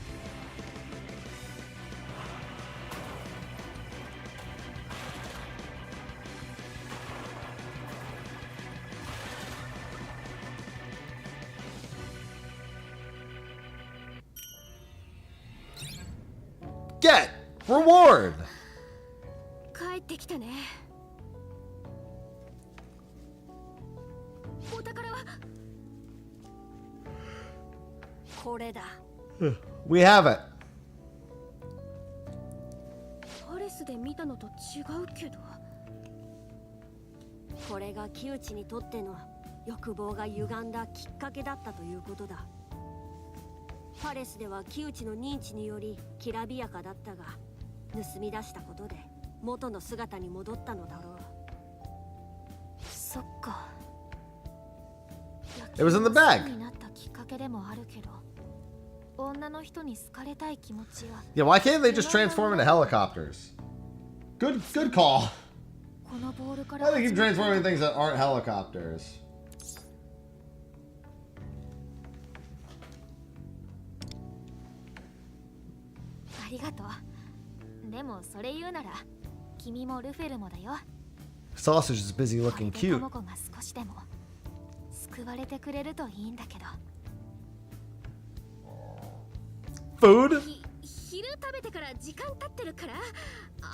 Get reward. 帰ってきたね。お宝はこれだ。We have it. パレスで見たのと違うけど。これが木内にとっての欲望が歪んだきっかけだったということだ。パレスでは木内の認知によりきらびやかだったが、盗み出したことで元の姿に戻ったのだろう。そっか。 It was in the bag. になったきっかけでもあるけど、女の人に好かれたい気持ちは。 Yeah, why can't they just transform into helicopters? Good call. このボールから Why do they keep transforming things that aren't helicopters? ありがとう。でもそれ言うなら、君もルフェルもだよ。 Sausage is busy looking こ cute. れでトモコが少しでも救われてくれるといいんだけど。 Food? 昼食べてから時間経ってるから。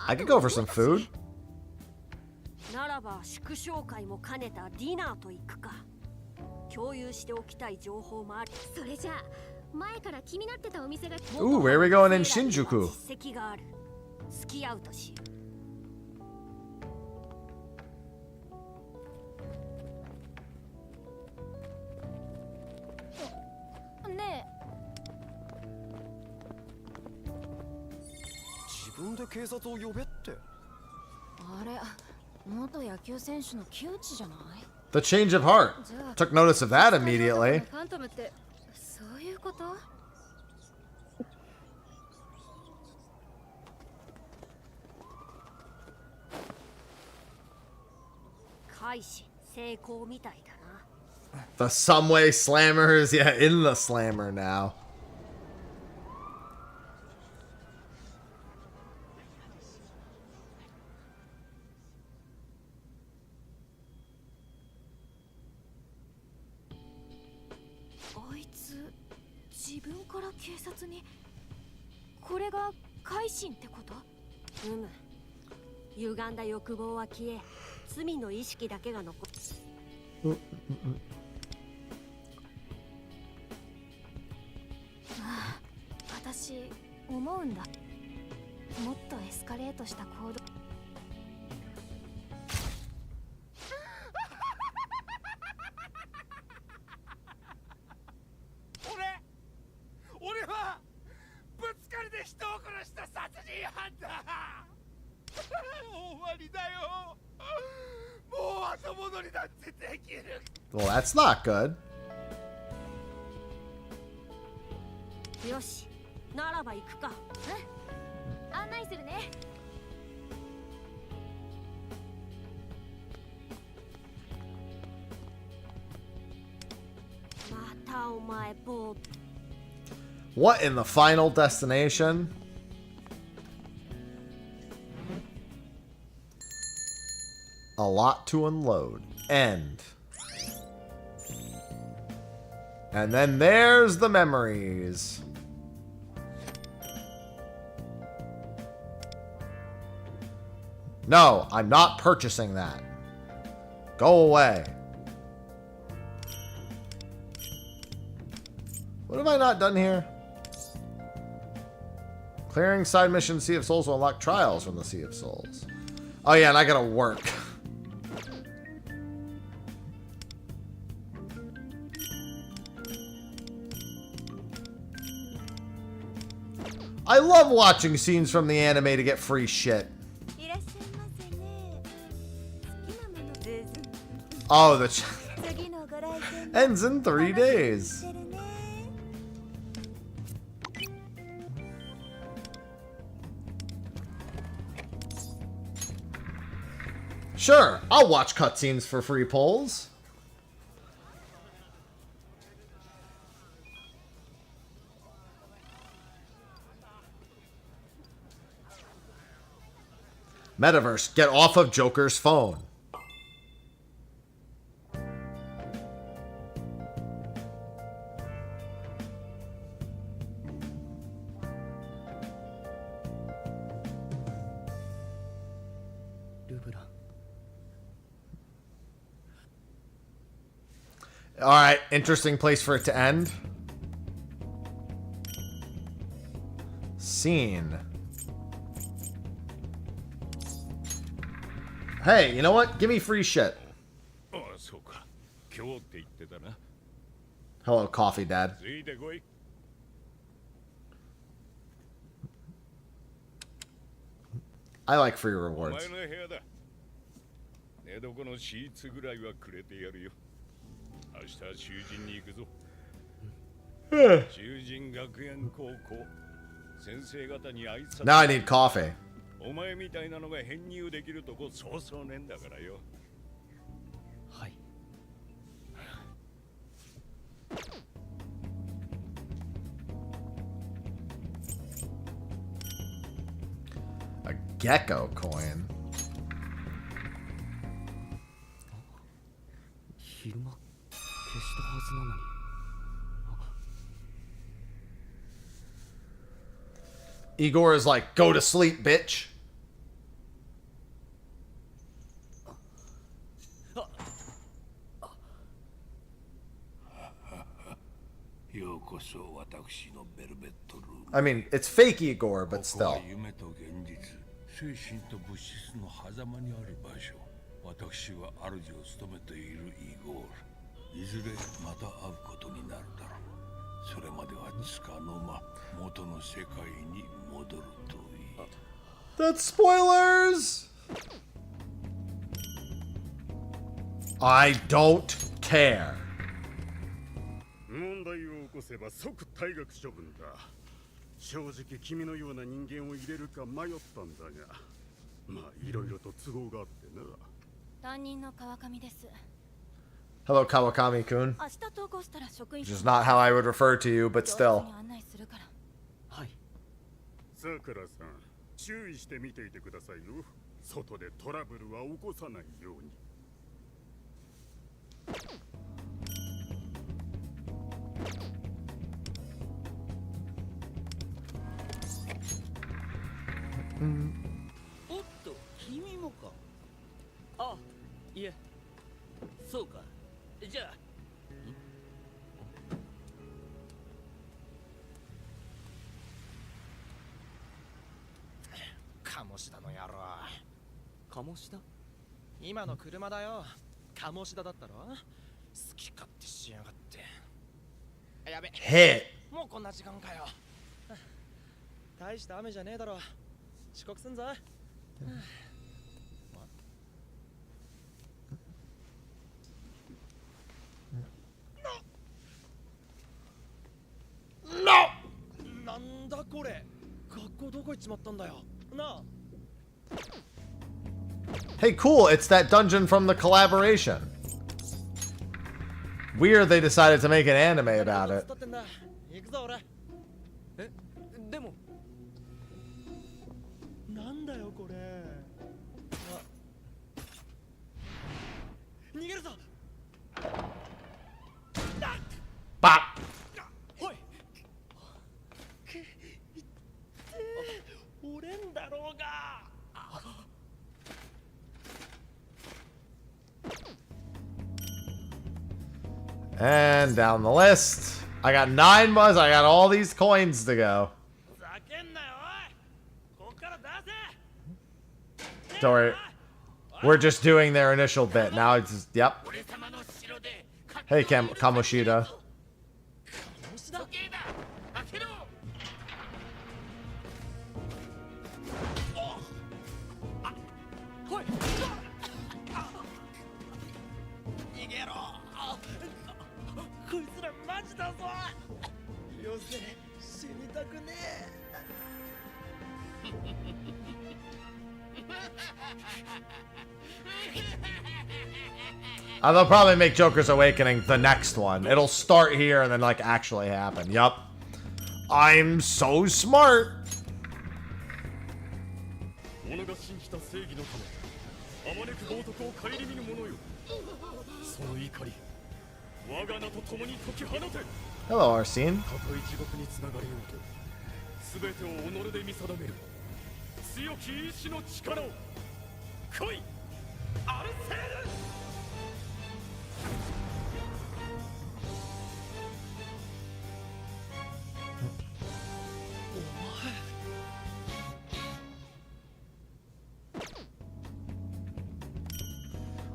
I could go for some food. ならば祝勝会も兼ねたディナーと行くか。共有しておきたい情報もある。それじゃあ前から気になってたお店が。 Ooh, where are we going in Shinjuku? 実績がある。付き合うとし。ねえ。自分で警察を呼べって。あれ、元野球選手の木内じゃない？ The change of heart. Took notice of that immediately. ファントムってそういうこと？開始成功みたいだな。 The Subway Slammers, yeah, in the Slammer now.から警察に。これが改心ってこと？歪んだ欲望は消え、罪の意識だけが残る。私思うんだ。もっとエスカレートした行動。俺はぶつかりで人を殺した殺人犯だ。終わりだよ。もう後戻りなんてできる。 Well, that's not good. よし、ならば行くか。案内するね。またお前ボー。 What in the final destination? A lot to unload. End. And then there's the memories. No, I'm not purchasing that. Go away. What have I not done here? Clearing side mission Sea of Souls will unlock trials from the Sea of Souls. Oh yeah, and I gotta work. I love watching scenes from the anime to get free shit. Oh, the ends in 3 days. Sure, I'll watch cutscenes for free polls. Metaverse, get off of Joker's phone. Alright, interesting place for it to end. Scene. Hey, you know what? Give me free shit. Hello, coffee, Dad. I like free rewards. Now I need coffee. お前みたいなのが編入できるとこそうそうねんだからよ。はい。A gecko coin. 昼間消したはずなのに。 Igor is like, go to sleep, bitch. I mean, it's fake Igor, but still. それまではつかの間元の世界に戻るといい。That's spoilers! I don't care. 問題を起こせば即退学処分だ。正直君のような人間を入れるか迷ったんだが、まあいろいろと都合があってな。担任の川上です。 Hello, Kawakami-kun. Which is not how I would refer to you, but still. はい。さくらさん、注意して見ていてくださいよ。外でトラブルは起こさないように。おっと、君もか。あ、いえ。そうか。じゃあ。鴨志田の野郎。鴨志田？今の車だよ。鴨志田だったろ。好き勝手しやがって。やべ。Hit. もうこんな時間かよ。大した雨じゃねえだろ。遅刻すんぞ。なんだこれ。学校どこ行っちまったんだよ。なあ。 Hey, cool, it's that dungeon from the collaboration. Weird they decided to make an anime about it. 行くぞ俺。え、でもなんだよこれ。逃げるぞ。Bop. ほい。折れんだろうが。 And down the list. I got 9 months. I got all these coins to go. Don't worry. We're just doing their initial bit. Now it's just, yep. Hey, Kamoshida. They'll probably make Joker's Awakening the next one. It'll start here and then like actually happen. Yup. I'm so smart. Hello, Arsene.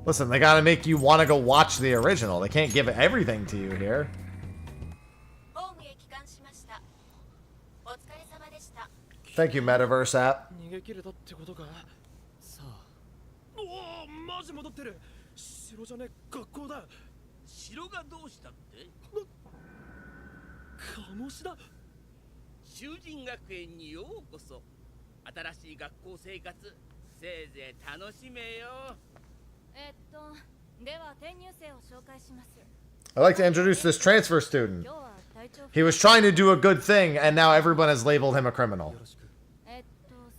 Listen, they gotta make you want to go watch the original. They can't give everything to you here. Thank you, Metaverse app. 逃げ切れたってことか。さあ。おお、マジ戻ってる。城じゃねえ、学校だ。城がどうしたって？鴨志田。囚人学園にようこそ。新しい学校生活、せいぜい楽しめよ。では転入生を紹介します。I'd like to introduce this transfer student. He was trying to do a good thing, and now everyone has labeled him a criminal.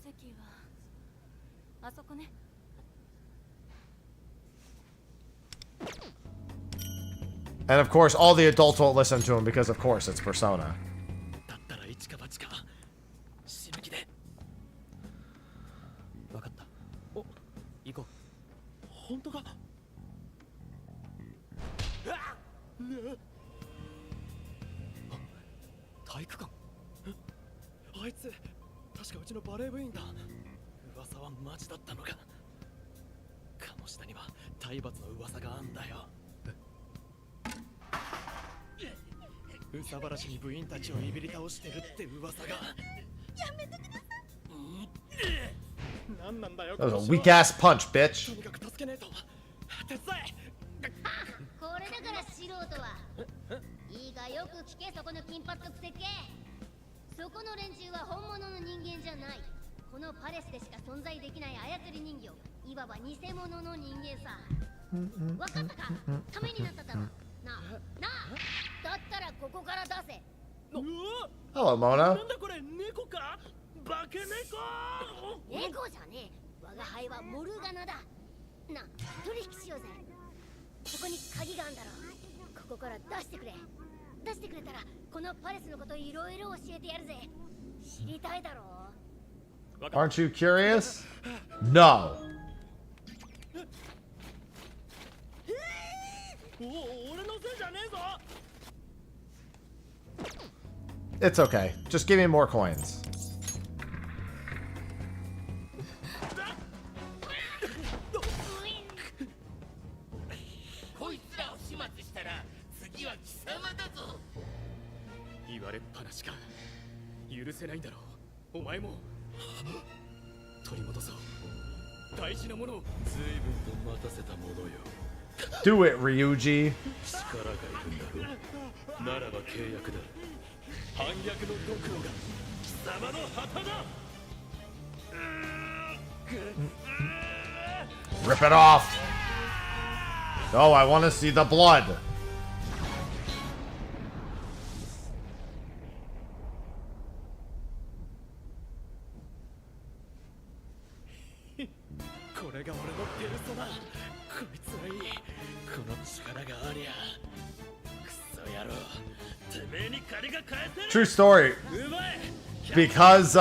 席はあそこね。And of course, all the adults won't listen to him because, of course, it's Persona. だったら一か八か。死ぬ気で。わかった。お、行こう。本当か？体育館。あいつ確かうちのバレー部員だ。噂はマジだったのか。鴨下には体罰の噂があんだよ。うさばらしに部員たちをいびり倒してるって噂が。やめてください。なんなんだよ。That was a weak ass punch, bitch. とにかく助けねえと。手伝え。これだから素人はいいがよく聞け、そこの金髪のくせっけ。そこの連中は本物の人間じゃない。このパレスでしか存在できない操り人形、いわば偽物の人間さ。わかったか？ためになっただろ。なあだったらここから出せ。Hello, Mona. なんだこれ、猫か？化け猫！猫じゃねえ。我が輩はモルガナだ。な、取引しようぜ。ここに鍵があんだろ。ここから出してくれ。出してくれたらこのパレスのこといろいろ教えてやるぜ。知りたいだろ。 Aren't you curious? No. 俺のせいじゃねえぞ。 It's okay. Just give me more coins. こいつらを始末したら次は貴様だぞ。言われっぱなしか。許せないんだろう。お前も取り戻そう。大事なものを。随分と待たせたものよ。 Do it, Ryuji. 力がいるんだろう。ならば契約だ。反逆の極王が貴様の旗だ。 Rip it off. Oh, I want to see the blood. これが俺のペルソナ。こいつはいい。この力がありゃ。クソ野郎。てめえに借りが返せる。 True story. うまい。 Because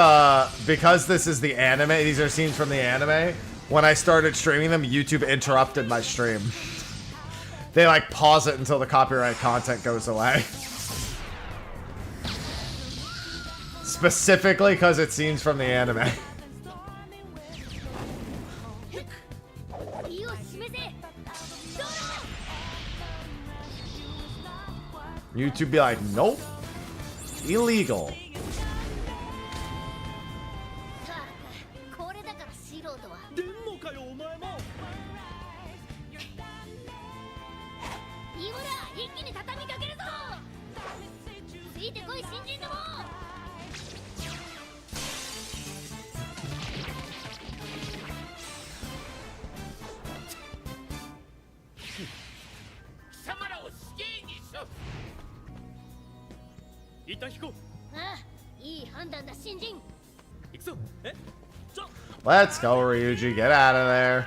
this is the anime, these are scenes from the anime. When I started streaming them, YouTube interrupted my stream. They like pause it until the copyright content goes away. Specifically because it's scenes from the anime. YouTube be like, nope, illegal. これだから素人は。出んのかよお前も。いいもら、一気に畳みかけるぞ。ついてこい新人ども。貴様らを死刑にしろ。一旦引こう。ああ、いい判断だ新人。行くぞ。え？ Let's go, Ryuji. Get out of there.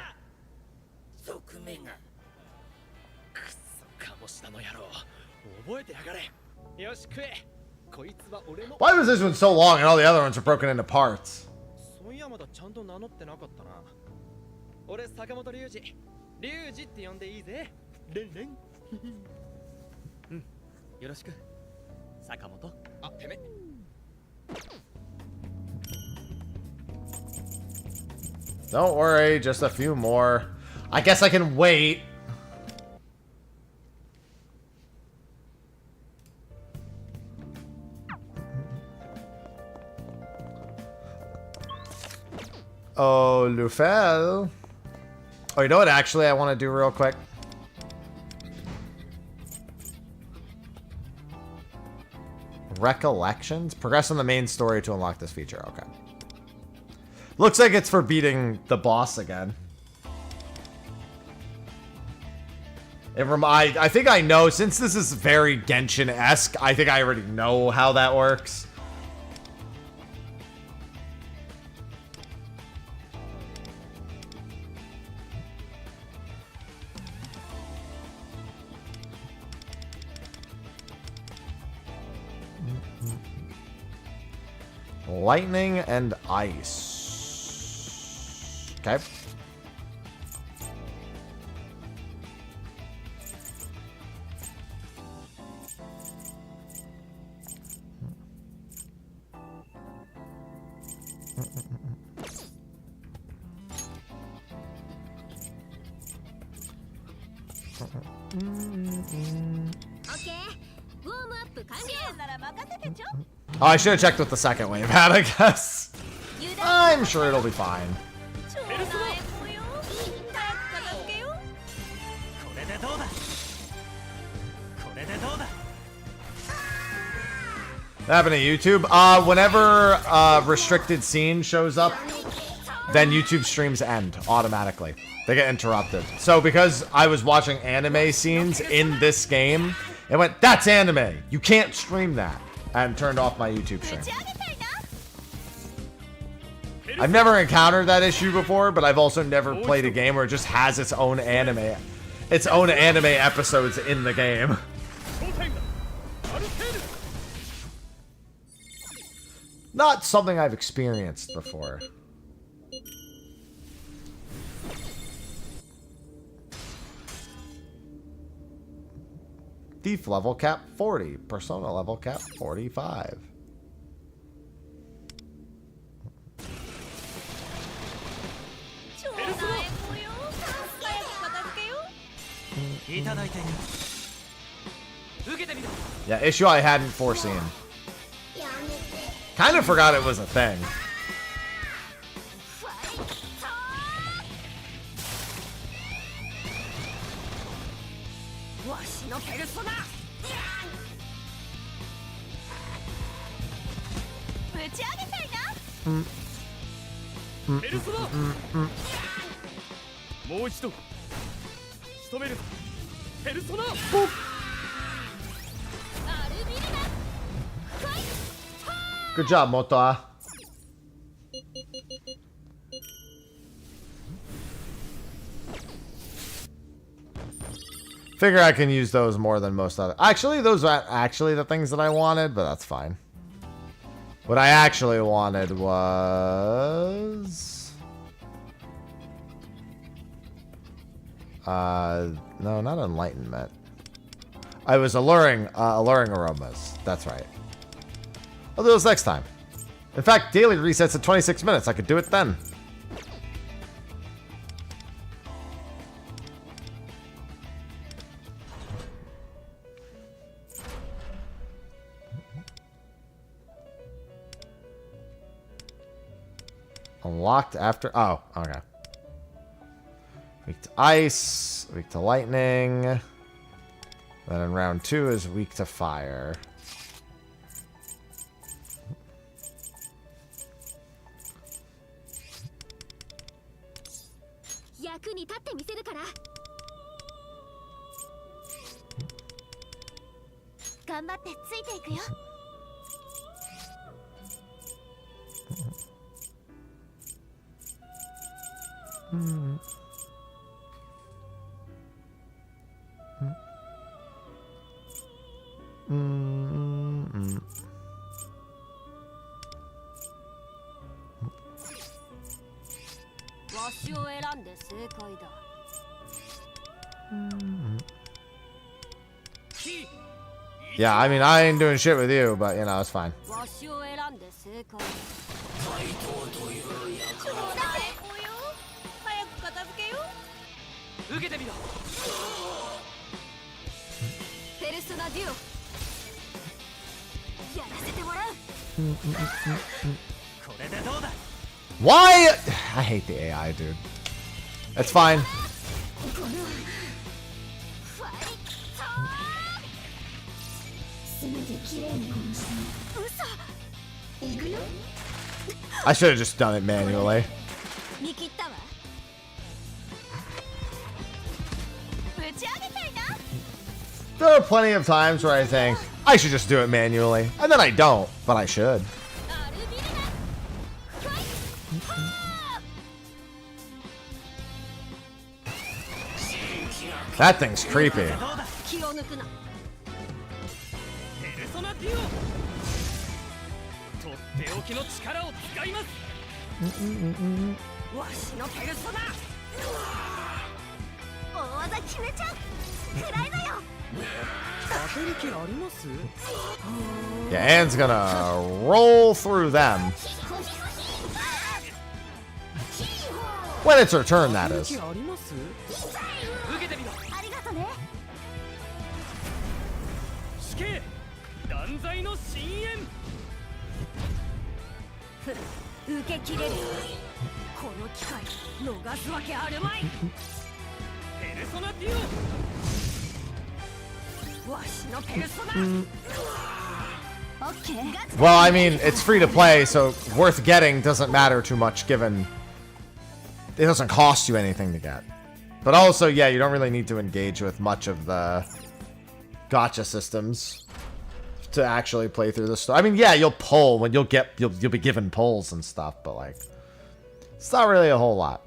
側面が。くそ鴨下の野郎。覚えてやがれ。よし食え。こいつは俺の。 Why was this one so long and all the other ones are broken into parts? そういやまだちゃんと名乗ってなかったな。俺坂本龍二。龍二って呼んでいいぜ。レンレン。うん。よろしく。坂本。あ、てめ。 Don't worry, just a few more. I guess I can wait. Oh, Lufel. Oh, you know what actually I want to do real quick? Recollections? Progress on the main story to unlock this feature. Okay. Looks like it's for beating the boss again. I think I know, since this is very Genshin-esque, I think I already know how that works. Lightning and ice. Okay. Oh, I should have checked what the second wave had, I guess. I'm sure it'll be fine. That happened to YouTube. Whenever restricted scene shows up, then YouTube streams end automatically. They get interrupted. So because I was watching anime scenes in this game, it went, that's anime. You can't stream that. And turned off my YouTube stream. I've never encountered that issue before, but I've also never played a game where it just has its own anime episodes in the game. Not something I've experienced before. Thief level cap 40. Persona level cap 45. Yeah, issue I hadn't foreseen. Kind of forgot it was a thing. Good job, Motoa. Figure I can use those more than most other. Actually, those aren't actually the things that I wanted, but that's fine. What I actually wanted was... no, not enlightenment. I was alluring aromas. That's right. I'll do this next time. In fact, daily resets at 26 minutes. I could do it then. Unlocked after... Oh, okay. Weak to ice, weak to lightning. Then in round 2 is weak to fire. Yeah, I mean, I ain't doing shit with you, but, you know, it's fine. 受けてみろ。ペルソナデュオやらせてもらう。これでどうだ。 Why? I hate the AI, dude. It's fine. ファイトせめて綺麗に殺して行くよ。 I should have just done it manually. 見切ったわ。打ち上げたいな。 There are plenty of times where I think I should just do it manually, and then I don't, but I should. アルビレナファイト。 That thing's creepy. 気を抜くな。ペルソナデュオとっておきの力を使います。わしのペルソナ。大技決めちゃう。くらいだよ。 当てる気あります？ Yeah, Anne's gonna roll through them. When it's her turn, that is. あります？ 受けてみろ。ありがとね。死刑断罪の深淵。受け切れる。この機会逃すわけあるまい。ペルソナデュわしのペルソナ。 Well, I mean, it's free to play, so worth getting doesn't matter too much given it doesn't cost you anything to get. But also, yeah, you don't really need to engage with much of the gacha systems to actually play through the story. I mean, yeah, you'll pull when you'll be given pulls and stuff, but like it's not really a whole lot.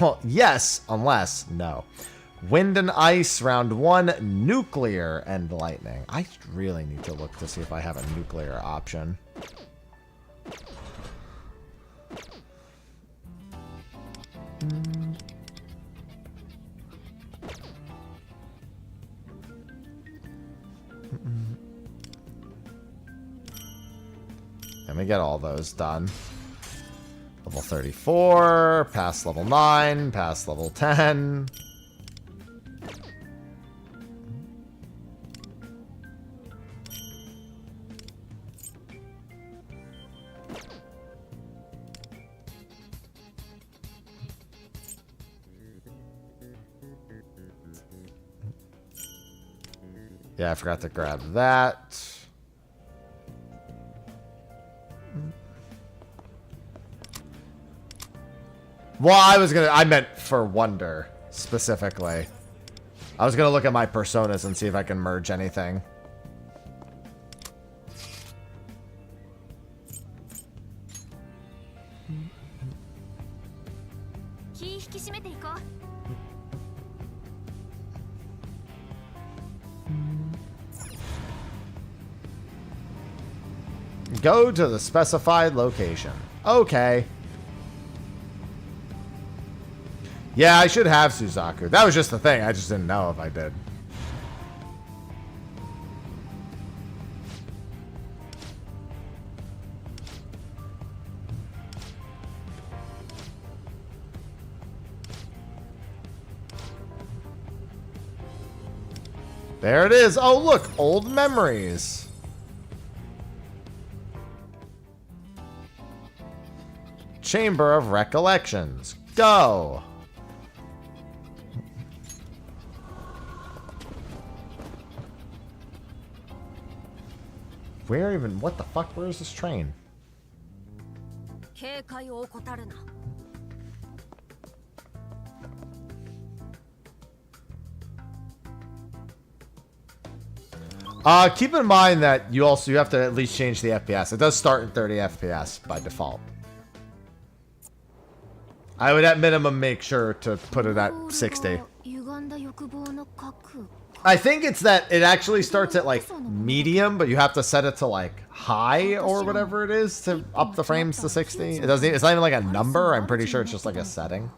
Well, yes, unless no. Wind and ice, round 1, nuclear and lightning. I really need to look to see if I have a nuclear option. Let me get all those done. Level 34, past level 9, past level 10. Yeah, I forgot to grab that. Well, I meant for Wonder, specifically. I was gonna look at my personas and see if I can merge anything. Go to the specified location. Okay. Yeah, I should have Suzaku. That was just the thing. I just didn't know if I did. There it is. Oh, look. Old memories. Chamber of Recollections. Go. Where even? What the fuck? Where is this train? 警戒を怠るな。 Keep in mind that you have to at least change the FPS. It does start in 30 FPS by default. I would at minimum make sure to put it at 60. I think it's that it actually starts at like medium, but you have to set it to like high or whatever it is to up the frames to 60. It doesn't. It's not even like a number. I'm pretty sure it's just like a setting.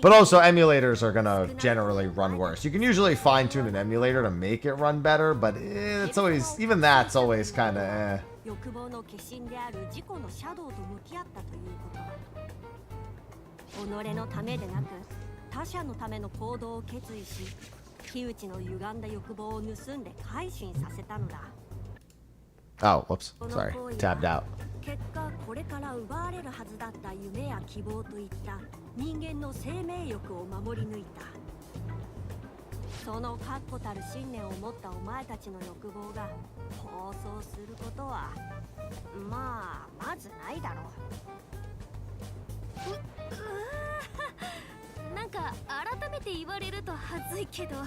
But also emulators are gonna generally run worse. You can usually fine tune an emulator to make it run better, but it's always, even that's always kind of 欲望の化身である自己のシャドウと向き合ったということ。己のためでなく他者のための行動を決意し、木内の歪んだ欲望を盗んで改心させたのだ。 Oh, whoops. Sorry. Tabbed out. 結果これから奪われるはずだった夢や希望といった人間の生命欲を守り抜いた。その確固たる信念を持ったお前たちの欲望が暴走することはまずないだろうなんか改めて言われるとはずいけど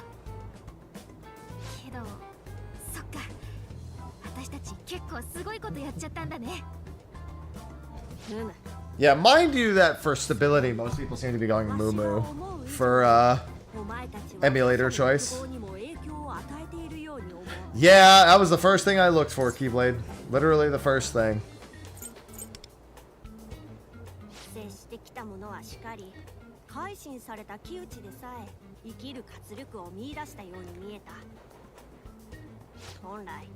そっか、私たち結構すごいことやっちゃったんだね。Yeah, mind you that for stability, most people seem to be going moo moo for emulator choice. Yeah, that was the first thing I looked for, Keyblade. Literally the first thing. 接してきたものはしかり、改心された木内でさえ生きる活力を見出したように見えた。本来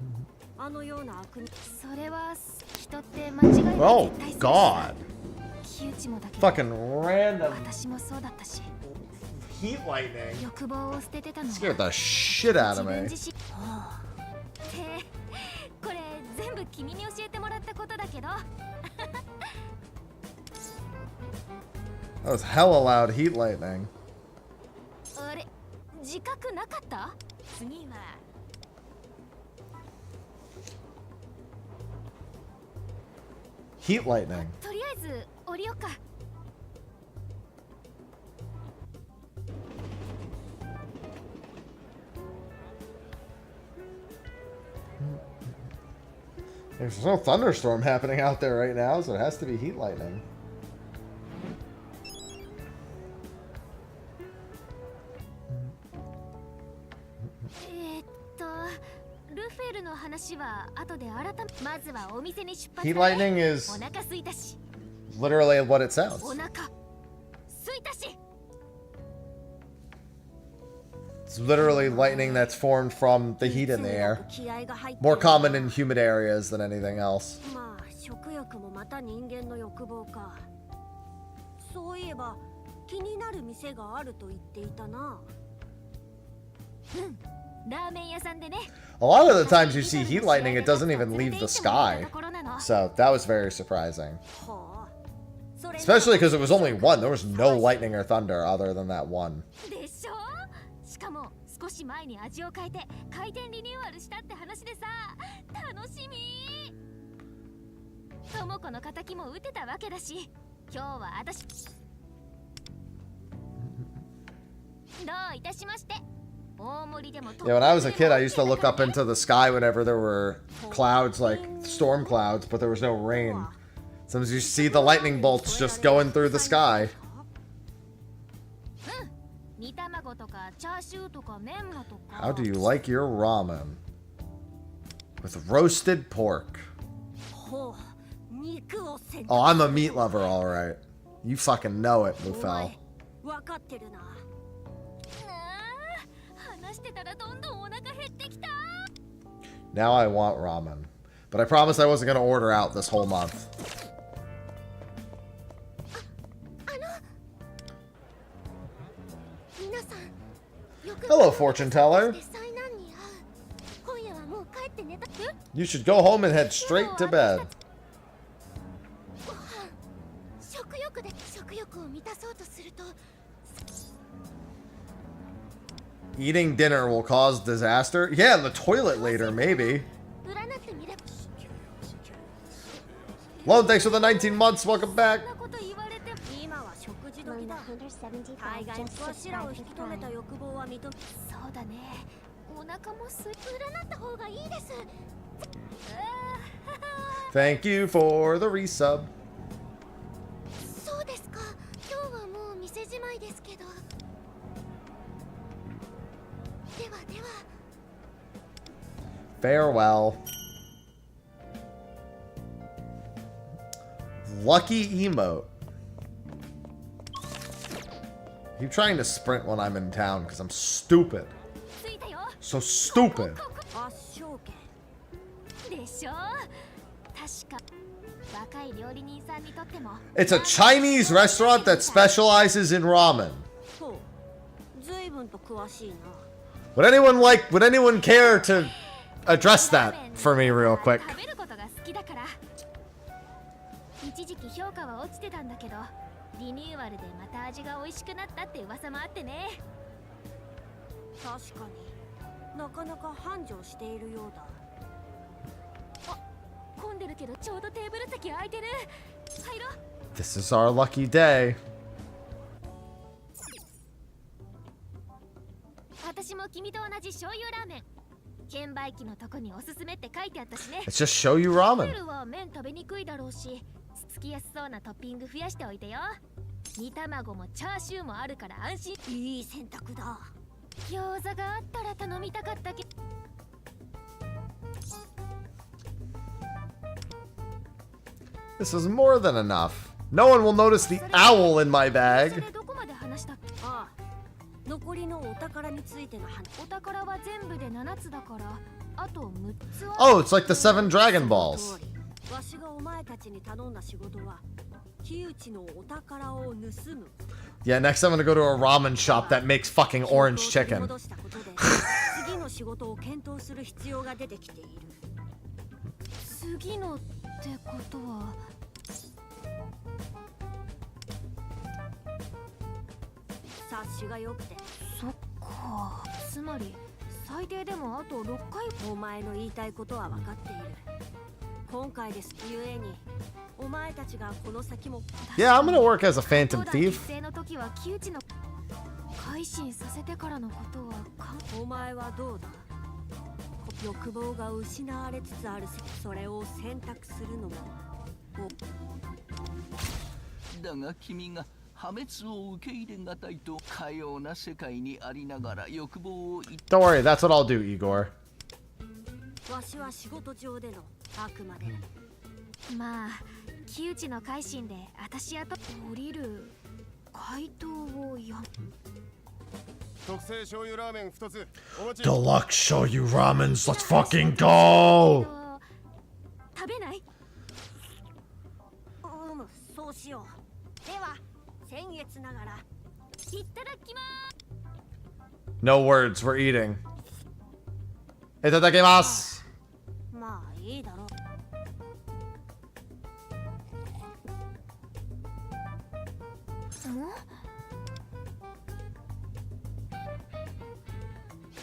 あのような悪にそれは人って間違いが絶対する。 Oh, God. 木内もだけど Fucking random 私もそうだったし。 heat lightning. 欲望を捨ててたのは Scared the shit out of 自分 me. 自身。これ全部君に教えてもらったことだけど。 That was hella loud heat lightning. あれ、自覚なかった？次は。 Heat lightning. とりあえず降りようか。 There's no thunderstorm happening out there right now, so it has to be heat lightning. ルフェルの話は後で改め、まずはお店に出発。 Heat lightning is お腹空いたし。 literally what it sounds. お腹空いたし。 It's literally lightning that's formed from the heat in the air. More common in humid areas than anything else. まあ食欲もまた人間の欲望か。そういえば気になる店があると言っていたな。ラーメン屋さんでね。 A lot of the times you see heat lightning, it doesn't even leave the sky. So that was very surprising. Especially because it was only one. There was no lightning or thunder other than that one. でしょ？しかも少し前に味を変えて回転リニューアルしたって話でさ、楽しみ。ともこの仇も打てたわけだし、今日は私。どういたしまして。 Yeah, when I was a kid, I used to look up into the sky whenever there were clouds, like storm clouds, but there was no rain. Sometimes you see the lightning bolts just going through the sky. How do you like your ramen? With roasted pork. Oh, I'm a meat lover, alright. You fucking know it, Mufel. Now I want ramen. But I promised I wasn't going to order out this whole month. Hello, fortune teller. You should go home and head straight to bed. Eating dinner will cause disaster? Yeah, in the toilet later, maybe. Lone, thanks for the 19 months. Welcome back. Thank you for the resub. Farewell. Lucky emote. Keep trying to sprint when I'm in town because I'm stupid. So stupid. 確か若い料理人さんにとっても It's a Chinese restaurant that specializes in ramen. ほう、随分と詳しいな。 Would anyone care to address that for me real quick? 食べることが好きだから。一時期評価は落ちてたんだけど、リニューアルでまた味が美味しくなったって噂もあってね。確かになかなか繁盛しているようだ。混んでるけどちょうどテーブル席空いてる。入ろう。 This is our lucky day. 私も君と同じ醤油ラーメン。券売機のとこにおすすめって書いてあったしね。 It's just shoyu ホ ramen. テルは麺食べにくいだろうし、つつきやすそうなトッピング増やしておいてよ。煮卵もチャーシューもあるから安心。いい選択だ。餃子があったら頼みたかったけど。 This is more than enough. No one will notice the owl in my そ bag. れどこまで話したっけ？ああ、残りのお宝についての話。お宝は全部で7つだから、あと6つは。 Oh, it's like the 7 Dragon Balls. わしがお前たちに頼んだ仕事は木内のお宝を盗む。 Yeah, next I'm gonna go to a ramen shop that makes fucking orange chicken. 戻したことで次の仕事を検討する必要が出てきている。次のってことは。察しが良くて。そっか。つまり最低でもあと6回。お前の言いたいことは分かっている。今回です。ゆえにお前たちがこの先も。 Yeah, I'm gonna work as a phantom thief. 結成の時は木内の改心させてからのことはお前はどうだ。欲望が失われつつある。それを選択するのも。だが君が破滅を受け入れがたいとかような世界にありながら欲望を。 Don't worry, that's what I'll do, Igor. わしは仕事上でのあくまで。まあ木内の改心で私やと降りる回答を読む。 特製醤油ラーメン2つお待ち。 Deluxe shoyu ramens, let's fucking go! 食べない？そうしよう。では先月ながらいただきまーす。 No words, we're eating. Itadakimasu! まあいいだろう。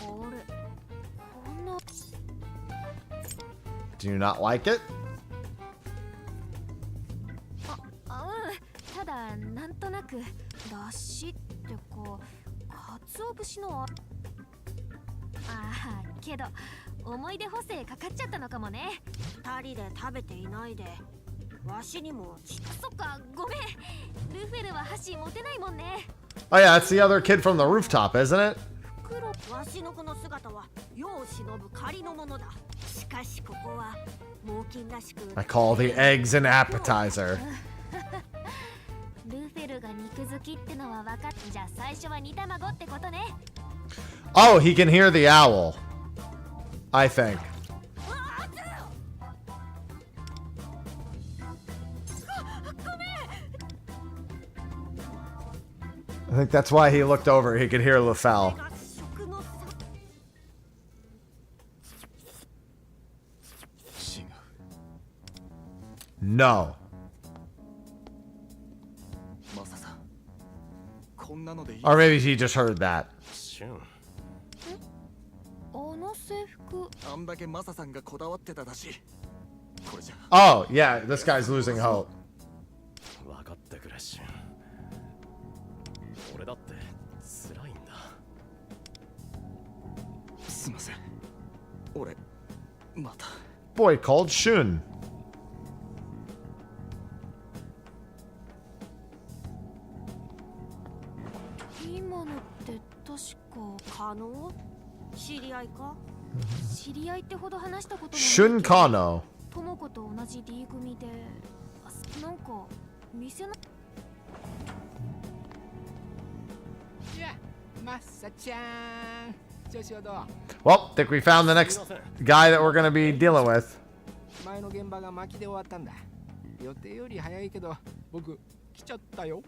あれ、こんな。 Do you not like it? ただなんとなくだしってか鰹節のああけど思い出補正かかっちゃったのかもね。2人で食べていないでわしにも。そっかごめん。ルフェルは箸持てないもんね。 Oh yeah, that's the other kid from the rooftop, isn't it? わしのこの姿は世を忍ぶ仮のものだ。しかしここは猛禽らしく。 I call the eggs an appetizer. ルフェルが肉好きってのは分かっ。じゃあ最初は煮卵ってことね。 Oh, he can hear the owl. I think. I think that's why he looked over. He could hear LaFell. No. マサさん、こんなのでいい。 Or maybe he just heard that. あの制服。あんだけマサさんがこだわってただし。これじゃ。 Oh, yeah, this guy's losing hope. 分かってくれシュン。俺だって辛いんだ。すいません。俺また。 Boy called Shun. 今のって確か可能？知り合いか？知り合いってほど話したことない。 Shun Kano. とも子と同じ D 組で、なんか店の。や、マッサちゃん。調子はどう？ Well, think we found the next guy that we're gonna be dealing with. 前の現場が巻きで終わったんだ。予定より早いけど僕来ちゃったよ。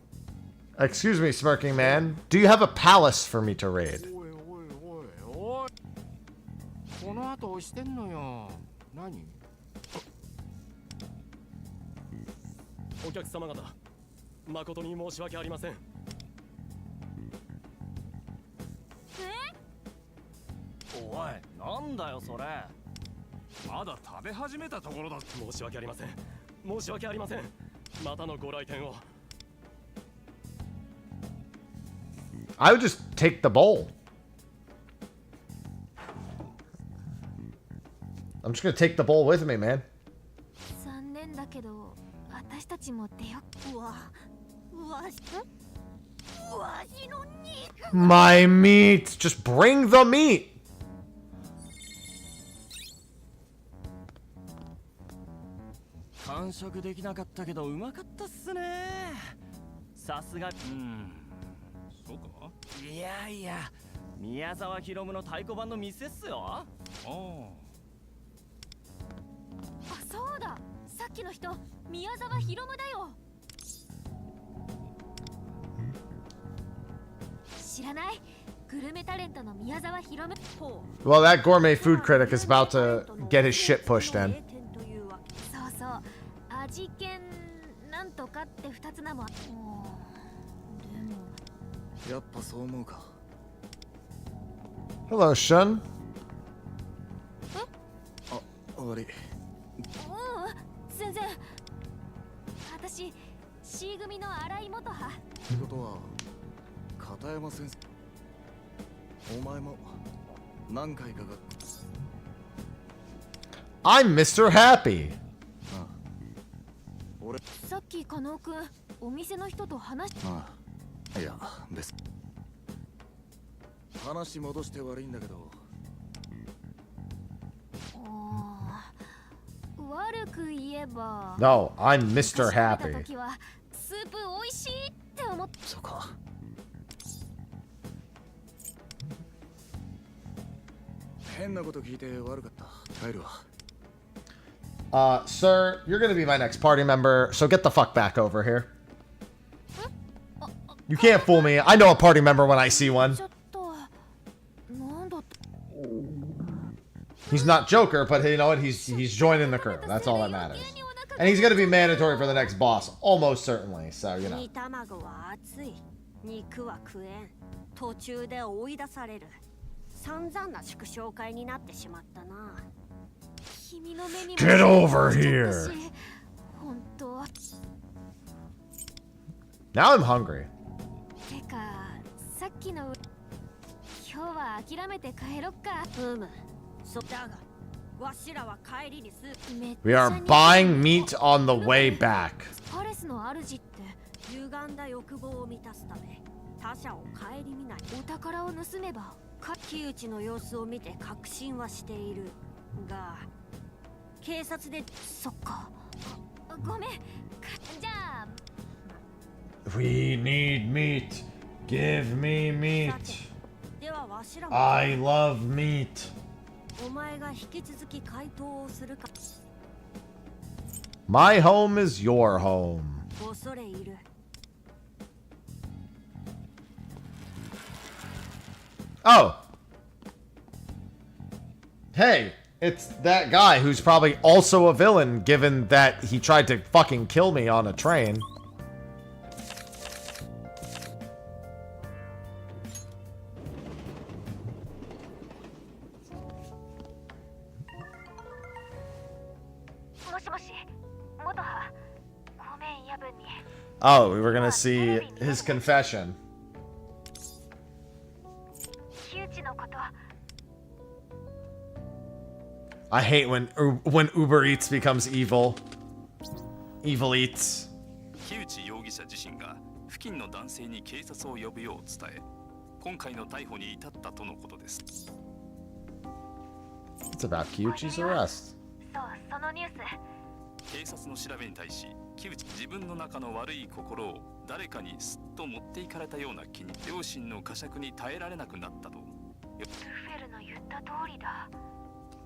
Excuse me, smirking man. Do you have a palace for me to raid? おいおいおいおい。この後押してんのよ。何？お客様方、誠に申し訳ありません。おい、なんだよそれ。まだ食べ始めたところだ。申し訳ありません。申し訳ありません。またのご来店を。I would just take the bowl. I'm just gonna take the bowl with me, man. 残念だけど、私たちも出よう。わしの肉。My meat. Just bring the meat. 完食できなかったけどうまかったっすね。さすが。そうか。いやいや、宮沢ひろむの太鼓判の店っすよ。あ、そうだ。さっきの人、宮沢ひろむだよ。知らない？グルメタレントの宮沢ひろむ。Well, that gourmet food critic is about to get his shit pushed in. そうそう。味見なんとかって2つ名も。でも。やっぱそう思うか。Hello, Shun. あ、悪い。全然。私 C 組の新井元葉。ってことは片山先生、お前も何回かが。I'm Mr. Happy. 俺。さっき加納くんお店の人と話し。いや別。話戻して悪いんだけど。悪く言えば。No, I'm Mr. Happy. 時はスープ美味しいって思っ。そうか。変なこと聞いて悪かった。帰るわ。Sir, you're gonna be my next party member, so get the fuck back over here. You can't fool me. I know a party member when I see one. He's not Joker, but you know what? He's joining the crew. That's all that matters. And he's gonna be mandatory for the next boss, almost certainly. So you know. 肉は食えん。途中で追い出される。散々な祝勝会になってしまったな。 Get over here. Now I'm hungry. てか、さっきの今日は諦めて帰ろっか。そうだが、わしらは帰りにスープ。 We are buying meat on the way back. パレスの主って歪んだ欲望を満たすため、他者を顧みない。お宝を盗めば、木内の様子を見て確信はしているが。 警察で。そっか。ごめん。じゃあ。We need meat. Give me meat. I love meat. お前が引き続き回答をするか。 My home is your home. 恐れ入る。 Oh. Hey. It's that guy who's probably also a villain, given that he tried to fucking kill me on a train. Oh, we were gonna see his confession. I hate when Uber Eats becomes evil. Evil Eats. 木内容疑者自身が付近の男性に警察を呼ぶよう伝え、今回の逮捕に至ったとのことです。It's about Kyuchi's arrest. そう、そのニュース。警察の調べに対し、木内自分の中の悪い心を誰かにすっと持っていかれたような気に、両親の呵責に耐えられなくなったと。ルフェルの言った通りだ。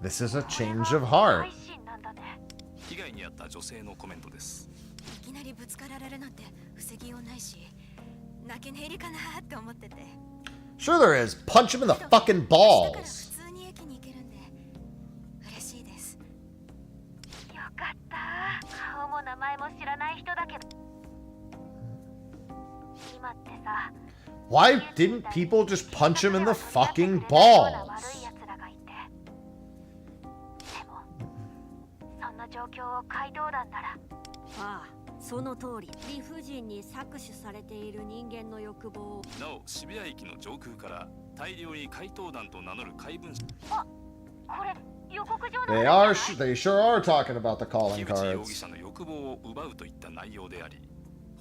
This is a change of heart. 被害に遭った女性のコメントです。いきなりぶつかられるなんて防ぎようないし、泣けねえりかなって思ってて。Sure there is. Punch him in the fucking balls. 普通に駅に行けるんで嬉しいです。よかった。顔も名前も知らない人だけど。今ってさ。Why didn't people just punch him in the fucking balls? そんな状況を怪盗団なら。ああ、その通り。理不尽に搾取されている人間の欲望を。なお、渋谷駅の上空から大量に怪盗団と名乗る怪文書。あ、これ予告状They sure are talking about the calling 木内容疑 cards. 者の欲望を奪うといった内容であり、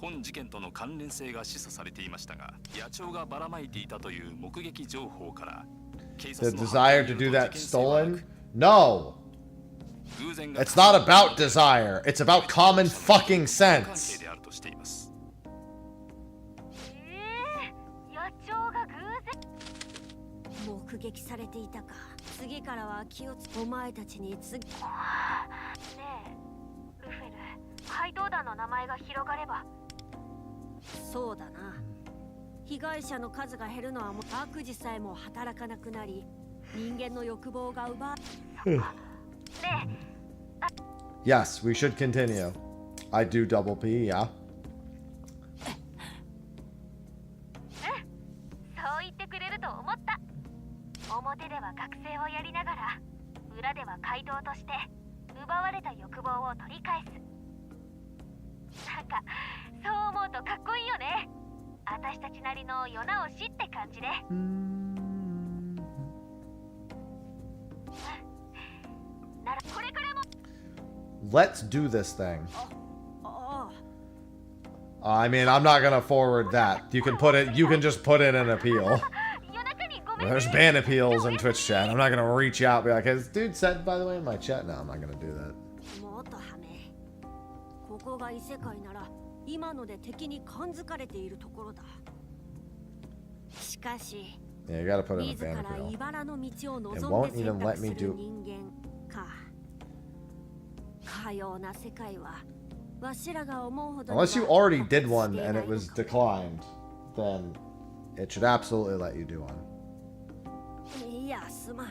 本事件との関連性が示唆されていましたが、野鳥がばらまいていたという目撃情報から、警 The 察の desire to do that stolen? No. It's not about desire. It's about common fucking sense. 野鳥が偶然目撃されていたか。次からは気をつお前たちに次。ねえ、ルフェル、怪盗団の名前が広がれば。そうだな。被害者の数が減るのはもう悪事さえも働かなくなり、人間の欲望が奪われ。ねえ。Yes, we should continue. I do double P, yeah. そう言ってくれると思った。表では学生をやりながら、裏では怪盗として奪われた欲望を取り返す。なんかそう思うとかっこいいよね。私たちなりの世直しって感じで。ならこれからも。Let's do this thing. I mean, I'm not gonna forward that. You can just put in an appeal. There's ban appeals in Twitch chat. I'm not gonna reach out and be like, hey, this dude said, by the way, in my chat. No, I'm not gonna do that. ここが異世界なら今ので敵に感づかれているところだ。しかし、 Yeah, you gotta put in a 自 ban ら appeal. 茨の道を It 望ん won't で even 選 let 択 me する do. 人間か。かような世界はわしらが思うほどには Unless you already did one and it was declined, then it should absolutely let you do one. いや、すまん。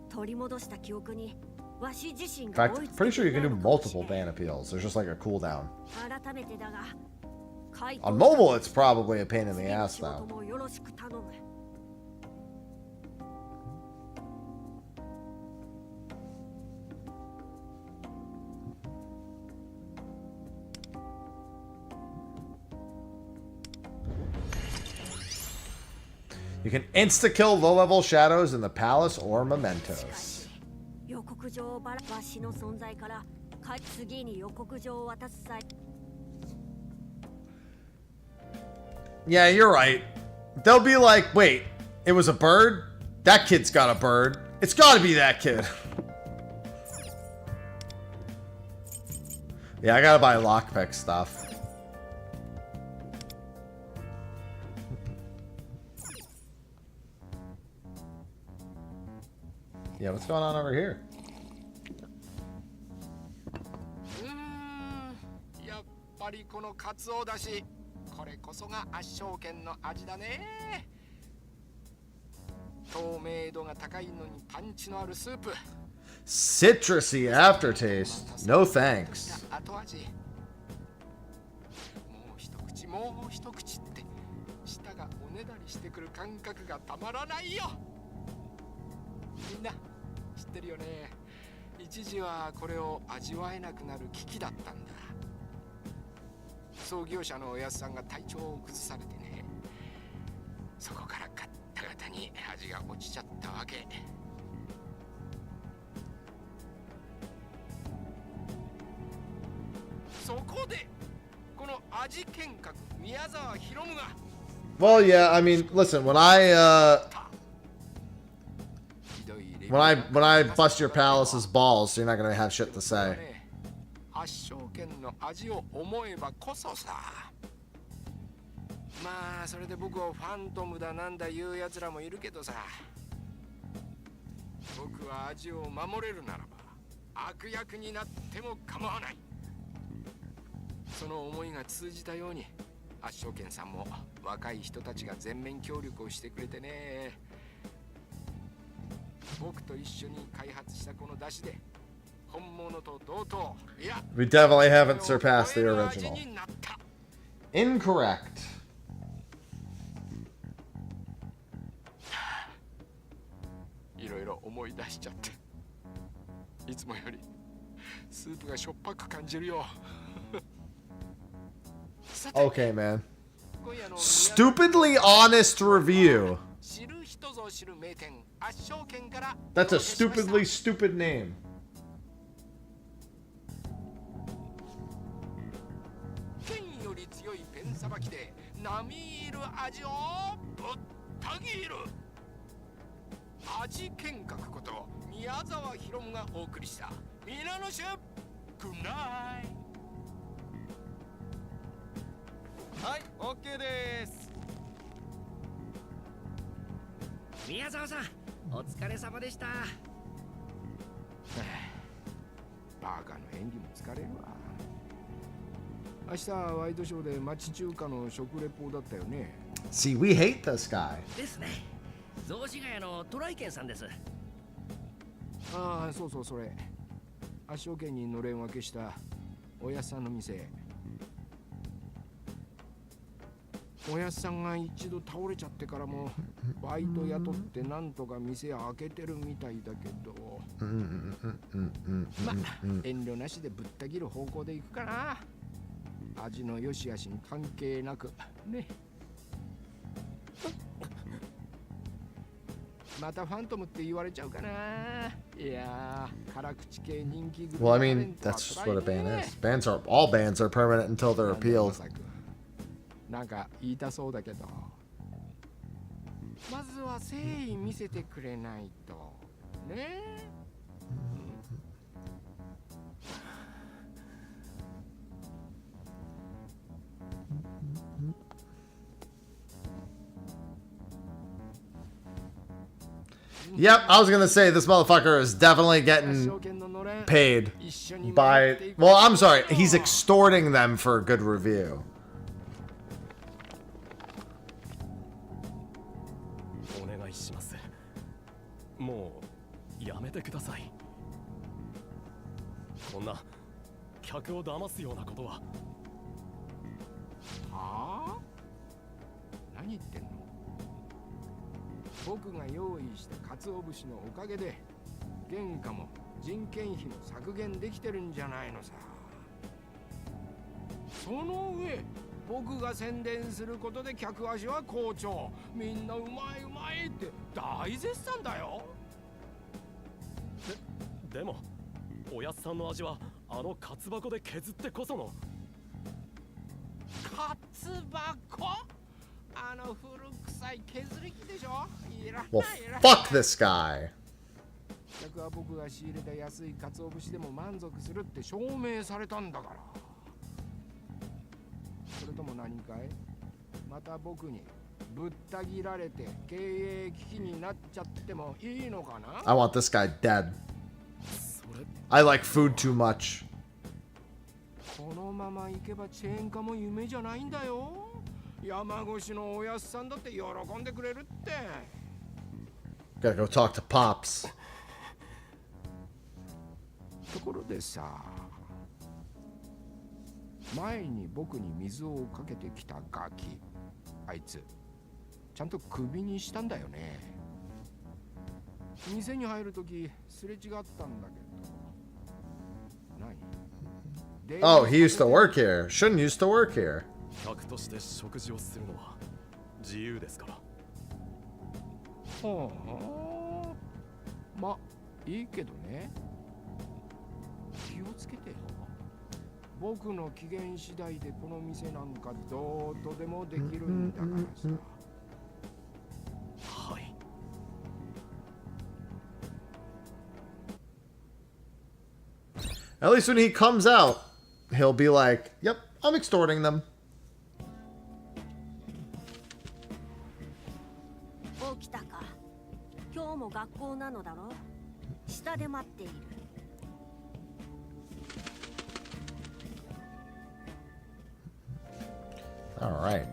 取り戻した記憶にわし自身 In が fact, 追いつ pretty け sure て you いな can い do のかもしれ multiple ん。 ban appeals. There's just like a cooldown. 改めてだが、怪盗 On mobile, it's probably a pain in the ass 仕事 though. もよろしく頼む。You can insta-kill low-level shadows in the palace or mementos. 予告状をばらわしの存在から次に予告状を渡す際。 Yeah, you're right. They'll be like, wait, it was a bird? That kid's got a bird. It's gotta be that kid. Yeah, I gotta buy lockpick stuff. Yeah, what's going on over here? やっぱりこのカツオだし、これこそが圧勝剣の味だね。透明度が高いのにパンチのあるスープ。 Citrusy aftertaste. No thanks. 後味。もう一口もう一口って舌がおねだりしてくる感覚がたまらないよ。みんな知ってるよね。一時はこれを味わえなくなる危機だったんだ。創業者のおやつさんが体調を崩されてね、そこからガッタガタに味が落ちちゃったわけ。そこでこの味見覚宮沢ひろむが Well, yeah, I mean, listen, when I bust your palace's balls, you're not gonna have shit to say. 圧勝剣の味を思えばこそさ。まあそれで僕をファントムだなんだ言うやつらもいるけどさ、僕は味を守れるならば悪役になっても構わない。その思いが通じたように圧勝剣さんも若い人たちが全面協力をしてくれてね。僕と一緒に開発したこの出汁で本物と同等、いや We definitely haven't surpassed the original. Incorrect. いろいろ思い出しちゃっていつもよりスープがしょっぱく感じるよ。Okay, man. Stupidly honest review. That's a stupidly stupid name. 剣より強いペンさばきで並みいる味をぶった切る。味剣閣こと宮沢ひろむがお送りした皆の衆グッナイ。はい、オッケーです。宮沢さん、お疲れ様でした。バカの演技も疲れるわ。明日ワイドショーで町中華の食レポだったよね。See, we hate this guy. ですね。雑司ヶ谷のトライケンさんです。ああ、そうそう、それ。圧勝券にのれん分けしたおやっさんの店。おやっさんが一度倒れちゃってからもバイト雇ってなんとか店開けてるみたいだけど、まあ遠慮なしでぶった切る方向で行くかな。味の良し悪しに関係なくね。またファントムって言われちゃうかな。いやー、辛口系人気グループ。 Well, I mean, that's just what a ban is. All bans are permanent until they're appealed. なんか言いたそうだけど、まずは誠意見せてくれないとね。Yep, I was gonna say this motherfucker is definitely getting paid by. Well, I'm sorry, he's extorting them for a good review. お願いします。もうやめてください。こんな客を騙すようなことは。はあ？何言ってんの？僕が用意した鰹節のおかげで原価も人件費も削減できてるんじゃないのさ。その上僕が宣伝することで客足は好調。みんなうまいうまいって大絶賛だよ。でもおやっさんの味はあのカツ箱で削ってこその。カツ箱？あの古臭い削り器でしょ。Well, fuck this guy. 客は僕が仕入れた安い鰹節でも満足するって証明されたんだから。それとも何かい？また僕にぶった切られて経営危機になっちゃってもいいのかな？ I want this guy dead. I like food too much. このまま行けばチェーン化も夢じゃないんだよ。山越しのおやっさんだって喜んでくれるって。Gotta go talk to Pops. ところでさ、前に僕に水をかけてきたガキ、あいつちゃんとクビにしたんだよね。店に入るときすれ違ったんだけど。何？ Oh, he used to work here. Shouldn't used to work here. 客として食事をするのは自由ですから。はあ、ま、いいけどね。気をつけてよ。僕の機嫌次第でこの店なんかどうとでもできるんだからさ。はい。At least when he comes out, he'll be like, "Yep, I'm extorting them." 起きたか。今日も学校なのだろ。下で待っている。 All right.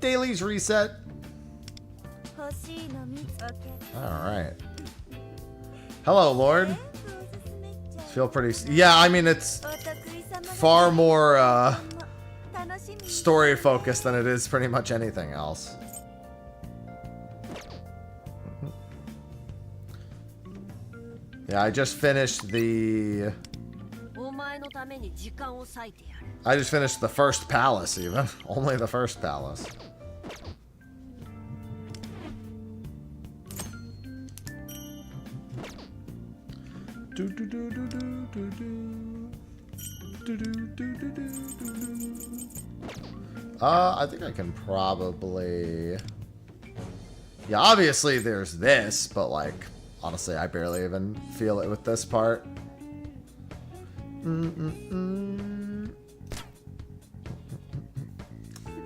Dailies reset. All right. Hello, Lord. Feel pretty... Yeah, I mean, it's far more story focused than it is pretty much anything else. Yeah, I just finished the... I just finished the first palace, even. Only the first palace. I think I can probably... Yeah, obviously there's this, but like, honestly, I barely even feel it with this part.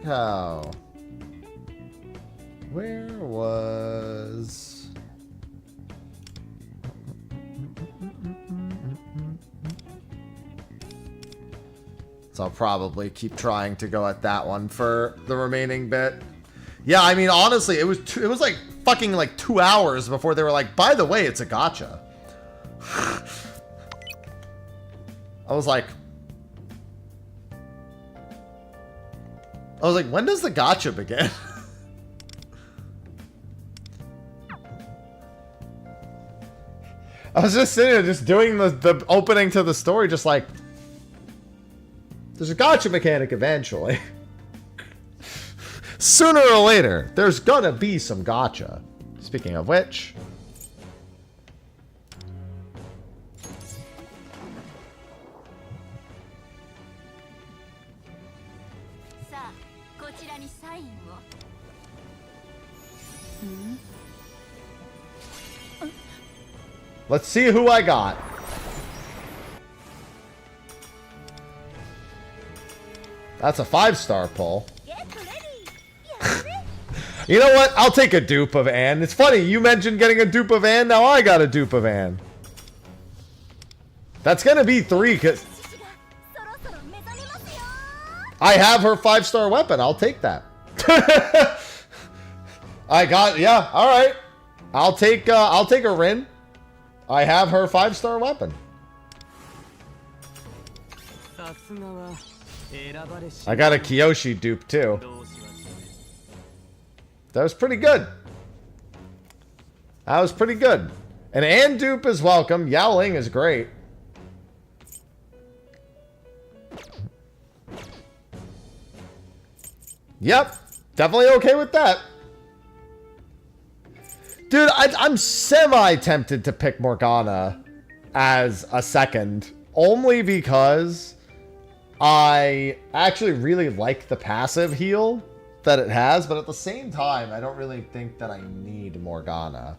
How? Where was... So I'll probably keep trying to go at that one for the remaining bit. Yeah, I mean, honestly, it was like fucking like 2 hours before they were like, by the way, it's a gacha. I was like, when does the gacha begin? I was just sitting there, just doing the opening to the story, just like, there's a gacha mechanic eventually. Sooner or later, there's gonna be some gacha. Speaking of which... Let's see who I got. That's a 5-star pull. You know what? I'll take a dupe of Anne. It's funny, you mentioned getting a dupe of Anne, now I got a dupe of Anne. That's gonna be 3, because... I have her 5-star weapon, I'll take that. I got... Yeah, alright. I'll take a Rin. I have her 5-star weapon. I got a Kiyoshi dupe too. That was pretty good. That was pretty good. An Ann dupe is welcome. Yao Ling is great. Yep. Definitely okay with that. Dude, I'm semi-tempted to pick Morgana as a second. Only because I actually really like the passive heal that it has. But at the same time, I don't really think that I need Morgana.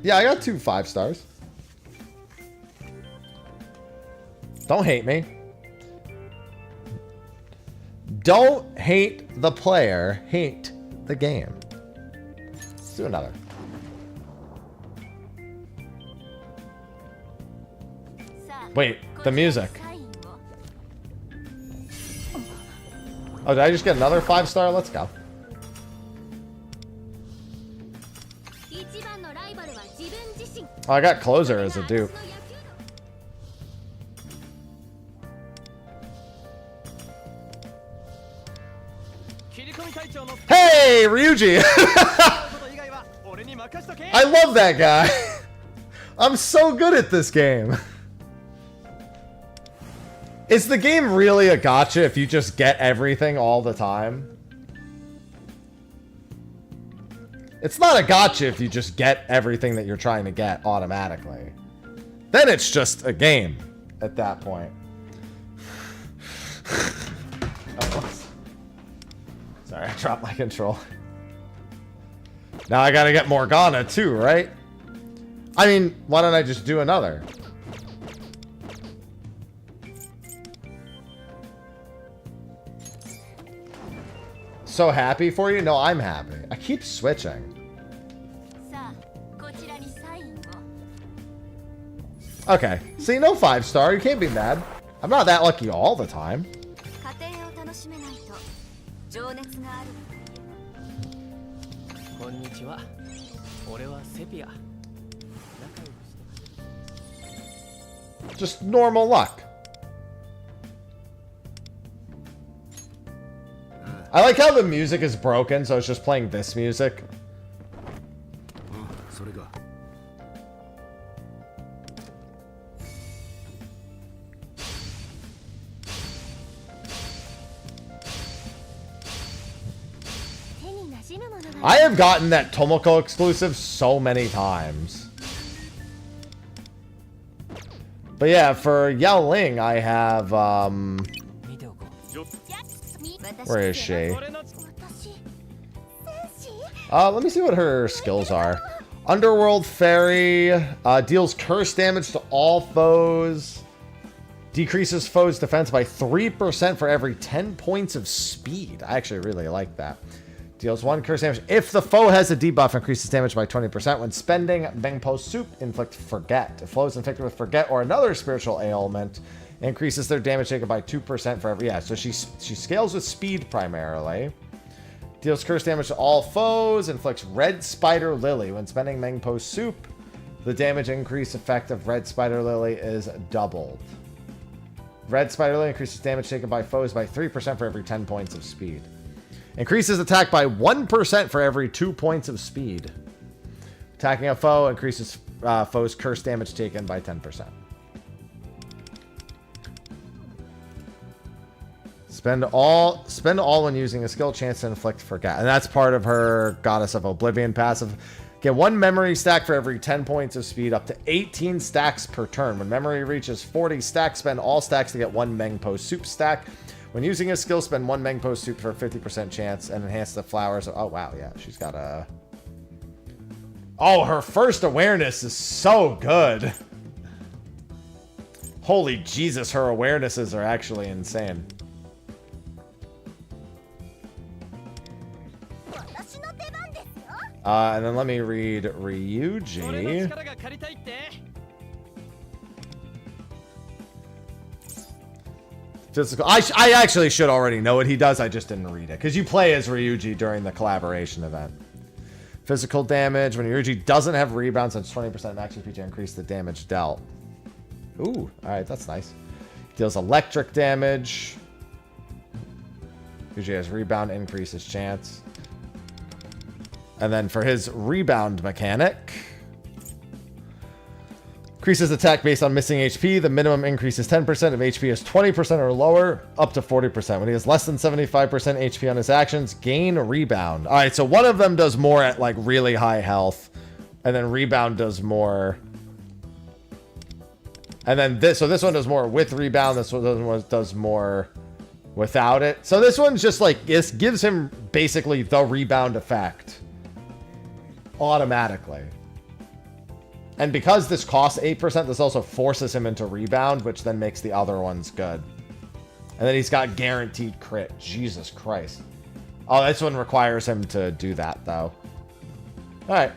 Yeah, I got 2 5-stars. Don't hate me. Don't hate the player. Hate the game. Let's do another. Wait, the music. Oh, did I just get another 5-star? Let's go. Oh, I got Closer as a dupe. Hey, Ryuji! I love that guy. I'm so good at this game. Is the game really a gacha if you just get everything all the time? It's not a gacha if you just get everything that you're trying to get automatically. Then it's just a game at that point. Oh, sorry, I dropped my control. Now I gotta get Morgana too, right? I mean, why don't I just do another? So happy for you? No, I'm happy. I keep switching. Okay. See, no 5-star. You can't be mad. I'm not that lucky all the time. 家庭を楽しめないと情熱がある。こんにちは。俺はセピア。 Just normal luck. I like how the music is broken, so it's just playing this music. I have gotten that Tomoko exclusive so many times. But yeah, for Yao Ling, I have, where is she? Let me see what her skills are. Underworld Fairy, deals curse damage to all foes. Decreases foes' defense by 3% for every 10 points of speed. I actually really like that. Deals 1 curse damage. If the foe has a debuff, increases damage by 20%. When spending Bengpo Soup, inflict Forget. If foes inflicted with Forget or another spiritual ailment, increases their damage taken by 2% for every... Yeah, so she scales with speed primarily. Deals curse damage to all foes. Inflicts Red Spider Lily. When spending Bengpo Soup, the damage increase effect of Red Spider Lily is doubled. Red Spider Lily increases damage taken by foes by 3% for every 10 points of speed. Increases attack by 1% for every 2 points of speed. Attacking a foe increases foe's curse damage taken by 10%. Spend all when using a skill, chance to inflict Forget. And that's part of her Goddess of Oblivion passive. Get 1 memory stack for every 10 points of speed, up to 18 stacks per turn. When memory reaches 40 stacks, spend all stacks to get 1 Bengpo Soup stack. When using a skill, spend 1 Bengpo Soup for a 50% chance and enhance the flowers. Oh, wow, yeah. She's got a... Oh, her first awareness is so good. Holy Jesus, her awarenesses are actually insane. And then let me read Ryuji. Physical. I actually should already know what he does. I just didn't read it. Because you play as Ryuji during the collaboration event. Physical damage. When Ryuji doesn't have rebound, since 20% max HP to increase the damage dealt. Ooh. Alright, that's nice. Deals electric damage. Ryuji has rebound, increases chance. And then for his rebound mechanic, increases attack based on missing HP. The minimum increase is 10%. If HP is 20% or lower, up to 40%. When he has less than 75% HP on his actions, gain rebound. All right, so one of them does more at like really high health, and then rebound does more. And then this one does more with rebound. This one does more without it. So this one's just like, this gives him basically the rebound effect automatically. And because this costs 8%, this also forces him into rebound, which then makes the other ones good. And then he's got guaranteed crit. Jesus Christ. Oh, this one requires him to do that, though. Alright.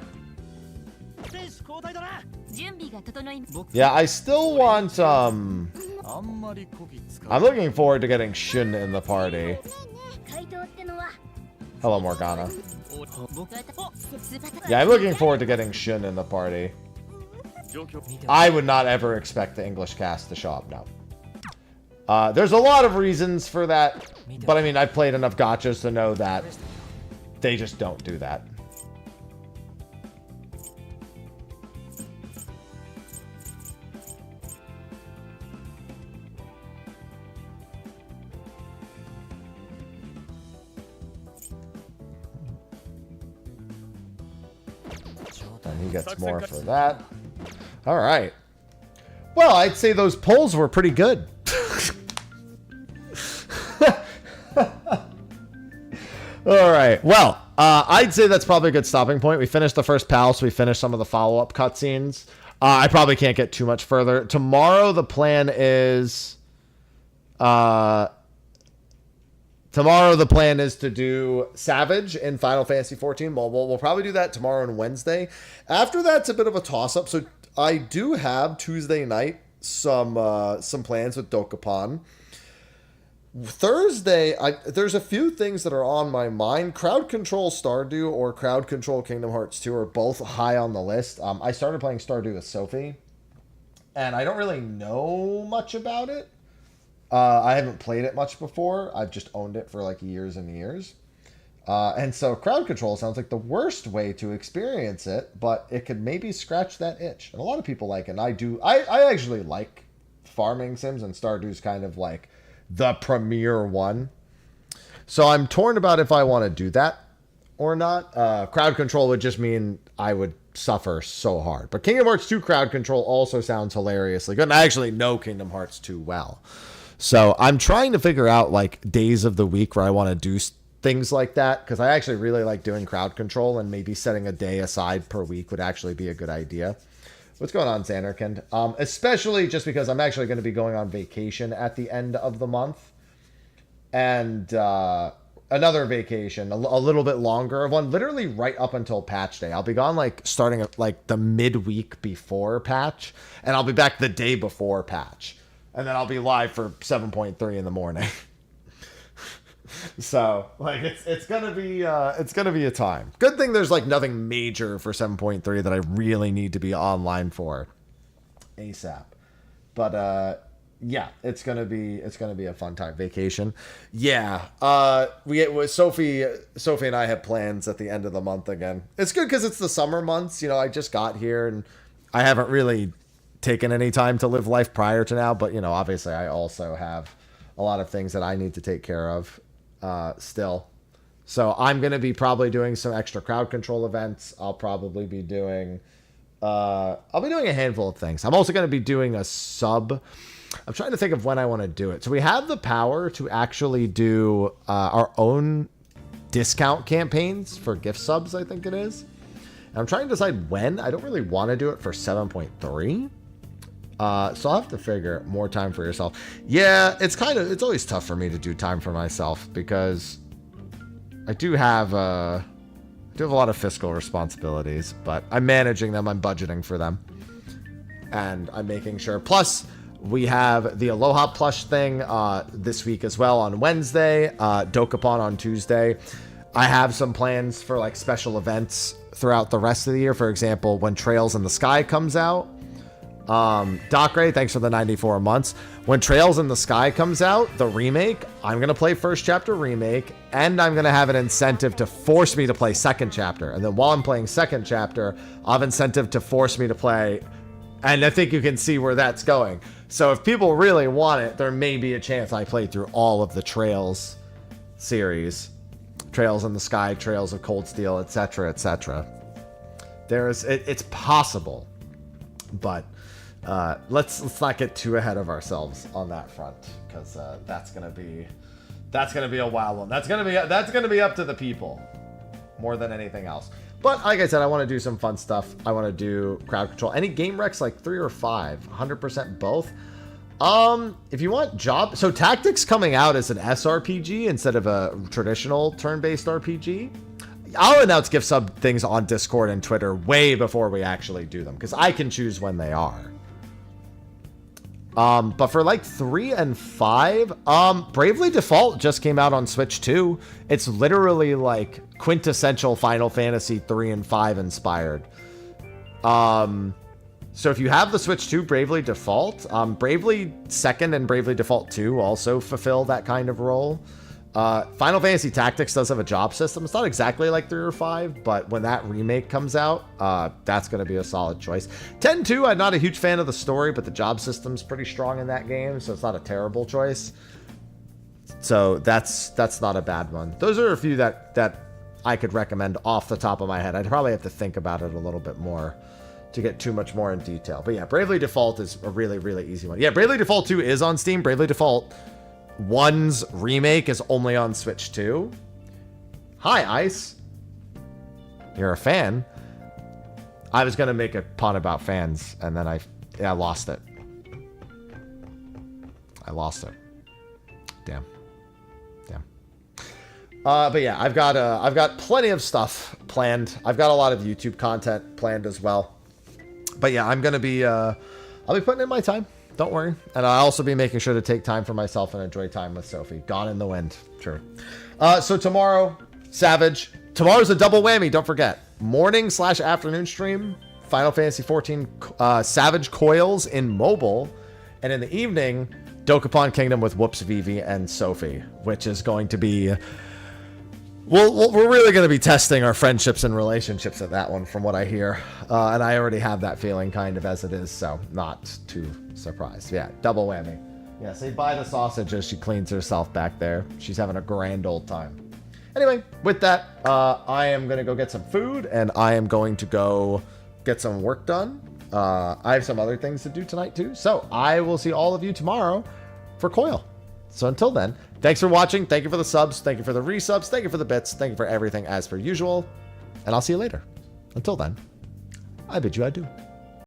Yeah, I still want, I'm looking forward to getting Shun in the party. Hello, Morgana. Yeah, I'm looking forward to getting Shun in the party. I would not ever expect the English cast to show up now. There's a lot of reasons for that, but I mean, I've played enough gachas to know that they just don't do that. And he gets more for that. All right. Well, I'd say those polls were pretty good. All right. Well, I'd say that's probably a good stopping point. We finished the first palace. We finished some of the follow-up cutscenes. I probably can't get too much further. Tomorrow, the plan is Tomorrow the plan is to do Savage in Final Fantasy 14. We'll probably do that tomorrow and Wednesday. After that's a bit of a toss-up. So I do have Tuesday night some plans with Dokapon. Thursday, there's a few things that are on my mind. Crowd Control Stardew or Crowd Control Kingdom Hearts 2 are both high on the list. I started playing Stardew with Sophie, and I don't really know much about it. I haven't played it much before. I've just owned it for like years and years. And so Crowd Control sounds like the worst way to experience it, but it could maybe scratch that itch. And a lot of people like it. And I do. I actually like farming sims, and Stardew's kind of like the premier one. So I'm torn about if I want to do that or not. Crowd Control would just mean I would suffer so hard. But Kingdom Hearts 2 Crowd Control also sounds hilariously good. And I actually know Kingdom Hearts 2 well. So I'm trying to figure out like days of the week where I want to do things like that, because I actually really like doing Crowd Control, and maybe setting a day aside per week would actually be a good idea. What's going on, Xanarkand? Especially just because I'm actually going to be going on vacation at the end of the month. And another vacation, a little bit longer of one, literally right up until patch day. I'll be gone like starting at like the midweek before patch, and I'll be back the day before patch. And then I'll be live for 7.3 in the morning. So like it's gonna be a time. Good thing there's like nothing major for 7.3 that I really need to be online for ASAP. But yeah, it's gonna be a fun time. Vacation. Yeah. Sophie and I have plans at the end of the month again. It's good because it's the summer months. You know, I just got here and I haven't really taken any time to live life prior to now, but you know, obviously I also have a lot of things that I need to take care of still. So I'm going to be probably doing some extra Crowd Control events. I'll probably be doing a handful of things. I'm also going to be doing a sub. I'm trying to think of when I want to do it. So we have the power to actually do our own discount campaigns for gift subs, I think it is. And I'm trying to decide when. I don't really want to do it for 7.3. So I'll have to figure more time for yourself. Yeah, it's always tough for me to do time for myself because I do have a lot of fiscal responsibilities, but I'm managing them. I'm budgeting for them, and I'm making sure. Plus, we have the Aloha plush thing this week as well on Wednesday. Dokapon on Tuesday. I have some plans for like special events throughout the rest of the year. For example, when Trails in the Sky comes out. Doc Ray, thanks for the 94 months. When Trails in the Sky comes out, the remake, I'm going to play first chapter remake, and I'm going to have an incentive to force me to play second chapter. And then while I'm playing second chapter, I'll have incentive to force me to play. And I think you can see where that's going. So if people really want it, there may be a chance I play through all of the Trails series. Trails in the Sky, Trails of Cold Steel, etc., etc. It's possible, but let's not get too ahead of ourselves on that front, because that's gonna be a wild one. That's gonna be up to the people more than anything else. But like I said, I want to do some fun stuff. I want to do Crowd Control. Any game recs like 3 or 5, 100% both. If you want so Tactics coming out as an SRPG instead of a traditional turn-based RPG. I'll announce gift sub things on Discord and Twitter way before we actually do them, because I can choose when they are. But for like 3 and 5, Bravely Default just came out on Switch 2. It's literally like quintessential Final Fantasy 3 and 5 inspired. So if you have the Switch 2 Bravely Default, Bravely 2nd and Bravely Default 2 also fulfill that kind of role. Final Fantasy Tactics does have a job system. It's not exactly like 3 or 5, but when that remake comes out, that's going to be a solid choice. 10-2, I'm not a huge fan of the story, but the job system's pretty strong in that game, so it's not a terrible choice. So that's not a bad one. Those are a few that I could recommend off the top of my head. I'd probably have to think about it a little bit more to get too much more in detail. But yeah, Bravely Default is a really, really easy one. Yeah, Bravely Default 2 is on Steam. Bravely Default 1's remake is only on Switch 2. Hi, Ice. You're a fan. I was going to make a pun about fans, and then I lost it. I lost it. Damn. But yeah, I've got plenty of stuff planned. I've got a lot of YouTube content planned as well. But yeah, I'm gonna be I'll be putting in my time. Don't worry. And I'll also be making sure to take time for myself and enjoy time with Sophie. Gone in the wind. True. So tomorrow, Savage. Tomorrow's a double whammy. Don't forget. Morning/afternoon stream. Final Fantasy 14 Savage Coils in mobile. And in the evening, Dokapon Kingdom with Whoops, Vivi, and Sophie. Which is going to be... we're really going to be testing our friendships and relationships at that one, from what I hear. And I already have that feeling kind of as it is, so not too surprised. Yeah, double whammy. Yeah, say bye to Sausage as she cleans herself back there. She's having a grand old time. Anyway, with that, I am going to go get some food, and I am going to go get some work done. I have some other things to do tonight, too. So I will see all of you tomorrow for Coil. So until then, thanks for watching. Thank you for the subs. Thank you for the resubs. Thank you for the bits. Thank you for everything as per usual. And I'll see you later. Until then, I bid you adieu.